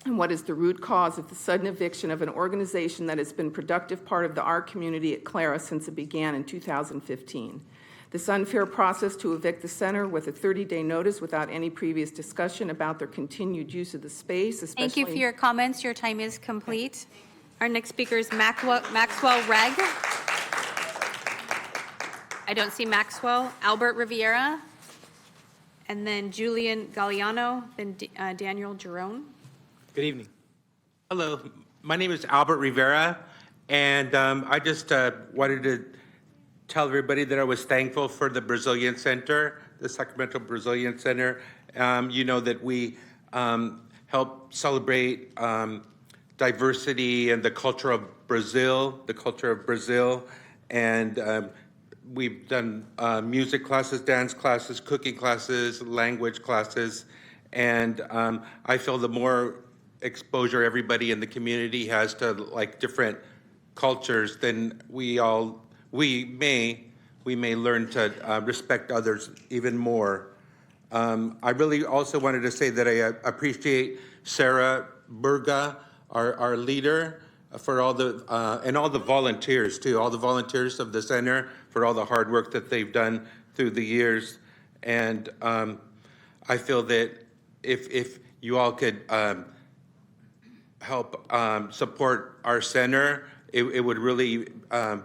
and what is the root cause of the sudden eviction of an organization that has been a productive part of the art community at Clara since it began in 2015. This unfair process to evict the center with a 30-day notice without any previous discussion about their continued use of the space, especially... Thank you for your comments. Your time is complete. Our next speaker is Maxwell Reg. I don't see Maxwell. Albert Riviera. And then Julian Galliano, then Daniel Jerome. Good evening. Hello, my name is Albert Rivera, and I just wanted to tell everybody that I was thankful for the Brazilian Center, the Sacramento Brazilian Center. You know that we help celebrate diversity and the culture of Brazil, and we've done music classes, dance classes, cooking classes, language classes, and I feel the more exposure everybody in the community has to like different cultures, then we may learn to respect others even more. I really also wanted to say that I appreciate Sarah Burga, our leader, for all the and all the volunteers too, all the volunteers of the center for all the hard work that they've done through the years. And I feel that if you all could help support our center, it would really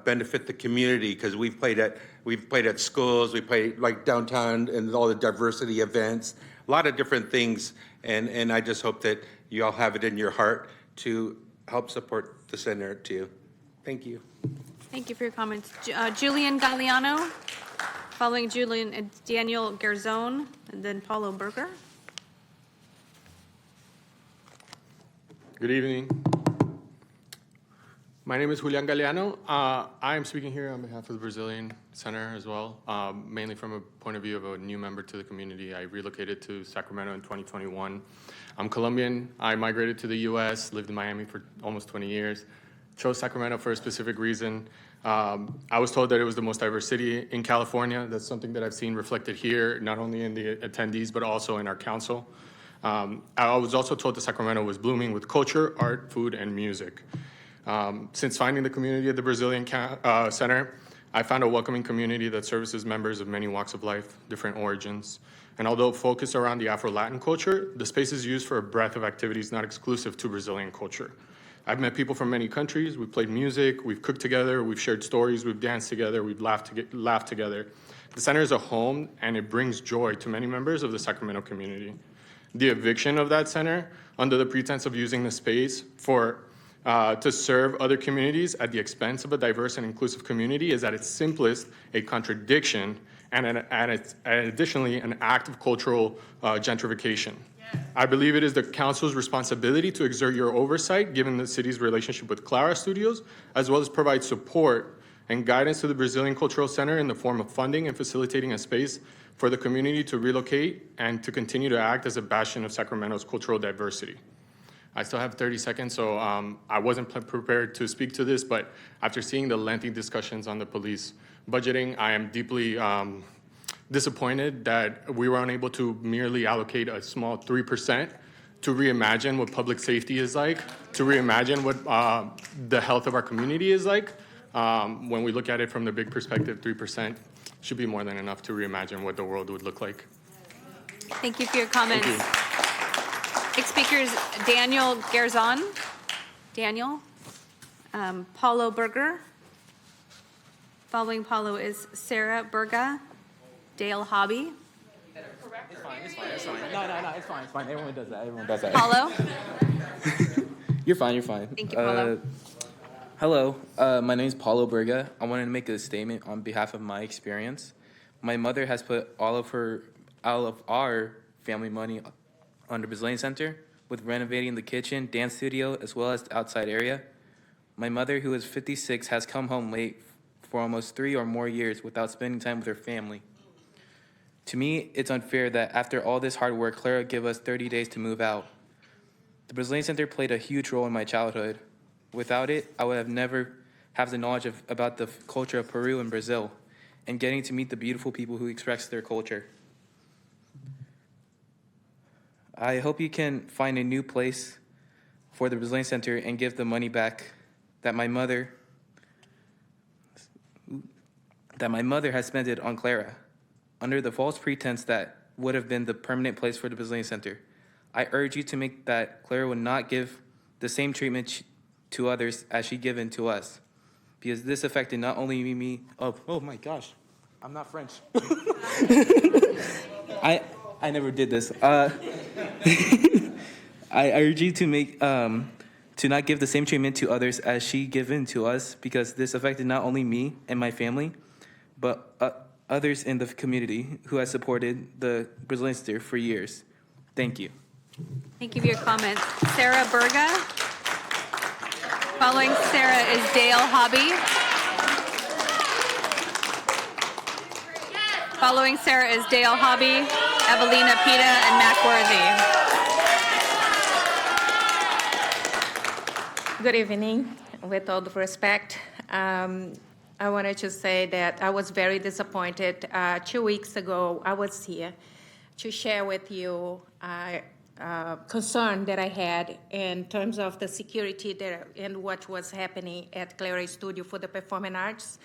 benefit the community, because we've played at schools, we played like downtown and all the diversity events, a lot of different things, and I just hope that you all have it in your heart to help support the center too. Thank you. Thank you for your comments. Julian Galliano. Following Julian, Daniel Garzone, and then Paulo Berger. Good evening. My name is Julian Galeano. I am speaking here on behalf of the Brazilian Center as well, mainly from a point of view of a new member to the community. I relocated to Sacramento in 2021. I'm Colombian. I migrated to the U.S., lived in Miami for almost 20 years, chose Sacramento for a specific reason. I was told that it was the most diverse city in California. That's something that I've seen reflected here, not only in the attendees, but also in our council. I was also told that Sacramento was blooming with culture, art, food, and music. Since finding the community at the Brazilian Center, I found a welcoming community that services members of many walks of life, different origins. And although focused around the Afro-Latin culture, the space is used for a breadth of activities not exclusive to Brazilian culture. I've met people from many countries. We've played music, we've cooked together, we've shared stories, we've danced together, we've laughed together. The center is a home, and it brings joy to many members of the Sacramento community. The eviction of that center, under the pretense of using the space to serve other communities at the expense of a diverse and inclusive community, is at its simplest a contradiction and additionally an act of cultural gentrification. I believe it is the council's responsibility to exert your oversight given the city's relationship with Clara Studios, as well as provide support and guidance to the Brazilian Cultural Center in the form of funding and facilitating a space for the community to relocate and to continue to act as a bastion of Sacramento's cultural diversity. I still have 30 seconds, so I wasn't prepared to speak to this, but after seeing the lengthy discussions on the police budgeting, I am deeply disappointed that we were unable to merely allocate a small 3% to reimagine what public safety is like, to reimagine what the health of our community is like. When we look at it from the big perspective, 3% should be more than enough to reimagine what the world would look like. Thank you for your comments. Thank you. Next speaker is Daniel Garzon. Daniel. Paulo Berger. Following Paulo is Sarah Berga. Dale Hobby. It's fine. No, it's fine. Everyone does that. Paulo. You're fine. Thank you, Paulo. Hello, my name is Paulo Berga. I wanted to make a statement on behalf of my experience. My mother has put all of our family money on the Brazilian Center with renovating the kitchen, dance studio, as well as the outside area. My mother, who is 56, has come home late for almost 3 or more years without spending time with her family. To me, it's unfair that after all this hard work, Clara gave us 30 days to move out. The Brazilian Center played a huge role in my childhood. Without it, I would have never have the knowledge about the culture of Peru and Brazil and getting to meet the beautiful people who express their culture. I hope you can find a new place for the Brazilian Center and give the money back that my mother has spent it on Clara, under the false pretense that would have been the permanent place for the Brazilian Center. I urge you to make that Clara would not give the same treatment to others as she given to us, because this affected not only me. Oh my gosh, I'm not French. I never did this. I urge you to make to not give the same treatment to others as she given to us, because this affected not only me and my family, but others in the community who has supported the Brazilian Center for years. Thank you. Thank you for your comments. Sarah Berga. Following Sarah is Dale Hobby. Following Sarah is Dale Hobby, Evelina Pita, and Mac Worthy. Good evening. With all due respect, I wanted to say that I was very disappointed. 2 weeks ago, I was here to share with you concern that I had in terms of the security there and what was happening at Clara Studio for the Performing Arts.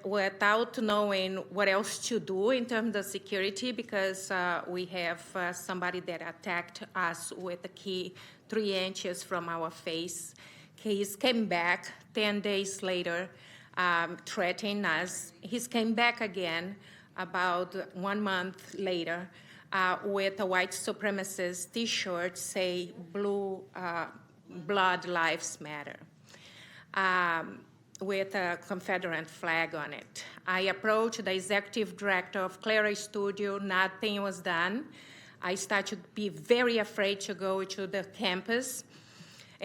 Without knowing what else to do in terms of security, because we have somebody that attacked us with a key 3 inches from our face. He came back 10 days later, threatening us. He came back again about 1 month later with a white supremacist T-shirt say Blood Lives Matter, with a Confederate flag on it. I approached the executive director of Clara Studio. Nothing was done. I started to be very afraid to go to the campus.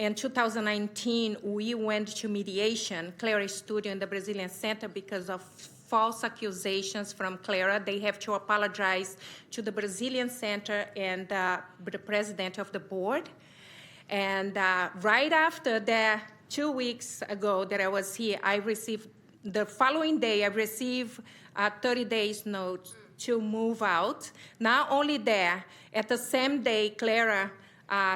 In 2019, we went to mediation, Clara Studio in the Brazilian Center, because of false accusations from Clara. They have to apologize to the Brazilian Center and the president of the board. And right after that, 2 weeks ago that I was here, the following day, I received a 30 days note to move out. Not only that, at the same day, Clara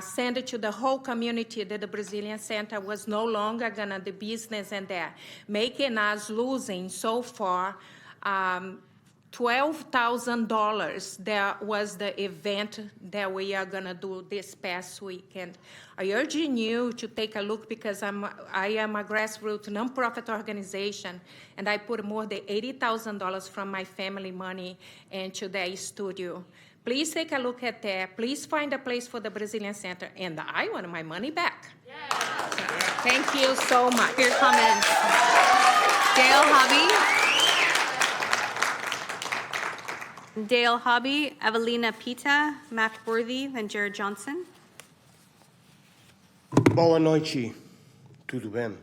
sent it to the whole community that the Brazilian Center was no longer gonna do business and that, making us losing so far $12,000. That was the event that we are gonna do this past weekend. I urge you to take a look because I am a grassroots nonprofit organization, and I put more than $80,000 from my family money into the studio. Please take a look at that. Please find a place for the Brazilian Center, and I want my money back. Thank you so much. For your comments. Dale Hobby, Evelina Pita, Matt Worthy, and Jared Johnson. Boa noite, tudo bem?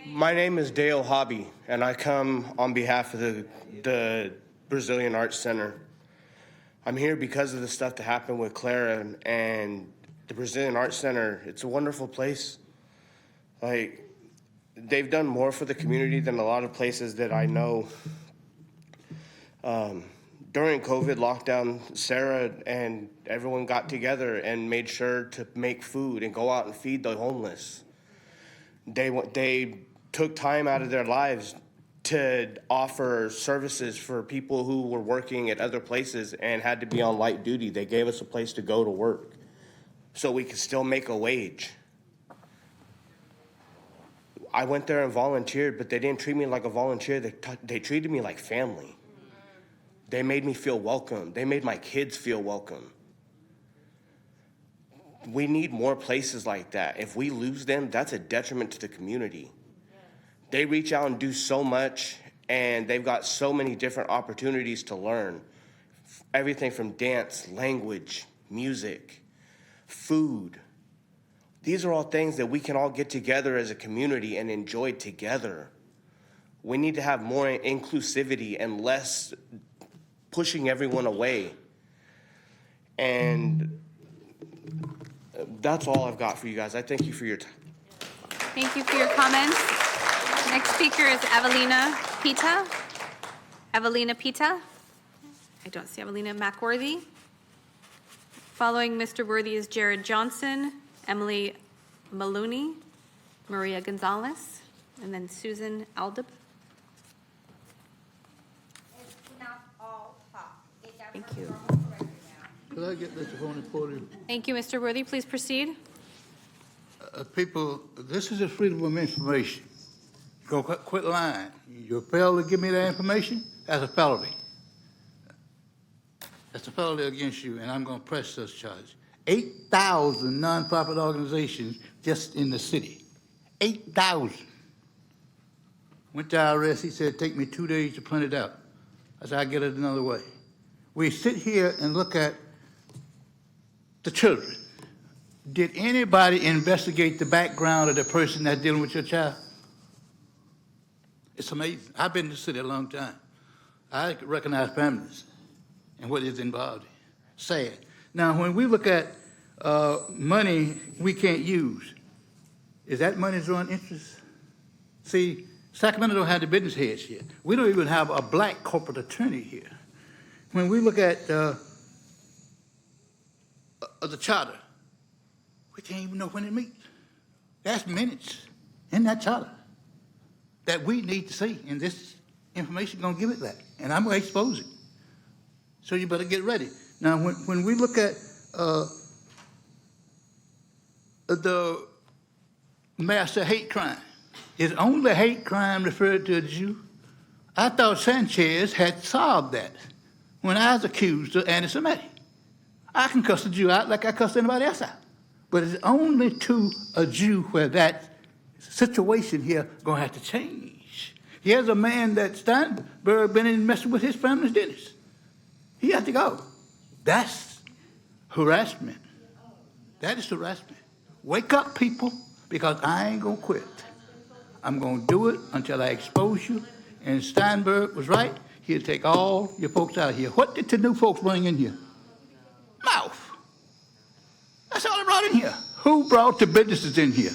My name is Dale Hobby, and I come on behalf of the Brazilian Arts Center. I'm here because of the stuff that happened with Clara and the Brazilian Arts Center. It's a wonderful place. Like, they've done more for the community than a lot of places that I know. During COVID lockdown, Sarah and everyone got together and made sure to make food and go out and feed the homeless. They took time out of their lives to offer services for people who were working at other places and had to be on light duty. They gave us a place to go to work so we could still make a wage. I went there and volunteered, but they didn't treat me like a volunteer. They treated me like family. They made me feel welcome. They made my kids feel welcome. We need more places like that. If we lose them, that's a detriment to the community. They reach out and do so much, and they've got so many different opportunities to learn. Everything from dance, language, music, food. These are all things that we can all get together as a community and enjoy together. We need to have more inclusivity and less pushing everyone away. And that's all I've got for you guys. I thank you for your time. Thank you for your comments. Next speaker is Evelina Pita. Evelina Pita. I don't see Evelina McWorthy. Following Mr. Worthy is Jared Johnson, Emily Maloney, Maria Gonzalez, and then Susan Aldab. Thank you. Could I get this on the podium? Thank you, Mr. Worthy. Please proceed. People, this is a freedom of information. Go quit lying. You fail to give me that information, that's a felony. That's a felony against you, and I'm going to press this charge. 8,000 nonprofit organizations just in the city. 8,000. Went to IRS, he said, take me 2 days to print it out. I said, I'll get it another way. We sit here and look at the children. Did anybody investigate the background of the person that's dealing with your child? It's amazing. I've been in the city a long time. I recognize families and what is involved. Sad. Now, when we look at money we can't use, is that money drawing interest? See, Sacramento don't have the business heads here. We don't even have a black corporate attorney here. When we look at the charter, we can't even know when it meets. That's minutes in that charter that we need to see, and this information gonna give it that, and I'm gonna expose it. So you better get ready. Now, when we look at the master hate crime, is only hate crime referred to a Jew? I thought Sanchez had solved that when I was accused of anti-Semitic. I can cuss a Jew out like I cuss anybody else out. But it's only to a Jew where that situation here gonna have to change. Here's a man that Steinberg been in messing with his family's dentist. He has to go. That's harassment. That is harassment. Wake up, people, because I ain't gonna quit. I'm gonna do it until I expose you. And Steinberg was right. He'll take all your folks out of here. What did the new folks bring in here? Mouth. That's all they brought in here. Who brought the businesses in here?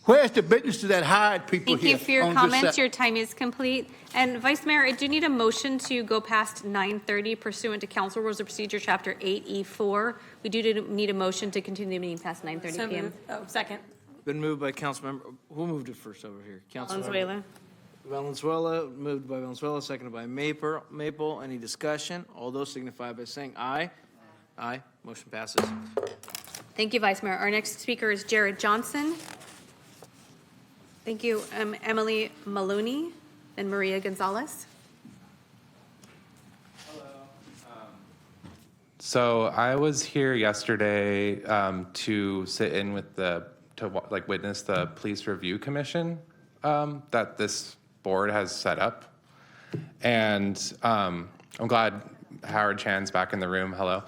Where's the businesses that hired people Thank here? you for your on this comments. side? Your time is complete. And Vice Mayor, I do need a motion to go past 9:30 pursuant to Council Rules of Procedure, Chapter 8E4. We do need a motion to continue the meeting past 9:30 So p.m. moved. Oh, second. Been moved by Councilmember, who moved it first over here? Valenzuela. Valenzuela, moved by Valenzuela, seconded by Maple. Any discussion? All those signify by saying aye. Aye. Motion passes. Thank you, Vice Mayor. Our next speaker is Jared Johnson. Thank you, Emily Maloney and Maria Gonzalez. So I was here yesterday to sit in with witness the police review commission that this board has set up, and I'm glad Howard Chan's back in the room. Hello.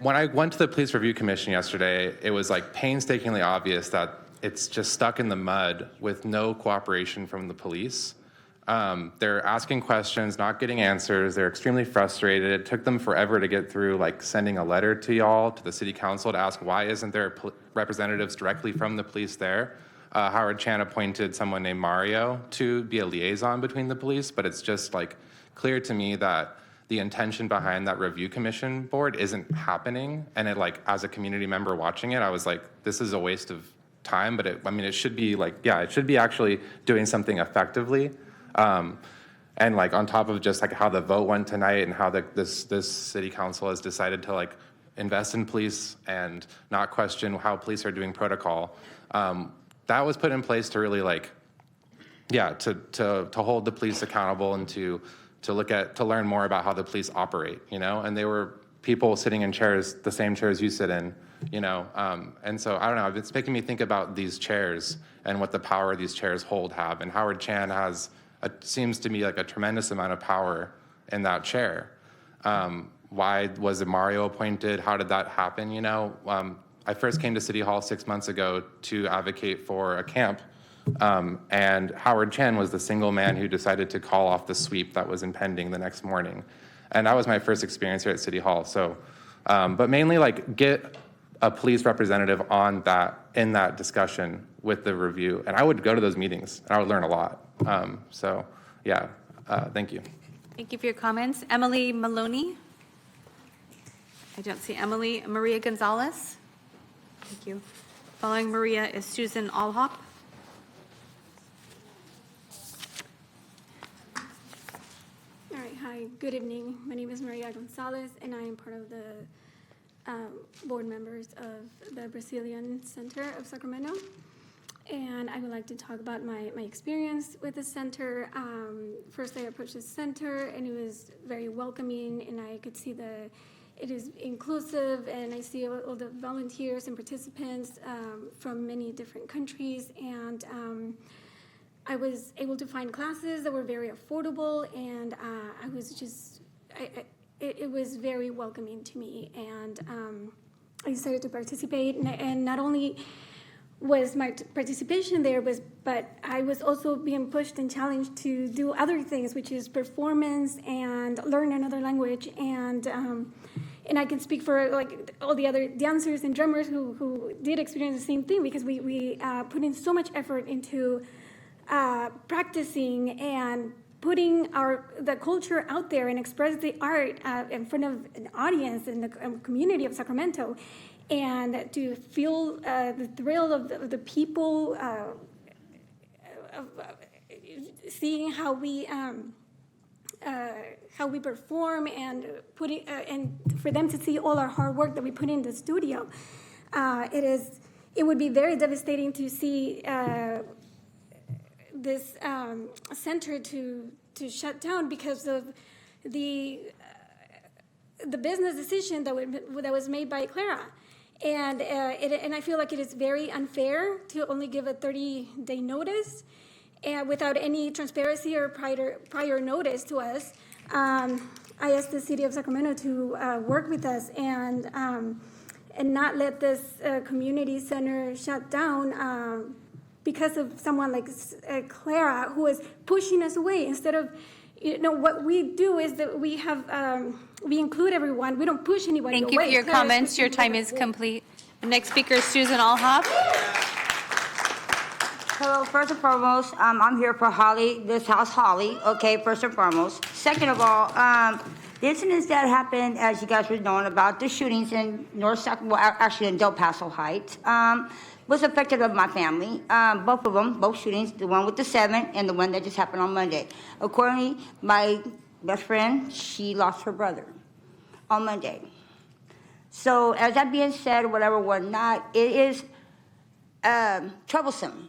When I went to the police review commission yesterday, it was like painstakingly obvious that it's just stuck in the mud with no cooperation from the police. They're asking questions, not getting answers. They're extremely frustrated. It took them forever to get through, like sending a letter to y'all, to the city council, to ask why isn't there representatives directly from the police there. Howard Chan appointed someone named Mario to be a liaison between the police, but it's just like clear to me that the intention behind that review commission board isn't happening. And it, like, as a community member watching it, I was like, this is a waste of time, but it should be like, yeah, it should be actually doing something effectively. And like on top of just like how the vote went tonight and how this city council has decided to like invest in police and not question how police are doing protocol, that was put in place to really like, yeah, to hold the police accountable and to learn more about how the police operate, you know. And they were people sitting in chairs, the same chairs you sit in, you know. And so I don't know, it's making me think about these chairs and what the power these chairs have. And Howard Chan has seems to me like a tremendous amount of power in that chair. Why was Mario appointed? How did that happen? You know, I first came to City Hall 6 months ago to advocate for a camp. And Howard Chan was the single man who decided to call off the sweep that was impending the next morning. And that was my first experience here at City Hall. So, but mainly like get a police representative in that discussion with the review. And I would go to those meetings and I would learn a lot. So yeah, thank you. Thank you for your comments. Emily Maloney. I don't see Emily. Maria Gonzalez. Thank you. Following Maria is Susan Alhop. All right, hi, good evening. My name is Maria Gonzalez, and I am part of the board members of the Brazilian Center of Sacramento. And I would like to talk about my experience with the center. First, I approached the center, and it was very welcoming, and I could see it is inclusive, and I see all the volunteers and participants from many different countries, and I was able to find classes that were very affordable, and I was just, it was very welcoming to me, and I decided to participate, and not only was my participation there, but I was also being pushed and challenged to do other things, which is performance and learn another language, and I can speak for like all the other dancers and drummers who did experience the same thing, because we put in so much effort into practicing and putting the culture out there and express the art in front of an audience in the community of Sacramento, and to feel the thrill of the people, of seeing how we perform, and and for them to see all our hard work that we put in the studio. It would be very devastating to see this center to shut down because of the business decision that was made by Clara, and I feel like it is very unfair to only give a 30-day notice, and without any transparency or prior notice to us. I asked the city of Sacramento to work with us and not let this community center shut down because of someone like Clara, who is pushing us away. Instead of, what we do is that we have, we include everyone. We don't push anybody away. Thank you for your comments. Your time is complete. The next speaker is Susan Alhoff. Hello, first and foremost, I'm here for Holly, this house Holly, okay, first and foremost. Second of all, the incidents that happened, as you guys were knowing about, the shootings in North Sacramento, well, actually in Del Paso Heights, was affected of my family. Both of them, both shootings, the one with the 7 and the one that just happened on Monday. Accordingly, my best friend, she lost her brother on Monday. So as that being said, whatever, whatnot, it is troublesome.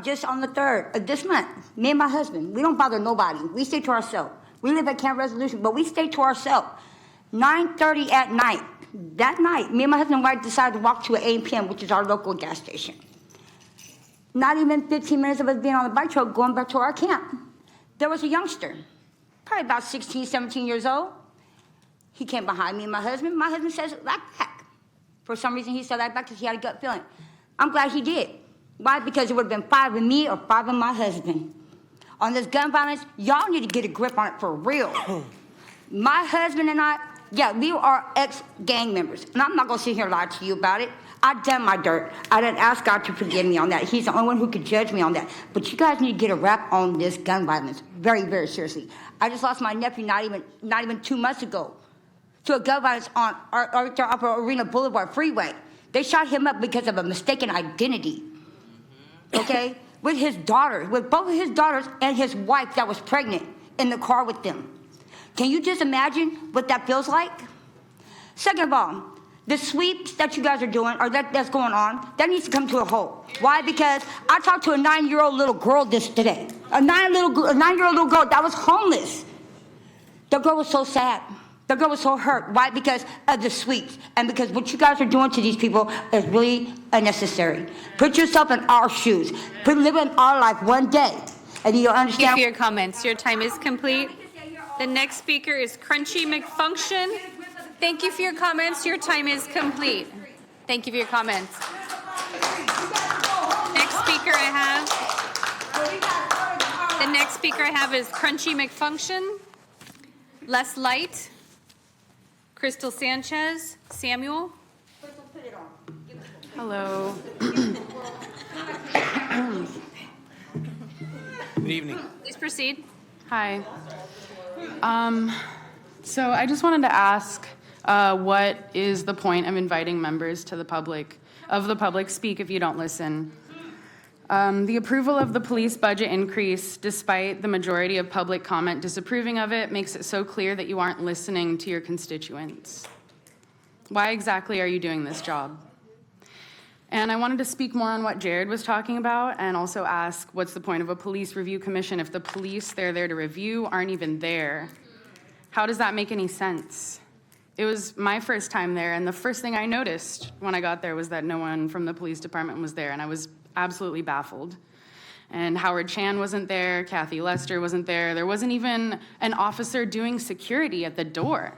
Just on the 3rd of this month, me and my husband, we don't bother nobody. We stay to ourselves. We live at Camp Resolution, but we stay to ourselves. 9:30 at night, that night, me and my husband and wife decided to walk to an A&PM, which is our local gas station. Not even 15 minutes of us being on the bike trail going back to our camp. There was a youngster, probably about 16, 17 years old. He came behind me and my husband. My husband says, back. For some reason, he said that back because he had a gut feeling. I'm glad he did. Why? Because it would have been 5 of me or 5 of my husband. On this gun violence, y'all need to get a grip on it for real. My husband and I, we are ex-gang members. And I'm not going to sit here and lie to you about it. I've done my dirt. I didn't ask God to forgive me on that. He's the only one who could judge me on that. But you guys need to get a wrap on this gun violence very, very seriously. I just lost my nephew not even 2 months ago to a gun violence on Arena Boulevard Freeway. They shot him up because of a mistaken identity. Okay? With his daughter, with both of his daughters and his wife that was pregnant in the car with them. Can you just imagine what that feels like? Second of all, the sweeps that you guys are doing, or that's going on, that needs to come to a halt. Why? Because I talked to a 9-year-old little girl today. A 9-year-old little girl that was homeless. The girl was so sad. The girl was so hurt. Why? Because of the sweeps. And because what you guys are doing to these people is really unnecessary. Put yourself in our shoes. Live in our life one day. And you'll understand. Thank you for your comments. Your time is complete. The next speaker is Crunchy McFunction. Thank you for your comments. Your time is complete. Thank you for your comments. Next speaker I have is Crunchy McFunction, Les Light, Crystal Sanchez, Samuel. Hello. Good evening. Please proceed. Hi. So I just wanted to ask, what is the point of inviting members to the public speak if you don't listen? The approval of the police budget increase, despite the majority of public comment disapproving of it, makes it so clear that you aren't listening to your constituents. Why exactly are you doing this job? And I wanted to speak more on what Jared was talking about and also ask, what's the point of a police review commission if the police they're there to review aren't even there? How does that make any sense? It was my first time there, and the first thing I noticed when I got there was that no one from the police department was there, and I was absolutely baffled. And Howard Chan wasn't there, Kathy Lester wasn't there, there wasn't even an officer doing security at the door.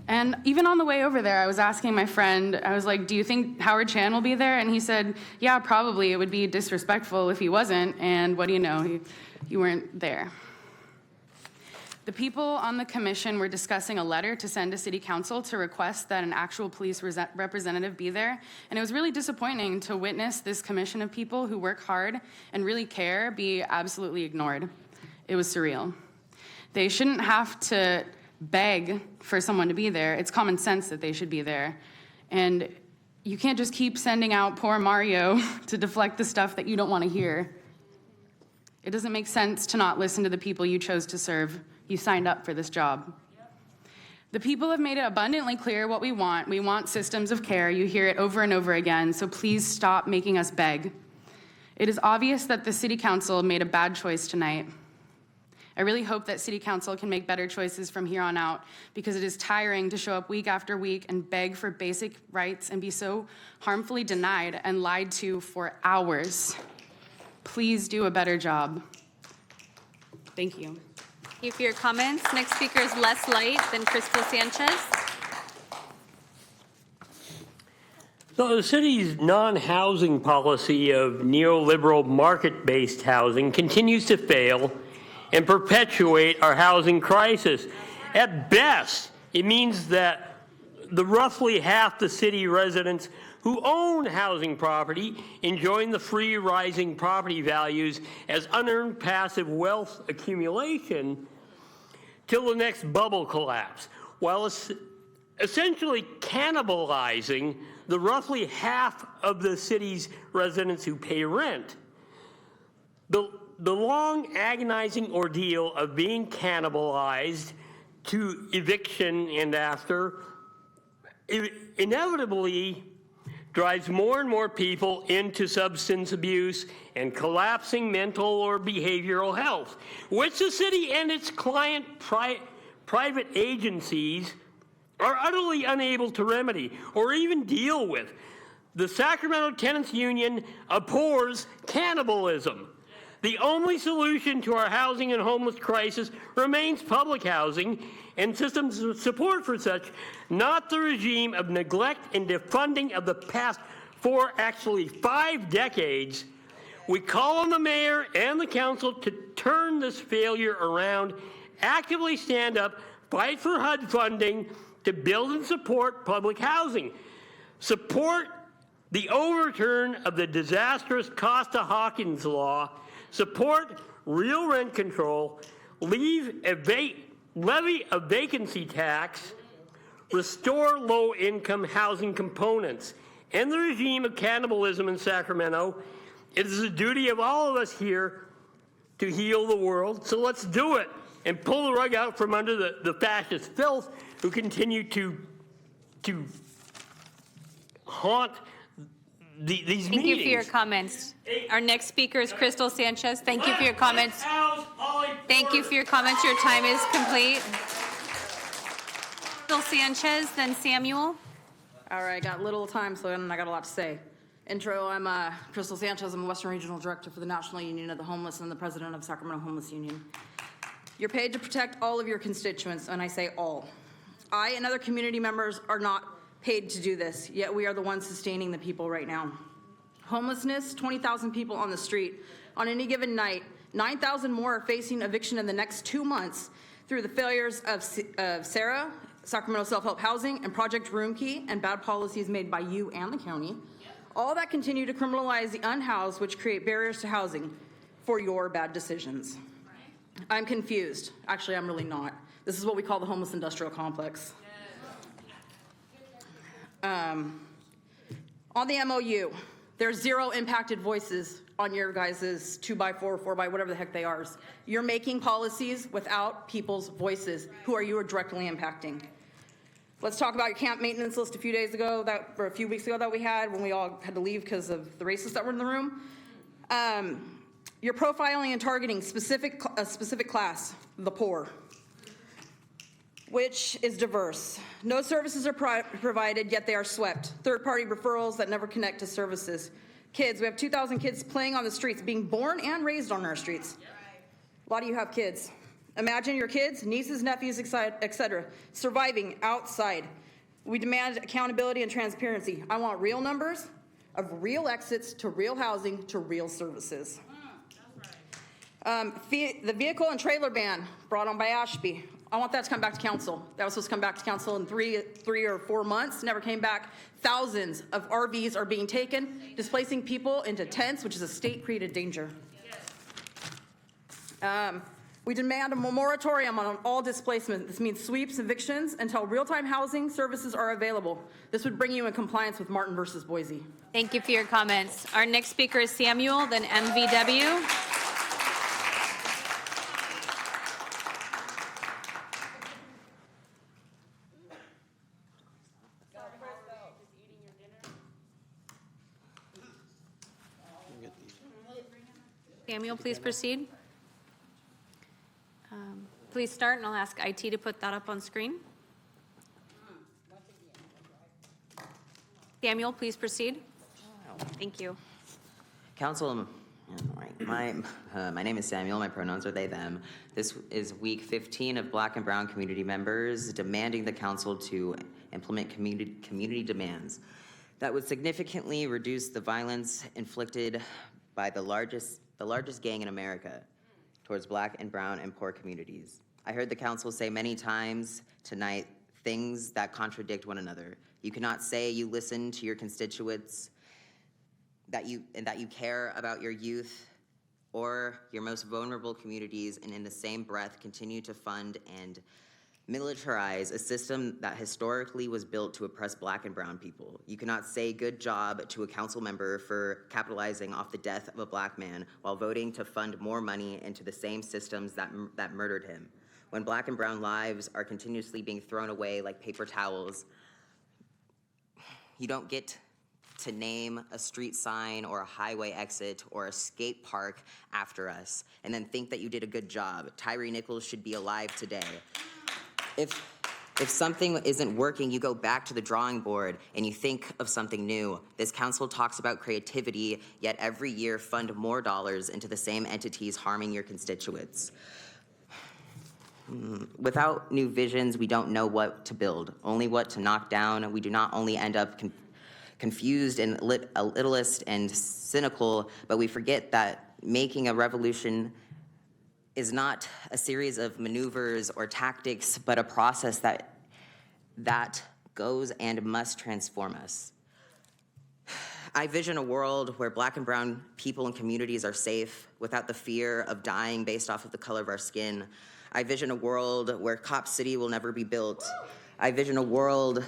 And even on the way over there, I was asking my friend, I was like, do you think Howard Chan will be there? And he said, yeah, probably. It would be disrespectful if he wasn't. And what do you know? You weren't there. The people on the commission were discussing a letter to send to City Council to request that an actual police representative be there. And it was really disappointing to witness this commission of people who work hard and really care be absolutely ignored. It was surreal. They shouldn't have to beg for someone to be there. It's common sense that they should be there. And you can't just keep sending out poor Mario to deflect the stuff that you don't want to hear. It doesn't make sense to not listen to the people you chose to serve. You signed up for this job. The people have made it abundantly clear what we want. We want systems of care. You hear it over and over again, so please stop making us beg. It is obvious that the City Council made a bad choice tonight. I really hope that City Council can make better choices from here on out, because it is tiring to show up week after week and beg for basic rights and be so harmfully denied and lied to for hours. Please do a better job. Thank you. Thank you for your comments. Next speaker is Les Light, then Crystal Sanchez. So the city's non-housing policy of neoliberal market-based housing continues to fail and perpetuate our housing crisis. At best, it means that the roughly half the city residents who own housing property enjoying the free rising property values as unearned passive wealth accumulation till the next bubble collapse, while essentially cannibalizing the roughly half of the city's residents who pay rent. The long agonizing ordeal of being cannibalized to eviction and after inevitably drives more and more people into substance abuse and collapsing mental or behavioral health, which the city and its client private agencies are utterly unable to remedy or even deal with. The Sacramento Tenants Union abhors cannibalism. The only solution to our housing and homeless crisis remains public housing and systems of support for such, not the regime of neglect and defunding of the past 5 decades. We call on the mayor and the council to turn this failure around, actively stand up, fight for HUD funding to build and support public housing, support the overturn of the disastrous Costa-Hawkins law, support real rent control, levy a vacancy tax, restore low-income housing components, and the regime of cannibalism in Sacramento. It is the duty of all of us here to heal the world, so let's do it and pull the rug out from under the fascist filth who continue to haunt these meetings. Thank you for your comments. Our next speaker is Crystal Sanchez. Thank you for your comments. Thank you for your comments. Your time is complete. Crystal Sanchez, then Samuel. All right, got little time, so I got a lot to say. Intro, I'm Crystal Sanchez. I'm Western Regional Director for the National Union of the Homeless and the President of Sacramento Homeless Union. You're paid to protect all of your constituents, and I say all. I and other community members are not paid to do this, yet we are the ones sustaining the people right now. Homelessness, 20,000 people on the street. On any given night, 9,000 more are facing eviction in the next 2 months through the failures of Sarah, Sacramento Self-Help Housing, and Project Room Key, and bad policies made by you and the county. All that continue to criminalize the unhoused, which create barriers to housing for your bad decisions. I'm confused. Actually, I'm really not. This is what we call the homeless industrial complex. On the MOU, there's 0 impacted voices on your guys' 2x4, 4x, whatever the heck they are. You're making policies without people's voices. Who are you directly impacting? Let's talk about your camp maintenance list a few weeks ago that we had when we all had to leave because of the racists that were in the room. You're profiling and targeting a specific class, the poor, which is diverse. No services are provided, yet they are swept. Third-party referrals that never connect to services. Kids, we have 2,000 kids playing on the streets, being born and raised on our streets. A lot of you have kids. Imagine your kids, nieces, nephews, etc., surviving outside. We demand accountability and transparency. I want real numbers of real exits to real housing to real services. The vehicle and trailer ban brought on by Ashby. I want that to come back to council. That was supposed to come back to council in three or 4 months. Never came back. Thousands of RVs are being taken, displacing people into tents, which is a state-created danger. We demand a moratorium on all displacement. This means sweeps, evictions, until real-time housing services are available. This would bring you in compliance with Martin versus Boise. Thank you for your comments. Our next speaker is Samuel, then MVW. Samuel, please proceed. Please start, and I'll ask IT to put that up on screen. Samuel, please proceed. Thank you. Council All right. My name is Samuel. My pronouns are they, them. This is week 15 of Black and Brown community members demanding the council to implement community demands that would significantly reduce the violence inflicted by the largest gang in America towards Black and Brown and poor communities. I heard the council say many times tonight things that contradict one another. You cannot say you listen to your constituents, that you care about your youth or your most vulnerable communities, and in the same breath continue to fund and militarize a system that historically was built to oppress Black and Brown people. You cannot say good job to a council member for capitalizing off the death of a Black man while voting to fund more money into the same systems that murdered him. When Black and Brown lives are continuously being thrown away like paper towels, you don't get to name a street sign or a highway exit or a skate park after us and then think that you did a good job. Tyree Nichols should be alive today. If something isn't working, you go back to the drawing board and you think of something new. This council talks about creativity, yet every year fund more dollars into the same entities harming your constituents. Without new visions, we don't know what to build, only what to knock down. We do not only end up confused and elitist and cynical, but we forget that making a revolution is not a series of maneuvers or tactics, but a process that goes and must transform us. I vision a world where Black and Brown people and communities are safe without the fear of dying based off of the color of our skin. I vision a world where Cop City will never be built. I vision a world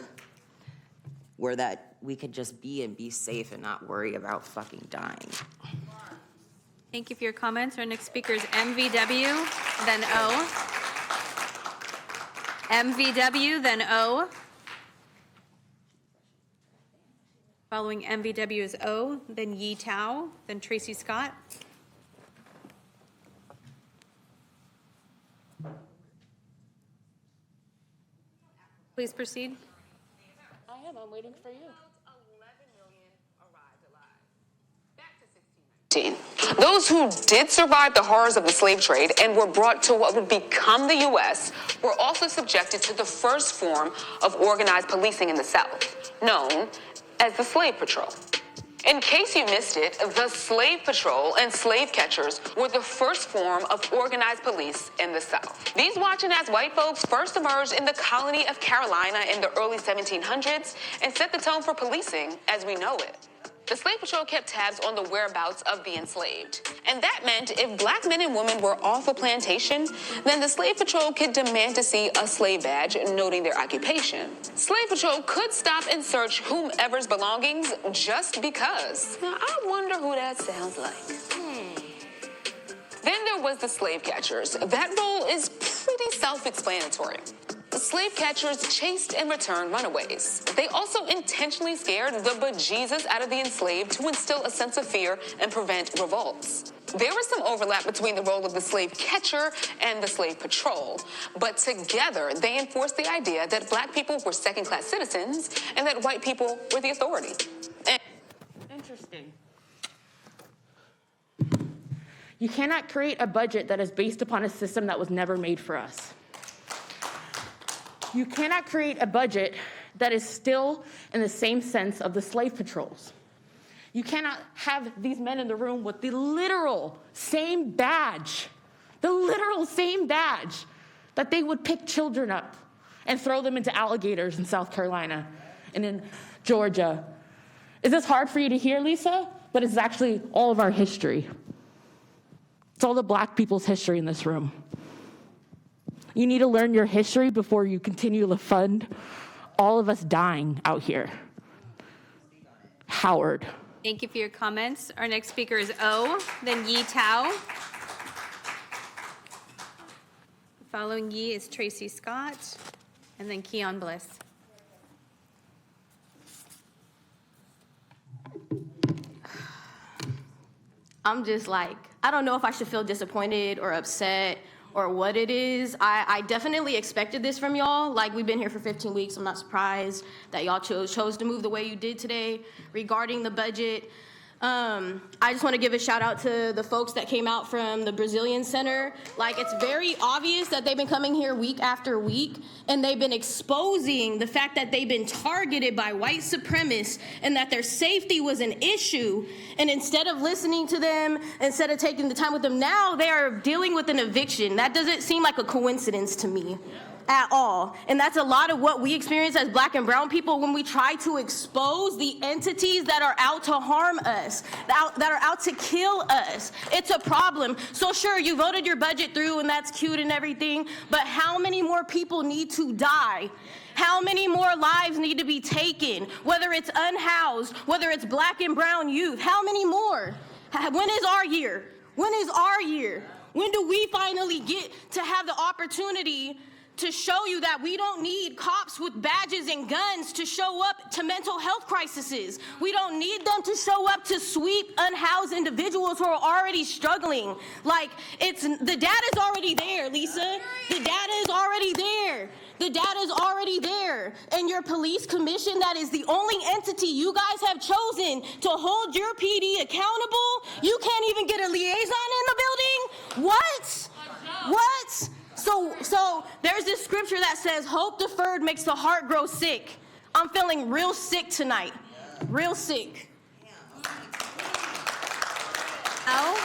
where that we could just be and be safe and not worry about fucking dying. Thank you for your comments. Our next speaker is MVW, then O. MVW, then O. Following MVW is O, then Yi Tao, then Tracy Scott. Please proceed. I'm waiting for you. Those who did survive the horrors of the slave trade and were brought to what would become the U.S. were also subjected to the first form of organized policing in the South, known as the Slave Patrol. In case you missed it, the Slave Patrol and slave catchers were the first form of organized police in the South. These watching-ass white folks first emerged in the colony of Carolina in the early 1700s and set the tone for policing as we know it. The Slave Patrol kept tabs on the whereabouts of the enslaved. And that meant if Black men and women were off a plantation, then the Slave Patrol could demand to see a slave badge noting their occupation. Slave Patrol could stop and search whomever's belongings just because. Now, I wonder who that sounds like. Then there was the slave catchers. That role is pretty self-explanatory. The slave catchers chased and returned runaways. They also intentionally scared the bejesus out of the enslaved to instill a sense of fear and prevent revolts. There was some overlap between the role of the slave catcher and the slave patrol, but together they enforced the idea that Black people were second-class citizens and that white people were the authority. Interesting. You cannot create a budget that is based upon a system that was never made for us. You cannot create a budget that is still in the same sense of the slave patrols. You cannot have these men in the room with the literal same badge that they would pick children up and throw them into alligators in South Carolina and in Georgia. Is this hard for you to hear, Lisa? But it's actually all of our history. It's all the Black people's history in this room. You need to learn your history before you continue to fund all of us dying out here. Howard. Thank you for your comments. Our next speaker is O, then Yi Tao. Following Yi is Tracy Scott, and then Keon Bliss. I'm just like, I don't know if I should feel disappointed or upset or what it is. I definitely expected this from y'all. Like, we've been here for 15 weeks. I'm not surprised that y'all chose to move the way you did today regarding the budget. I just want to give a shout out to the folks that came out from the Brazilian Center. Like, it's very obvious that they've been coming here week after week, and they've been exposing the fact that they've been targeted by white supremacists and that their safety was an issue. And instead of listening to them, instead of taking the time with them, now they are dealing with an eviction. That doesn't seem like a coincidence to me at all. And that's a lot of what we experience as Black and brown people when we try to expose the entities that are out to harm us, that are out to kill us. It's a problem. So sure, you voted your budget through and that's cute and everything, but how many more people need to die? How many more lives need to be taken? Whether it's unhoused, whether it's Black and brown youth, how many more? When is our year? When is our year? When do we finally get to have the opportunity to show you that we don't need cops with badges and guns to show up to mental health crises? We don't need them to show up to sweep unhoused individuals who are already struggling. Like, the data's already there, Lisa. The data is already there. The data is already there. And your police commission, that is the only entity you guys have chosen to hold your PD accountable, you can't even get a liaison in the building? What? What? So there's this scripture that says, hope deferred makes the heart grow sick. I'm feeling real sick tonight. Real sick. I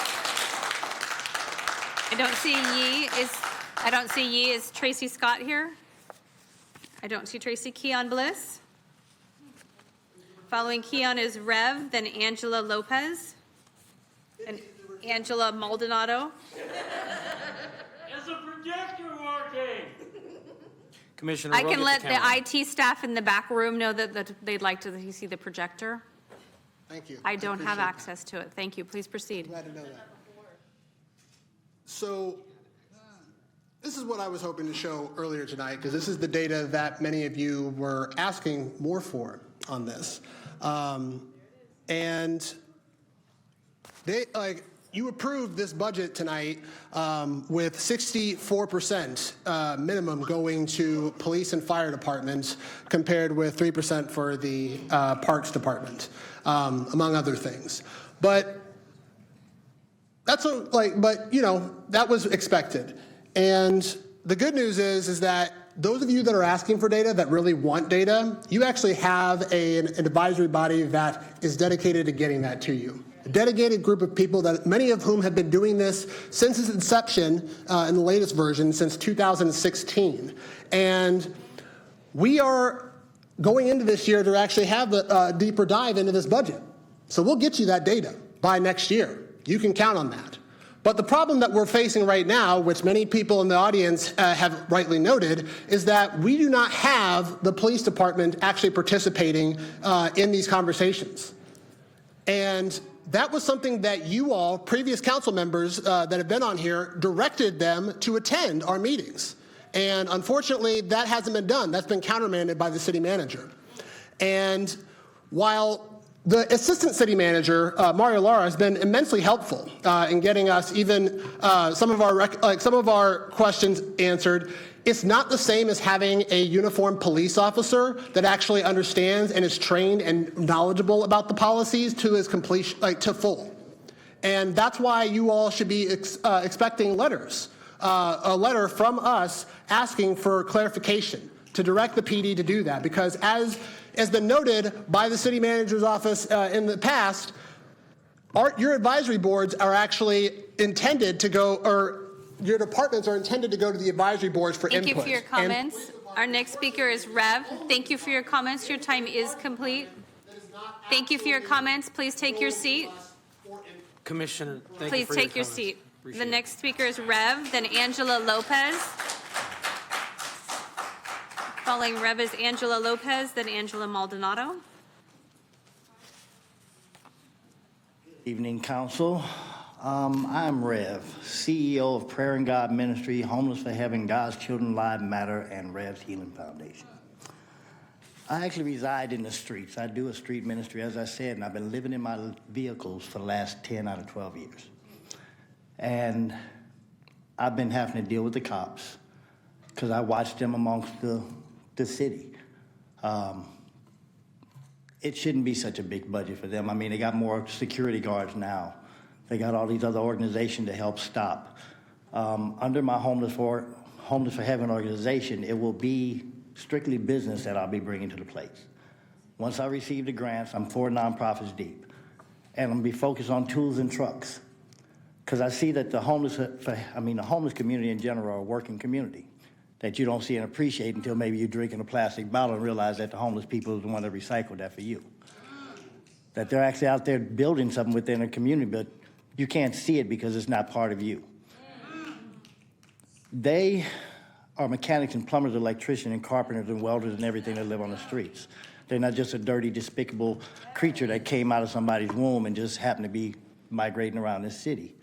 don't see Yee. Is Tracy Scott here? I don't see Tracy. Keon Bliss. Following Keon is Rev, then Angela Lopez, and Angela Maldonado. Is the projector working? Commissioner, I can let the IT staff in the back room know that they'd like to see the projector. Thank you. I don't have access to it. Thank you. Please proceed. Glad to know that. So this is what I was hoping to show earlier tonight, because this is the data that many of you were asking more for on this. And you approved this budget tonight with 64% minimum going to police and fire departments, compared with 3% for the parks department, among other things. But that's that was expected. And the good news is that those of you that are asking for data, that really want data, you actually have an advisory body that is dedicated to getting that to you. A dedicated group of people, that many of whom have been doing this since its inception in the latest version, since 2016. And we are going into this year to actually have a deeper dive into this budget. So we'll get you that data by next year. You can count on that. But the problem that we're facing right now, which many people in the audience have rightly noted, is that we do not have the police department actually participating in these conversations. And that was something that you all, previous council members that have been on here, directed them to attend our meetings. And unfortunately, that hasn't been done. That's been countermanded by the city manager. And while the assistant city manager, Mario Lara, has been immensely helpful in getting us even some of our questions answered, it's not the same as having a uniformed police officer that actually understands and is trained and knowledgeable about the policies to his completion, to full. And that's why you all should be expecting letters, a letter from us asking for clarification to direct the PD to do that, because as has been noted by the city manager's office in the past, your advisory boards are actually intended to go, or your departments are intended to go to the advisory boards for input. Thank you for your comments. Our next speaker is Rev. Thank you for your comments. Your time is complete. Thank you for your comments. Please take your seat. Commissioner, thank you Please for take your comments. seat. Appreciate The it. next speaker is Rev, then Angela Lopez. Following Rev is Angela Lopez, then Angela Maldonado. Evening, Council. I'm Rev, CEO of Prayer and God Ministry, Homeless for Heaven, God's Children Lives Matter, and Rev's Healing Foundation. I actually reside in the streets. I do a street ministry, as I said, and I've been living in my vehicles for the last 10 out of 12 years. And I've been having to deal with the cops because I watch them amongst the city. it shouldn't be such a big budget for them. I mean, they got more security guards now. They got all these other organizations to help stop. Under my Homeless for Heaven organization, it will be strictly business that I'll be bringing to the place. Once I receive the grants, I'm 4 nonprofits deep. And I'm gonna be focused on tools and trucks. Because I see that the homeless community in general are a working community that you don't see and appreciate until maybe you drink in a plastic bottle and realize that the homeless people are the one that recycled that for you. That they're actually out there building something within a community, but you can't see it because it's not part of you. They are mechanics and plumbers, electricians and carpenters and welders and everything that live on the streets. They're not just a dirty, despicable creature that came out of somebody's womb and just happened to be migrating around this city.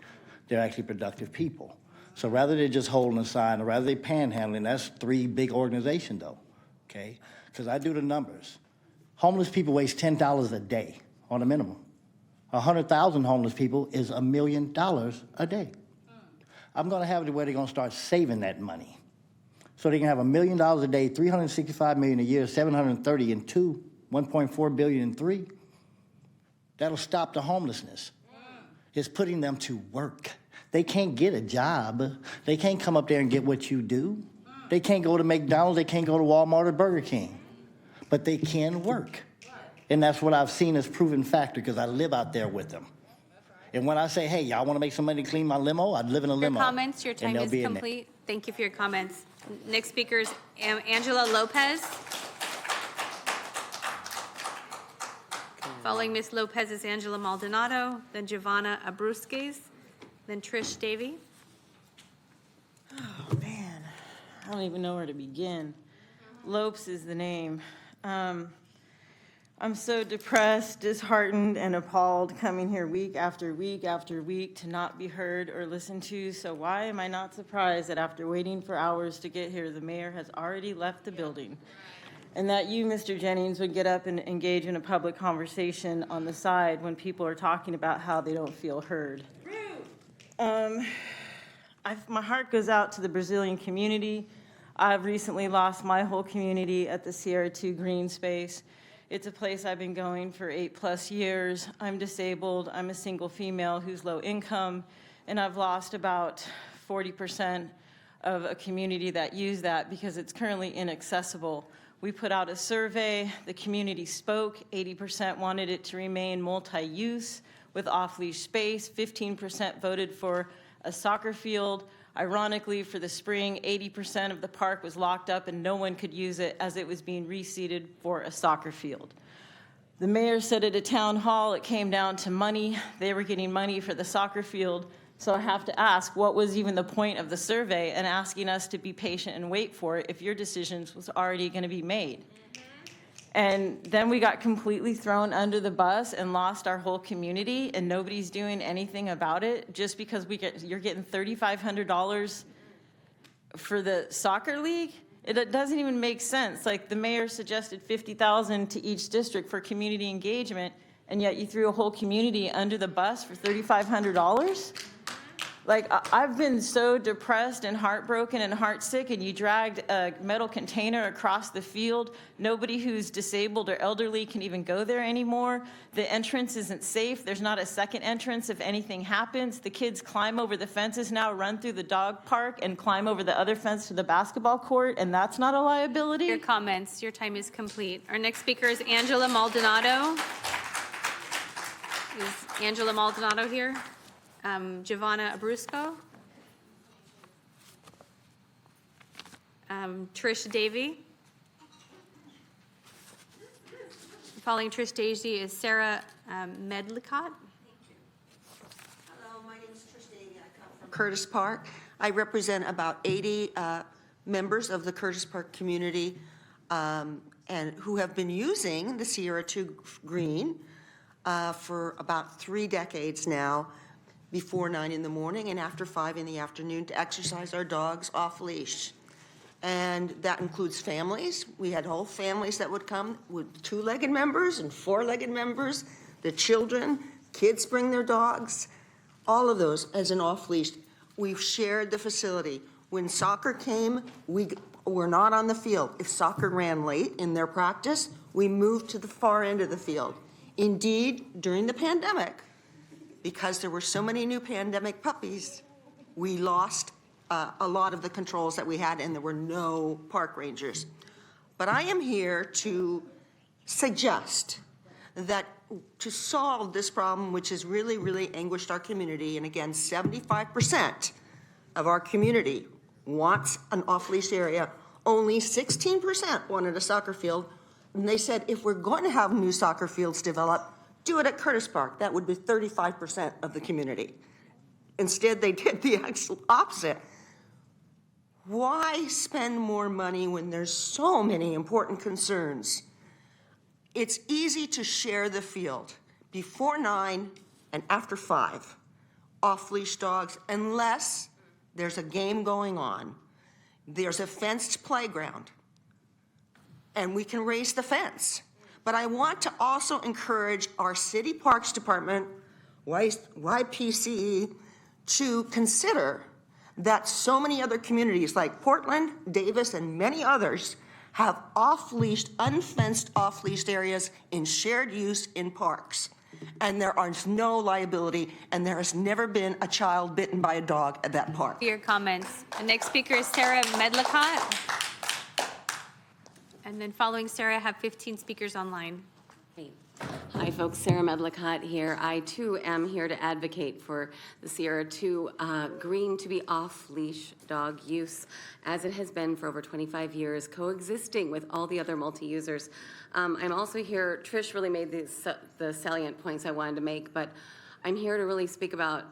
They're actually productive people. So rather than just holding a sign, or rather than panhandling, that's 3 big organizations though, okay? Because I do the numbers. Homeless people waste $10 a day on a minimum. 100,000 homeless people is $1 million a day. I'm gonna have it where they're gonna start saving that money. So they can have $1 million a day, $365 million a year, $730 in 2, $1.4 billion in 3. That'll stop the homelessness. It's putting them to work. They can't get a job. They can't come up there and get what you do. They can't go to McDonald's. They can't go to Walmart or Burger King. But they can work. And that's what I've seen as proven factor because I live out there with them. And when I say, hey, y'all want to make some money to clean my limo, I'd live in a limo. Your comments, your time is complete. Thank you for your comments. Next speaker is Angela Lopez. Following Ms. Lopez is Angela Maldonado, then Giovanna Abrusques, then Trish Davey. Oh, man. I don't even know where to begin. Lopes is the name. I'm so depressed, disheartened, and appalled coming here week after week after week to not be heard or listened to. So why am I not surprised that after waiting for hours to get here, the mayor has already left the building? And that you, Mr. Jennings, would get up and engage in a public conversation on the side when people are talking about how they don't feel heard. My heart goes out to the Brazilian community. I've recently lost my whole community at the Sierra 2 green space. It's a place I've been going for 8+ years. I'm disabled. I'm a single female who's low income, and I've lost about 40% of a community that use that because it's currently inaccessible. We put out a survey, the community spoke, 80% wanted it to remain multi-use with off-leash space, 15% voted for a soccer field. Ironically, for the spring, 80% of the park was locked up and no one could use it as it was being reseeded for a soccer field. The mayor said at a town hall it came down to money. They were getting money for the soccer field. So I have to ask, what was even the point of the survey and asking us to be patient and wait for it if your decisions was already going to be made? And then we got completely thrown under the bus and lost our whole community, and nobody's doing anything about it just because you're getting $3,500 for the soccer league? It doesn't even make sense. Like the mayor suggested $50,000 to each district for community engagement, and yet you threw a whole community under the bus for $3,500? Like, I've been so depressed and heartbroken and heartsick, and you dragged a metal container across the field. Nobody who's disabled or elderly can even go there anymore. The entrance isn't safe. There's not a second entrance if anything happens. The kids climb over the fences now, run through the dog park, and climb over the other fence to the basketball court, and that's not a liability? Your comments, your time is complete. Our next speaker is Angela Maldonado. Is Angela Maldonado here? Giovanna Abrusco. Trish Davey. Following Trish Davey is Sarah Medlicott. Hello, my name is Trish Davey. I come from Curtis Park. I represent about 80 members of the Curtis Park community and who have been using the Sierra 2 Green for about 3 decades now, before 9 in the morning and after 5 in the afternoon, to exercise our dogs off leash. And that includes families. We had whole families that would come with 2-legged members and 4-legged members, the children, kids bring their dogs, all of those as an off leash. We've shared the facility. When soccer came, we were not on the field. If soccer ran late in their practice, we moved to the far end of the field. Indeed, during the pandemic, because there were so many new pandemic puppies, we lost a lot of the controls that we had, and there were no park rangers. But I am here to suggest that to solve this problem, which has really, really anguished our community, and again, 75% of our community wants an off-leash area. Only 16% wanted a soccer field. And they said, if we're going to have new soccer fields developed, do it at Curtis Park. That would be 35% of the community. Instead, they did the actual opposite. Why spend more money when there's so many important concerns? It's easy to share the field before 9 and after 5. Off-leash dogs, unless there's a game going on. There's a fenced playground, and we can raise the fence. But I want to also encourage our city parks department, YPCE, to consider that so many other communities like Portland, Davis, and many others have off-leashed, unfenced off-leashed areas in shared use in parks. And there is no liability, and there has never been a child bitten by a dog at that park. For your comments. The next speaker is Sarah Medlicott. And then following Sarah, I have 15 speakers online. Hi, folks. Sarah Medlicott here. I, too, am here to advocate for the Sierra 2 green to be off-leash dog use, as it has been for over 25 years, coexisting with all the other multi-users. I'm also here, Trish really made the salient points I wanted to make, but I'm here to really speak about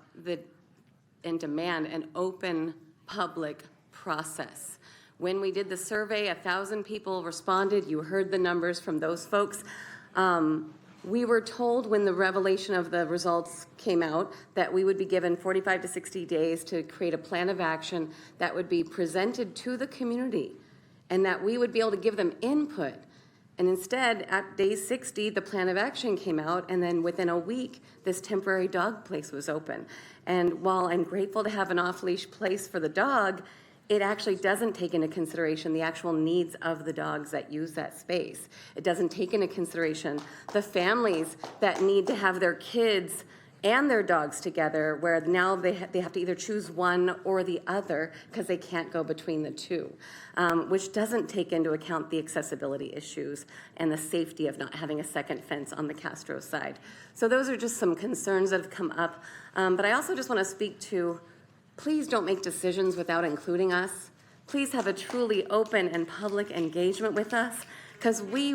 and demand an open public process. When we did the survey, 1,000 people responded. You heard the numbers from those folks. We were told when the revelation of the results came out that we would be given 45 to 60 days to create a plan of action that would be presented to the community and that we would be able to give them input. And instead, at day 60, the plan of action came out, and then within a week, this temporary dog place was open. And while I'm grateful to have an off-leash place for the dog, it actually doesn't take into consideration the actual needs of the dogs that use that space. It doesn't take into consideration the families that need to have their kids and their dogs together, where now they have to either choose one or the other because they can't go between the two, which doesn't take into account the accessibility issues and the safety of not having a second fence on the Castro side. So those are just some concerns that have come up. But I also just want to speak to, please don't make decisions without including us. Please have a truly open and public engagement with us, because we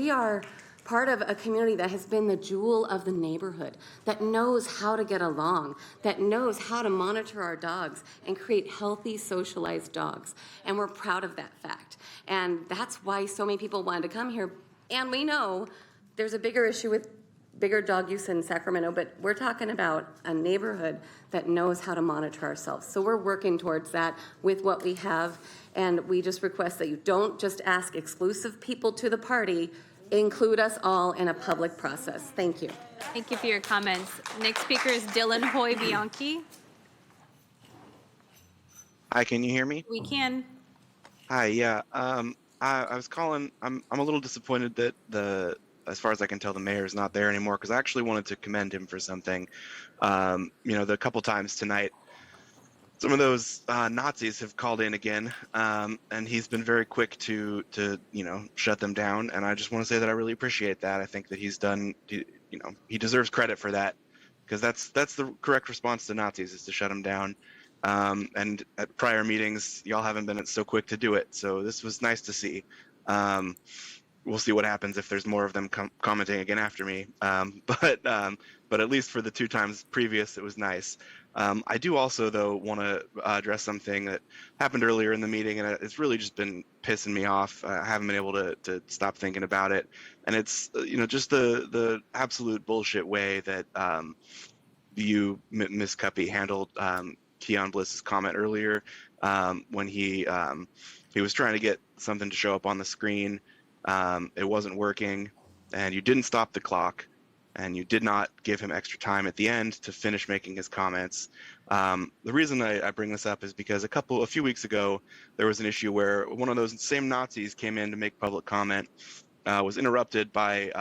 are part of a community that has been the jewel of the neighborhood, that knows how to get along, that knows how to monitor our dogs and create healthy, socialized dogs. And we're proud of that fact. And that's why so many people wanted to come here. And we know there's a bigger issue with bigger dog use in Sacramento, but we're talking about a neighborhood that knows how to monitor ourselves. So we're working towards that with what we have, and we just request that you don't just ask exclusive people to the party, include us all in a public process. Thank you. Thank you for your comments. Next speaker is Dylan Hoy Bianchi. Hi, can you hear me? We can. Hi, yeah. I was calling. I'm a little disappointed that as far as I can tell, the mayor is not there anymore, because I actually wanted to commend him for something. The couple times tonight, some of those Nazis have called in again, and he's been very quick to shut them down. And I just want to say that I really appreciate that. I think that he's done. He deserves credit for that, because that's the correct response to Nazis, is to shut them down. And at prior meetings, y'all haven't been so quick to do it. So this was nice to see. We'll see what happens if there's more of them commenting again after me. But at least for the 2 times previous, it was nice. I do also, though, want to address something that happened earlier in the meeting, and it's really just been pissing me off. I haven't been able to stop thinking about it. And it's, just the absolute bullshit way that you, Ms. Cuppy, handled Keon Bliss's comment earlier when he was trying to get something to show up on the screen. It wasn't working, and you didn't stop the clock, and you did not give him extra time at the end to finish making his comments. The reason I bring this up is because a few weeks ago, there was an issue where one of those same Nazis came in to make public comment, was interrupted by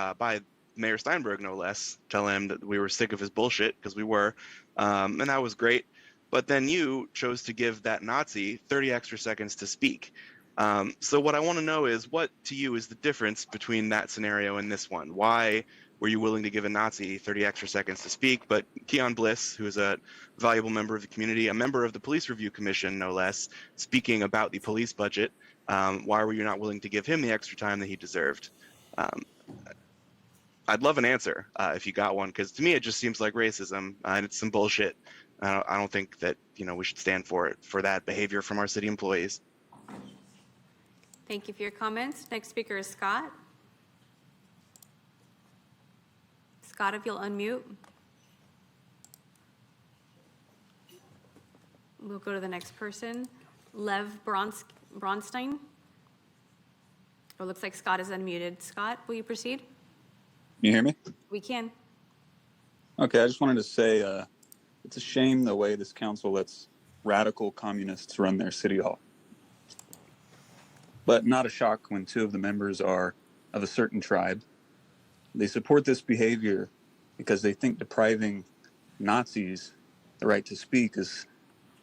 Mayor Steinberg, no less, telling him that we were sick of his bullshit, because we were, and that was great. But then you chose to give that Nazi 30 extra seconds to speak. So what I want to know is, what to you is the difference between that scenario and this one? Why were you willing to give a Nazi 30 extra seconds to speak, but Keon Bliss, who is a valuable member of the community, a member of the Police Review Commission, no less, speaking about the police budget, why were you not willing to give him the extra time that he deserved? I'd love an answer if you got one, because to me it just seems like racism, and it's some bullshit. I don't think that we should stand for that behavior from our city employees. Thank you for your comments. Next speaker is Scott. Scott, if you'll unmute. We'll go to the next person. Lev Bronstein. Oh, looks like Scott is unmuted. Scott, will you proceed? Can you hear me? We can. Okay, I just wanted to say it's a shame the way this council lets radical communists run their city hall. But not a shock when two of the members are of a certain tribe. They support this behavior because they think depriving Nazis the right to speak is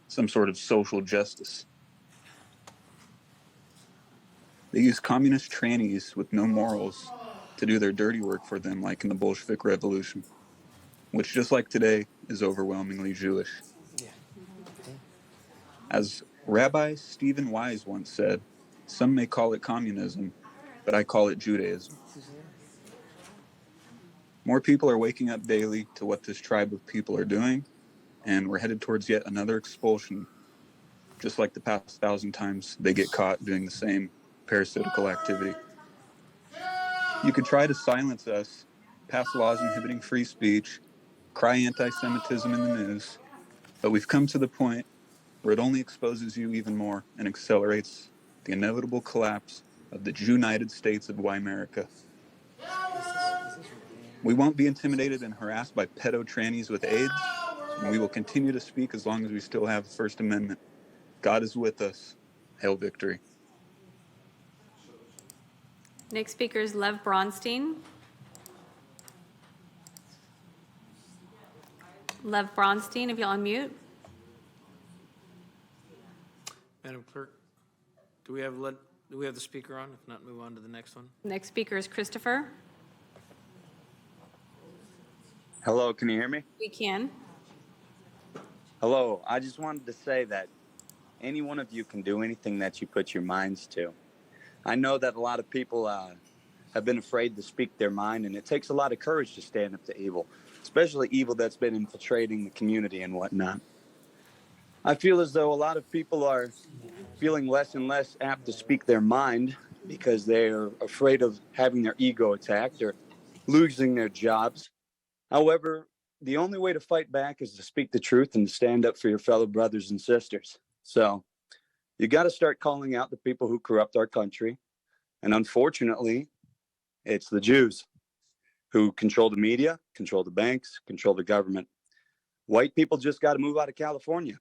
some sort of social justice. They use communist trannies with no morals to do their dirty work for them, like in the Bolshevik Revolution, which, just like today, is overwhelmingly Jewish. As Rabbi Stephen Wise once said, some may call it communism, but I call it Judaism. More people are waking up daily to what this tribe of people are doing, and we're headed towards yet another expulsion, just like the past 1,000 times they get caught doing the same parasitical activity. You could try to silence us, pass laws inhibiting free speech, cry anti-Semitism in the news, but we've come to the point where it only exposes you even more and accelerates the inevitable collapse of the United States of Weimerica. We won't be intimidated and harassed by pedo trannies with AIDS, and we will continue to speak as long as we still have the First Amendment. God is with us. Hail victory. Next speaker is Lev Bronstein. Lev Bronstein, if you'll unmute. Madam Clerk, do we have the speaker on? If not, move on to the next one. Next speaker is Christopher. Hello, can you hear me? We can. Hello, I just wanted to say that any one of you can do anything that you put your minds to. I know that a lot of people have been afraid to speak their mind, and it takes a lot of courage to stand up to evil, especially evil that's been infiltrating the community and whatnot. I feel as though a lot of people are feeling less and less apt to speak their mind because they're afraid of having their ego attacked or losing their jobs. However, the only way to fight back is to speak the truth and to stand up for your fellow brothers and sisters. So you got to start calling out the people who corrupt our country. And unfortunately, it's the Jews who control the media, control the banks, control the government. White people just got to move out of California.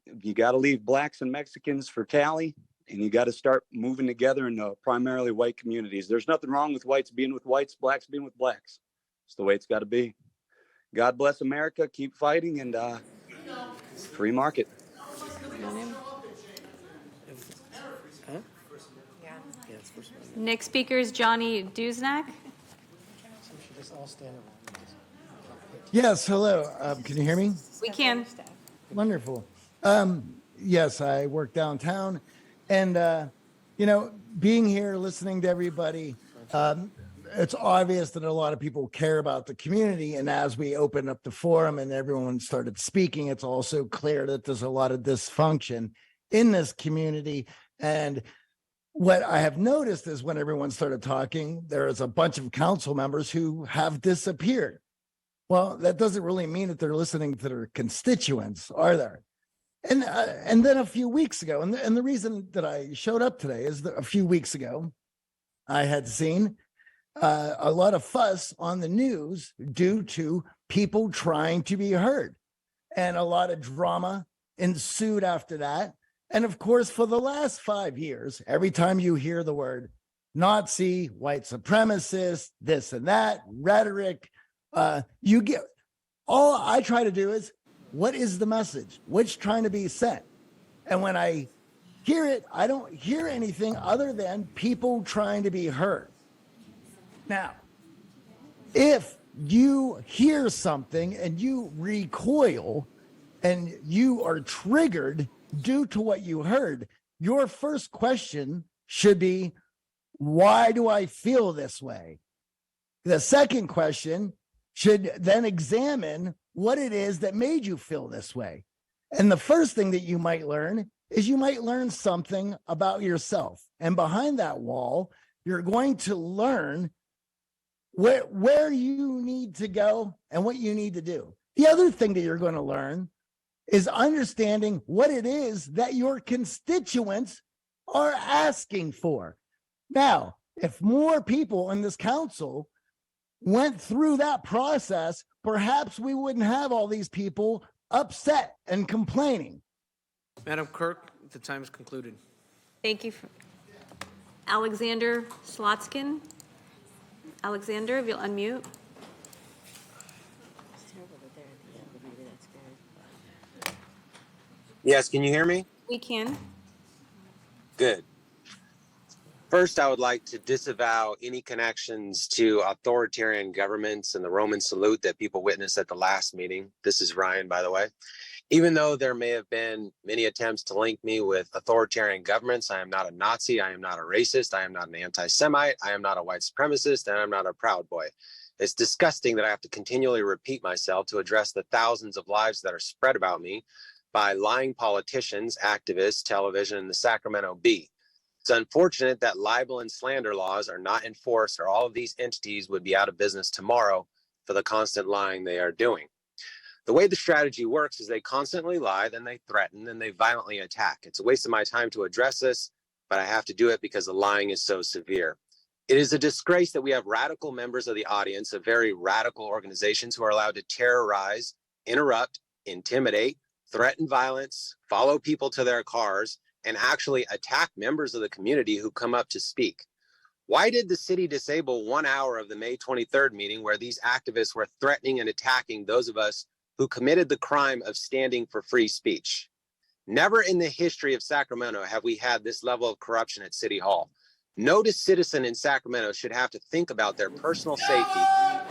You got to leave blacks and Mexicans for Cali, and you got to start moving together in primarily white communities. There's nothing wrong with whites being with whites, blacks being with blacks. It's the way it's got to be. God bless America. Keep fighting, and free market. Next speaker is Johnny Duznak. Yes, hello. Can you hear me? We can. Wonderful. Yes, I work downtown, and being here, listening to everybody, it's obvious that a lot of people care about the community. And as we opened up the forum and everyone started speaking, it's also clear that there's a lot of dysfunction in this community. And what I have noticed is when everyone started talking, there is a bunch of council members who have disappeared. Well, that doesn't really mean that they're listening to their constituents, are there? And then a few weeks ago, and the reason that I showed up today is that a few weeks ago, I had seen a lot of fuss on the news due to people trying to be heard. And a lot of drama ensued after that. And of course, for the last 5 years, every time you hear the word Nazi, white supremacist, this and that, rhetoric, you get, all I try to do is, what is the message? What's trying to be sent? And when I hear it, I don't hear anything other than people trying to be heard. Now, if you hear something and you recoil and you are triggered due to what you heard, your first question should be, why do I feel this way? The second question should then examine what it is that made you feel this way. And the first thing that you might learn is you might learn something about yourself. And behind that wall, you're going to learn where you need to go and what you need to do. The other thing that you're going to learn is understanding what it is that your constituents are asking for. Now, if more people in this council went through that process, perhaps we wouldn't have all these people upset and complaining. Madam Clerk, the time is concluded. Thank you. Alexander Slotskin. Alexander, if you'll unmute. Yes, can you hear me? We can. Good. First, I would like to disavow any connections to authoritarian governments and the Roman salute that people witnessed at the last meeting. This is Ryan, by the way. Even though there may have been many attempts to link me with authoritarian governments, I am not a Nazi, I am not a racist, I am not an anti-Semite, I am not a white supremacist, and I'm not a Proud Boy. It's disgusting that I have to continually repeat myself to address the thousands of lies that are spread about me by lying politicians, activists, television, and the Sacramento Bee. It's unfortunate that libel and slander laws are not enforced, or all of these entities would be out of business tomorrow for the constant lying they are doing. The way the strategy works is they constantly lie, then they threaten, then they violently attack. It's a waste of my time to address this, but I have to do it because the lying is so severe. It is a disgrace that we have radical members of the audience of very radical organizations who are allowed to terrorize, interrupt, intimidate, threaten violence, follow people to their cars, and actually attack members of the community who come up to speak. Why did the city disable 1 hour of the May 23rd meeting where these activists were threatening and attacking those of us who committed the crime of standing for free speech? Never in the history of Sacramento have we had this level of corruption at City Hall. No citizen in Sacramento should have to think about their personal safety at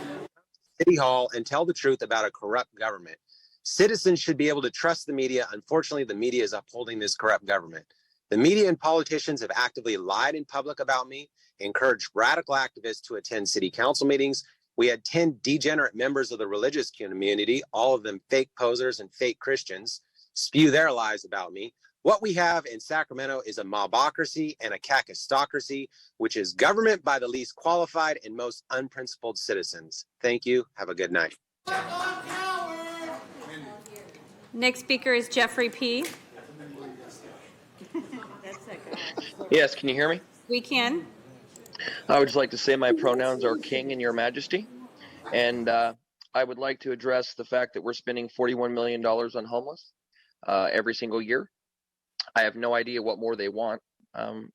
City Hall and tell the truth about a corrupt government. Citizens should be able to trust the media. Unfortunately, the media is upholding this corrupt government. The media and politicians have actively lied in public about me, encouraged radical activists to attend city council meetings. We had 10 degenerate members of the religious community, all of them fake posers and fake Christians, spew their lies about me. What we have in Sacramento is a mobocracy and a kakistocracy, which is government by the least qualified and most unprincipled citizens. Thank you. Have a good night. Next speaker is Jeffrey P. Yes, can you hear me? We can. I would just like to say my pronouns are King and Your Majesty. And I would like to address the fact that we're spending $41 million on homeless every single year. I have no idea what more they want.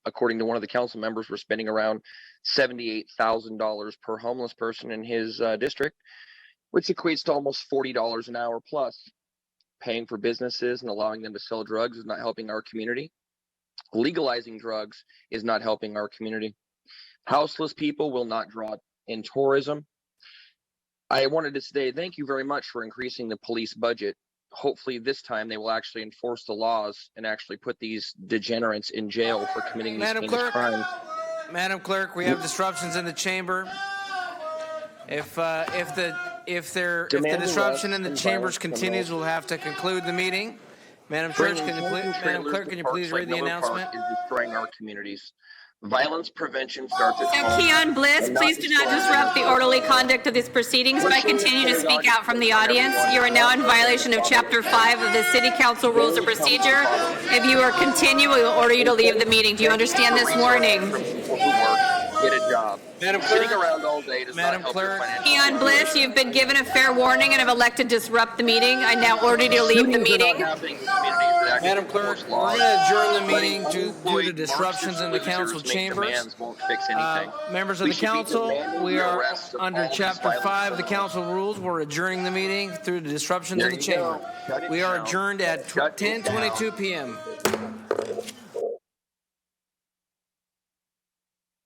According to one of the council members, we're spending around $78,000 per homeless person in his district, which equates to almost $40 an hour plus. Paying for businesses and allowing them to sell drugs is not helping our community. Legalizing drugs is not helping our community. Houseless people will not draw in tourism. I wanted to say thank you very much for increasing the police budget. Hopefully this time they will actually enforce the laws and actually put these degenerates in jail for committing these heinous crimes. Madam Clerk, we have disruptions in the chamber. If the disruption in the chambers continues, we'll have to conclude the meeting. Madam Clerk, can you please read the announcement? Is destroying our communities. Violence prevention starts at home. Keon Bliss, please do not disrupt the orderly conduct of these proceedings by continuing to speak out from the audience. You are now in violation of Chapter 5 of the City Council Rules of Procedure. If you are continuing, we will order you to leave the meeting. Do you understand this warning? Get a job. job. Madam Sitting Clerk. around all day does Madam not help your Clerk. financial Keon Bliss, you've been given a fair warning and have elected to disrupt the meeting. I now order you to leave the Shootings are meeting. not happening in communities that actually Madam Clerk, enforce we're laws. going to adjourn the Letting meeting due to unemployed disruptions in the Marxist council losers make chambers. demands won't fix anything. Members of We the should be council, demanding we the are arrest of under all these Chapter violent 5 of the criminals. council rules. We're adjourning the meeting through the disruptions There in the you go. chamber. Shut it We are down. adjourned at Shut it 10:22 p.m.